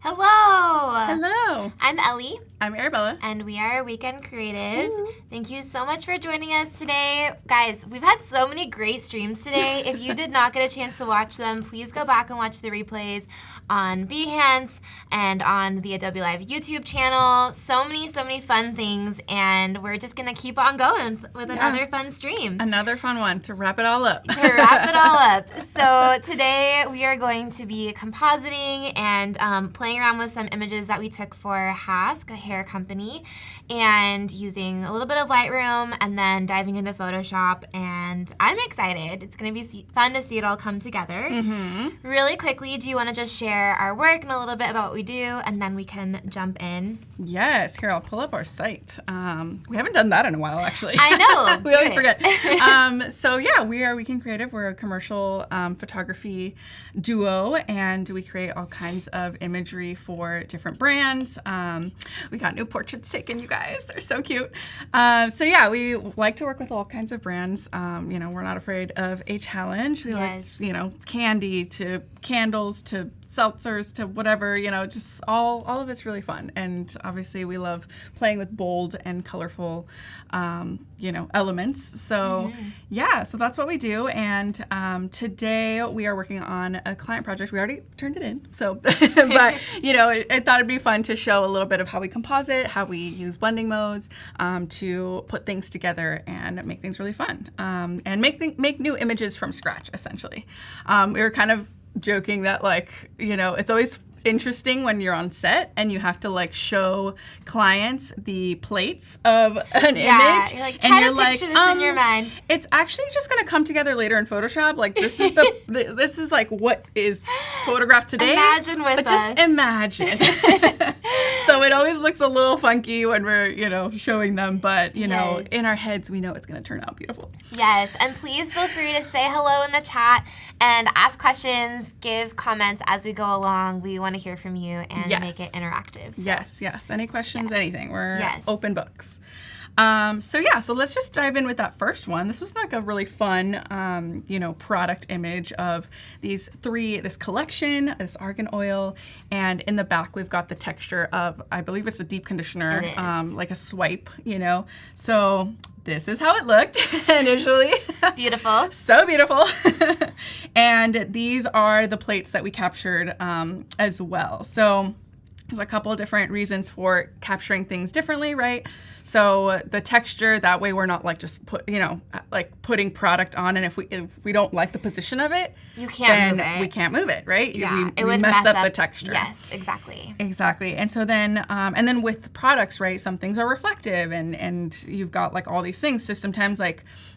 Hello! Hello. I'm Ellie. I'm Arabella. And we are Weekend Creative. Thank you so much for joining us today. Guys, we've had so many great streams today. If you did not get a chance to watch them, please go back and watch the replays on Behance and on the Adobe Live YouTube channel. So many fun things, and we're just going to keep on going with another fun stream. Another fun one to wrap it all up. So today we are going to be compositing and playing around with some images that we took for Hask, a hair company, and using a little bit of Lightroom and then diving into Photoshop, and I'm excited. It's going to be fun to see it all come together. Really quickly, do you want to just share our work and a little bit about what we do, and then we can jump in? Yes. Here, I'll pull up our site. We haven't done that in a while, actually. I know. We always forget. So yeah, we are Weekend Creative. We're a commercial photography duo, and we create all kinds of imagery for different brands. We got new portraits taken, you guys. They're so cute. So yeah, we like to work with all kinds of brands. We're not afraid of a challenge. We like, candy to candles to seltzers to whatever, just all of it's really fun. And obviously we love playing with bold and colorful, elements. So so that's what we do. And today we are working on a client project. We already turned it in. So, but, I thought it'd be fun to show a little bit of how we composite, how we use blending modes to put things together and make things really fun. And make new images from scratch, essentially. We were kind of joking that it's always interesting when you're on set and you have to show clients the plates of an image. You're like, try to picture this in your mind. It's actually just gonna come together later in Photoshop. This is this is what is photographed today. Imagine with but us. Just imagine. So it always looks a little funky when we're showing them, but in our heads we know it's gonna turn out beautiful. Yes, and please feel free to say hello in the chat and ask questions, give comments as we go along. We want to hear from you and make it interactive. So. Yes. Any questions, anything. We're open books. So let's just dive in with that first one. This was a really fun, product image of this collection, this argan oil, and in the back we've got the texture of, I believe it's a deep conditioner, like a swipe, So this is how it looked initially. Beautiful. So beautiful. And these are the plates that we captured as well. So there's a couple of different reasons for capturing things differently, right? So the texture, that way we're not just putting product on, and if we don't like the position of it, you can't move it. We can't move it, right? Yeah, it would mess up the texture. Yes, exactly. Exactly. And so then with products, right, some things are reflective and you've got all these things. So sometimes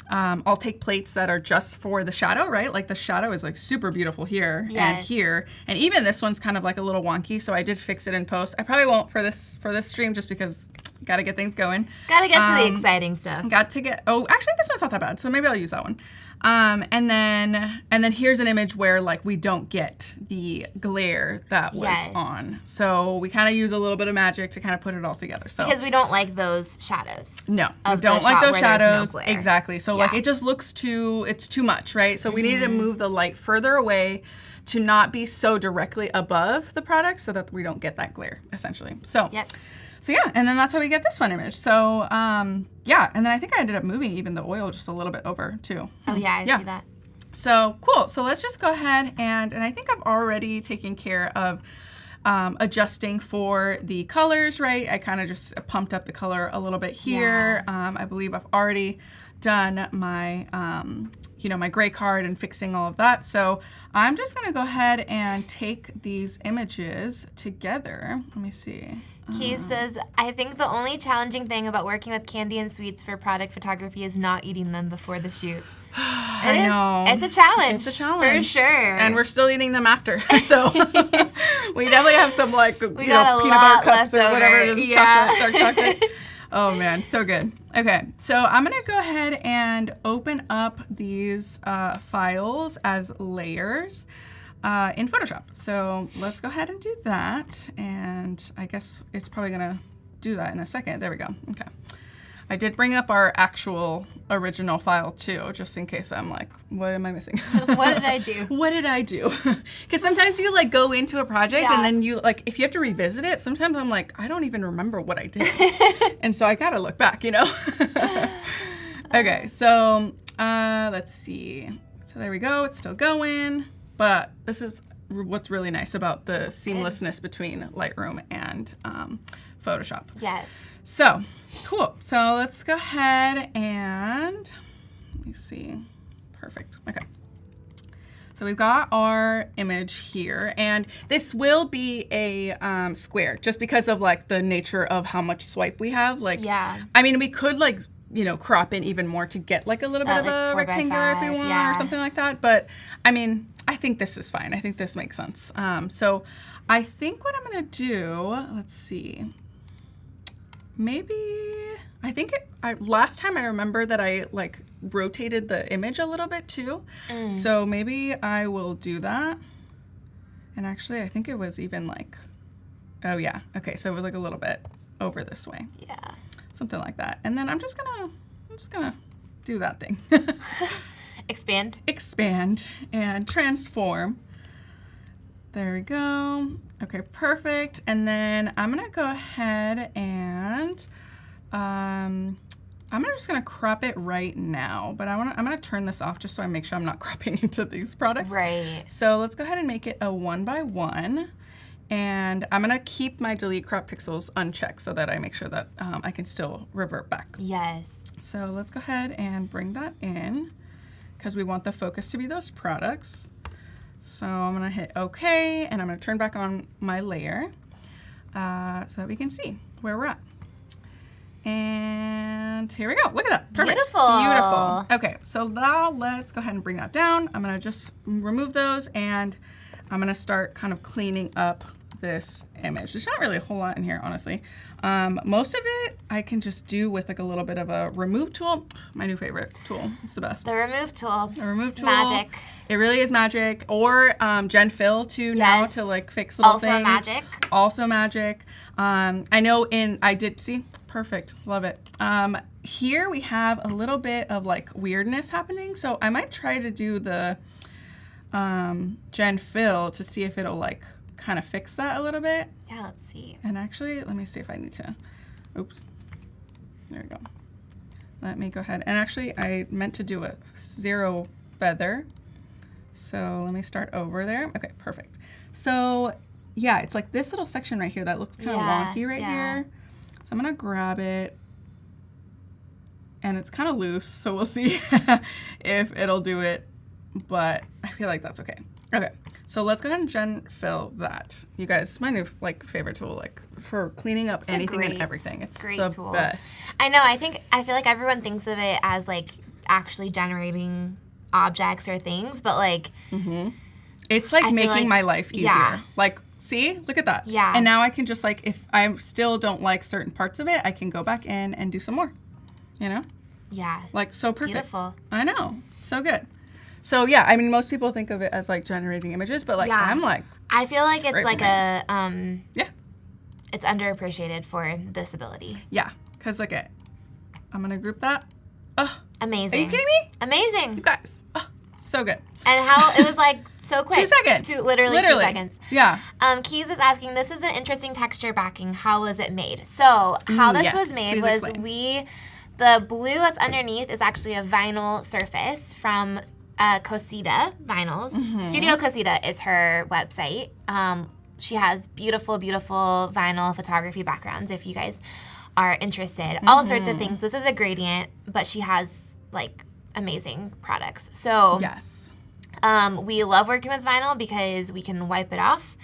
I'll take plates that are just for the shadow, right? The shadow is super beautiful here and here. And even this one's kind of a little wonky, so I did fix it in post. I probably won't for this stream just because got to get things going. Got to get to the exciting stuff. Actually this one's not that bad, so maybe I'll use that one. And then here's an image where we don't get the glare that was on. So we kind of use a little bit of magic to kind of put it all together. So because we don't like those shadows. No, we don't like those shadows. No exactly. So it just looks it's too much, right? So we needed to move the light further away to not be so directly above the product so that we don't get that glare, essentially. So So yeah, and then that's how we get this fun image. So and then I think I ended up moving even the oil just a little bit over too. Oh yeah, I see that. So cool. So let's just go ahead and I think I've already taken care of adjusting for the colors, right? I kind of just pumped up the color a little bit here. I believe I've already done my my gray card and fixing all of that. So I'm just gonna go ahead and take these images together. Let me see. Keith says, I think the only challenging thing about working with candy and sweets for product photography is not eating them before the shoot. I know. It's a challenge. It's a challenge. For sure. And we're still eating them after. So we definitely have some peanut butter cups or whatever it is, chocolate, dark chocolate. Oh man, so good. Okay, so I'm gonna go ahead and open up these files as layers in Photoshop. So let's go ahead and do that. And I guess it's probably gonna do that in a second. There we go. Okay. I did bring up our actual original file too, just in case I'm like, what am I missing? What did I do? What did I do? Because sometimes you like go into a project and then you like, if you have to revisit it, sometimes I'm like, I don't even remember what I did. And so I gotta look back, you know? Okay, so let's see. So there we go, it's still going. But this is what's really nice about the seamlessness between Lightroom and Photoshop. Yes. So, cool. So let's go ahead and, let me see. Perfect. Okay. So we've got our image here, and this will be a square just because of like the nature of how much swipe we have. Like, yeah. I mean, we could like, you know, crop in even more to get like a little bit of a rectangular if we want or something like that. But I mean, I think this is fine. I think this makes sense. So I think what I'm gonna do, let's see. Maybe, I think last time I remember that I like rotated the image a little bit too. So maybe I will do that. And actually I think it was even like, oh yeah. Okay, so it was like a little bit over this way. Yeah. Something like that. And then I'm just gonna do that thing. Expand. Expand and transform. There we go. Okay, perfect. And then I'm gonna go ahead and I'm just gonna crop it right now, but I'm gonna turn this off just so I make sure I'm not cropping into these products. Right. So let's go ahead and make it a 1x1. And I'm gonna keep my delete crop pixels unchecked so that I make sure that I can still revert back. Yes. So let's go ahead and bring that in because we want the focus to be those products. So I'm gonna hit OK, and I'm gonna turn back on my layer so that we can see where we're at. And here we go. Look at that. Perfect. Beautiful. Beautiful. Okay, so now let's go ahead and bring that down. I'm gonna just remove those, and I'm gonna start kind of cleaning up this image. There's not really a whole lot in here, honestly. Most of it I can just do with like a little bit of a remove tool. My new favorite tool. It's the best. The remove tool. The remove tool. Magic. It really is magic. Or Gen Fill too now to like fix little also things. Magic. Also magic. I know I did see. Perfect. Love it. Here we have a little bit of like weirdness happening. So I might try to do the Gen Fill to see if it'll like kind of fix that a little bit. Yeah, let's see. And actually, let me see if I need to, oops, there we go. Let me go ahead. And actually, I meant to do a 0 feather. So let me start over there. Okay, perfect. So yeah, it's like this little section right here that looks kind of wonky right here. So I'm gonna grab it. And it's kind of loose, so we'll see if it'll do it. But I feel like that's okay. Okay, so let's go ahead and Gen Fill that. You guys, it's my new like favorite tool, like for cleaning up anything and everything. It's the tool. Best. I know. I feel like everyone thinks of it as like actually generating objects or things, but like it's like making my life easier. Yeah. Like, see, look at that. Yeah. And now I can just like, if I still don't like certain parts of it, I can go back in and do some more. You know? Yeah. Like so perfect. Beautiful. I know. So good. So yeah, I mean, most people think of it as like generating images, but like I'm like, I feel like it's like a yeah, it's underappreciated for this ability. Yeah, because look at, I'm gonna group that. Oh, amazing. Are you kidding me? Amazing. You guys, so good. And how it was like so quick. 2 seconds. Literally 2 seconds. Yeah. Keys is asking, this is an interesting texture backing. How was it made? So how this was made was the blue that's underneath is actually a vinyl surface from Cosita Vinyls. Studio Cosita is her website. She has beautiful, beautiful vinyl photography backgrounds if you guys are interested. All sorts of things. This is a gradient, but she has like amazing products. So yes. We love working with vinyl because we can wipe it off.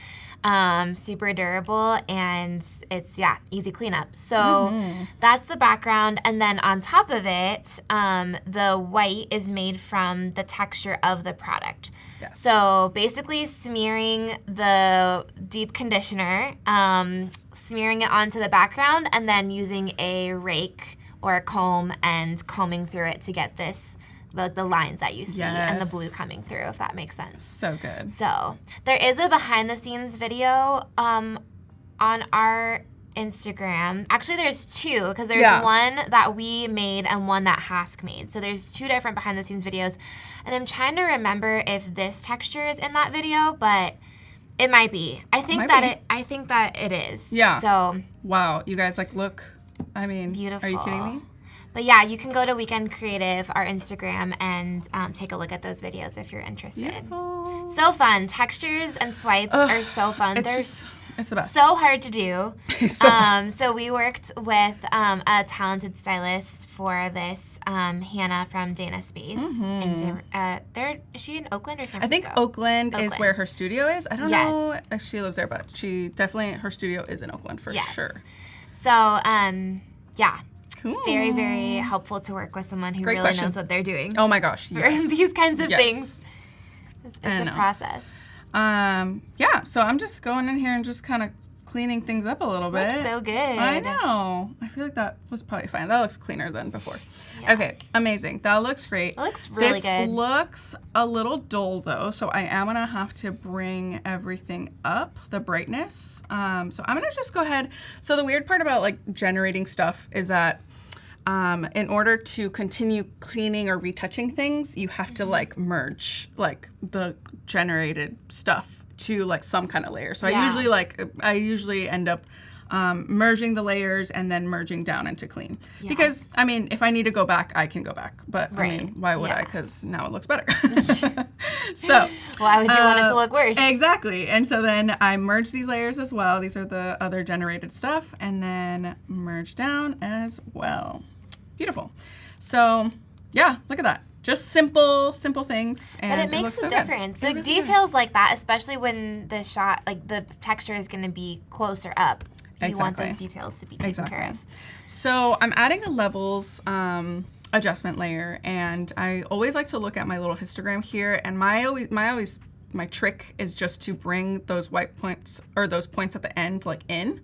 Super durable, and it's easy cleanup. So that's the background, and then on top of it, the white is made from the texture of the product. Yes. So basically smearing the deep conditioner, smearing it onto the background, and then using a rake or a comb and combing through it to get this the lines that you see and the blue coming through, if that makes sense. So good. So there is a behind the scenes video on our Instagram. Actually, there's two, because there's one that we made and one that Hask made. So there's two different behind the scenes videos. And I'm trying to remember if this texture is in that video, but it might be. I think that it is. Yeah. So wow, you guys like look. I mean, beautiful. Are you kidding me? But yeah, you can go to Weekend Creative, our Instagram, and take a look at those videos if you're interested. Beautiful. So fun. Textures and swipes are so fun. It's the best. So hard to do. So we worked with a talented stylist for this, Hannah from Dana Space. Is she in Oakland or San Francisco? I think Oakland is where her studio is. I don't know if she lives there, but her studio is in Oakland for sure. So, yeah. Cool. Very, very helpful to work with someone who really knows what they're doing. Oh my gosh, yes. For these kinds of things. It's a process. Yeah, so I'm just going in here and just kind of cleaning things up a little bit. Looks so good. I know. I feel like that was probably fine. That looks cleaner than before. Yeah. Okay, amazing. That looks great. It looks really good. This looks a little dull though, so I am gonna have to bring everything up, the brightness. So I'm gonna just go ahead. So the weird part about like generating stuff is that in order to continue cleaning or retouching things, you have to like merge like the generated stuff to like some kind of layer. So I usually end up merging the layers and then merging down into clean. Yeah. Because I mean, if I need to go back, I can go back. But I mean, why would I? Because now it looks better. So why would you want it to look worse? Exactly. And so then I merge these layers as well. These are the other generated stuff, and then merge down as well. Beautiful. So yeah, look at that. Just simple things. And but it makes a difference. The really details like that, especially when the shot, like the texture is going to be closer up. You want those details to be taken care of. So I'm adding a levels adjustment layer, and I always like to look at my little histogram here. And my trick is just to bring those white points or those points at the end like in.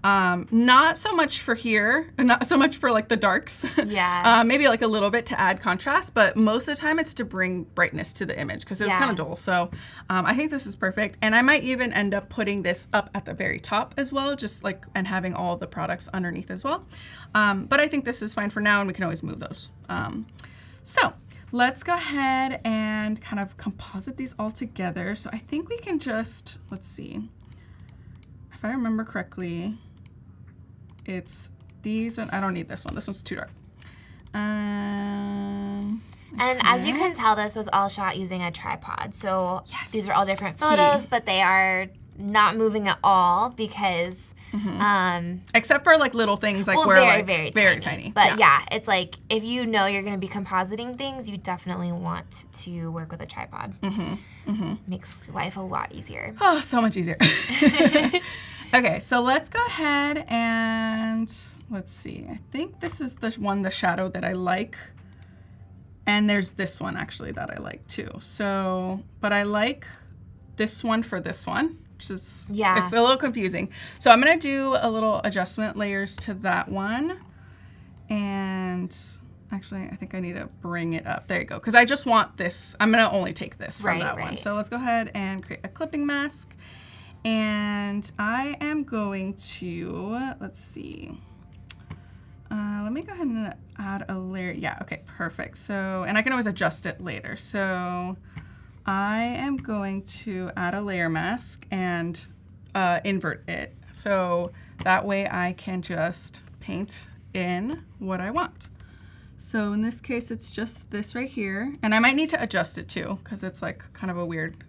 Not so much for here, not so much for like the darks. Yeah. Maybe like a little bit to add contrast, but most of the time it's to bring brightness to the image because it was kind of dull. So I think this is perfect. And I might even end up putting this up at the very top as well, just like, and having all the products underneath as well. But I think this is fine for now, and we can always move those. So let's go ahead and kind of composite these all together. So I think we can just, let's see, if I remember correctly, it's these, and I don't need this one. This one's too dark. And as you can tell, this was all shot using a tripod. So these are all different photos, but they are not moving at all because... except for like little things like very tiny. But yeah, it's like if you know you're going to be compositing things, you definitely want to work with a tripod. Makes life a lot easier. Oh, so much easier. Okay, so let's go ahead and let's see. I think this is the shadow that I like. And there's this one actually that I like too. So, but I like this one for this one, which is, it's a little confusing. So I'm going to do a little adjustment layers to that one. And actually, I think I need to bring it up. There you go. Because I just want this. I'm going to only take this from that one. So let's go ahead and create a clipping mask. And I am going to, let's see. Let me go ahead and add a layer. Yeah, okay, perfect. So, and I can always adjust it later. So I am going to add a layer mask and invert it. So that way I can just paint in what I want. So in this case, it's just this right here. And I might need to adjust it too, because it's like kind of a weird,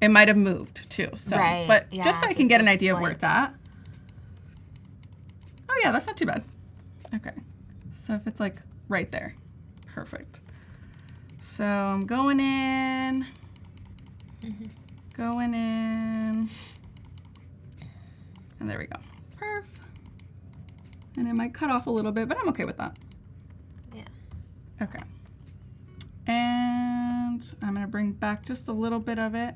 it might have moved too. So, but just so I can get an idea of where it's at. Oh yeah, that's not too bad. Okay, so if it's like right there, perfect. So I'm going in, and there we go. Perf. And it might cut off a little bit, but I'm okay with that. Yeah. Okay. And I'm gonna bring back just a little bit of it.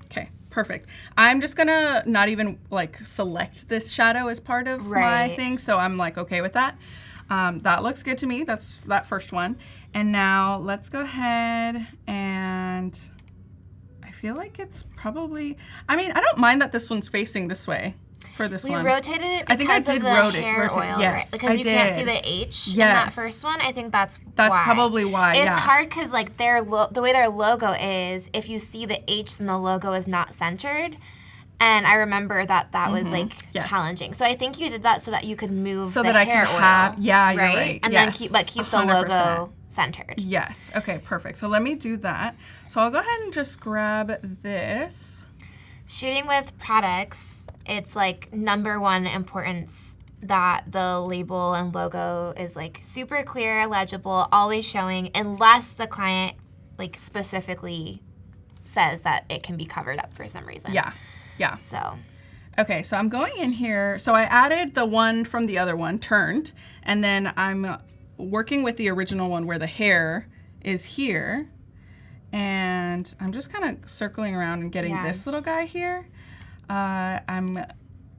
Okay, perfect. I'm just gonna not even like select this shadow as part of my thing, so I'm like okay with that. That looks good to me. That's that first one. And now let's go ahead and I feel like it's probably, I mean, I don't mind that this one's facing this way for this one. We rotated it because I think I did of the hair oil, yes, right? Because I you did. can't see the H in that first one. I think that's why. Probably why, It's hard because like the way their logo is, if you see the H, then the logo is not centered. And I remember that was like challenging. So I think you did that so that you could move the hair oil. Yeah, you're right. And then keep the 100%. logo centered. Yes. Okay, perfect. So let me do that. So I'll go ahead and just grab this. Shooting with products, it's like number one importance that the label and logo is like super clear, legible, always showing, unless the client like specifically says that it can be covered up for some reason. Yeah. Yeah. So. Okay, so I'm going in here. So I added the one from the other one, turned, and then I'm working with the original one where the hair is here. And I'm just kind of circling around and getting this little guy here. I'm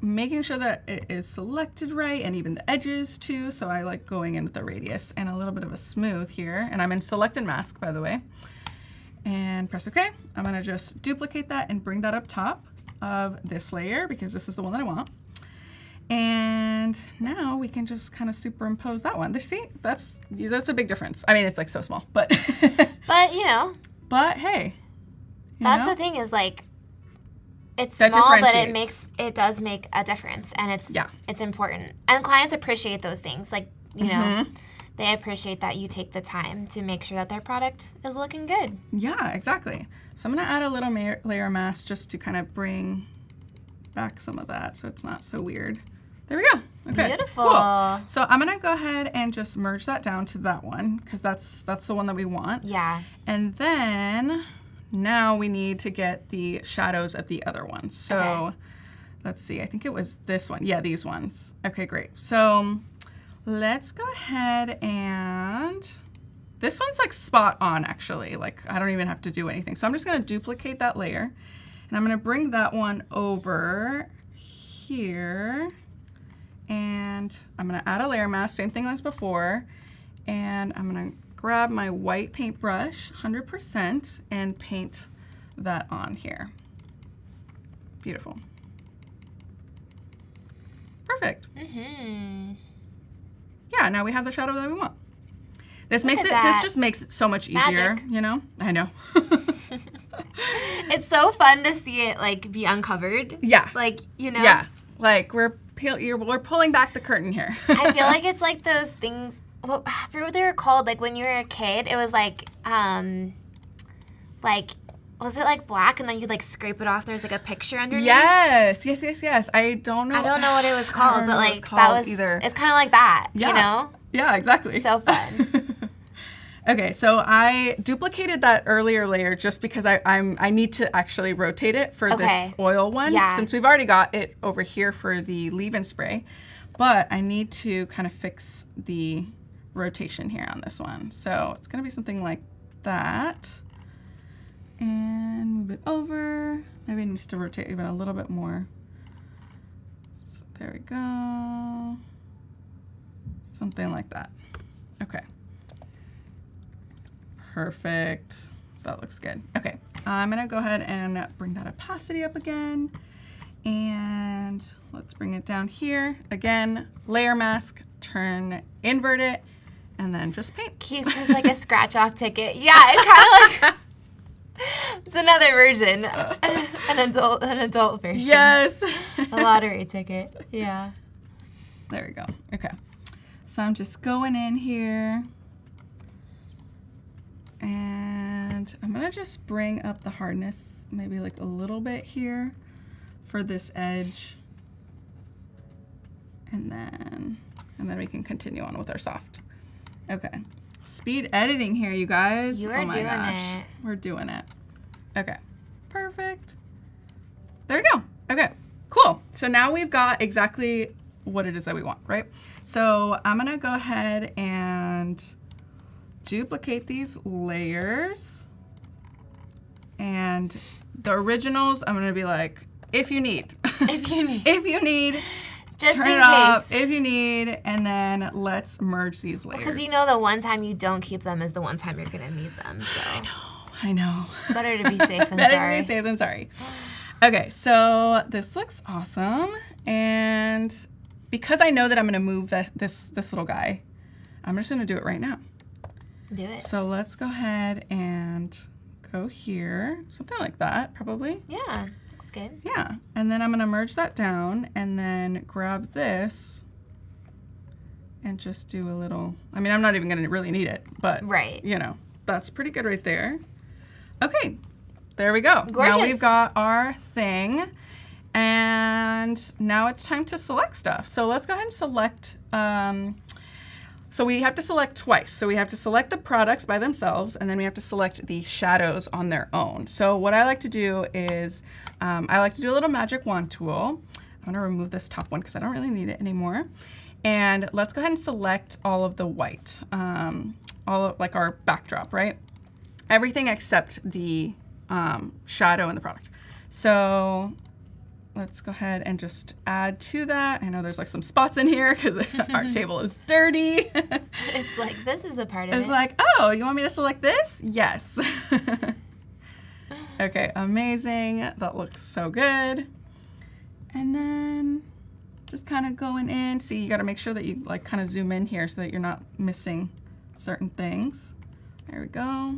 making sure that it is selected right and even the edges too. So I like going in with the radius and a little bit of a smooth here. And I'm in select and mask, by the way. And press OK. I'm going to just duplicate that and bring that up top of this layer because this is the one that I want. And now we can just kind of superimpose that one. See, that's a big difference. I mean, it's like so small, but but you know. But hey, that's the thing is like it's small, but it does make a difference, and it's important. And clients appreciate those things, like you know. They appreciate that you take the time to make sure that their product is looking good. Yeah, exactly. So I'm going to add a little layer mask just to kind of bring back some of that so it's not so weird. There we go. Okay. Beautiful. Cool. So I'm going to go ahead and just merge that down to that one because that's the one that we want. Yeah. And then now we need to get the shadows of the other ones. So let's see. I think it was this one. Yeah, these ones. Okay, great. So let's go ahead and this one's like spot on actually. Like I don't even have to do anything. So I'm just going to duplicate that layer and I'm going to bring that one over here and I'm going to add a layer mask, same thing as before. And I'm going to grab my white paintbrush, 100%, and paint that on here. Beautiful. Perfect. Yeah, now we have the shadow that we want. This just makes it so much easier, you know? I know. It's so fun to see it like be uncovered. Yeah. Like, you know. Yeah. Like we're pulling back the curtain here. I feel like it's like those things, I forget what they were called, like when you were a kid, it was like was it like black and then you'd like scrape it off? There's like a picture underneath. Yes. I don't know what it was called, but like that was either. It's kind of like that, you know? Yeah, exactly. So fun. Okay, so I duplicated that earlier layer just because I need to actually rotate it for this oil one. Yeah. Since we've already got it over here for the leave-in spray, but I need to kind of fix the rotation here on this one. So it's gonna be something like that. And move it over. Maybe it needs to rotate even a little bit more. So there we go. Something like that. Okay. Perfect. That looks good. Okay. I'm going to go ahead and bring that opacity up again. And let's bring it down here. Again, layer mask, invert it, and then just paint. Keith has like a scratch off ticket. Yeah, it's kind of like... It's another version, an adult version. Yes. A lottery ticket. Yeah. There we go. Okay. So I'm just going in here. And I'm going to just bring up the hardness maybe like a little bit here for this edge. And then we can continue on with our soft. Okay. Speed editing here, you guys. You are doing it. We're doing it. Okay. Perfect. There we go. Okay. Cool. So now we've got exactly what it is that we want, right? So I'm going to go ahead and duplicate these layers. And the originals, I'm going to be like, if you need. If you need. Just turn it up if you need, and then let's merge these layers. Because you know the one time you don't keep them is the one time you're going to need them. So. I know. Better to be safe than Better sorry. to be safe than sorry. Okay, so this looks awesome. And because I know that I'm going to move this little guy, I'm just going to do it right now. Do it. So let's go ahead and go here. Something like that, probably. Yeah, looks good. Yeah, and then I'm going to merge that down and then grab this and just do a little, I mean, I'm not even going to really need it, but, right. you know, that's pretty good right there. Okay, there we go. Gorgeous. Now we've got our thing, and now it's time to select stuff. So let's go ahead and select, so we have to select twice. So we have to select the products by themselves, and then we have to select the shadows on their own. So what I like to do is, I like to do a little magic wand tool. I'm gonna remove this top one because I don't really need it anymore. And let's go ahead and select all of the white, all of like our backdrop, right? Everything except the shadow in the product. So let's go ahead and just add to that. I know there's like some spots in here because our table is dirty. It's like, this is a part of it. It's like, oh, you want me to select this? Yes. Okay, amazing. That looks so good. And then just kind of going in. See, you got to make sure that you like kind of zoom in here so that you're not missing certain things. There we go.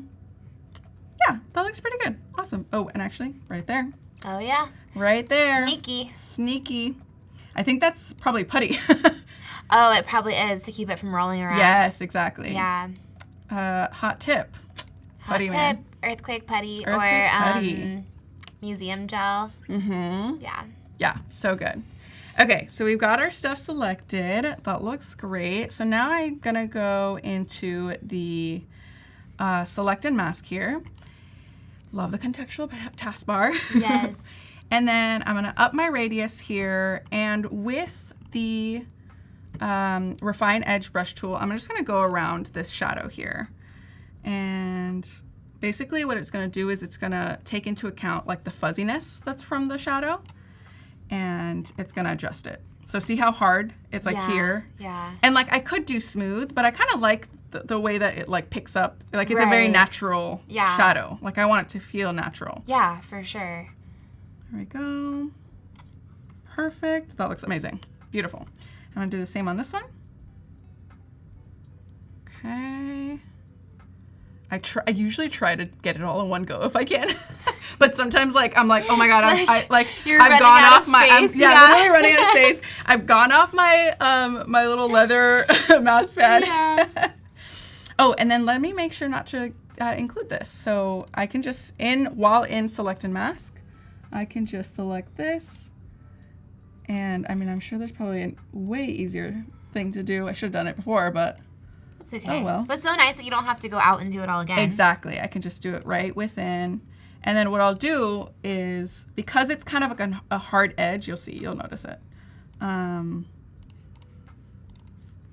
Yeah, that looks pretty good. Awesome. Oh, and actually, right there. Oh, yeah. Right there. Sneaky. Sneaky. I think that's probably putty. Oh, it probably is to keep it from rolling around. Yes, exactly. Yeah. Hot tip. Hot Putty tip, man. earthquake putty, Earthquake or putty. museum gel. Mm-hmm. Yeah. Yeah, so good. Okay, so we've got our stuff selected. That looks great. So now I'm gonna go into the select and mask here. Love the contextual taskbar. Yes. And then I'm gonna up my radius here, and with the refine edge brush tool, I'm just gonna go around this shadow here. And basically what it's gonna do is it's gonna take into account like the fuzziness that's from the shadow, and it's gonna adjust it. So see how hard it's like here? Yeah. And like I could do smooth, but I kind of like the way that it like picks up. Like it's a very natural shadow. Like I want it to feel natural. Yeah, for sure. There we go. Perfect. That looks amazing. Beautiful. I'm gonna do the same on this one. Okay. I usually try to get it all in one go if I can, but sometimes like I'm like, oh my god, I've gone off my literally running out of space. I've gone off my my little leather mouse pad. Yeah. Oh, and then let me make sure not to include this. So I can just while in select and mask, I can just select this. And I mean, I'm sure there's probably a way easier thing to do. I should have done it before, but it's okay. Oh well. But it's so nice that you don't have to go out and do it all again. Exactly. I can just do it right within. And then what I'll do is, because it's kind of like a hard edge, you'll notice it.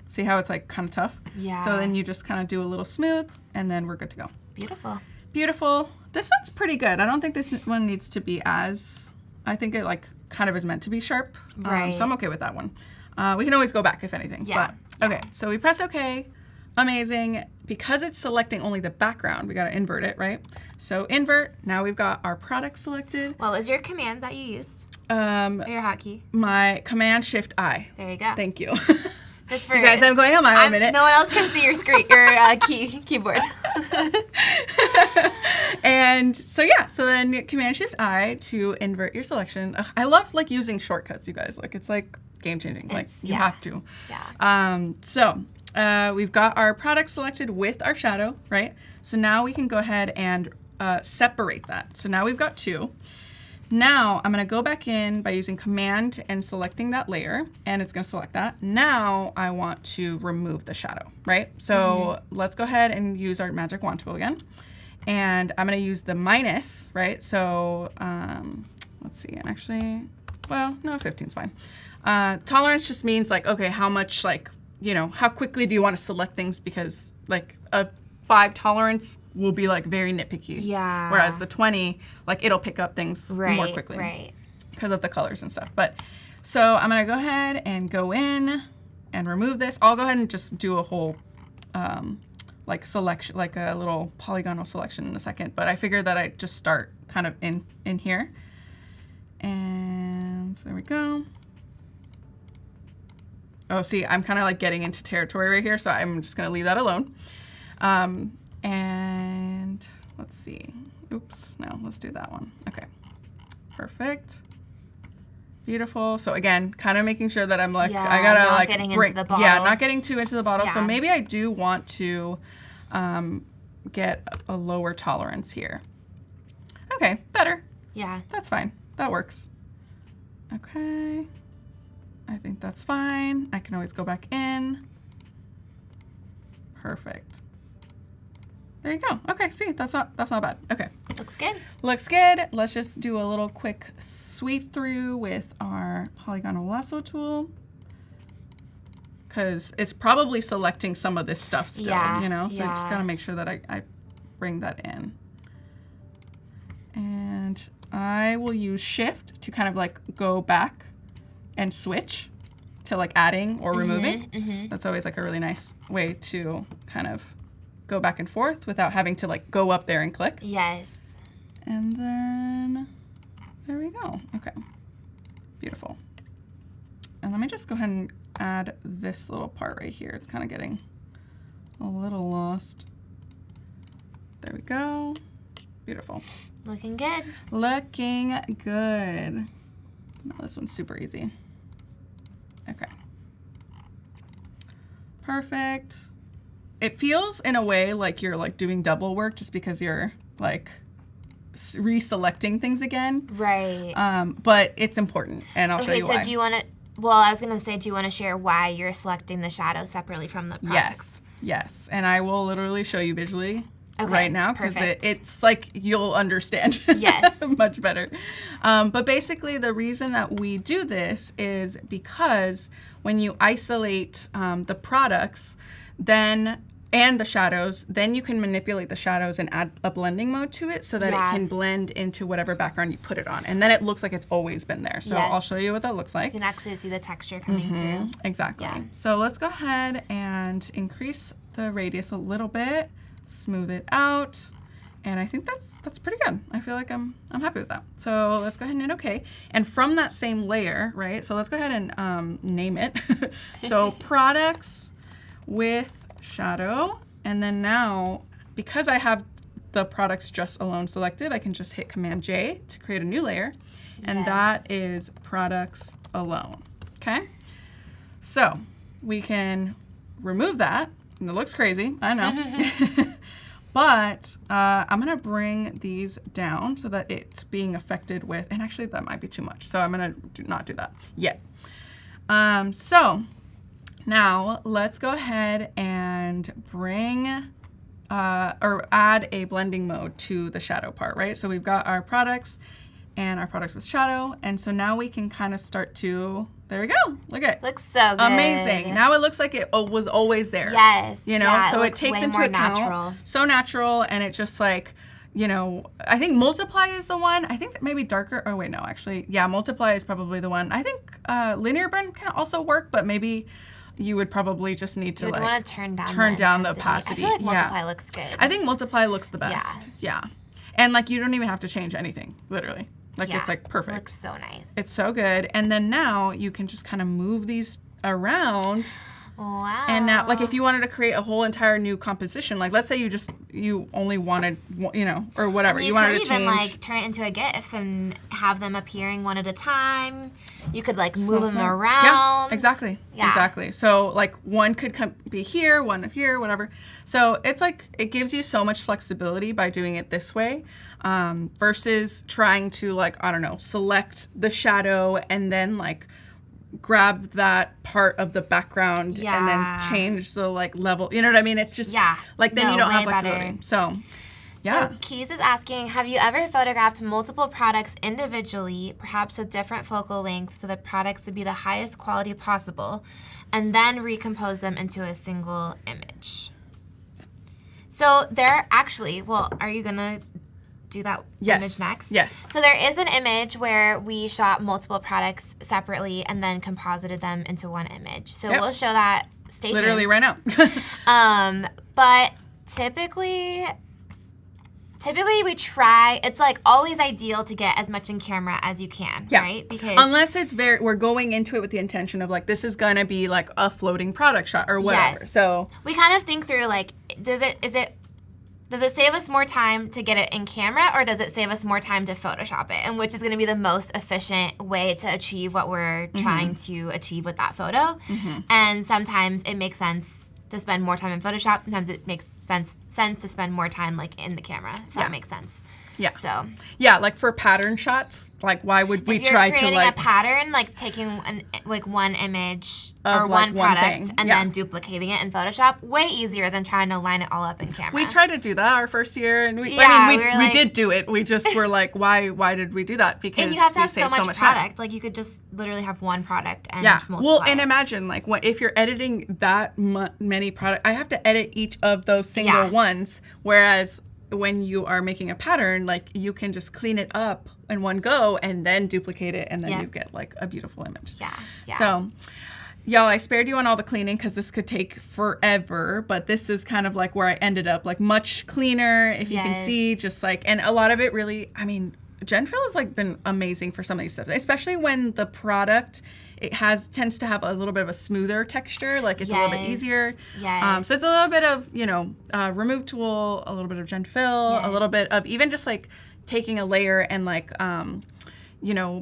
See how it's like kind of tough? Yeah. So then you just kind of do a little smooth, and then we're good to go. Beautiful. Beautiful. This one's pretty good. I don't think this one needs to be as, I think it like kind of is meant to be sharp. Right. So I'm okay with that one. We can always go back if anything. Yeah. But, okay, so we press OK. Amazing. Because it's selecting only the background, we got to invert it, right? So invert. Now we've got our product selected. What was your command that you used? Or your hotkey? My Command-Shift-I. There you go. Thank you. Just for you guys, I'm going on my own minute. No one else can see your screen, your keyboard. And so yeah, so then Command-Shift-I to invert your selection. Ugh, I love like using shortcuts, you guys. Like it's like game changing. Like you have to. Yeah. So we've got our product selected with our shadow, right? So now we can go ahead and separate that. So now we've got two. Now I'm going to go back in by using Command and selecting that layer, and it's going to select that. Now I want to remove the shadow, right? So let's go ahead and use our magic wand tool again. And I'm going to use the minus, right? So let's see, and actually, well, no, 15 is fine. Tolerance just means like, okay, how much, like, you know, how quickly do you want to select things, because like a 5 tolerance will be like very nitpicky. Yeah. Whereas the 20, like it'll pick up things more quickly. Right. Because of the colors and stuff. But so I'm going to go ahead and go in and remove this. I'll go ahead and just do a whole like selection, like a little polygonal selection in a second, but I figured that I'd just start kind of in here. And there we go. Oh, see, I'm kind of like getting into territory right here, so I'm just gonna leave that alone. And let's see. Oops, no, let's do that one. Okay, perfect. Beautiful. So again, kind of making sure that I'm like, I gotta not like getting into the bottle. Yeah, not getting too into the bottle. Yeah. So maybe I do want to get a lower tolerance here. Okay, better. Yeah. That's fine. That works. Okay. I think that's fine. I can always go back in. Perfect. There you go. Okay, see, that's not bad. Okay. Looks good. Looks good. Let's just do a little quick sweep through with our polygonal lasso tool, because it's probably selecting some of this stuff still, Yeah, you know? So I just yeah. gotta make sure that I bring that in. And I will use Shift to kind of like go back and switch to like adding or removing. That's always like a really nice way to kind of go back and forth without having to like go up there and click. Yes. And then there we go. Okay, beautiful. And let me just go ahead and add this little part right here. It's kind of getting a little lost. There we go. Beautiful. Looking good. Looking good. No, this one's super easy. Okay. Perfect. It feels in a way like you're like doing double work just because you're like reselecting things again. Right. But it's important, and I'll show you why. Okay, so do you want to, well, I was going to say, do you want to share why you're selecting the shadow separately from the products? Yes. And I will literally show you visually Okay, right now, because perfect. it's like you'll understand Yes. much better. But basically the reason that we do this is because when you isolate the products, then and the shadows, then you can manipulate the shadows and add a blending mode to it so that it can blend into whatever background you put it on. And then it looks like it's always been there. So Yes. I'll show you what that looks like. You can actually see the texture coming through. Exactly. Yeah. So let's go ahead and increase the radius a little bit, smooth it out, and I think that's pretty good. I feel like I'm happy with that. So let's go ahead and hit OK. And from that same layer, right? So let's go ahead and name it. So products with shadow, and then now because I have the products just alone selected, I can just hit Command J to create a new layer, and that is products alone. Okay, so we can remove that, and it looks crazy, I know. But I'm gonna bring these down so that it's being affected with, and actually that might be too much, so I'm gonna not do that yet. So now let's go ahead and bring or add a blending mode to the shadow part, right? So we've got our products and our products with shadow, and so now we can kind of start to, there we go, look at it. Looks so good. Amazing. Now it looks like it was always there. Yes. You know, yeah, so it looks takes way into more account, natural. so natural, and it just like, you know, I think multiply is the one. I think that maybe darker, oh wait, no, actually, yeah, multiply is probably the one. I think linear burn can also work, but maybe you would probably just need to like want to turn down the intensity. opacity. I feel like multiply looks good. I think multiply looks the best. Yeah. And like you don't even have to change anything, literally. Like it's like perfect. Looks so nice. It's so good. And then now you can just kind of move these around. Wow. And now, like, if you wanted to create a whole entire new composition, like, let's say you only wanted, you know, or whatever. You wanted to change. You could even, like, turn it into a GIF and have them appearing one at a time. You could, like, move them around. Yeah, exactly. Yeah. Exactly. So, like, one could be here, one here, whatever. So, it's like, it gives you so much flexibility by doing it this way versus trying to, like, I don't know, select the shadow and then, like, grab that part of the background and then change the like level, you know what I mean? It's just like then you don't have flexibility. Better. So So Keys is asking, have you ever photographed multiple products individually, perhaps with different focal lengths, so the products would be the highest quality possible, and then recompose them into a single image? So there actually, well, are you gonna do that image next? Yes. So there is an image where we shot multiple products separately and then composited them into one image. So we'll show that. Stay tuned. Literally right now. But Typically we try, it's like always ideal to get as much in camera as you can, right? Because unless it's we're going into it with the intention of like, this is gonna be like a floating product shot or whatever. Yes. So we kind of think through like, does it save us more time to get it in camera, or does it save us more time to Photoshop it? And which is gonna be the most efficient way to achieve what we're trying to achieve with that photo. And sometimes it makes sense to spend more time in Photoshop. Sometimes it makes sense to spend more time like in the camera, if that makes sense. Yeah. So yeah, like for pattern shots, like why would we try to creating like a pattern, like taking one image of or like one product thing. and then duplicating it in Photoshop, way easier than trying to line it all up in camera. We tried to do that our first year, and we did do it. We just were like, why did we do that? Because and you have to have so much product. Time. Like you could just literally have one product and multiply Well, and it. imagine like if you're editing that many products, I have to edit each of those single ones, whereas when you are making a pattern, like you can just clean it up in one go and then duplicate it, and then you get like a beautiful image. Yeah. So, y'all, I spared you on all the cleaning because this could take forever, but this is kind of like where I ended up, like much cleaner, if you can see, just like, and a lot of it really, I mean, GenFill has like been amazing for some of these stuff, especially when the product tends to have a little bit of a smoother texture, like it's a little bit easier. So it's a little bit of remove tool, a little bit of GenFill, a little bit of even just like taking a layer and like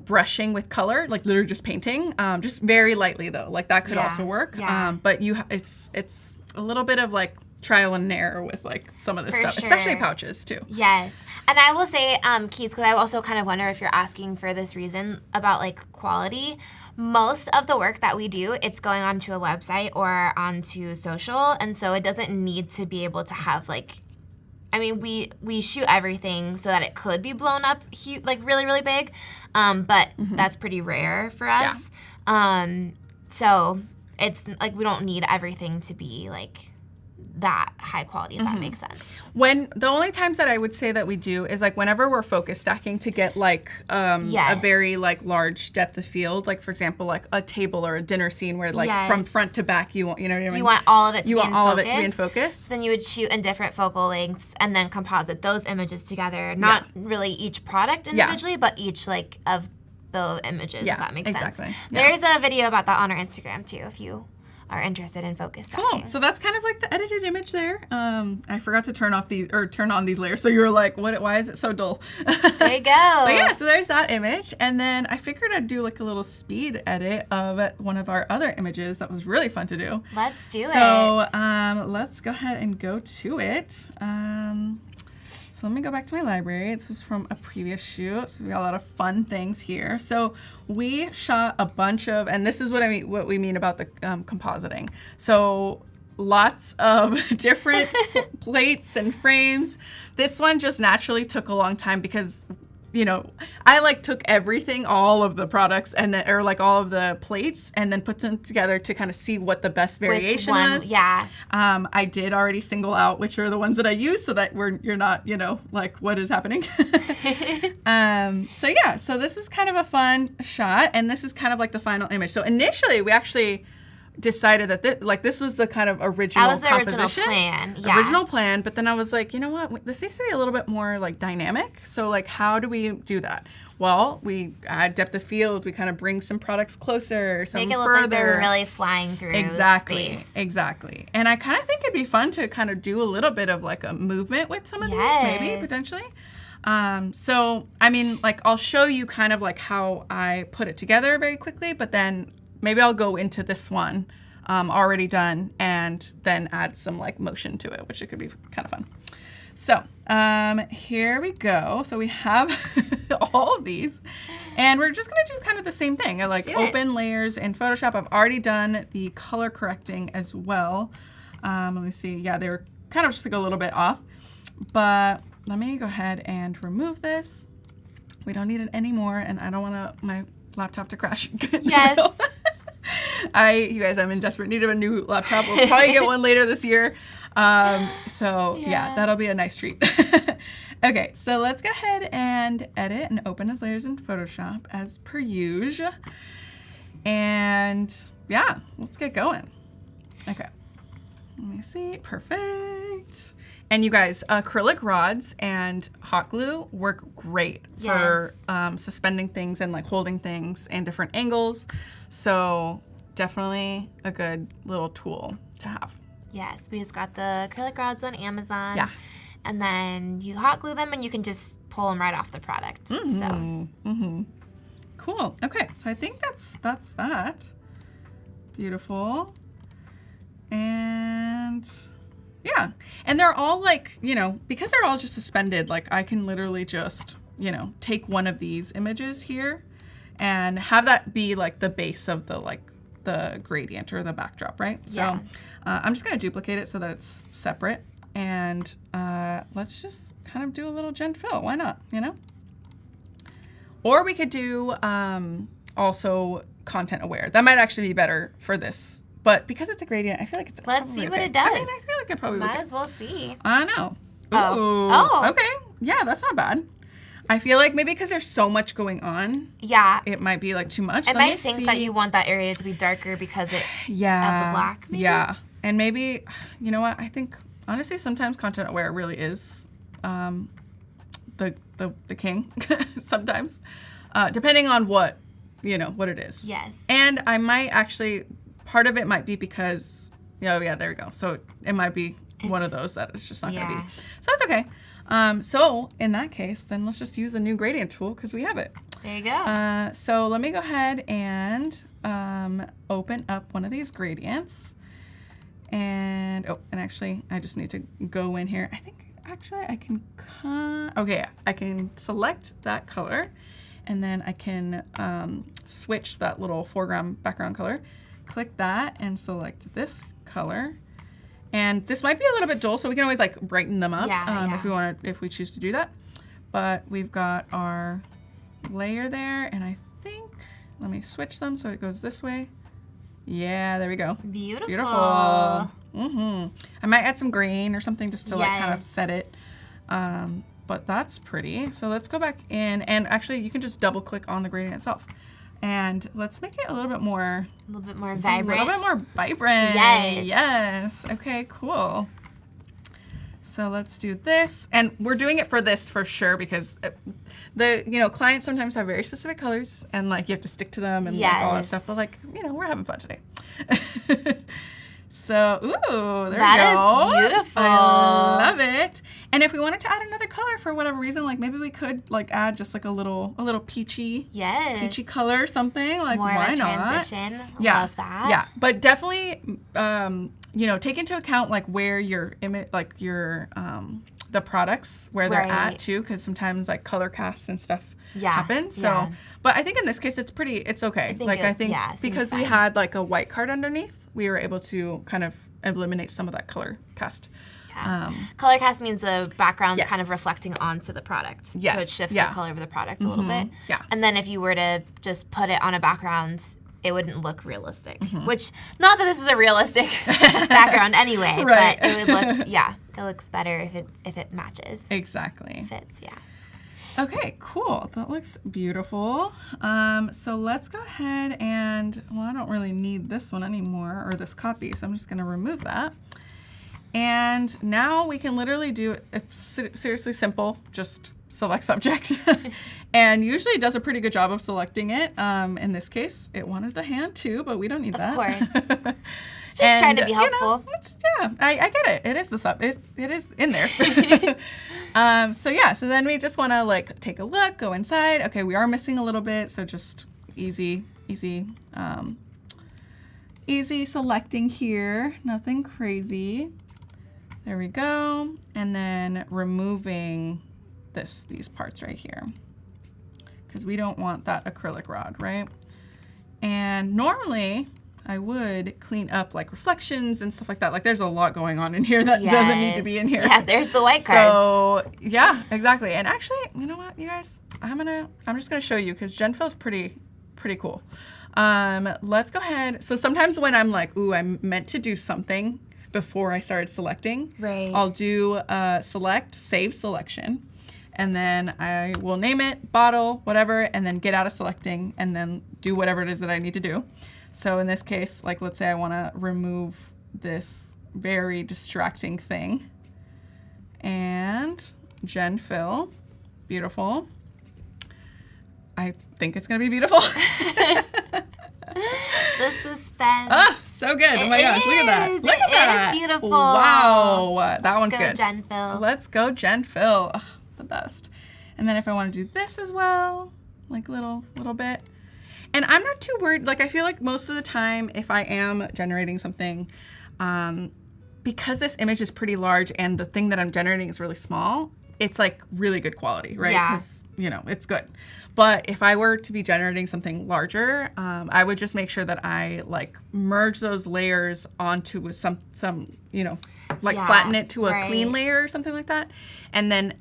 brushing with color, like literally just painting, just very lightly though, like that could also work. But it's a little bit of like trial and error with like some of this stuff, especially pouches too. Yes. And I will say, Keith, because I also kind of wonder if you're asking for this reason about like quality. Most of the work that we do, it's going onto a website or onto social, and so it doesn't need to be able to have like, I mean, we shoot everything so that it could be blown up like really, really big, but that's pretty rare for us. So it's like we don't need everything to be like that high quality, if that makes sense. When the only times that I would say that we do is like whenever we're focus stacking to get like a very like large depth of field, like for example like a table or a dinner scene where like from front to back you want, you know what I mean? You want all of it to be in focus. So then you would shoot in different focal lengths and then composite those images together, not really each product individually, but each like of the images, if that makes sense. There is a video about that on our Instagram too, if you are interested in focus stacking. Cool. So that's kind of like the edited image there. I forgot to turn on these layers. So you were like, why is it so dull? There you go. But yeah, so there's that image. And then I figured I'd do like a little speed edit of one of our other images that was really fun to do. Let's do it. So let's go ahead and go to it. So let me go back to my library. This was from a previous shoot. So we got a lot of fun things here. So we shot a bunch of, and this is what we mean about the compositing. So lots of different plates and frames. This one just naturally took a long time because I like took everything, all of the products, and then all of the plates, and then put them together to kind of see what the best variation was. Yeah. I did already single out which are the ones that I use, so that you're not, like what is happening. So this is kind of a fun shot, and this is kind of like the final image. So initially, we actually decided that this was the kind of original composition. Original plan, but then I was like, you know what, this needs to be a little bit more like dynamic. So like, how do we do that? Well, we add depth of field. We kind of bring some products closer, some make it look further. Like they're really flying through space. Exactly. And I kind of think it'd be fun to kind of do a little bit of like a movement with some of these, maybe potentially. So I mean, like I'll show you kind of like how I put it together very quickly, but then maybe I'll go into this one already done and then add some like motion to it, which it could be kind of fun. So here we go. So we have all of these, and we're just gonna do kind of the same thing. I like open layers in Photoshop. I've already done the color correcting as well. Let me see. Yeah, they were kind of just like a little bit off, but let me go ahead and remove this. We don't need it anymore, and I don't want my laptop to crash. Yes. You guys, I'm in desperate need of a new laptop. We'll probably get one later this year. Yeah, that'll be a nice treat. Okay, so let's go ahead and edit and open as layers in Photoshop as per usual. And yeah, let's get going. Okay, let me see. Perfect. right. And you guys, acrylic rods and hot glue work great for suspending things and like holding things in different angles. So definitely a good little tool to have. Yes, we just got the acrylic rods on Amazon. Yeah. And then you hot glue them and you can just pull them right off the product. Cool. Okay, so I think that's that. Beautiful. And yeah, and they're all like, you know, because they're all just suspended, like I can literally just, you know, take one of these images here and have that be like the base of the gradient or the backdrop, right? Yeah. So I'm just going to duplicate it so that it's separate. And let's just kind of do a little gen fill. Why not, you know? Or we could do also content aware. That might actually be better for this. But because it's a gradient, I feel like it's Let's see what okay. it does. I mean, I feel like it probably Might as well see. I know. Oh. Ooh. Okay. Yeah, that's not bad. I feel like maybe because there's so much going on, Yeah. it might be like too much. I might think that you want that area to be darker because of the black, maybe? Yeah. And maybe, you know what? I think, honestly, sometimes content aware really is the king sometimes, depending on what it is. Yes. And I might actually, part of it might be because, there we go. So it might be one of those that it's just not going to be. So that's okay. So in that case, then let's just use the new gradient tool because we have it. There you go. So let me go ahead and open up one of these gradients. And actually, I just need to go in here. I think actually I can, I can select that color, and then I can switch that little foreground background color. Click that and select this color. And this might be a little bit dull, so we can always like brighten them up if we choose to do that. But we've got our layer there, and I think, let me switch them so it goes this way. Yeah, there we go. Beautiful. I might add some green or something just to like kind of set it. But that's pretty. So let's go back in, and actually you can just double click on the gradient itself. And let's make it a little bit more vibrant. Yes. Okay, cool. So let's do this. And we're doing it for this for sure because clients sometimes have very specific colors and like you have to stick to them and like all that stuff. But like, we're having fun today. So, there we go. That is beautiful. I love it. And if we wanted to add another color for whatever reason, like maybe we could like add just like a little peachy color or something. Like more why of a not? Transition. Yeah. Love that. Yeah. But definitely take into account like where your image, like your the products where they're at too, because sometimes like color casts and stuff happen. So but I think in this case it's okay. I think because we had like a white card underneath, we were able to kind of eliminate some of that color cast. Yeah. Color cast means the background kind of reflecting onto the product. Yes. So it shifts the color of the product a little bit. Yeah. And then if you were to just put it on a background, it wouldn't look realistic. Which, not that this is a realistic background anyway, but it would look, it looks better if it matches. Exactly. Fits, Okay, cool. That looks beautiful. So let's go ahead and, I don't really need this one anymore, or this copy, so I'm just going to remove that. And now we can literally do it. It's seriously simple. Just select subject. And usually it does a pretty good job of selecting it. In this case, it wanted the hand too, but we don't need that. Of course. It's just trying to be helpful. I get it. It is the sub. It is in there. So then we just want to like take a look, go inside. Okay, we are missing a little bit, so just easy selecting here. Nothing crazy. There we go. And then removing these parts right here, because we don't want that acrylic rod, right? And normally I would clean up like reflections and stuff like that. Like there's a lot going on in here that doesn't need to be in here. Yeah, there's the white cards. So yeah, exactly. And actually, you know what, you guys, I'm just gonna show you because Gen Fill's pretty cool. Let's go ahead. So sometimes when I'm like, ooh, I'm meant to do something before I started selecting, I'll do save selection. And then I will name it, bottle, whatever, and then get out of selecting and then do whatever it is that I need to do. So in this case, like let's say I want to remove this very distracting thing. And Gen Fill. Beautiful. I think it's going to be beautiful. The suspense. Ah, so good. Oh my gosh, look at that. Look at that. It is beautiful. Wow. That one's good. Gen Fill. Let's go Gen Fill. Ugh, the best. And then if I want to do this as well, like little bit. And I'm not too worried. Like, I feel like most of the time if I am generating something, because this image is pretty large and the thing that I'm generating is really small, it's like really good quality, right? Yeah. Because, you know, it's good. But if I were to be generating something larger, I would just make sure that I like merge those layers onto with some you know, like flatten it to a clean layer or something like that. And then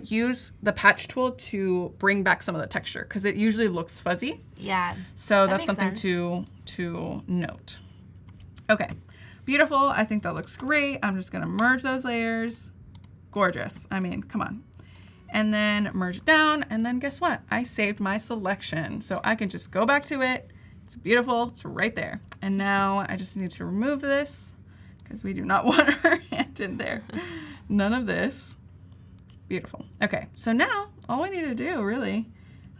use the patch tool to bring back some of the texture because it usually looks fuzzy. Yeah. So that's something to note. Okay. Beautiful. I think that looks great. I'm just going to merge those layers. Gorgeous. I mean, come on. And then merge it down. And then guess what? I saved my selection. So I can just go back to it. It's beautiful. It's right there. And now I just need to remove this because we do not want our hand in there. None of this. Beautiful. Okay. So now all we need to do really,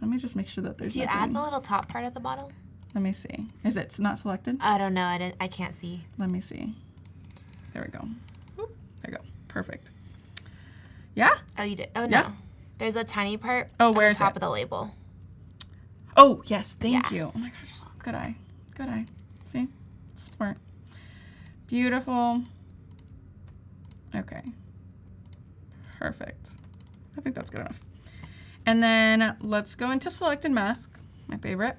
let me just make sure that there's Do you nothing. add the little top part of the bottle? Let me see. Is it not selected? I don't know. I can't see. Let me see. There we go. Whoop. There we go. Perfect. Yeah? Oh, you did? Oh, no. Yeah. There's a tiny part Oh, on where the is top it? of the label. Oh, yes. Thank Yeah. you. Oh, my gosh. Good eye. Good eye. See? Smart. Beautiful. Okay. Perfect. I think that's good enough. And then let's go into Select and Mask, my favorite,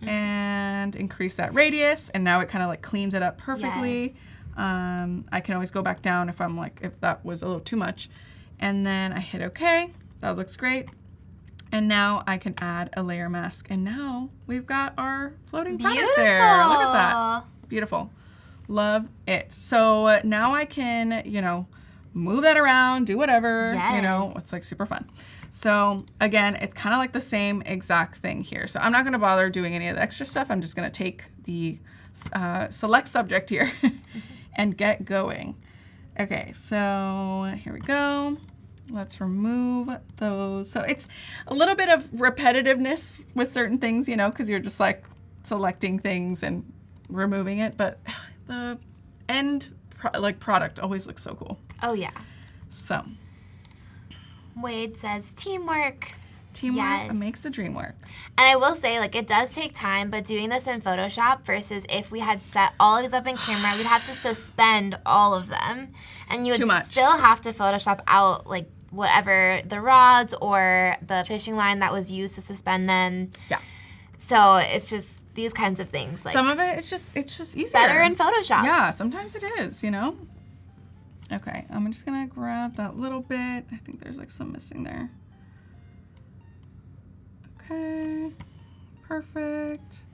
and increase that radius. And now it kind of like cleans it up perfectly. Yes. I can always go back down if I'm like, if that was a little too much. And then I hit OK. That looks great. And now I can add a layer mask. And now we've got our floating product there. Look at that. Beautiful. Love it. So now I can, you know, move that around, do whatever, you know, it's like super fun. So again, it's kind of like the same exact thing here. So I'm not going to bother doing any of the extra stuff. I'm just going to take the select subject here and get going. Okay, so here we go. Let's remove those. So it's a little bit of repetitiveness with certain things, you know, because you're just like selecting things and removing it. But the end product always looks so cool. Oh, yeah. So Wade says teamwork. Teamwork makes the dream work. And I will say, like, it does take time, but doing this in Photoshop versus if we had set all of these up in camera, we'd have to suspend all of them. And you would still have to Photoshop out, like, whatever the rods or the fishing line that was used to suspend them. Yeah. So it's just these kinds of things. Like, some of it, it's just easier. Better in Photoshop. Yeah, sometimes it is, you know. Okay, I'm just gonna grab that little bit. I think there's like some missing there. Okay, perfect.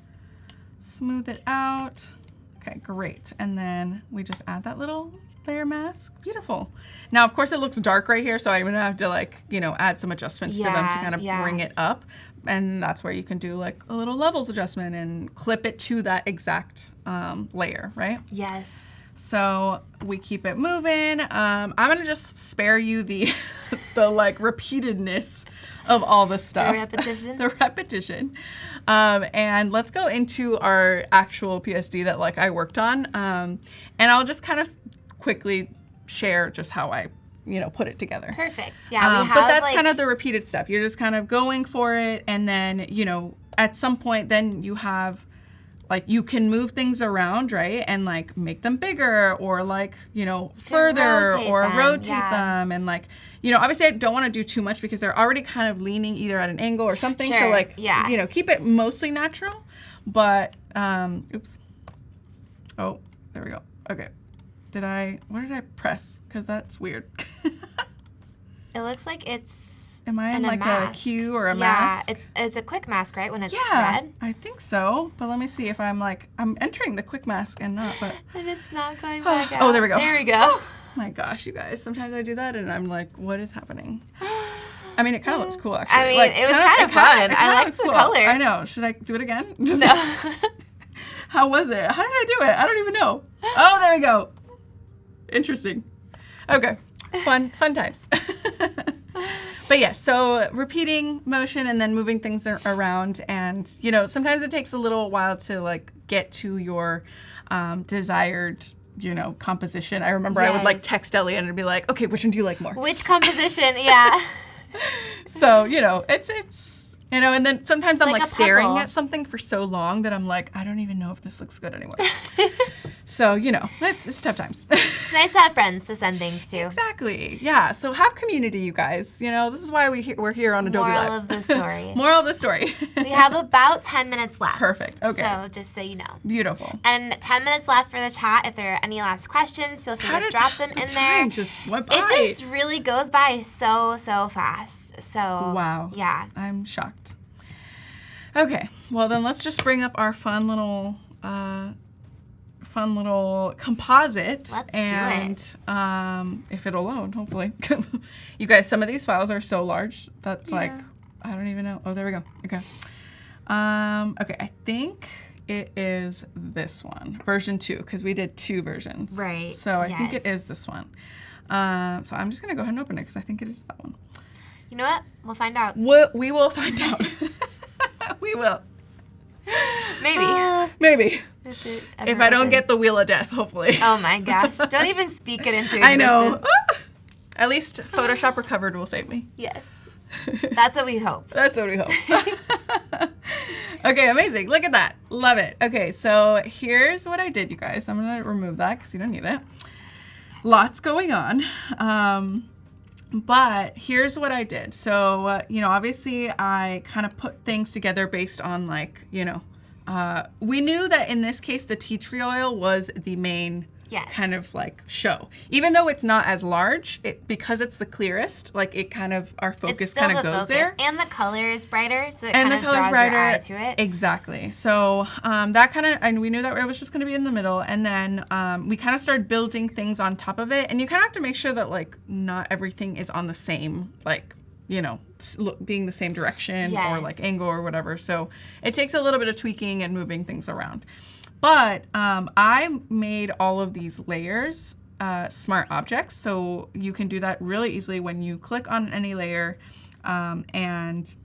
Smooth it out. Okay, great. And then we just add that little layer mask. Beautiful. Now, of course, it looks dark right here, so I'm gonna have to like, you know, add some adjustments to them to kind of bring it up. And that's where you can do like a little levels adjustment and clip it to that exact layer, right? Yes. So we keep it moving. I'm gonna just spare you the the like repeatedness of all this stuff. The repetition. The repetition. And let's go into our actual PSD that like I worked on. And I'll just kind of quickly share just how I, you know, put it together. Perfect. Yeah, we have, but that's kind of the repeated step. You're just kind of going for it, and then, you know, at some point then you have like you can move things around, right? And like make them bigger or like, you know, further or rotate them. And like, you know, obviously I don't want to do too much because they're already kind of leaning either at an angle or something. Sure. So like, yeah. you know, keep it mostly natural. But, oops. Oh, there we go. Okay. What did I press? Because that's weird. It looks like it's Am I in like a cue or a mask? Yeah, it's a quick mask, right? When it's red. I think so. But let me see if I'm entering the quick mask and not, but. And it's not going back out. Oh, there we go. There we go. My gosh, you guys. Sometimes I do that and I'm like, what is happening? I mean, it kind of looks cool, actually. I mean, like, it was kind of fun. I liked the color. I know. Should I do it again? No. How was it? How did I do it? I don't even know. Oh, there we go. Interesting. Okay. Fun times. But yes, so repeating motion and then moving things around, and sometimes it takes a little while to like get to your desired composition. I remember I would like text Elliot and be like, okay, which one do you like more? Which composition? Yeah. So it's and then sometimes I'm like staring puzzle. at something for so long that I'm like, I don't even know if this looks good anymore. So, it's tough times. Nice to have friends to send things to. Exactly. Yeah. So have community, you guys. This is why we're here on Adobe Live. Moral of the story. Moral of the story. We have about 10 minutes left. Perfect. Okay. So just so you know. Beautiful. And 10 minutes left for the chat. If there are any last questions, feel free to drop them in there. Just went by. It just really goes by so fast. So wow. Yeah. I'm shocked. Okay. Well, then let's just bring up our fun little composite. Let's do it. If it'll load, hopefully. You guys, some of these files are so large that's like, I don't even know. Oh, there we go. Okay. Okay, I think it is this one, version 2, because we did 2 versions. Right. So I think it is this one. So I'm just gonna go ahead and open it because I think it is that one. You know what? We'll find out. We will find out. We will. Maybe. Maybe. If I don't get the wheel of death, hopefully. Oh my gosh. Don't even speak it into existence. I know. At least Photoshop Recovered will save me. Yes. That's what we hope. That's what we hope. Okay, amazing. Look at that. Love it. Okay, so here's what I did, you guys. I'm going to remove that because you don't need it. Lots going on. But here's what I did. So, obviously I kind of put things together based on like, we knew that in this case, the tea tree oil was the main kind of like show. Even though it's not as large, because it's the clearest, like it kind of, our focus kind of goes there. And the color is brighter, so it kind of draws your eye to it. Exactly. So that kind of, and we knew that it was just going to be in the middle. And then we kind of started building things on top of it. And you kind of have to make sure that like not everything is on the same, like, being the same direction or like angle or whatever. So it takes a little bit of tweaking and moving things around. But I made all of these layers smart objects. So you can do that really easily when you click on any layer. And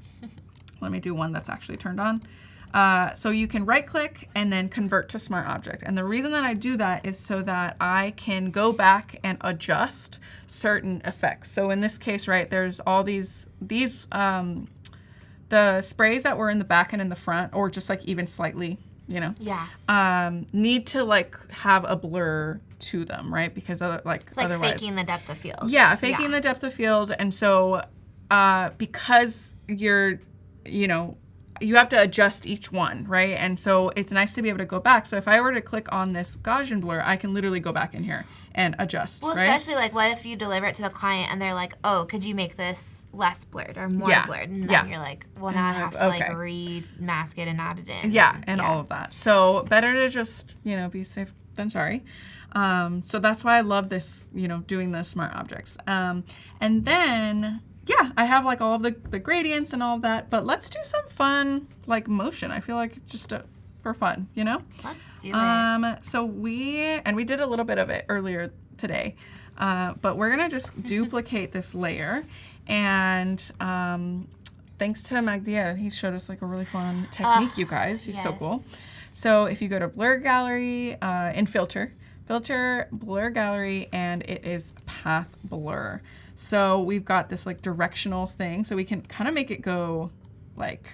let me do one that's actually turned on. So you can right click and then convert to smart object. And the reason that I do that is so that I can go back and adjust certain effects. So in this case, right, there's all these the sprays that were in the back and in the front, or just like even slightly, need to like have a blur to them, right? Because it's like otherwise, faking the depth of field. Yeah, faking the depth of field. And so because you're, you have to adjust each one, right? And so it's nice to be able to go back. So if I were to click on this Gaussian blur, I can literally go back in here and adjust, well, right? Especially like what if you deliver it to the client and they're like, oh, could you make this less blurred or more blurred? And then you're like, well, now I have to like remask it and add it in. Yeah, and all of that. So better to just, be safe than sorry. So that's why I love this, doing the smart objects. And then... yeah, I have like all of the gradients and all of that, but let's do some fun like motion. I feel like just for fun, Let's do it. So we did a little bit of it earlier today, but we're gonna just duplicate this layer, and thanks to Magdiel, he showed us like a really fun technique, you guys. He's so cool. So if you go to Blur Gallery in Filter, Blur Gallery, and it is Path Blur. So we've got this like directional thing, so we can kind of make it go like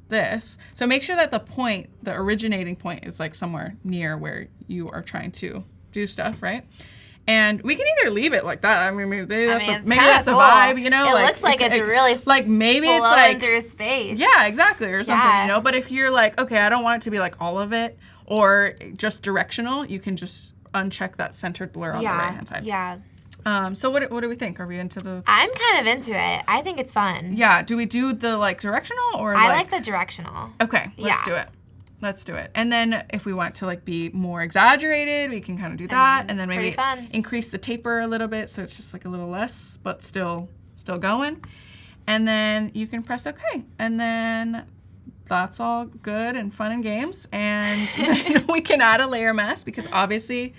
this. So make sure that the originating point is like somewhere near where you are trying to do stuff, right? And we can either leave it like that. I mean, maybe that's a vibe, It looks like it's really like maybe it's like through space. Yeah, exactly, or something, But if you're like, okay, I don't want it to be like all of it or just directional, you can just uncheck that centered blur on the right hand side. Yeah. So what do we think? Are we into the... I'm kind of into it. I think it's fun. Yeah. Do we do the like directional or I like the directional. Okay. Let's do it. Let's do it. And then if we want to like be more exaggerated, we can kind of do that. And then maybe increase the taper a little bit so it's just like a little less, but still going. And then you can press OK. And then that's all good and fun and games. And then we can add a layer mask because obviously...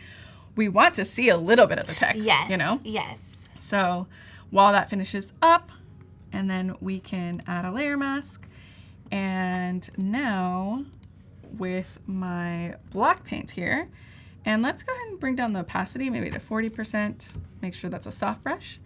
we want to see a little bit of the text, Yes. Yes. So while that finishes up, and then we can add a layer mask. And now with my block paint here, and let's go ahead and bring down the opacity, maybe to 40%, make sure that's a soft brush.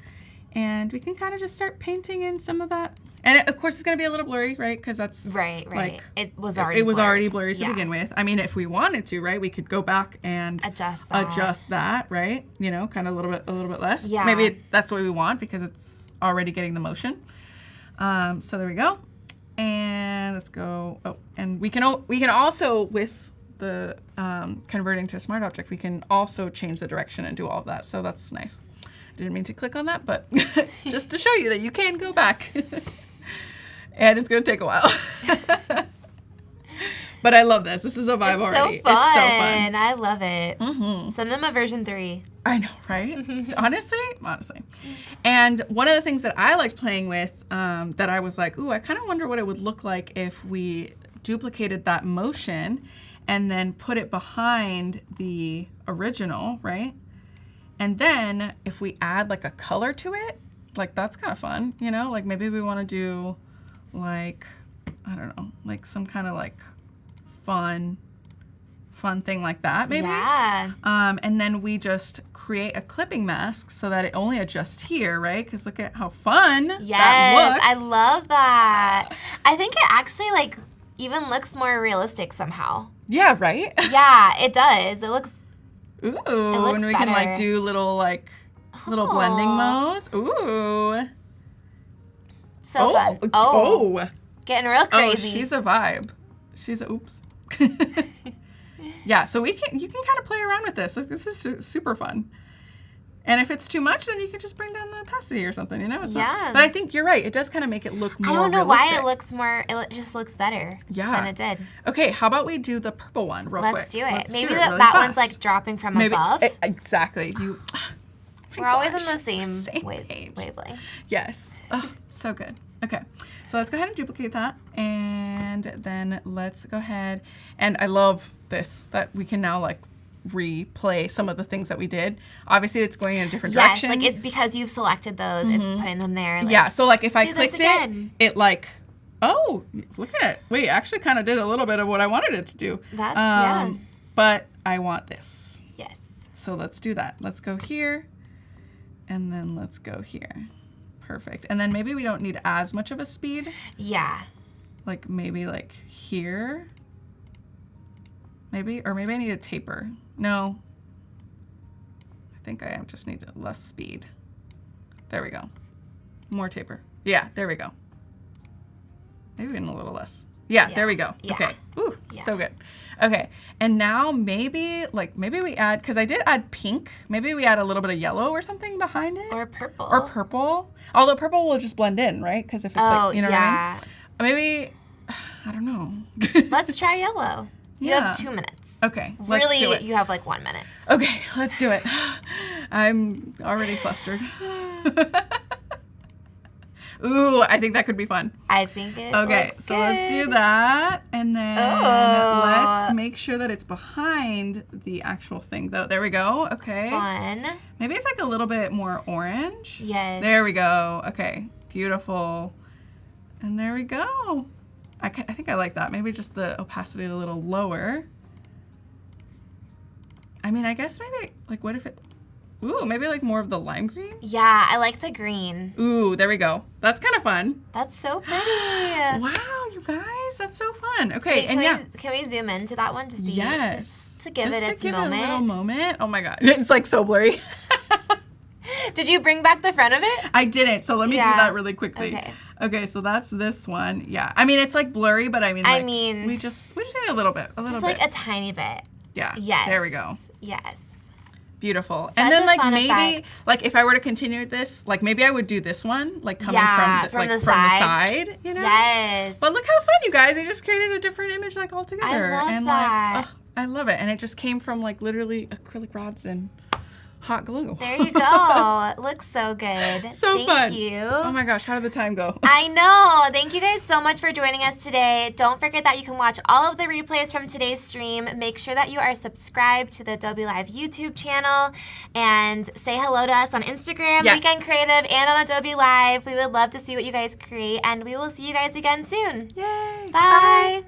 And we can kind of just start painting in some of that. And of course it's gonna be a little blurry, right? Because that's right. Like, it was already blurry to begin with. I mean, if we wanted to, right, we could go back and adjust that, right? You know, kind of a little bit less. Yeah. Maybe that's what we want because it's already getting the motion. So there we go. And let's go. Oh, and we can also, with the converting to a smart object, we can also change the direction and do all of that. So that's nice. Didn't mean to click on that, but just to show you that you can go back. And it's going to take a while. But I love this. This is a vibe already. So fun. It's so fun. I love it. Mm-hmm. Send them a version 3. I know, right? Honestly. And one of the things that I liked playing with, that I was like, ooh, I kind of wonder what it would look like if we duplicated that motion and then put it behind the original, right? And then if we add like a color to it, like that's kind of fun, you know? Like maybe we want to do like, I don't know, like some kind of like fun thing like that, maybe. Yeah. And then we just create a clipping mask so that it only adjusts here, right? Because look at how fun that looks. Yes, I love that. I think it actually like even looks more realistic somehow. Yeah, right? Yeah, it does. It looks. Ooh, looks and we can like better. do little blending modes. Ooh. So fun. Oh. Getting real crazy. Oh, she's a vibe. Oops. Yeah, so you can kind of play around with this. Like, this is super fun. And if it's too much, then you can just bring down the opacity or something, you know? But I think you're right. It does kind of make it look more realistic. I don't know why it looks more, it just looks better than it did. Okay, how about we do the purple one real quick? Let's do it. Maybe really that fast. one's like dropping from above. Exactly. We're always on the same page. wavelength. Yes. Oh, so good. Okay, so let's go ahead and duplicate that. And then let's go ahead. And I love this, that we can now like replay some of the things that we did. Obviously, it's going in a different direction. Yes, like it's because you've selected those, it's putting them there. Like, yeah, so like if I clicked it, it like, oh, look at it. Wait, actually kind of did a little bit of what I wanted it to do. That's, yeah. But I want this. Yes. So let's do that. Let's go here, and then let's go here. Perfect. And then maybe we don't need as much of a speed. Yeah. Like maybe like here. Maybe, or maybe I need a taper. No. I think I just need less speed. There we go. More taper. Yeah, there we go. Maybe even a little less. Yeah, there we go. Yeah. Okay. Ooh, so good. Okay, and now maybe we add, because I did add pink. Maybe we add a little bit of yellow or something behind it. Or purple. Or purple. Although purple will just blend in, right? Because if it's like, you know what I mean? Maybe, I don't know. Let's try yellow. You have 2 minutes. Okay, let's do it. You have like 1 minute. Okay, let's do it. I'm already flustered. Ooh, I think that could be fun. I think it Okay, looks so good. let's do that. And then let's make sure that it's behind the actual thing, though. There we go. Okay. Fun. Maybe it's like a little bit more orange. Yes. There we go. Okay, beautiful. And there we go. I think I like that. Maybe just the opacity a little lower. I mean, I guess maybe, like, what if it... Ooh, maybe like more of the lime green? Yeah, I like the green. Ooh, there we go. That's kind of fun. That's so pretty. Wow, you guys, that's so fun. Okay, Wait, can we zoom into that one to see? Yes. Just to give it its moment. It a little moment. Oh my God, it's like so blurry. Did you bring back the front of it? I didn't, so let me do that really quickly. Okay, so that's this one. Yeah, I mean, it's like blurry, but I mean, we just need a little bit. Just like a tiny bit. Yeah. Yes. There we go. Yes. Beautiful. Such and then like maybe effect. like if I were to continue with this, like maybe I would do this one, like coming from the side, you know? Yes. But look how fun, you guys. I just created a different image like all together. I love and that. Like, I love it. And it just came from like literally acrylic rods and hot glue. There you go. It looks so good. So fun. Thank you. Oh my gosh, how did the time go? I know. Thank you guys so much for joining us today. Don't forget that you can watch all of the replays from today's stream. Make sure that you are subscribed to the Adobe Live YouTube channel and say hello to us on Instagram, Weekend Creative, and on Adobe Live. We would love to see what you guys create, and we will see you guys again soon. Yay. Bye.